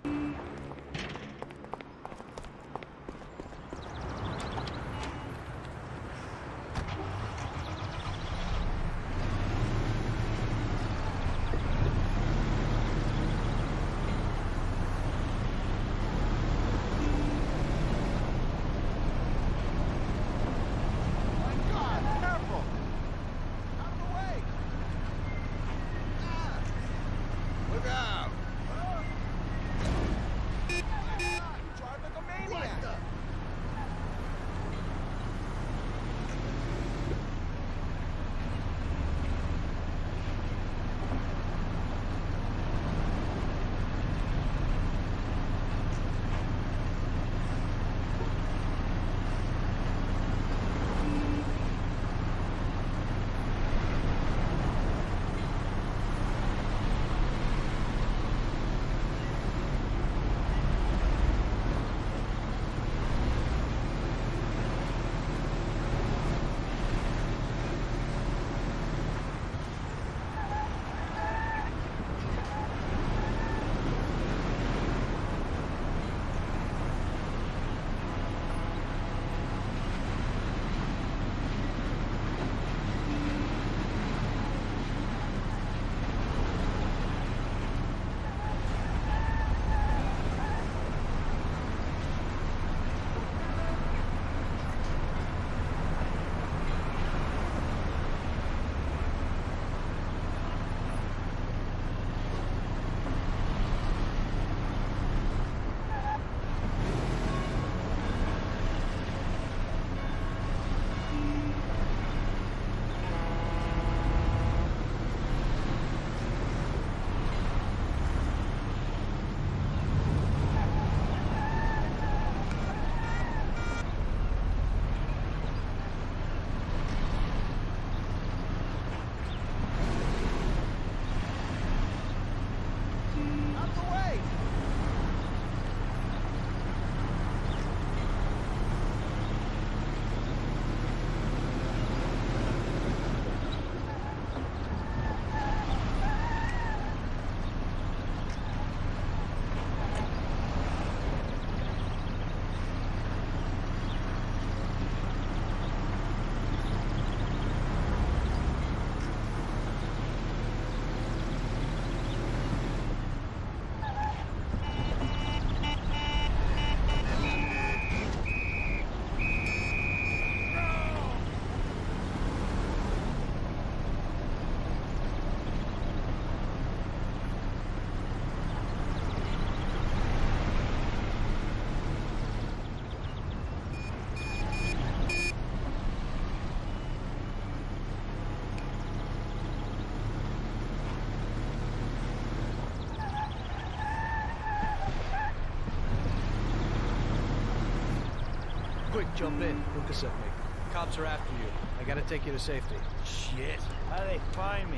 Quick, jump in. Lucas sent me. Cops are after you. I gotta take you to safety. Shit. How do they find me?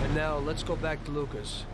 And now, let's go back to Lucas.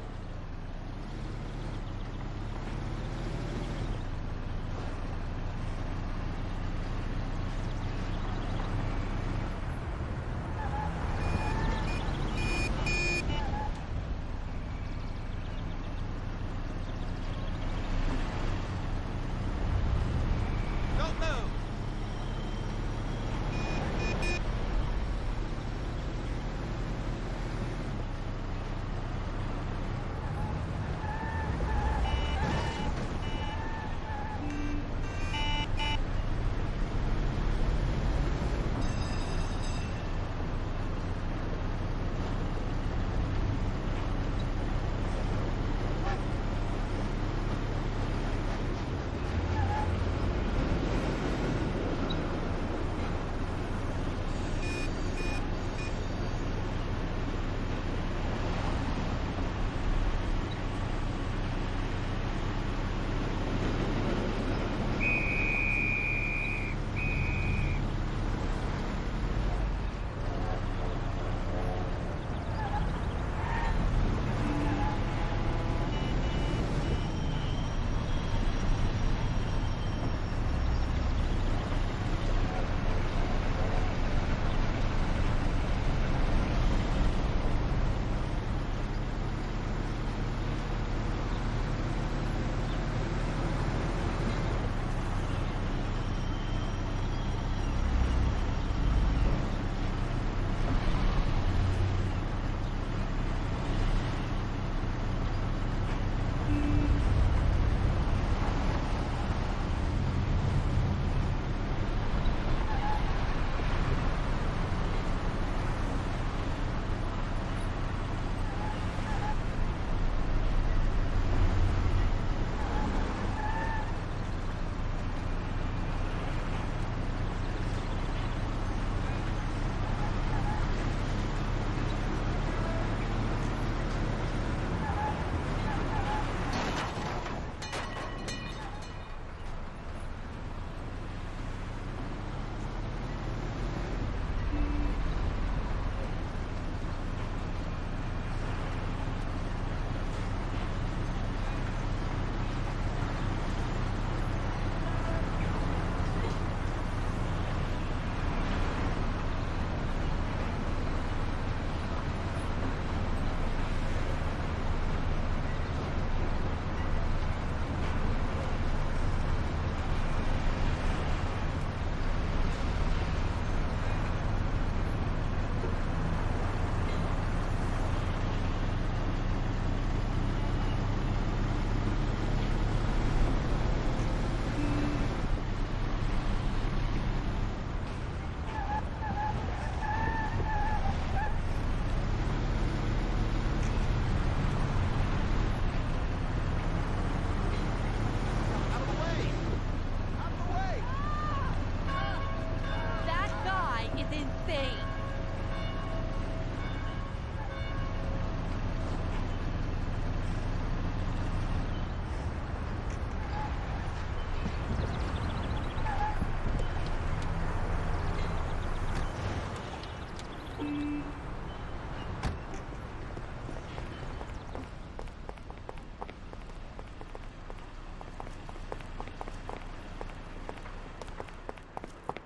anything!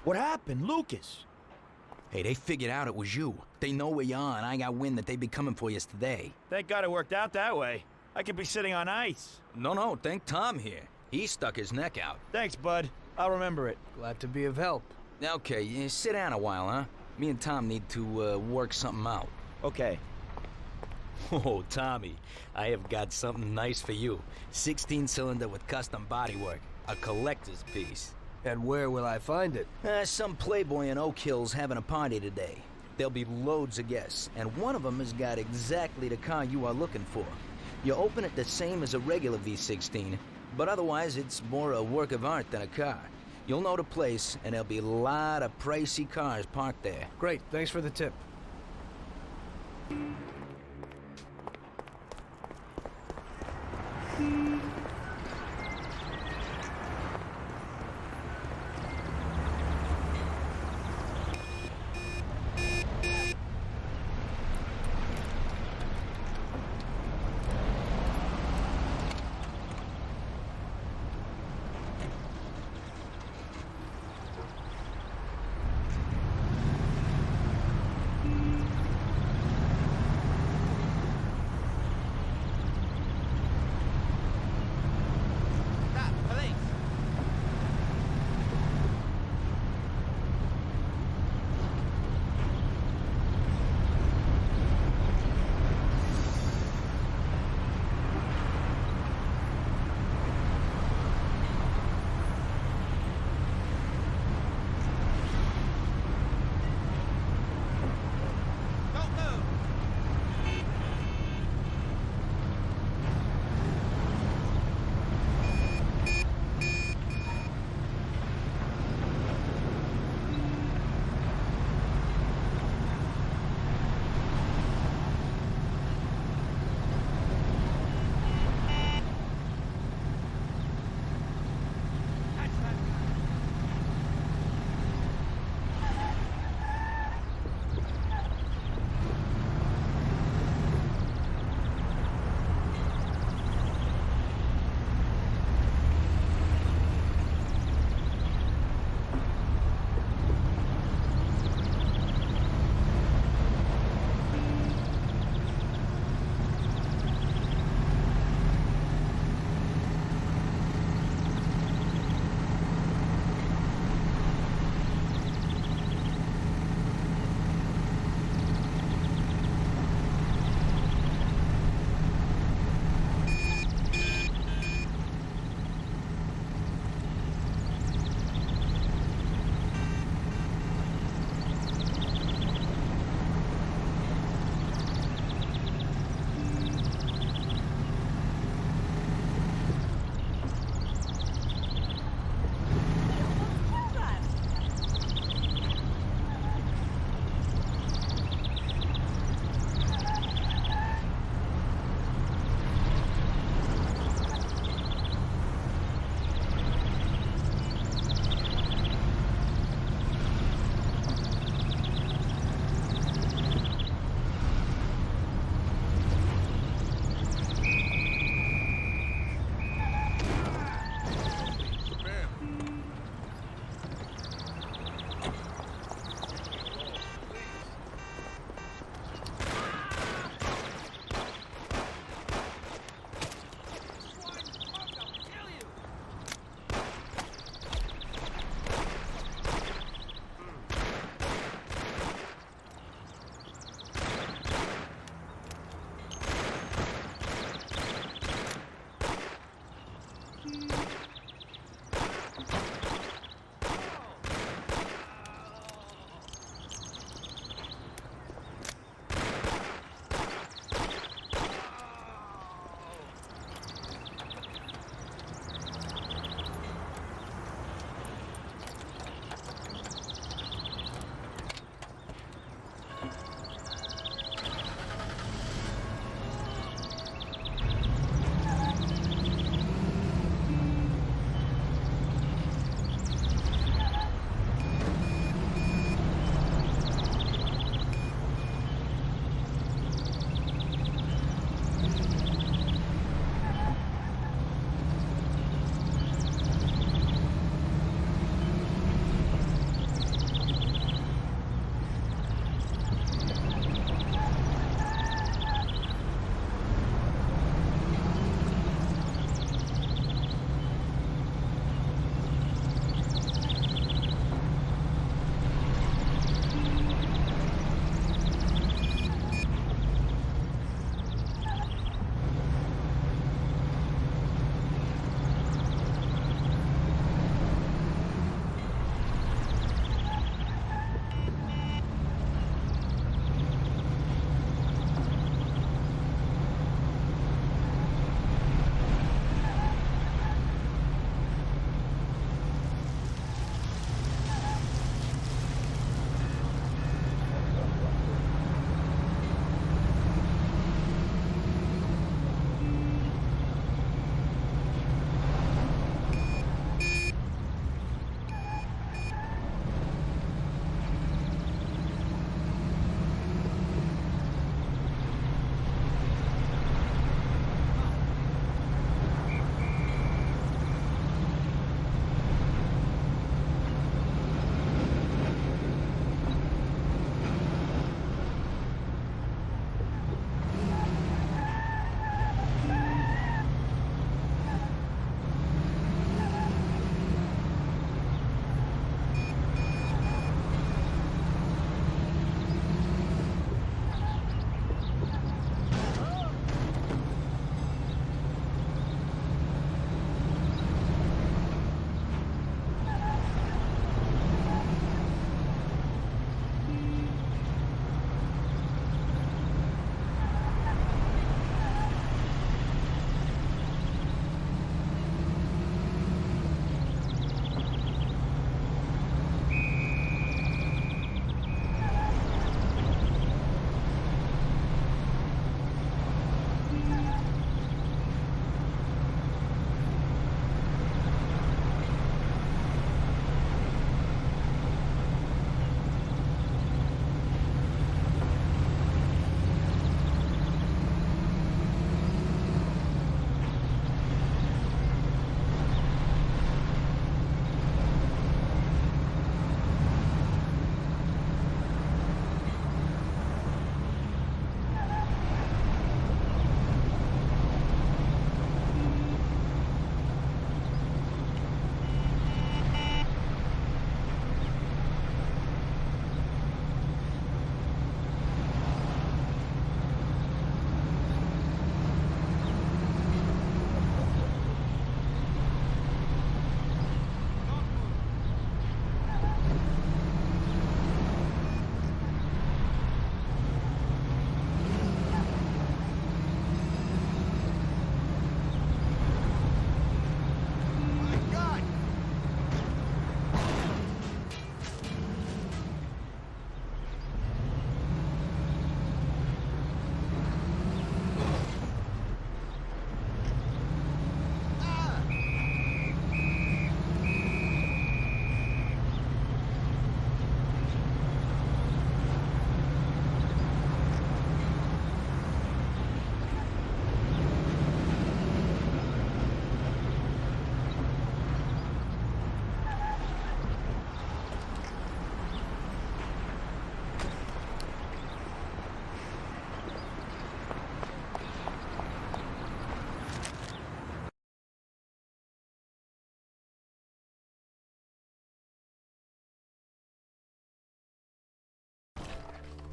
What happened, Lucas? Hey, they figured out it was you. They know where you are, and I got wind that they'd be coming for you today. Thank God it worked out that way. I could be sitting on ice. No, thank Tom here. He stuck his neck out. Thanks, bud. I'll remember it. Glad to be of help. Okay, sit down a while, huh? Me and Tom need to work something out. Okay. Oh, Tommy, I have got something nice for you. 16-cylinder with custom bodywork. A collector's piece. And where will I find it? Some playboy in Oak Hill's having a party today. There'll be loads of guests, and one of them has got exactly the car you are looking for. You open it the same as a regular V16, but otherwise it's more a work of art than a car. You'll know the place, and there'll be a lot of pricey cars parked there. Great, thanks for the tip.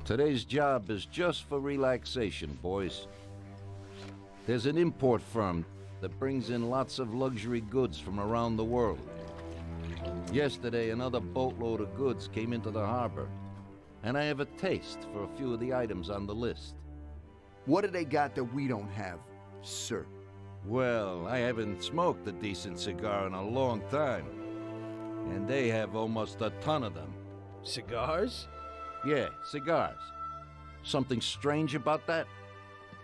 Today's job is just for relaxation, boys. There's an import firm that brings in lots of luxury goods from around the world. Yesterday, another boatload of goods came into the harbor, and I have a taste for a few of the items on the list. What do they got that we don't have, sir? Well, I haven't smoked a decent cigar in a long time, and they have almost a ton of them. Cigars? Yeah, cigars. Something strange about that?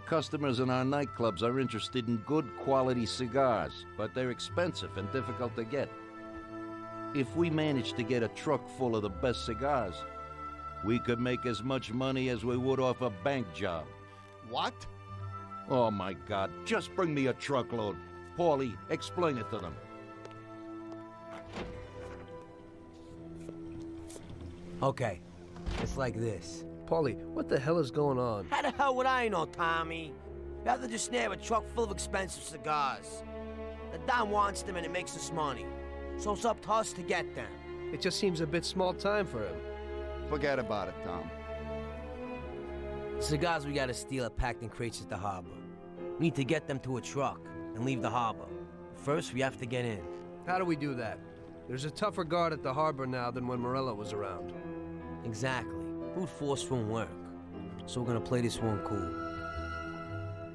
Customers in our nightclubs are interested in good quality cigars, but they're expensive and difficult to get. If we manage to get a truck full of the best cigars, we could make as much money as we would off a bank job. What? Oh my God, just bring me a truckload. Paulie, explain it to them. Okay, it's like this. Paulie, what the hell is going on? How the hell would I know, Tommy? You have to just snare a truck full of expensive cigars. The Don wants them and it makes us money. So it's up to us to get them. It just seems a bit small time for him. Forget about it, Tom. The cigars we gotta steal are packed in crates at the harbor. We need to get them to a truck and leave the harbor. First, we have to get in. How do we do that? There's a tougher guard at the harbor now than when Morello was around. Exactly. Brute force won't work. So we're gonna play this one cool.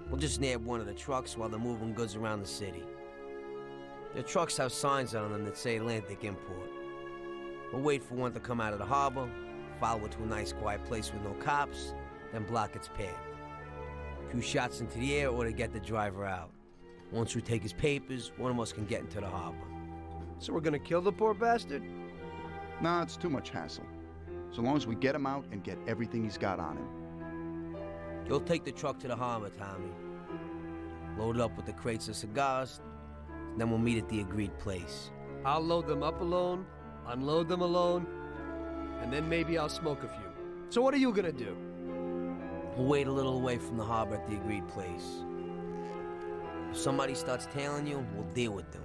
We'll just nab one of the trucks while they're moving goods around the city. The trucks have signs on them that say Atlantic Import. We'll wait for one to come out of the harbor, follow it to a nice quiet place with no cops, then block its path. A few shots into the air or to get the driver out. Once we take his papers, one of us can get into the harbor. So we're gonna kill the poor bastard? Nah, it's too much hassle. So long as we get him out and get everything he's got on him. You'll take the truck to the harbor, Tommy. Load it up with the crates of cigars, then we'll meet at the agreed place. I'll load them up alone, unload them alone, and then maybe I'll smoke a few. So what are you gonna do? We'll wait a little away from the harbor at the agreed place. If somebody starts tailing you, we'll deal with them.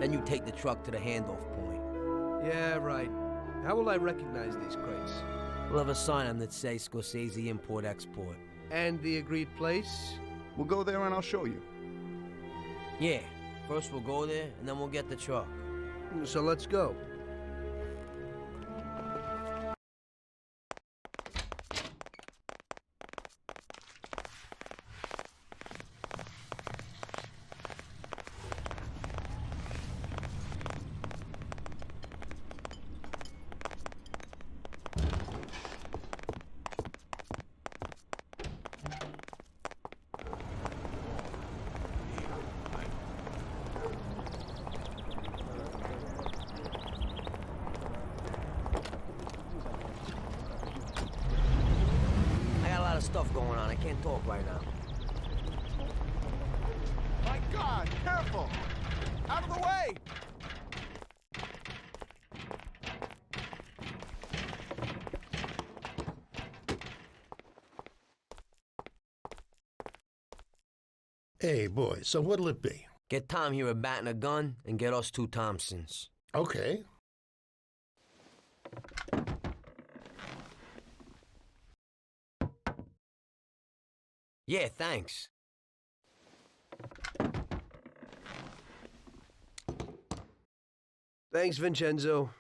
Then you take the truck to the handoff point. Yeah, right. How will I recognize these crates? We'll have a sign on that says Scorsese Import-Export. And the agreed place? We'll go there and I'll show you. Yeah. First we'll go there, and then we'll get the truck. So let's go. Stuff going on. I can't talk right now. My God, careful! Out of the way! Hey, boy, so what'll it be? Get Tom here a bat and a gun, and get us 2 Thompsons. Okay. Yeah, thanks. Thanks, Vincenzo.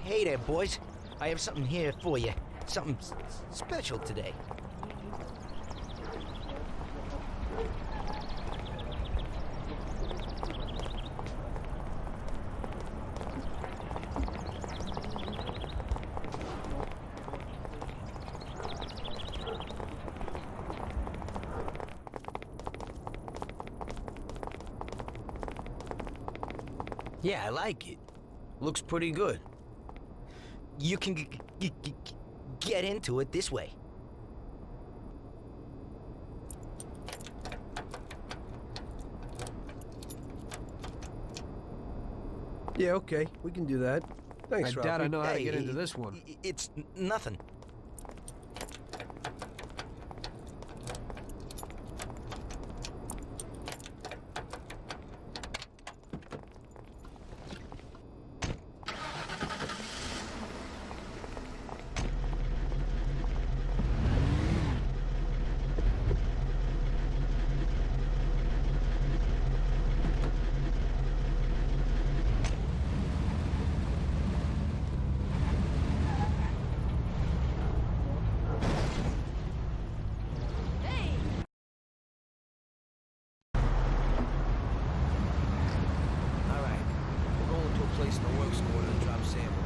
Hey there, boys. I have something here for you. Something special today. Yeah, I like it. Looks pretty good. You can get into it this way. Yeah, okay. We can do that. Thanks, I Ralphie. doubt I know how to get into this one. It's nothing. Place in the works in order to drop sample.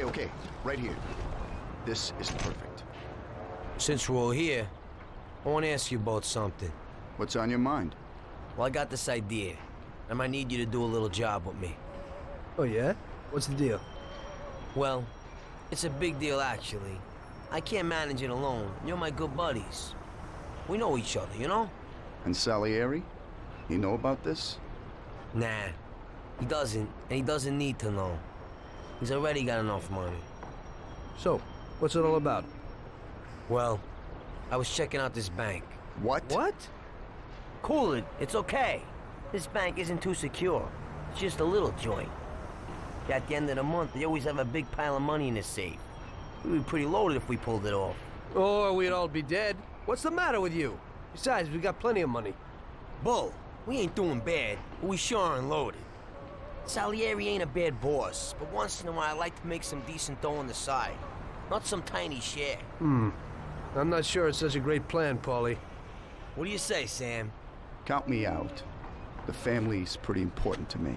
Okay, right here. This is perfect. Since we're all here, I want to ask you both something. What's on your mind? Well, I got this idea. I might need you to do a little job with me. Oh, yeah? What's the deal? Well, it's a big deal, actually. I can't manage it alone. You're my good buddies. We know each other, you know? And Salieri? You know about this? Nah, he doesn't, and he doesn't need to know. He's already got enough money. So, what's it all about? Well, I was checking out this bank. What? What? Cool it. It's okay. This bank isn't too secure. It's just a little joint. At the end of the month, they always have a big pile of money in the safe. We'd be pretty loaded if we pulled it off. Or we'd all be dead. What's the matter with you? Besides, we got plenty of money. Bull, we ain't doing bad, but we sure aren't loaded. Salieri ain't a bad boss, but once in a while I like to make some decent dough on the side. Not some tiny share. I'm not sure it's such a great plan, Paulie. What do you say, Sam? Count me out. The family's pretty important to me.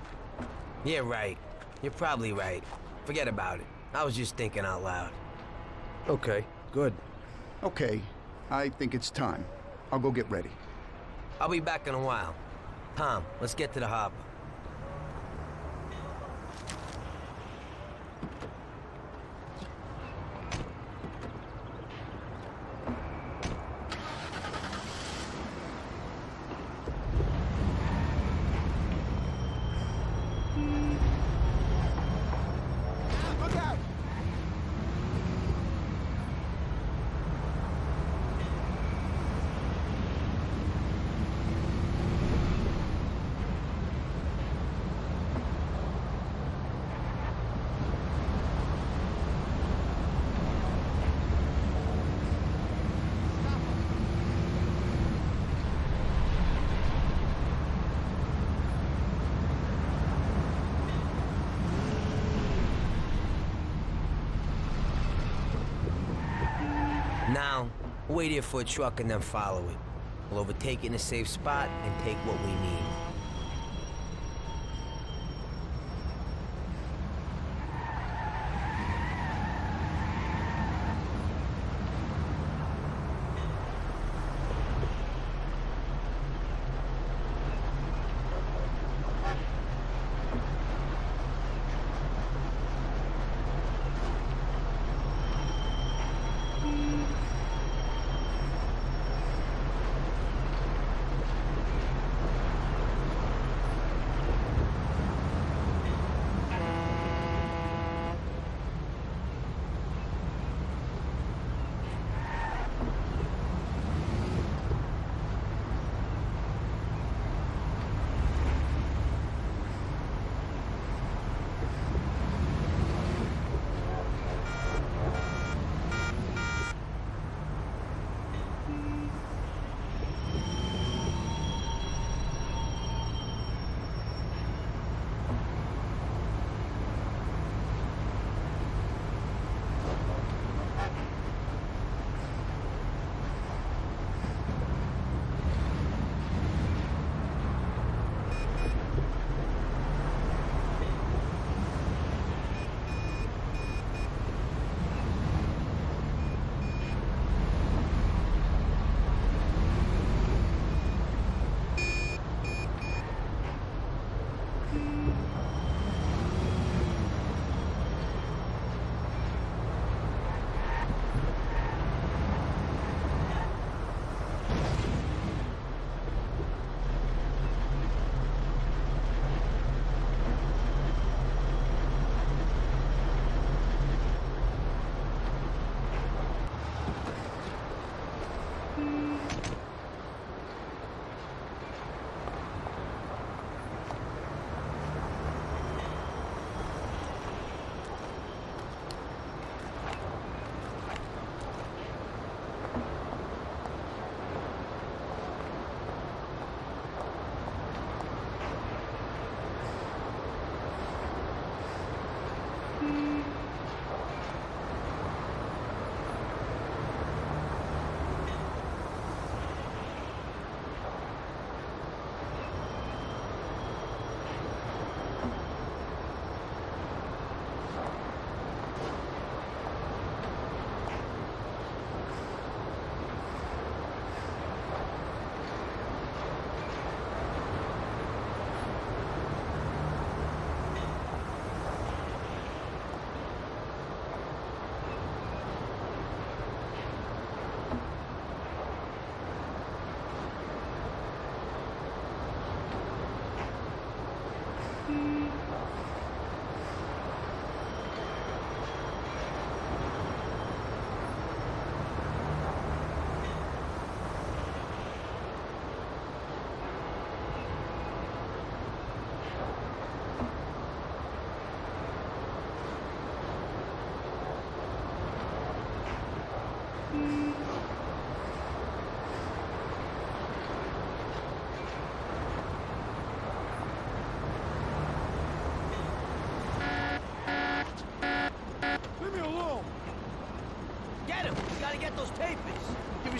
Yeah, right. You're probably right. Forget about it. I was just thinking out loud. Okay, good. Okay, I think it's time. I'll go get ready. I'll be back in a while. Tom, let's get to the harbor. Now, wait here for a truck and then follow it. We'll overtake it in a safe spot and take what we need.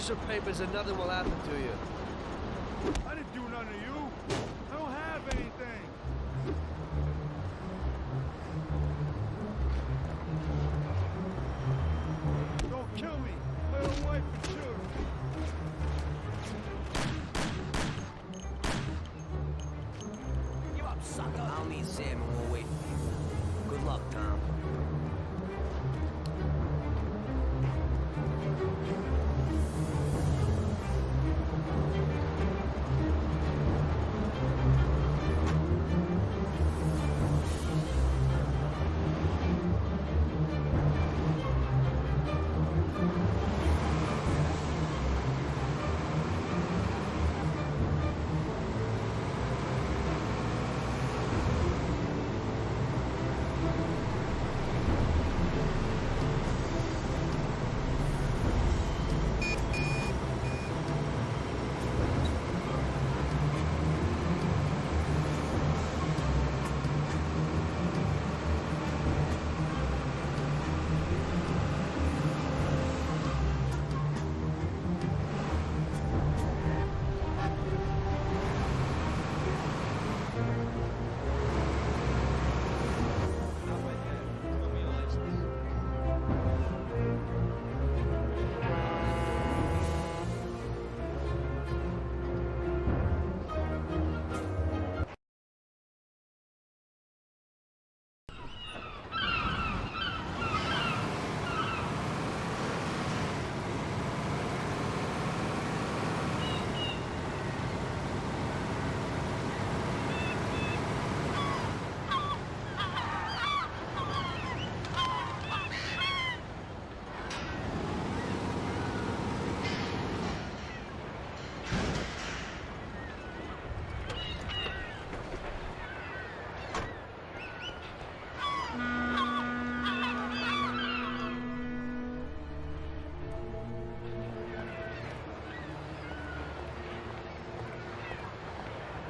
some papers and nothing will happen to you. I didn't do none to you. I don't have anything. Don't kill me. My own wife and children. Give up, sucker. I'll meet Sam and we'll wait for you. Good luck, Tom.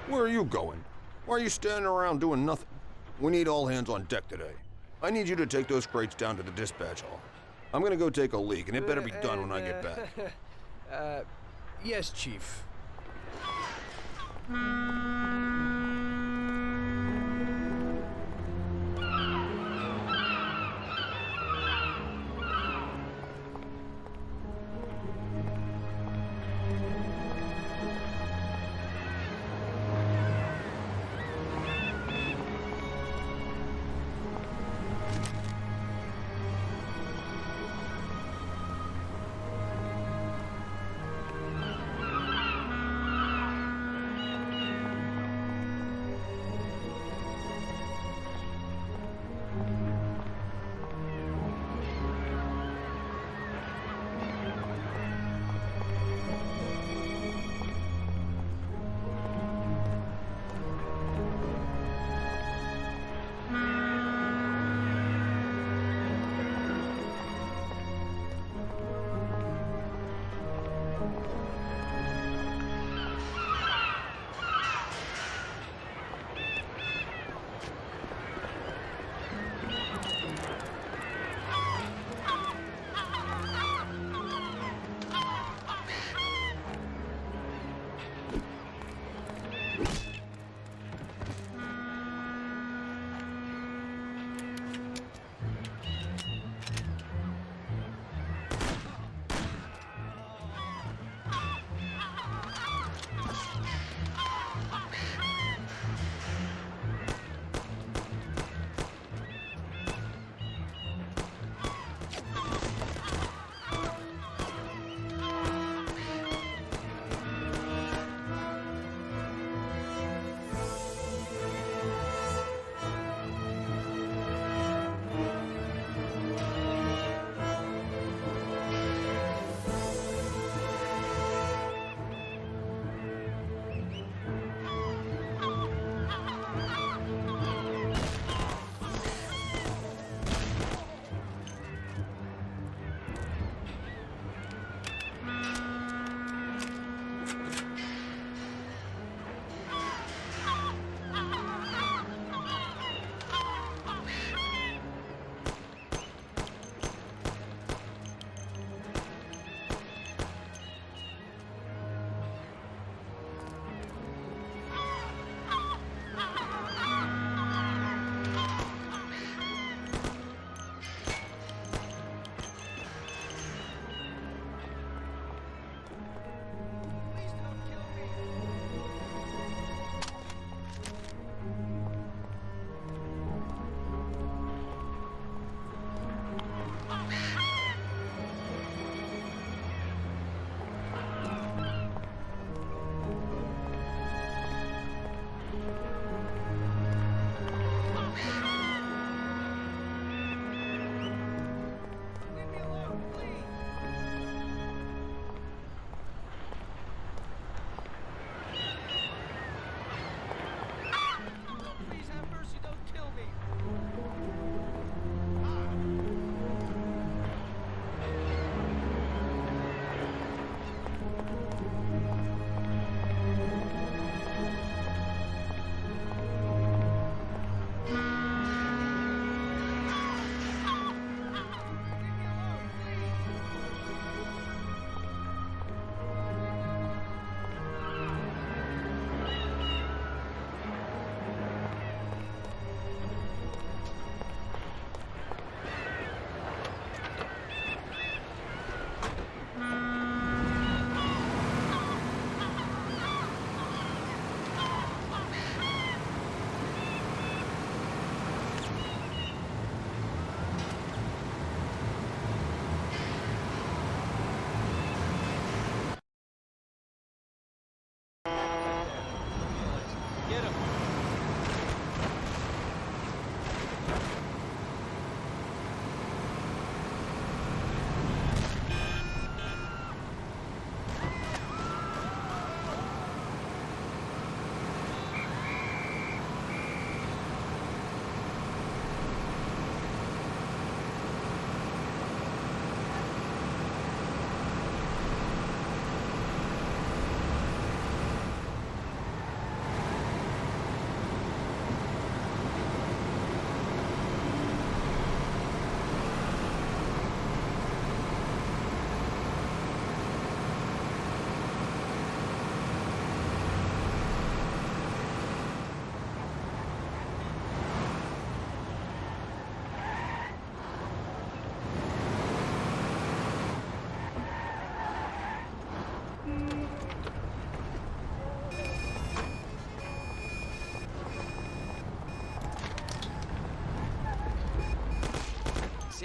Where are you going? Why are you standing around doing nothing? We need all hands on deck today. I need you to take those crates down to the dispatch hall. I'm gonna go take a leak, and it better be done when I get back. Yes, Chief.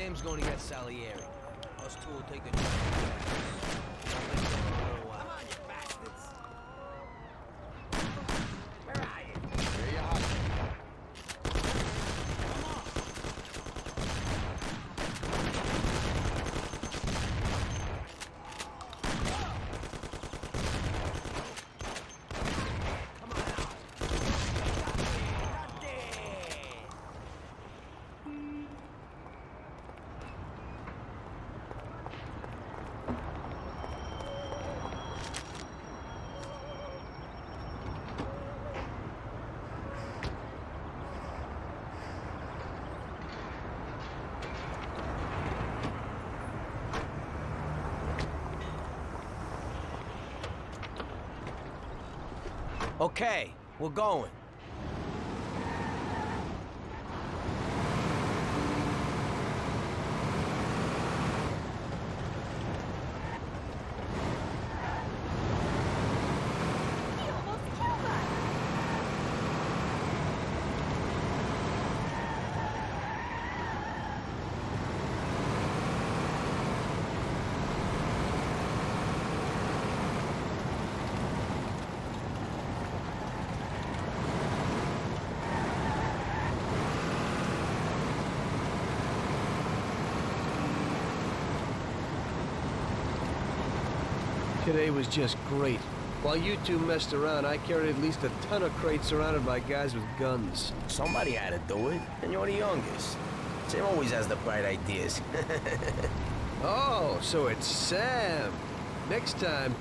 Sam's going to get Salieri. Us two will take the job. Come on, you bastards! Where are you? There you are. Okay, we're going. Today was just great. While you two messed around, I carried at least a ton of crates surrounded by guys with guns. Somebody had to do it, and you're the youngest. Sam always has the bright ideas. Oh, so it's Sam. Next time...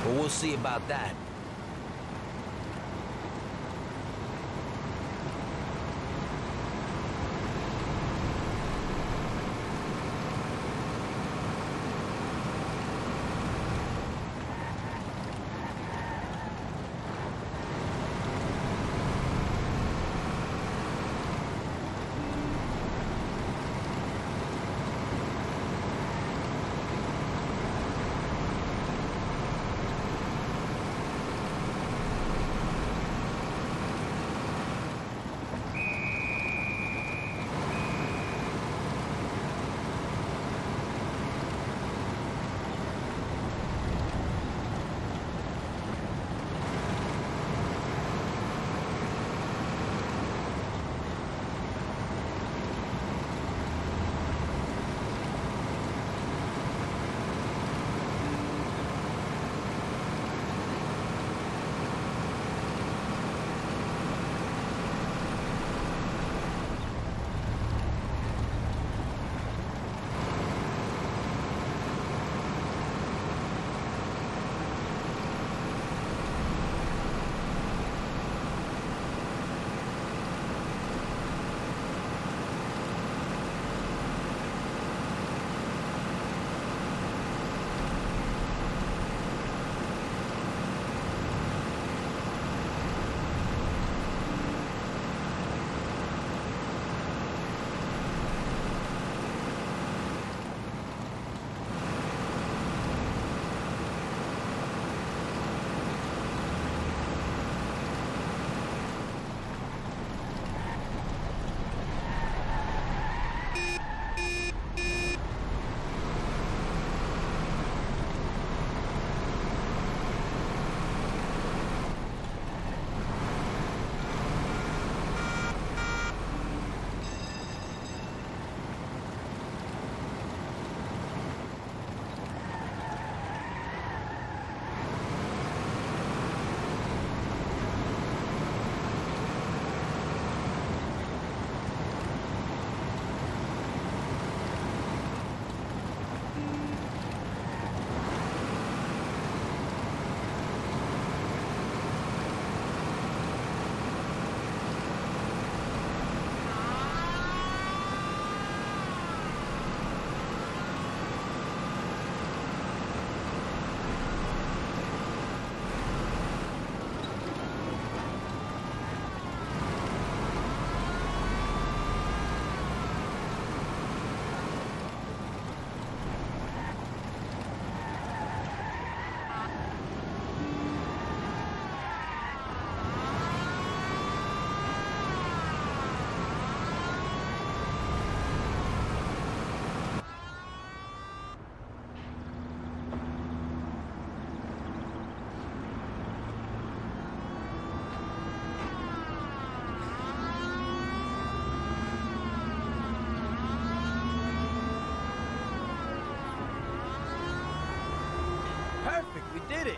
But we'll see about that.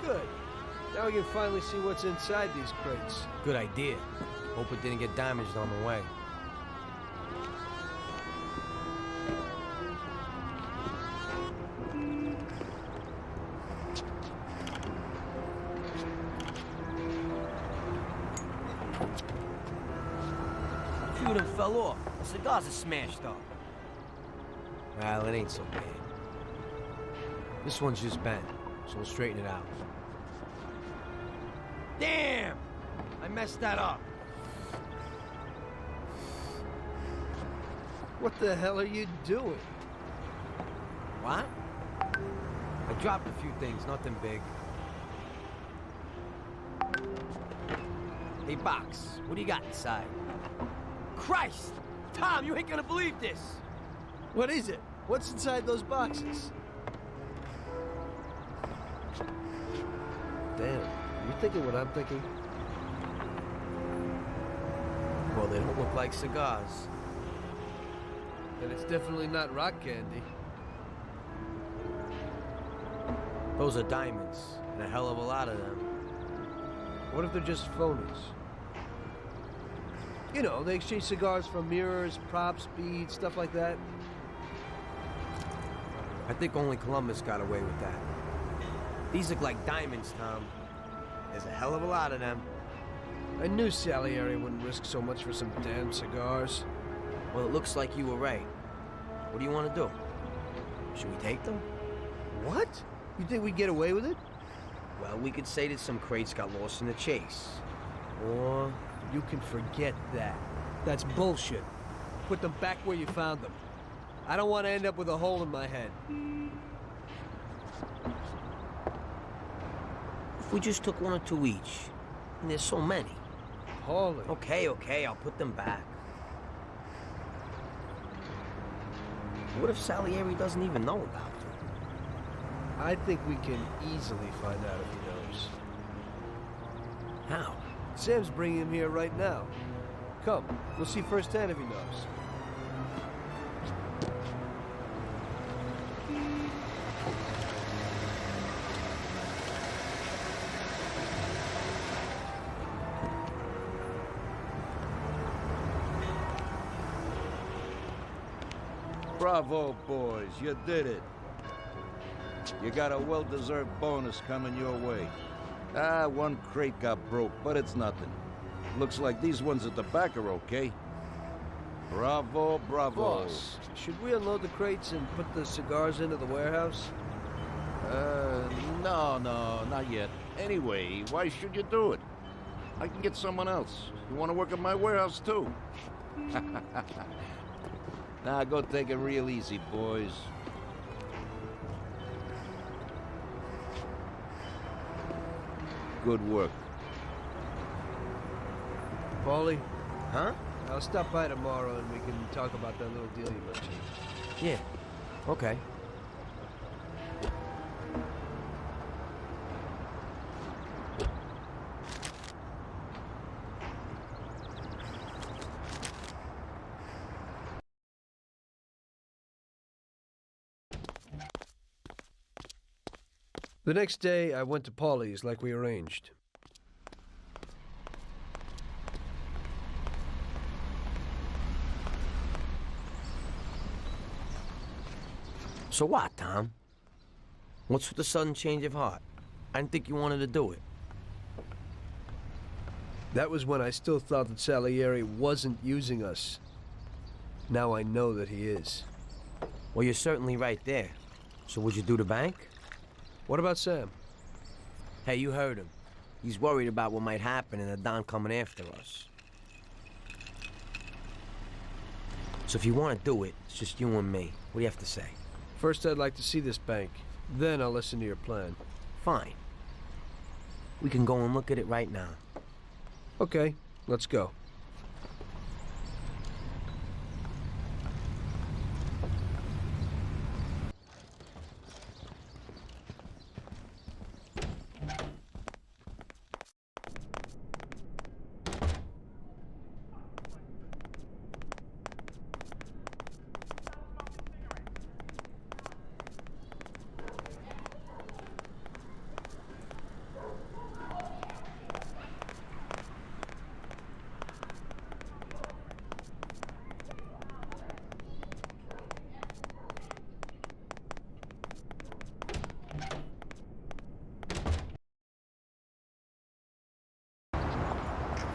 Good. Now we can finally see what's inside these crates. Good idea. Hope it didn't get damaged on the way. A few of them fell off. The cigars are smashed up. Well, it ain't so bad. This one's just bent, so we'll straighten it out. Damn! I messed that up. What the hell are you doing? What? I dropped a few things, nothing big. Hey, Box, what do you got inside? Christ! Tom, you ain't gonna believe this! What is it? What's inside those boxes? Damn, you thinking what I'm thinking? Well, they don't look like cigars. And it's definitely not rock candy. Those are diamonds, and a hell of a lot of them. What if they're just phonies? You know, they exchange cigars for mirrors, props, beads, stuff like that. I think only Columbus got away with that. These look like diamonds, Tom. There's a hell of a lot of them. I knew Salieri wouldn't risk so much for some damn cigars. Well, it looks like you were right. What do you want to do? Should we take them? What? You think we'd get away with it? Well, we could say that some crates got lost in the chase. Or... You can forget that. That's bullshit. Put them back where you found them. I don't want to end up with a hole in my head. If we just took one or two each, and there's so many. Holy. Okay, I'll put them back. What if Salieri doesn't even know about them? I think we can easily find out if he knows. How? Sam's bringing him here right now. Come, we'll see firsthand if he knows. Bravo, boys, you did it. You got a well-deserved bonus coming your way. One crate got broke, but it's nothing. Looks like these ones at the back are okay. Bravo, bravo. Boss, should we unload the crates and put the cigars into the warehouse? No, not yet. Anyway, why should you do it? I can get someone else. You want to work at my warehouse, too? Now, go take it real easy, boys. Good work. Paulie? Huh? I'll stop by tomorrow and we can talk about that little deal you mentioned. Yeah. Okay. The next day, I went to Paulie's like we arranged. So what, Tom? What's with the sudden change of heart? I didn't think you wanted to do it. That was when I still thought that Salieri wasn't using us. Now I know that he is. Well, you're certainly right there. So would you do the bank? What about Sam? Hey, you heard him. He's worried about what might happen and the Don coming after us. So if you want to do it, it's just you and me. What do you have to say? First, I'd like to see this bank. Then I'll listen to your plan. Fine. We can go and look at it right now. Okay, let's go.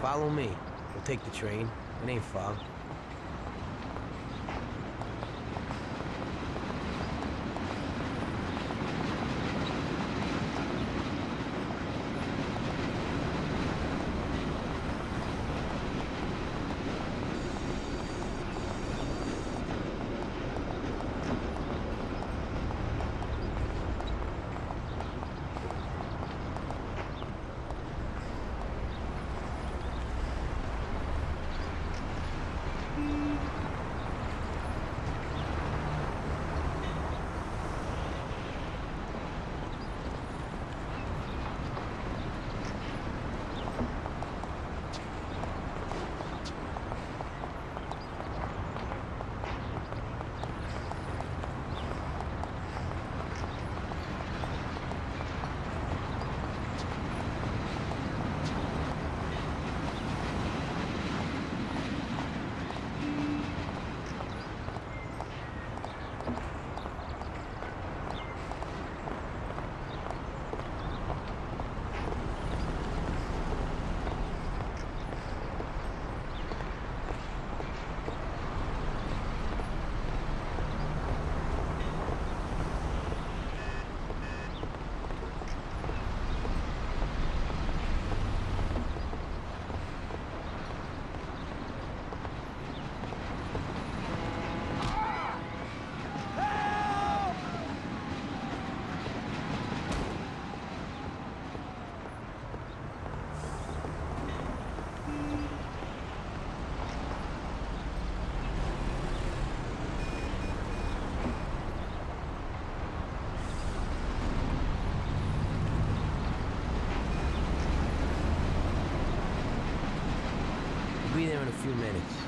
Follow me. We'll take the train. It ain't far. Be there in a few minutes.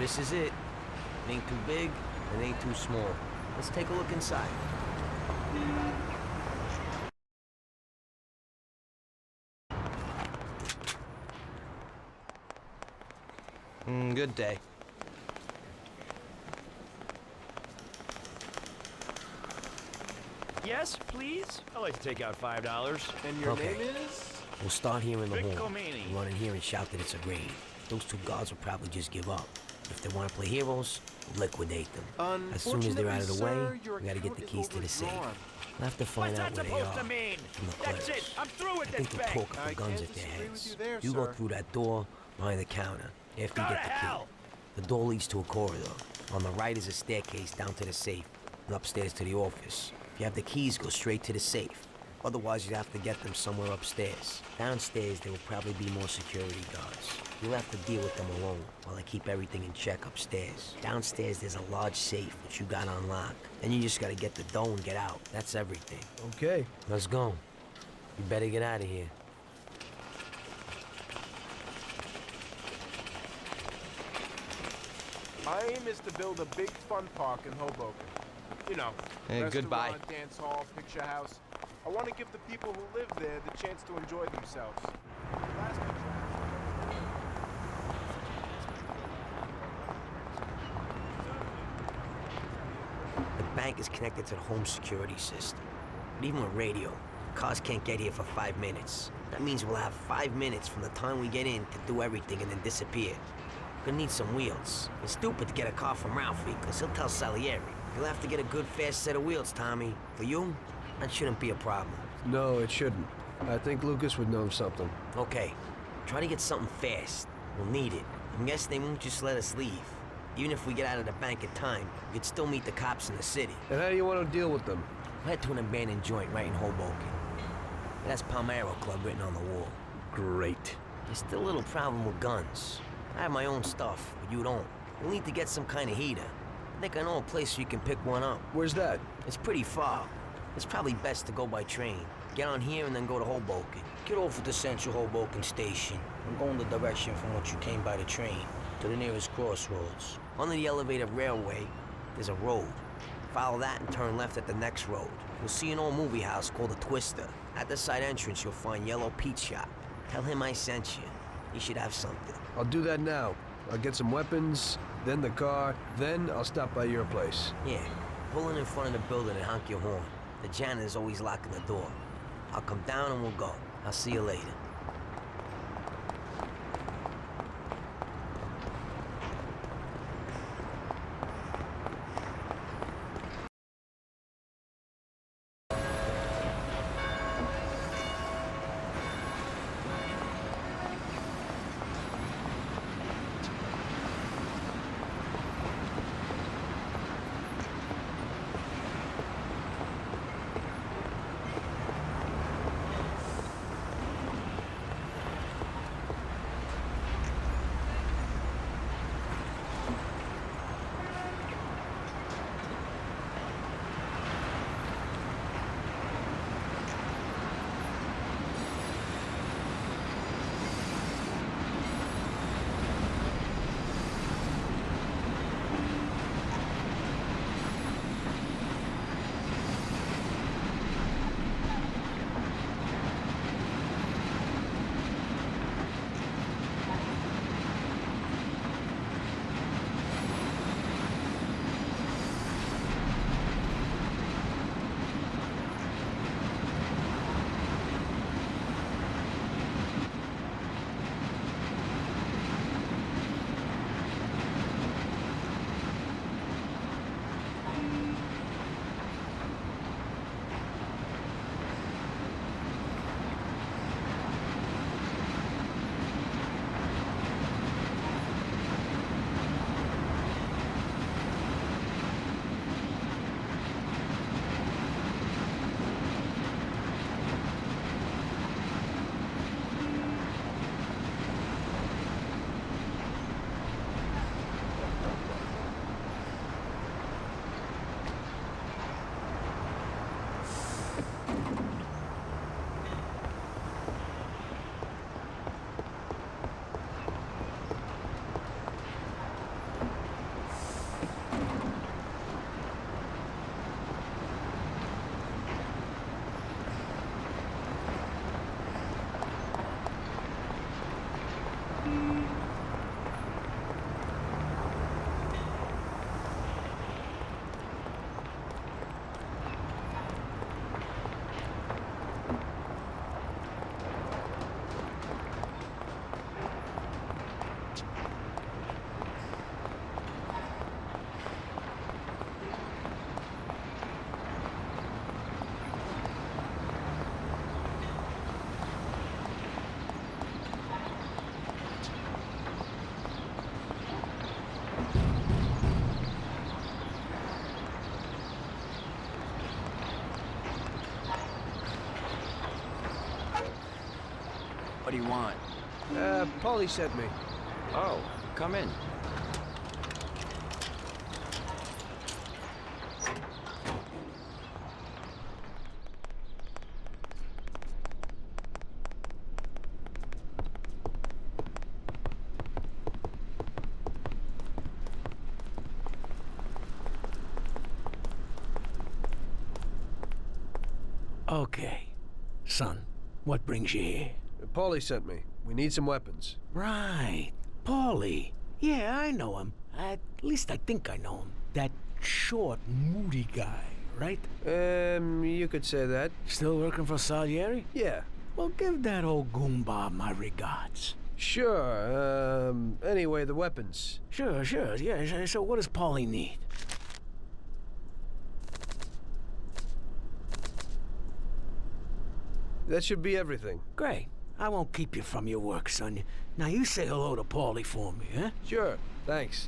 this is it. It ain't too big, it ain't too small. Let's take a look inside. Good day. Yes, please? I'd like to take out $5. And your Okay. name is? We'll start here in the Vic hall. Comini. Run in here and shout that it's a raid. Those two guards will probably just give up. If they want to play heroes, we'll liquidate them. As soon as they're out of the way, we gotta get the keys to the safe. We'll have to find out where they are from the That's clerks. it. I'm through with I think this they'll bank. talk up the guns at their heads. You go through that door behind the counter after you get the key. The door leads to a corridor. On the right is a staircase down to the safe and upstairs to the office. If you have the keys, go straight to the safe. Otherwise, you'd have to get them somewhere upstairs. Downstairs, there will probably be more security guards. You'll have to deal with them alone while I keep everything in check upstairs. Downstairs, there's a large safe which you got on lock. Then you just gotta get the dough and get out. That's everything. Okay. Let's go. You better get out of here. My aim is to build a big fun park in Hoboken. You know, Hey, goodbye. restaurant, dance hall, picture house. I want to give the people who live there the chance to enjoy themselves. The bank is connected to the home security system. But even with radio, cars can't get here for 5 minutes. That means we'll have 5 minutes from the time we get in to do everything and then disappear. Gonna need some wheels. It's stupid to get a car from Ralphie, because he'll tell Salieri. You'll have to get a good, fast set of wheels, Tommy. For you, that shouldn't be a problem. No, it shouldn't. I think Lucas would know something. Okay, try to get something fast. We'll need it. I'm guessing they won't just let us leave. Even if we get out of the bank in time, we could still meet the cops in the city. And how do you want to deal with them? We'll head to an abandoned joint right in Hoboken. It has Palmero Club written on the wall. Great. There's still a little problem with guns. I have my own stuff, but you don't. We'll need to get some kind of heater. I think I know a place where you can pick one up. Where's that? It's pretty far. It's probably best to go by train. Get on here and then go to Hoboken. Get off at the Central Hoboken station and go in the direction from which you came by the train to the nearest crossroads. Under the elevated railway, there's a road. Follow that and turn left at the next road. You'll see an old movie house called the Twister. At the side entrance, you'll find Yellow Pete's shop. Tell him I sent you. He should have something. I'll do that now. I'll get some weapons, then the car, then I'll stop by your place. Yeah, pull in front of the building and honk your horn. The janitor's always locking the door. I'll come down and we'll go. I'll see you later. do you want? Paulie sent me. Oh, come in. Okay. Son, what brings you here? Paulie sent me. We need some weapons. Right. Paulie. Yeah, I know him. At least I think I know him. That short, moody guy, right? You could say that. Still working for Salieri? Yeah. Well, give that old goomba my regards. Sure. Anyway, the weapons. Sure. Yeah, so what does Paulie need? That should be everything. Great. I won't keep you from your work, son. Now you say hello to Paulie for me, huh? Sure. Thanks.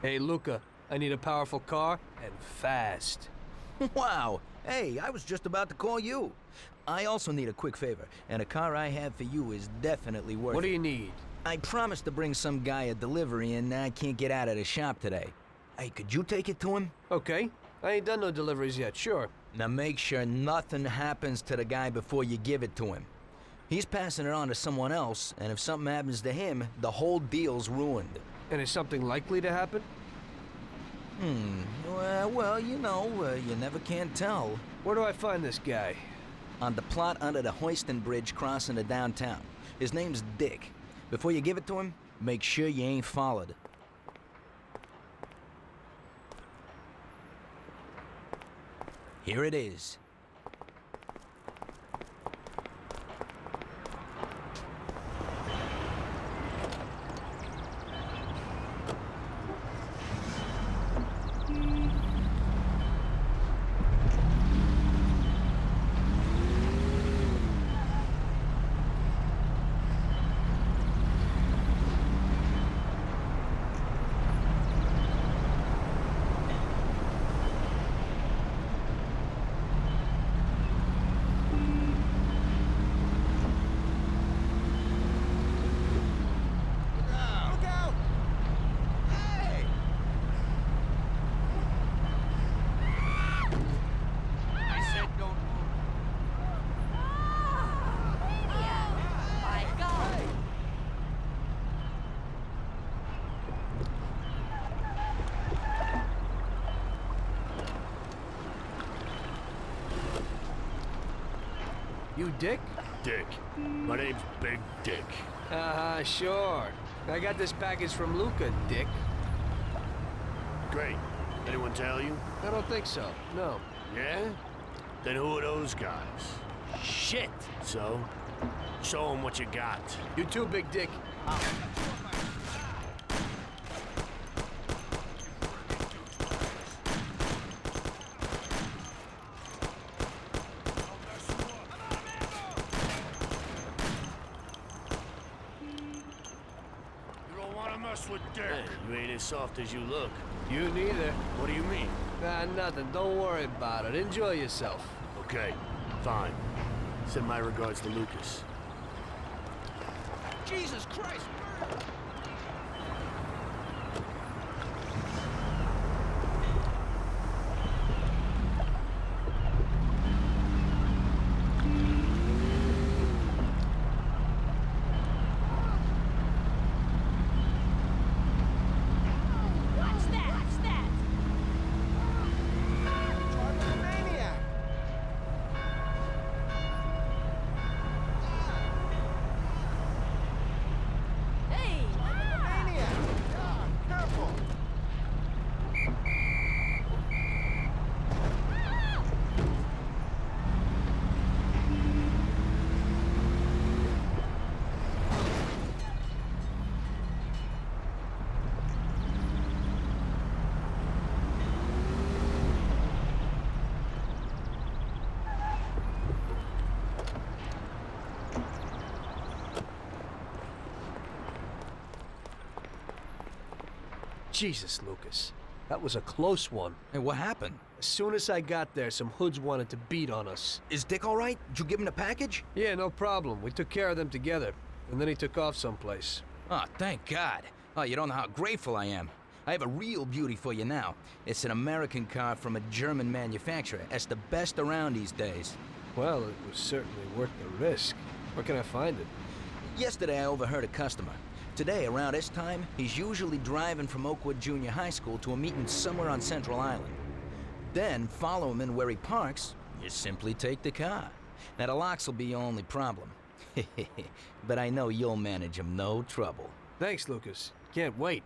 Hey, Luca, I need a powerful car, and fast. Wow. Hey, I was just about to call you. I also need a quick favor, and a car I have for you is definitely worth it. What do you need? I promised to bring some guy a delivery, and I can't get out of the shop today. Hey, could you take it to him? Okay. I ain't done no deliveries yet, sure. Now make sure nothing happens to the guy before you give it to him. He's passing it on to someone else, and if something happens to him, the whole deal's ruined. And is something likely to happen? Well, you know, you never can tell. Where do I find this guy? On the plot under the Hoiston Bridge crossing to downtown. His name's Dick. Before you give it to him, make sure you ain't followed. Here it is. You Dick? Dick. My name's Big Dick. Sure. I got this package from Luca, Dick. Great. Anyone tell you? I don't think so, no. Yeah? Then who are those guys? Shit! So? Show them what you got. You too, Big Dick. With dirt. Hey, you ain't as soft as you look. You neither. What do you mean? Nothing. Don't worry about it. Enjoy yourself. Okay, fine. Send my regards to Lucas. Jesus Christ! Jesus, Lucas. That was a close one. Hey, what happened? As soon as I got there, some hoods wanted to beat on us. Is Dick all right? Did you give him the package? Yeah, no problem. We took care of them together. And then he took off someplace. Oh, thank God. Oh, you don't know how grateful I am. I have a real beauty for you now. It's an American car from a German manufacturer. It's the best around these days. Well, it was certainly worth the risk. Where can I find it? Yesterday, I overheard a customer. Today, around this time, he's usually driving from Oakwood Junior High School to a meeting somewhere on Central Island. Then, follow him in where he parks, you simply take the car. Now, the locks will be your only problem. But I know you'll manage him no trouble. Thanks, Lucas. Can't wait.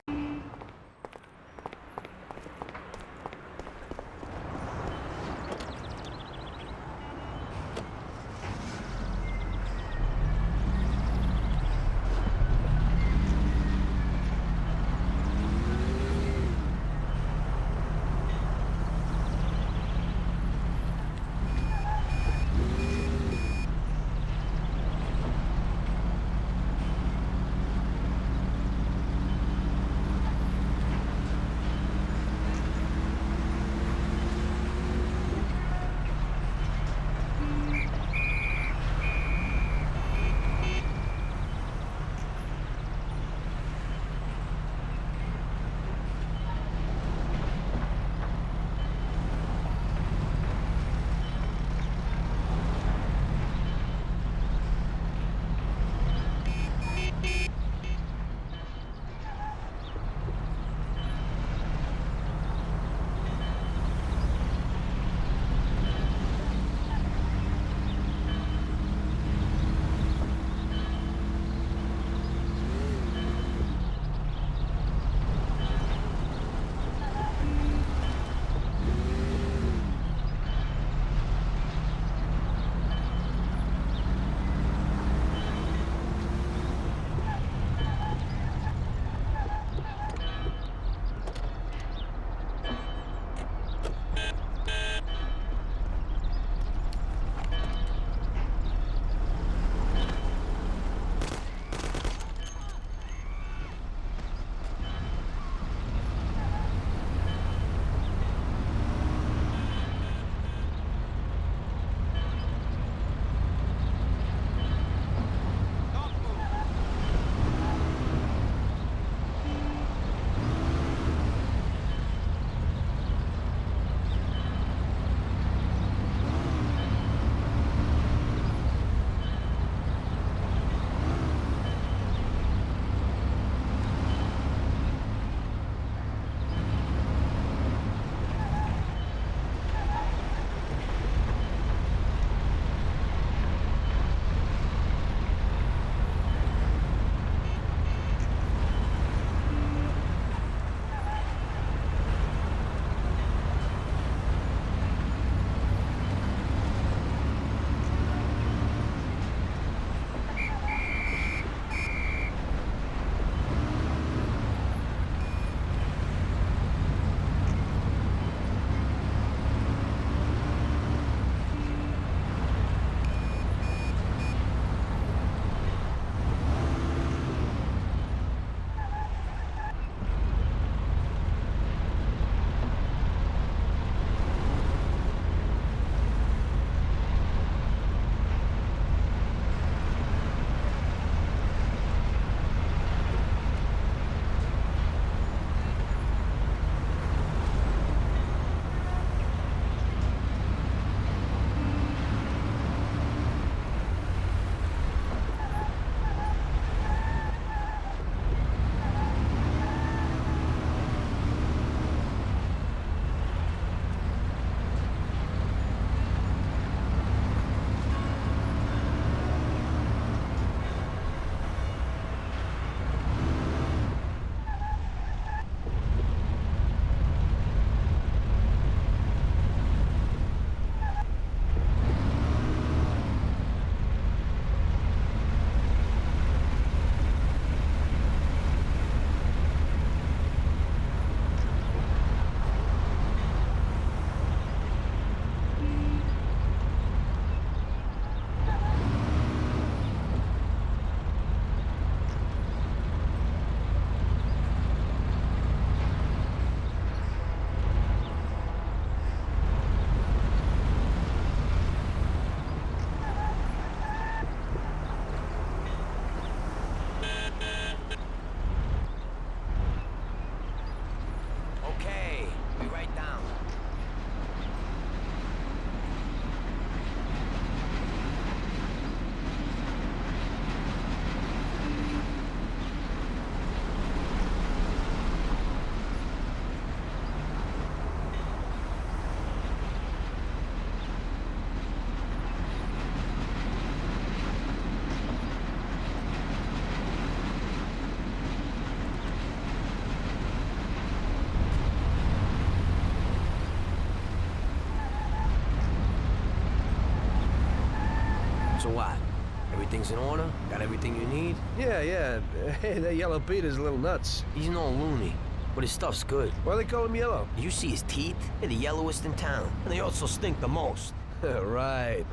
So what? Everything's in order? Got everything you need? Yeah. Hey, that yellow Peter's a little nuts. He's no loony, but his stuff's good. Why they call him yellow? You see his teeth? They're the yellowest in town. And they also stink the most. Right.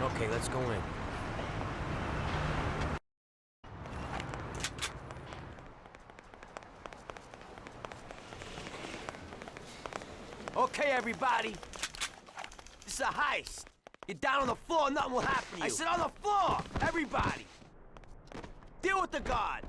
Okay, let's go in. Okay, everybody. This is a heist. Get down on the floor, nothing will happen to you. I said on the floor! Everybody! Deal with the guard!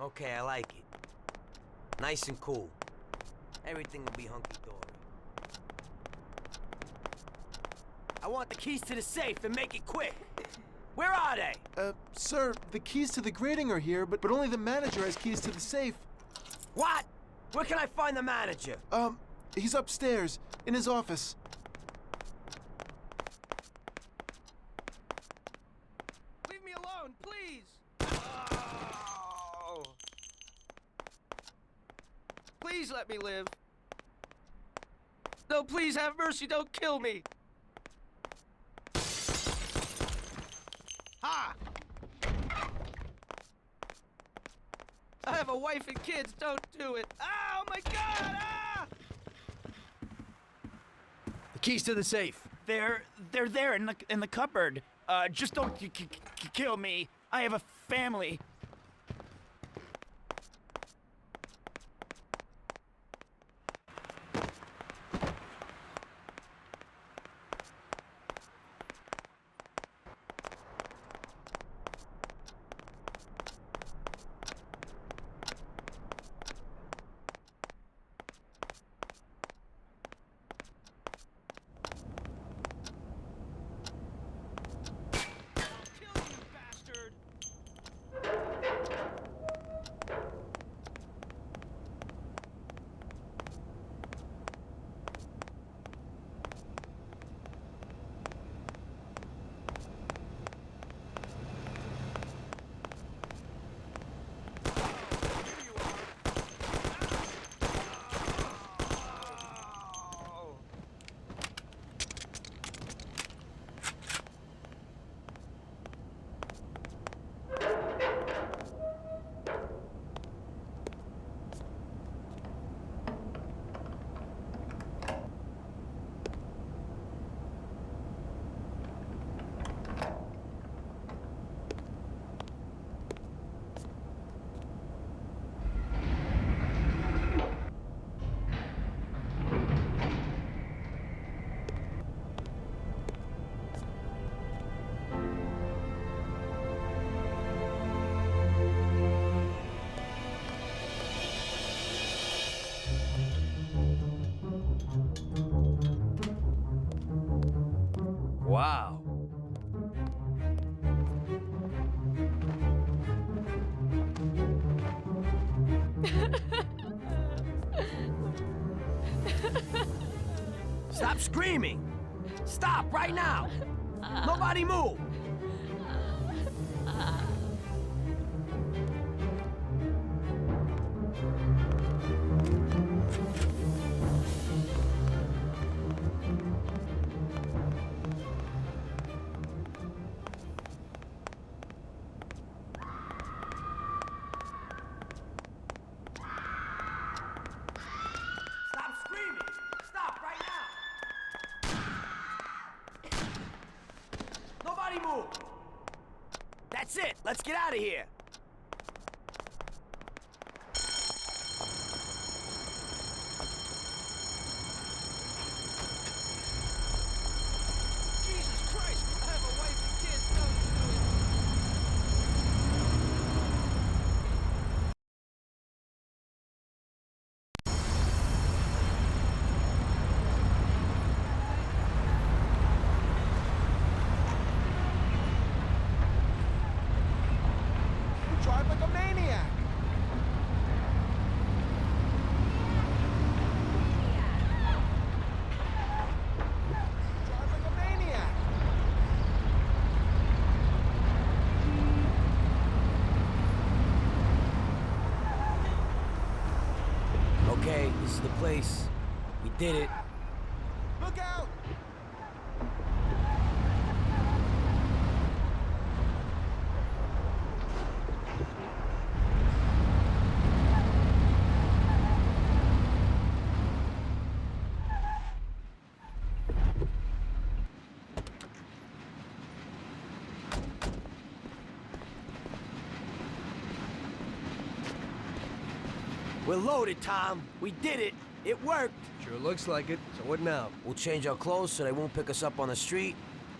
Okay, I like it. Nice and cool. Everything will be hunky-dory. I want the keys to the safe and make it quick. Where are they? Sir, the keys to the grating are here, but only the manager has keys to the safe. What? Where can I find the manager? He's upstairs, in his office. Leave me alone, please! Oh. Please let me live. No, please have mercy, don't kill me. Ha! I have a wife and kids, don't do it. Oh my God! Ah! The keys to the safe. They're there in the cupboard. Just don't kill me. I have a family. Wow. Stop screaming! Stop right now! Nobody move! Stop screaming! Stop right now! Nobody move! That's it! Let's get out of here! Jesus Christ! I have a wife and kids, don't do it! You drive like a maniac. Drive like a maniac. Okay, this is the place. We did it. Look out! We're loaded, Tom. We did it. It worked. Sure looks like it. So what now? We'll change our clothes so they won't pick us up on the street.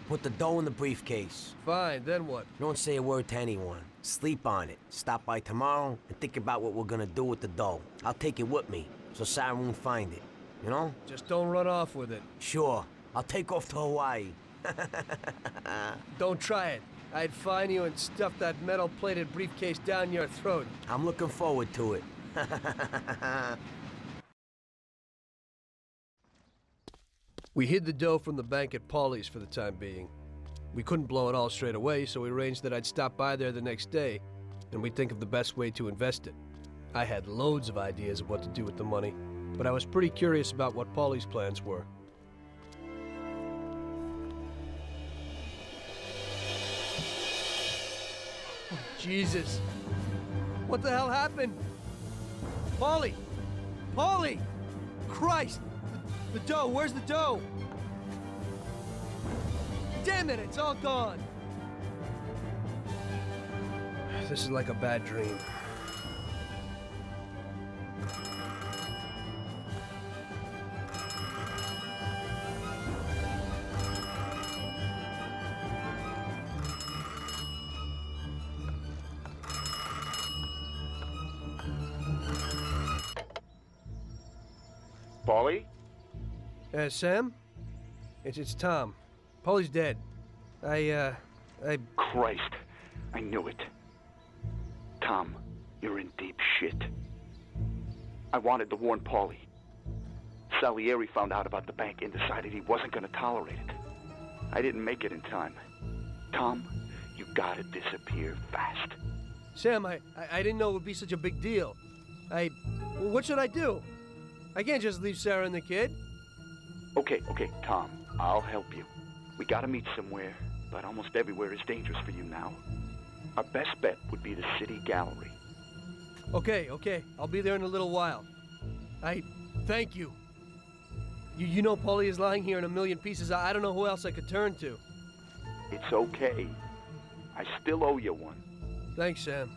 Put the dough in the briefcase. Fine, then what? Don't say a word to anyone. Sleep on it. Stop by tomorrow and think about what we're gonna do with the dough. I'll take it with me, so Sarah won't find it. You know? Just don't run off with it. Sure. I'll take off to Hawaii. Don't try it. I'd find you and stuff that metal-plated briefcase down your throat. I'm looking forward to it. We hid the dough from the bank at Paulie's for the time being. We couldn't blow it all straight away, so we arranged that I'd stop by there the next day, and we'd think of the best way to invest it. I had loads of ideas of what to do with the money, but I was pretty curious about what Paulie's plans were. Oh, Jesus! What the hell happened? Paulie! Paulie! Christ! The dough, where's the dough? Damn it, it's all gone! This is like a bad dream. Paulie? Sam? It's Tom. Paulie's dead. Christ, I knew it. Tom, you're in deep shit. I wanted to warn Paulie. Salieri found out about the bank and decided he wasn't going to tolerate it. I didn't make it in time. Tom, you gotta disappear fast. Sam, I didn't know it would be such a big deal. What should I do? I can't just leave Sarah and the kid. Okay, Tom, I'll help you. We gotta meet somewhere, but almost everywhere is dangerous for you now. Our best bet would be the city gallery. Okay, I'll be there in a little while. Thank you. You know Paulie is lying here in a million pieces. I don't know who else I could turn to. It's okay. I still owe you one. Thanks, Sam.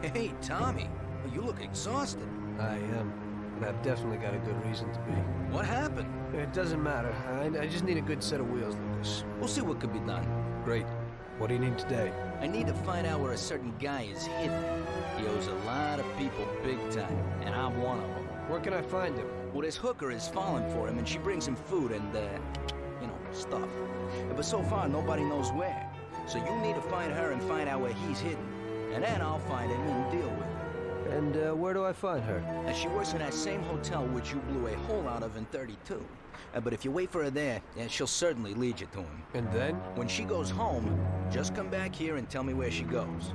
Hey, Tommy. You look exhausted. I am. And I've definitely got a good reason to be. What happened? It doesn't matter. I just need a good set of wheels, Lucas. We'll see what could be done. Great. What do you need today? I need to find out where a certain guy is hidden. He owes a lot of people big time, and I'm one of them. Where can I find him? Well, this hooker is falling for him, and she brings him food and, stuff. But so far, nobody knows where. So you need to find her and find out where he's hidden. And then I'll find him and deal with him. And where do I find her? And she works in that same hotel which you blew a hole out of in 32. But if you wait for her there, she'll certainly lead you to him. And then? When she goes home, just come back here and tell me where she goes.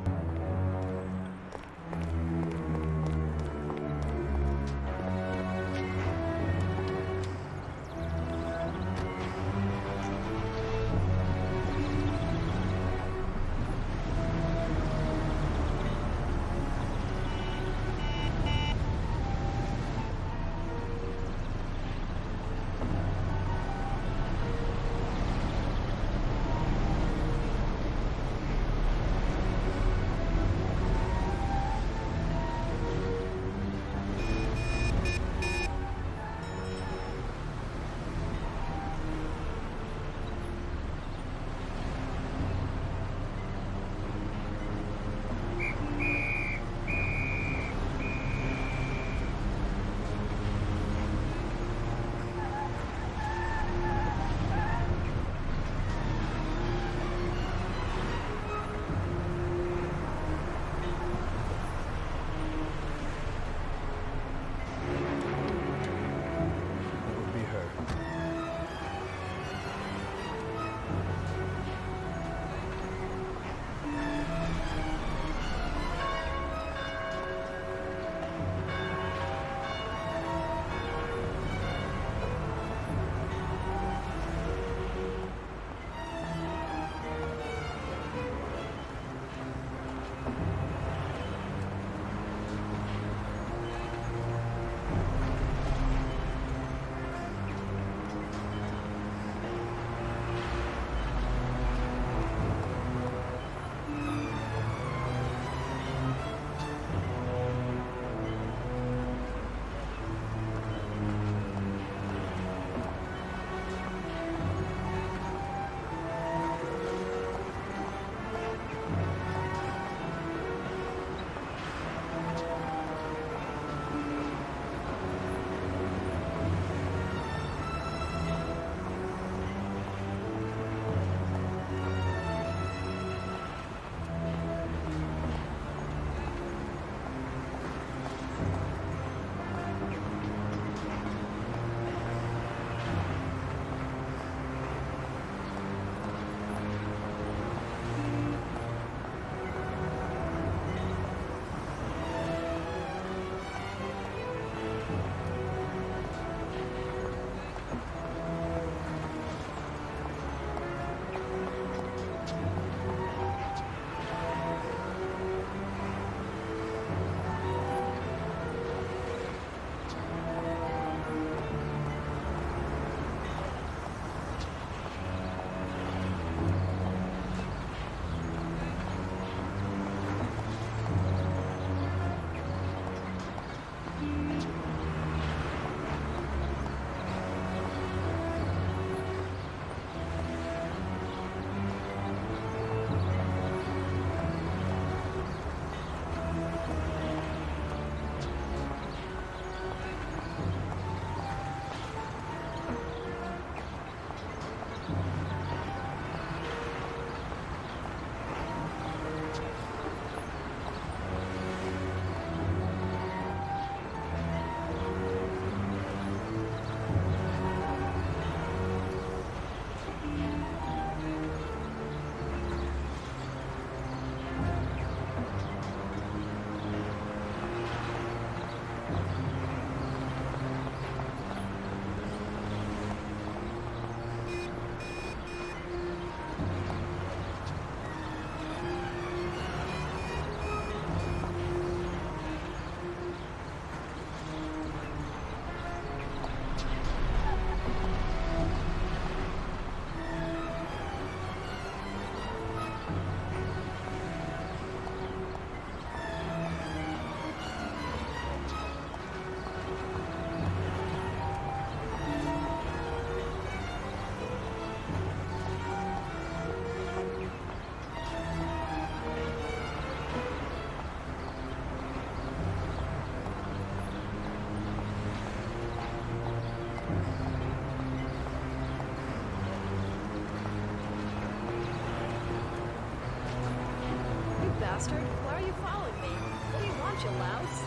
bastard. Why are you following me? What do you want, you louse?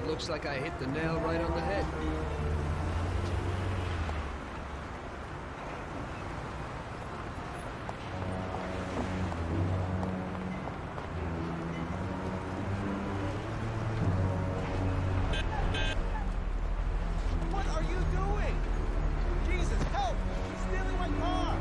Looks like I hit the nail right on the head. What are you doing? Jesus, help! He's stealing my car!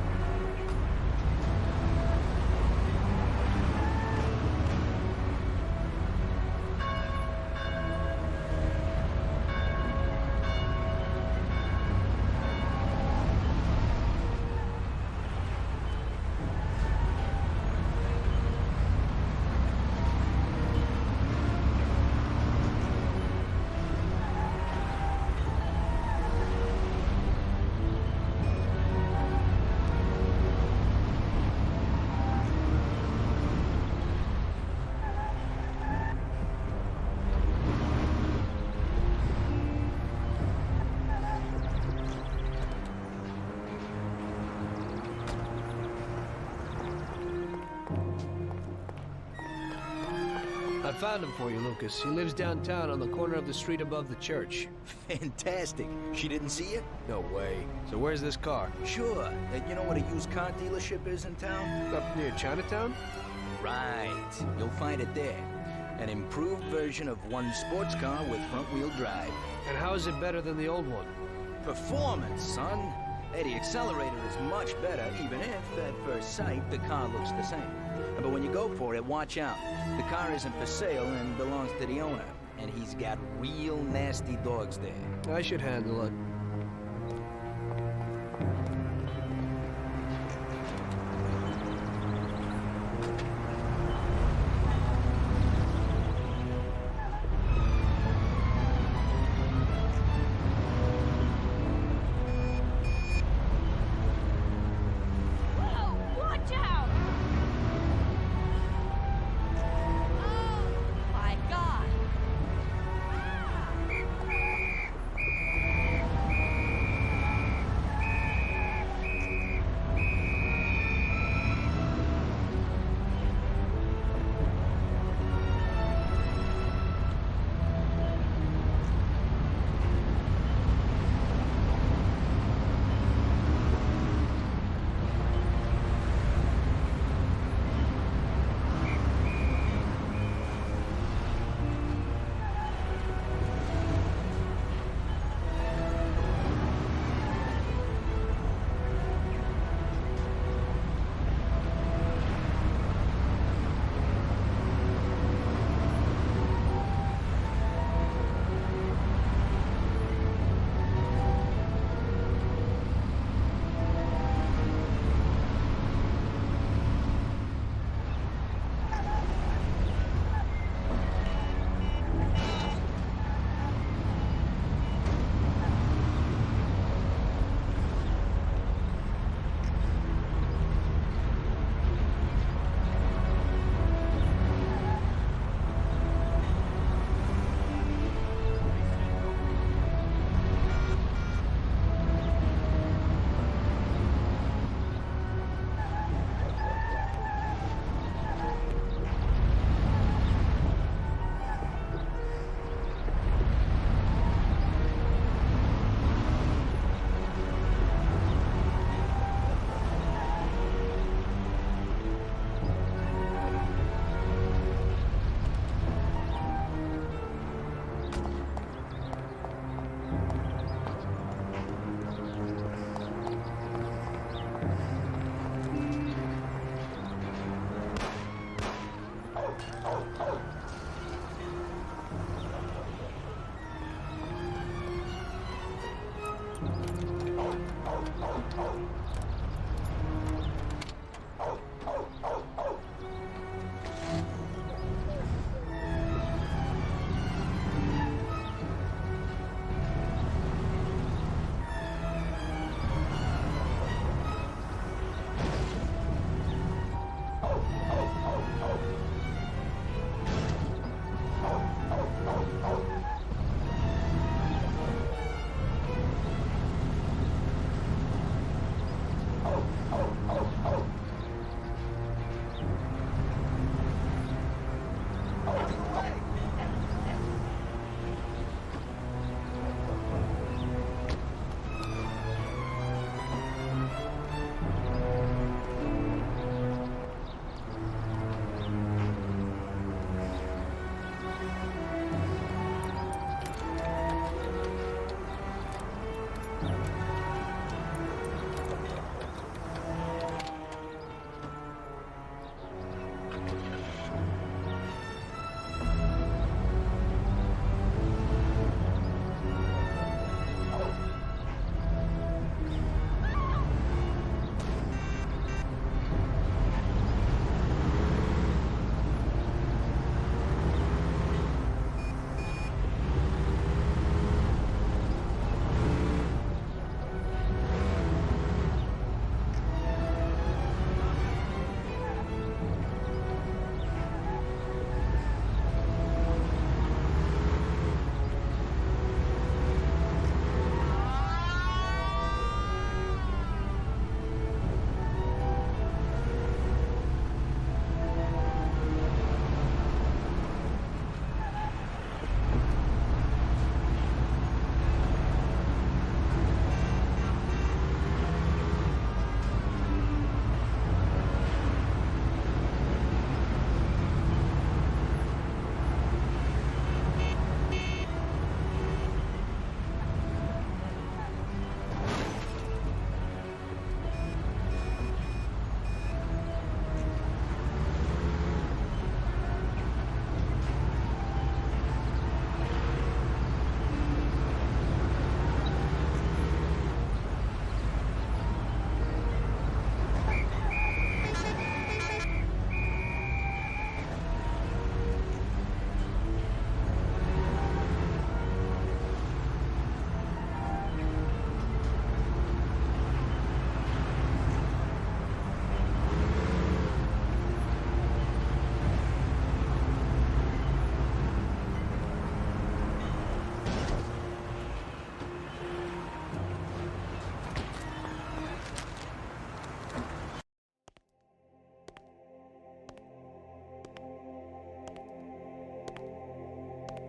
I found him for you, Lucas. He lives downtown on the corner of the street above the church. Fantastic. She didn't see you? No way. So where's this car? Sure. You know what a used car dealership is in town? Up near Chinatown? Right. You'll find it there. An improved version of one sports car with front-wheel drive. And how is it better than the old one? Performance, son. Hey, the accelerator is much better, even if, at first sight, the car looks the same. But when you go for it, watch out. The car isn't for sale and belongs to the owner. And he's got real nasty dogs there. I should handle it.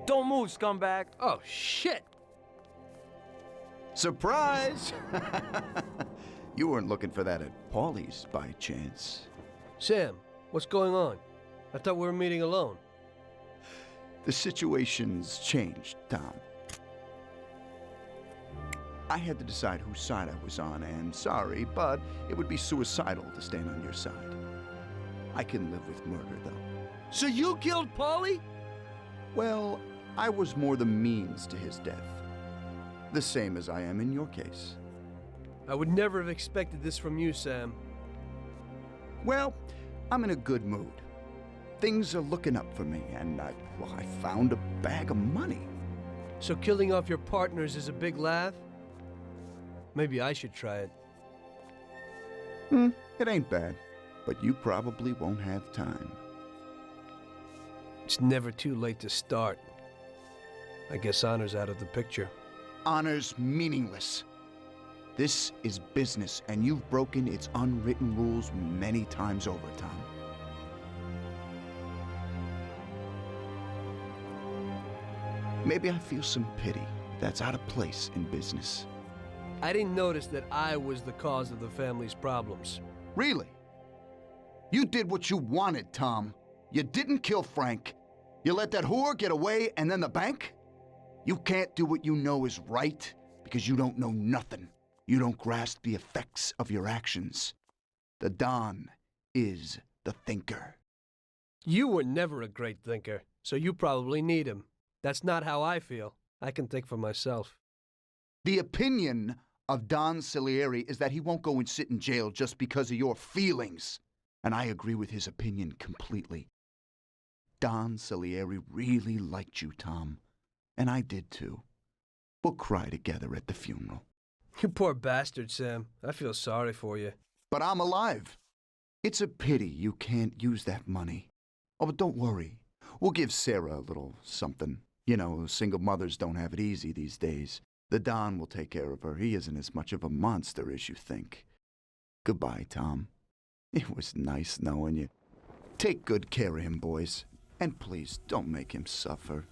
Don't move, scumbag. Oh, shit! Surprise! You weren't looking for that at Paulie's by chance. Sam, what's going on? I thought we were meeting alone. The situation's changed, Tom. I had to decide whose side I was on, and sorry, but it would be suicidal to stand on your side. I can live with murder, though. So you killed Paulie? Well, I was more the means to his death. The same as I am in your case. I would never have expected this from you, Sam. Well, I'm in a good mood. Things are looking up for me, and I found a bag of money. So killing off your partners is a big laugh? Maybe I should try it. It ain't bad, but you probably won't have time. It's never too late to start. I guess honor's out of the picture. Honor's meaningless. This is business, and you've broken its unwritten rules many times over, Tom. Maybe I feel some pity. That's out of place in business. I didn't notice that I was the cause of the family's problems. Really? You did what you wanted, Tom. You didn't kill Frank. You let that whore get away, and then the bank? You can't do what you know is right because you don't know nothing. You don't grasp the effects of your actions. The Don is the thinker. You were never a great thinker, so you probably need him. That's not how I feel. I can think for myself. The opinion of Don Salieri is that he won't go and sit in jail just because of your feelings. And I agree with his opinion completely. Don Salieri really liked you, Tom. And I did too. We'll cry together at the funeral. You poor bastard, Sam. I feel sorry for you. But I'm alive. It's a pity you can't use that money. Oh, but don't worry. We'll give Sarah a little something. You know, single mothers don't have it easy these days. The Don will take care of her. He isn't as much of a monster as you think. Goodbye, Tom. It was nice knowing you. Take good care of him, boys. And please, don't make him suffer.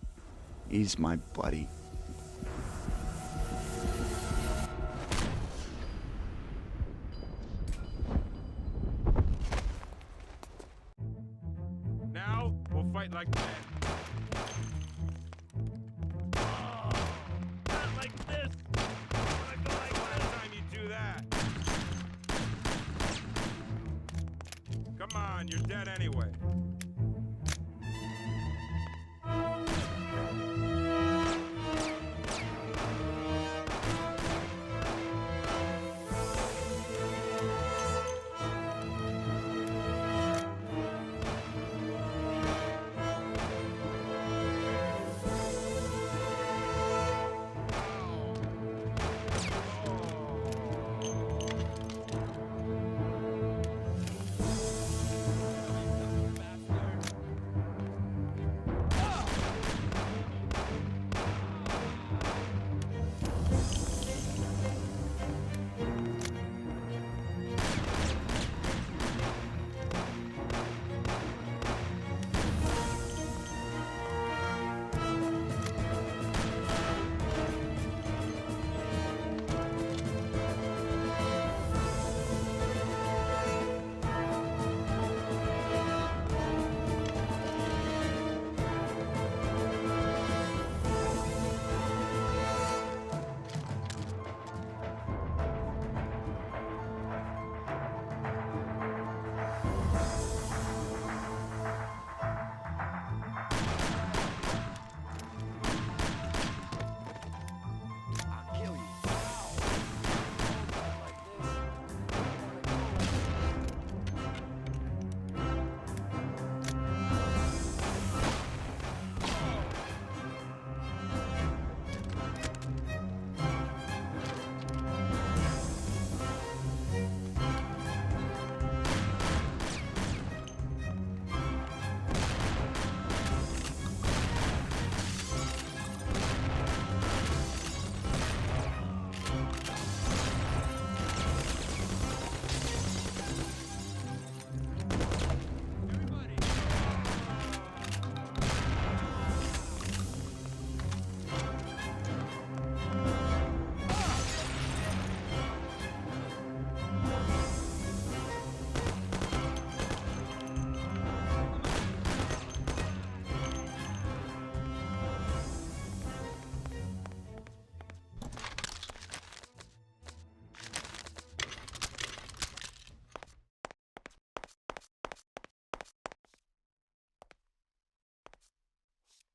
He's my buddy. Now, we'll fight like that. Not like this! I feel like last time you do that. Come on, you're dead anyway.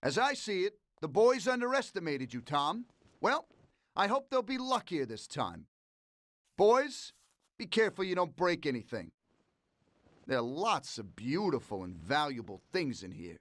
As I see it, the boys underestimated you, Tom. Well, I hope they'll be luckier this time. Boys, be careful you don't break anything. There are lots of beautiful and valuable things in here.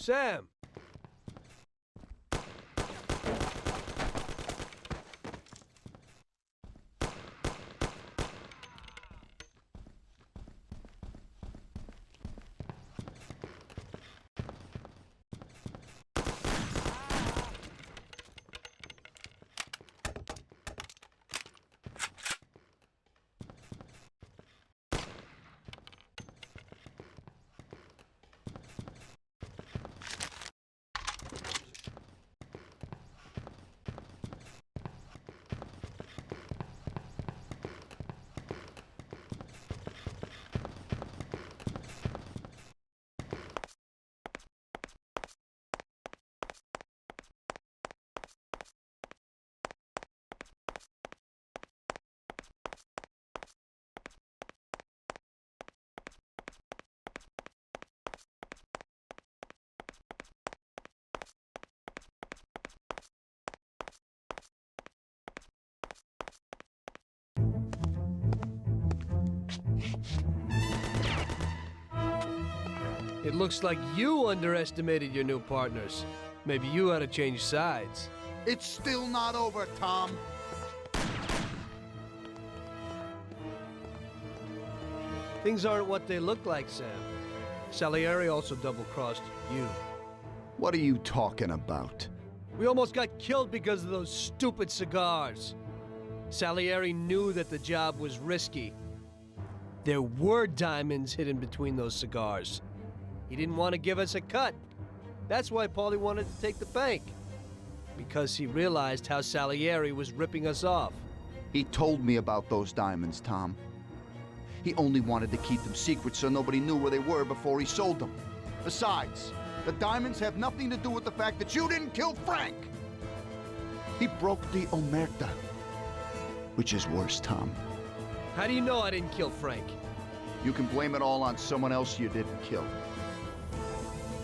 Sam! It looks like you underestimated your new partners. Maybe you ought to change sides. It's still not over, Tom. Things aren't what they look like, Sam. Salieri also double-crossed you. What are you talking about? We almost got killed because of those stupid cigars. Salieri knew that the job was risky. There were diamonds hidden between those cigars. He didn't want to give us a cut. That's why Paulie wanted to take the bank. Because he realized how Salieri was ripping us off. He told me about those diamonds, Tom. He only wanted to keep them secret so nobody knew where they were before he sold them. Besides, the diamonds have nothing to do with the fact that you didn't kill Frank. He broke the omerta, which is worse, Tom. How do you know I didn't kill Frank? You can blame it all on someone else you didn't kill.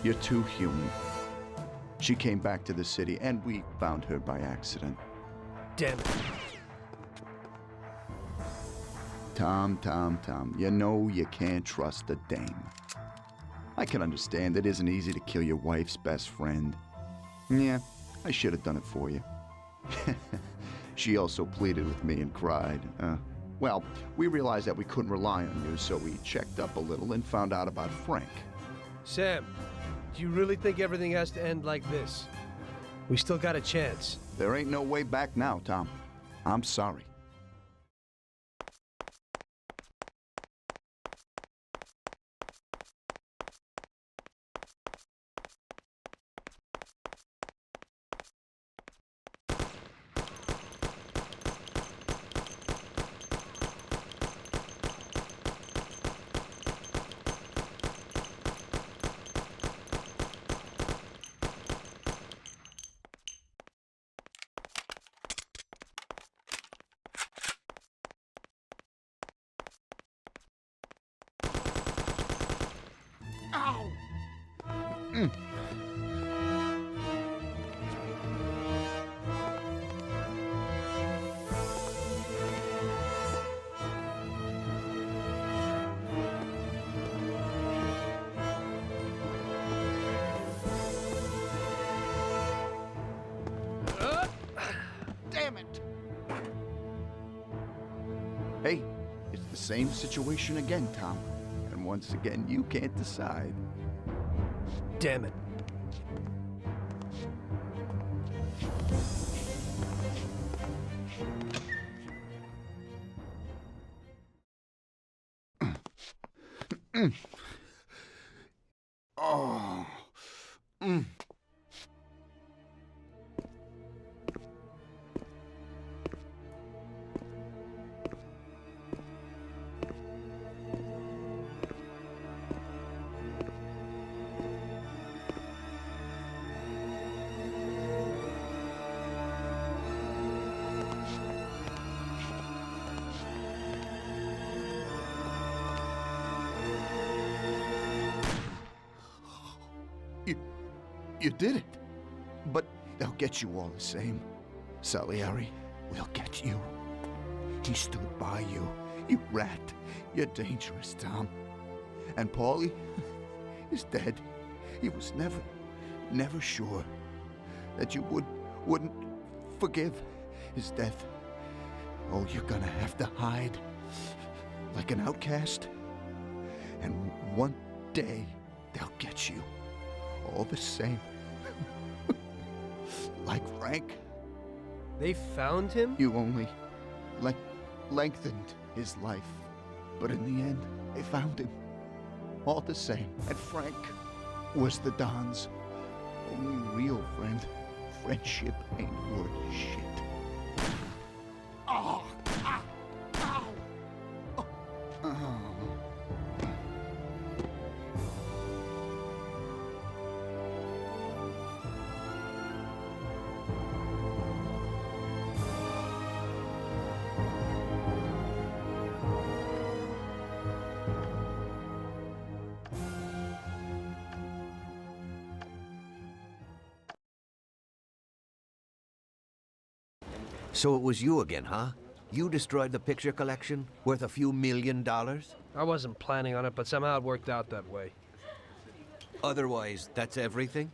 You're too human. She came back to the city, and we found her by accident. Damn it. Tom, you know you can't trust a dame. I can understand it isn't easy to kill your wife's best friend. Yeah, I should have done it for you. She also pleaded with me and cried. Well, we realized that we couldn't rely on you, so we checked up a little and found out about Frank. Sam, do you really think everything has to end like this? We still got a chance. There ain't no way back now, Tom. I'm sorry. Damn it! Hey, it's the same situation again, Tom. And once again, you can't decide. Damn it. Oh. You did it. But they'll get you all the same. Salieri will get you. He stood by you. You rat. You're dangerous, Tom. And Paulie is dead. He was never sure that you wouldn't forgive his death. Oh, you're gonna have to hide like an outcast. And one day they'll get you. All the same. Like Frank. They found him? You only lengthened his life. But in the end, they found him. All the same. And Frank was the Don's only real friend. Friendship ain't worth shit. Oh! Ah! Ow! Oh! Oh. So it was you again, huh? You destroyed the picture collection, worth a few $1 million? I wasn't planning on it, but somehow it worked out that way. Otherwise, that's everything?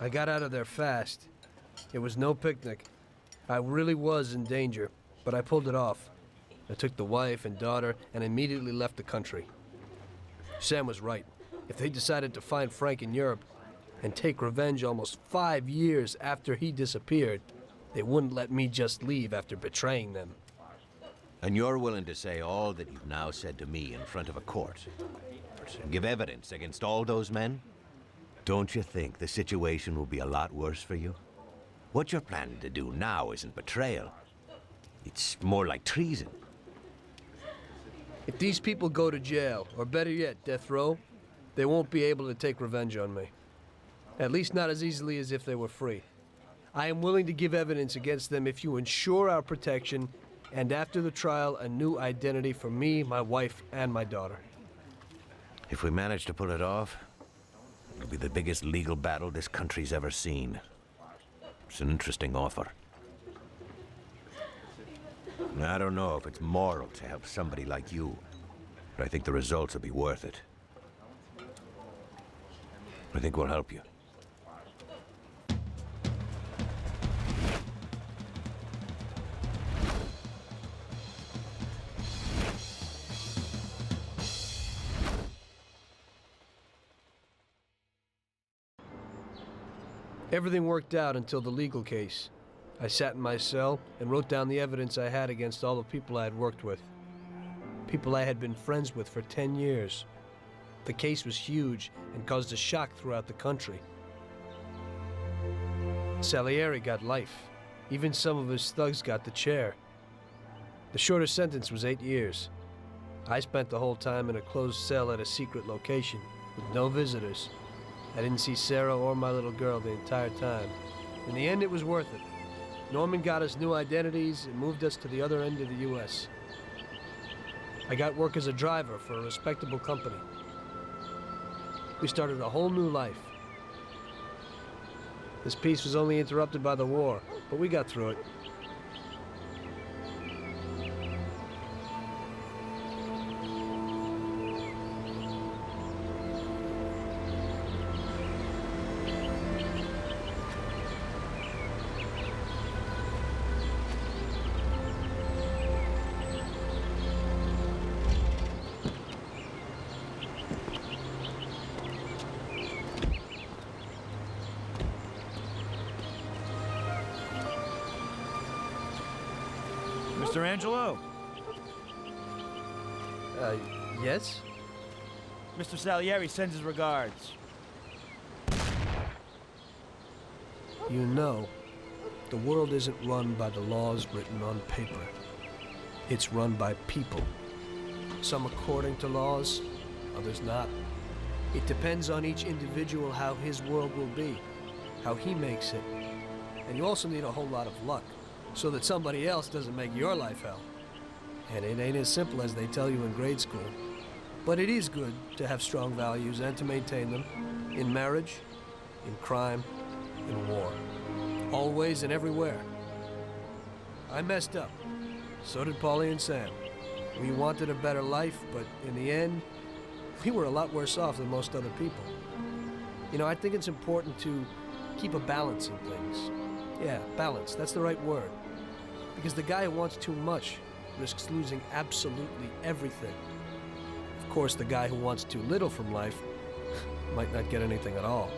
I got out of there fast. It was no picnic. I really was in danger, but I pulled it off. I took the wife and daughter and immediately left the country. Sam was right. If they decided to find Frank in Europe and take revenge almost 5 years after he disappeared, they wouldn't let me just leave after betraying them. And you're willing to say all that you've now said to me in front of a court? And give evidence against all those men? Don't you think the situation will be a lot worse for you? What you're planning to do now isn't betrayal. It's more like treason. If these people go to jail, or better yet, death row, they won't be able to take revenge on me. At least not as easily as if they were free. I am willing to give evidence against them if you ensure our protection, and after the trial, a new identity for me, my wife, and my daughter. If we manage to pull it off, it'll be the biggest legal battle this country's ever seen. It's an interesting offer. I don't know if it's moral to help somebody like you, but I think the results will be worth it. I think we'll help you. Everything worked out until the legal case. I sat in my cell and wrote down the evidence I had against all the people I had worked with. People I had been friends with for 10 years. The case was huge and caused a shock throughout the country. Salieri got life. Even some of his thugs got the chair. The shortest sentence was 8 years. I spent the whole time in a closed cell at a secret location with no visitors. I didn't see Sarah or my little girl the entire time. In the end, it was worth it. Norman got us new identities and moved us to the other end of the U.S. I got work as a driver for a respectable company. We started a whole new life. This peace was only interrupted by the war, but we got through it. Mr. Angelo? Yes? Mr. Salieri sends his regards. You know, the world isn't run by the laws written on paper. It's run by people. Some according to laws, others not. It depends on each individual how his world will be, how he makes it. And you also need a whole lot of luck, so that somebody else doesn't make your life hell. And it ain't as simple as they tell you in grade school. But it is good to have strong values and to maintain them in marriage, in crime, in war. Always and everywhere. I messed up. So did Paulie and Sam. We wanted a better life, but in the end, we were a lot worse off than most other people. You know, I think it's important to keep a balance in things. Yeah, balance, that's the right word. Because the guy who wants too much risks losing absolutely everything. Of course, the guy who wants too little from life might not get anything at all.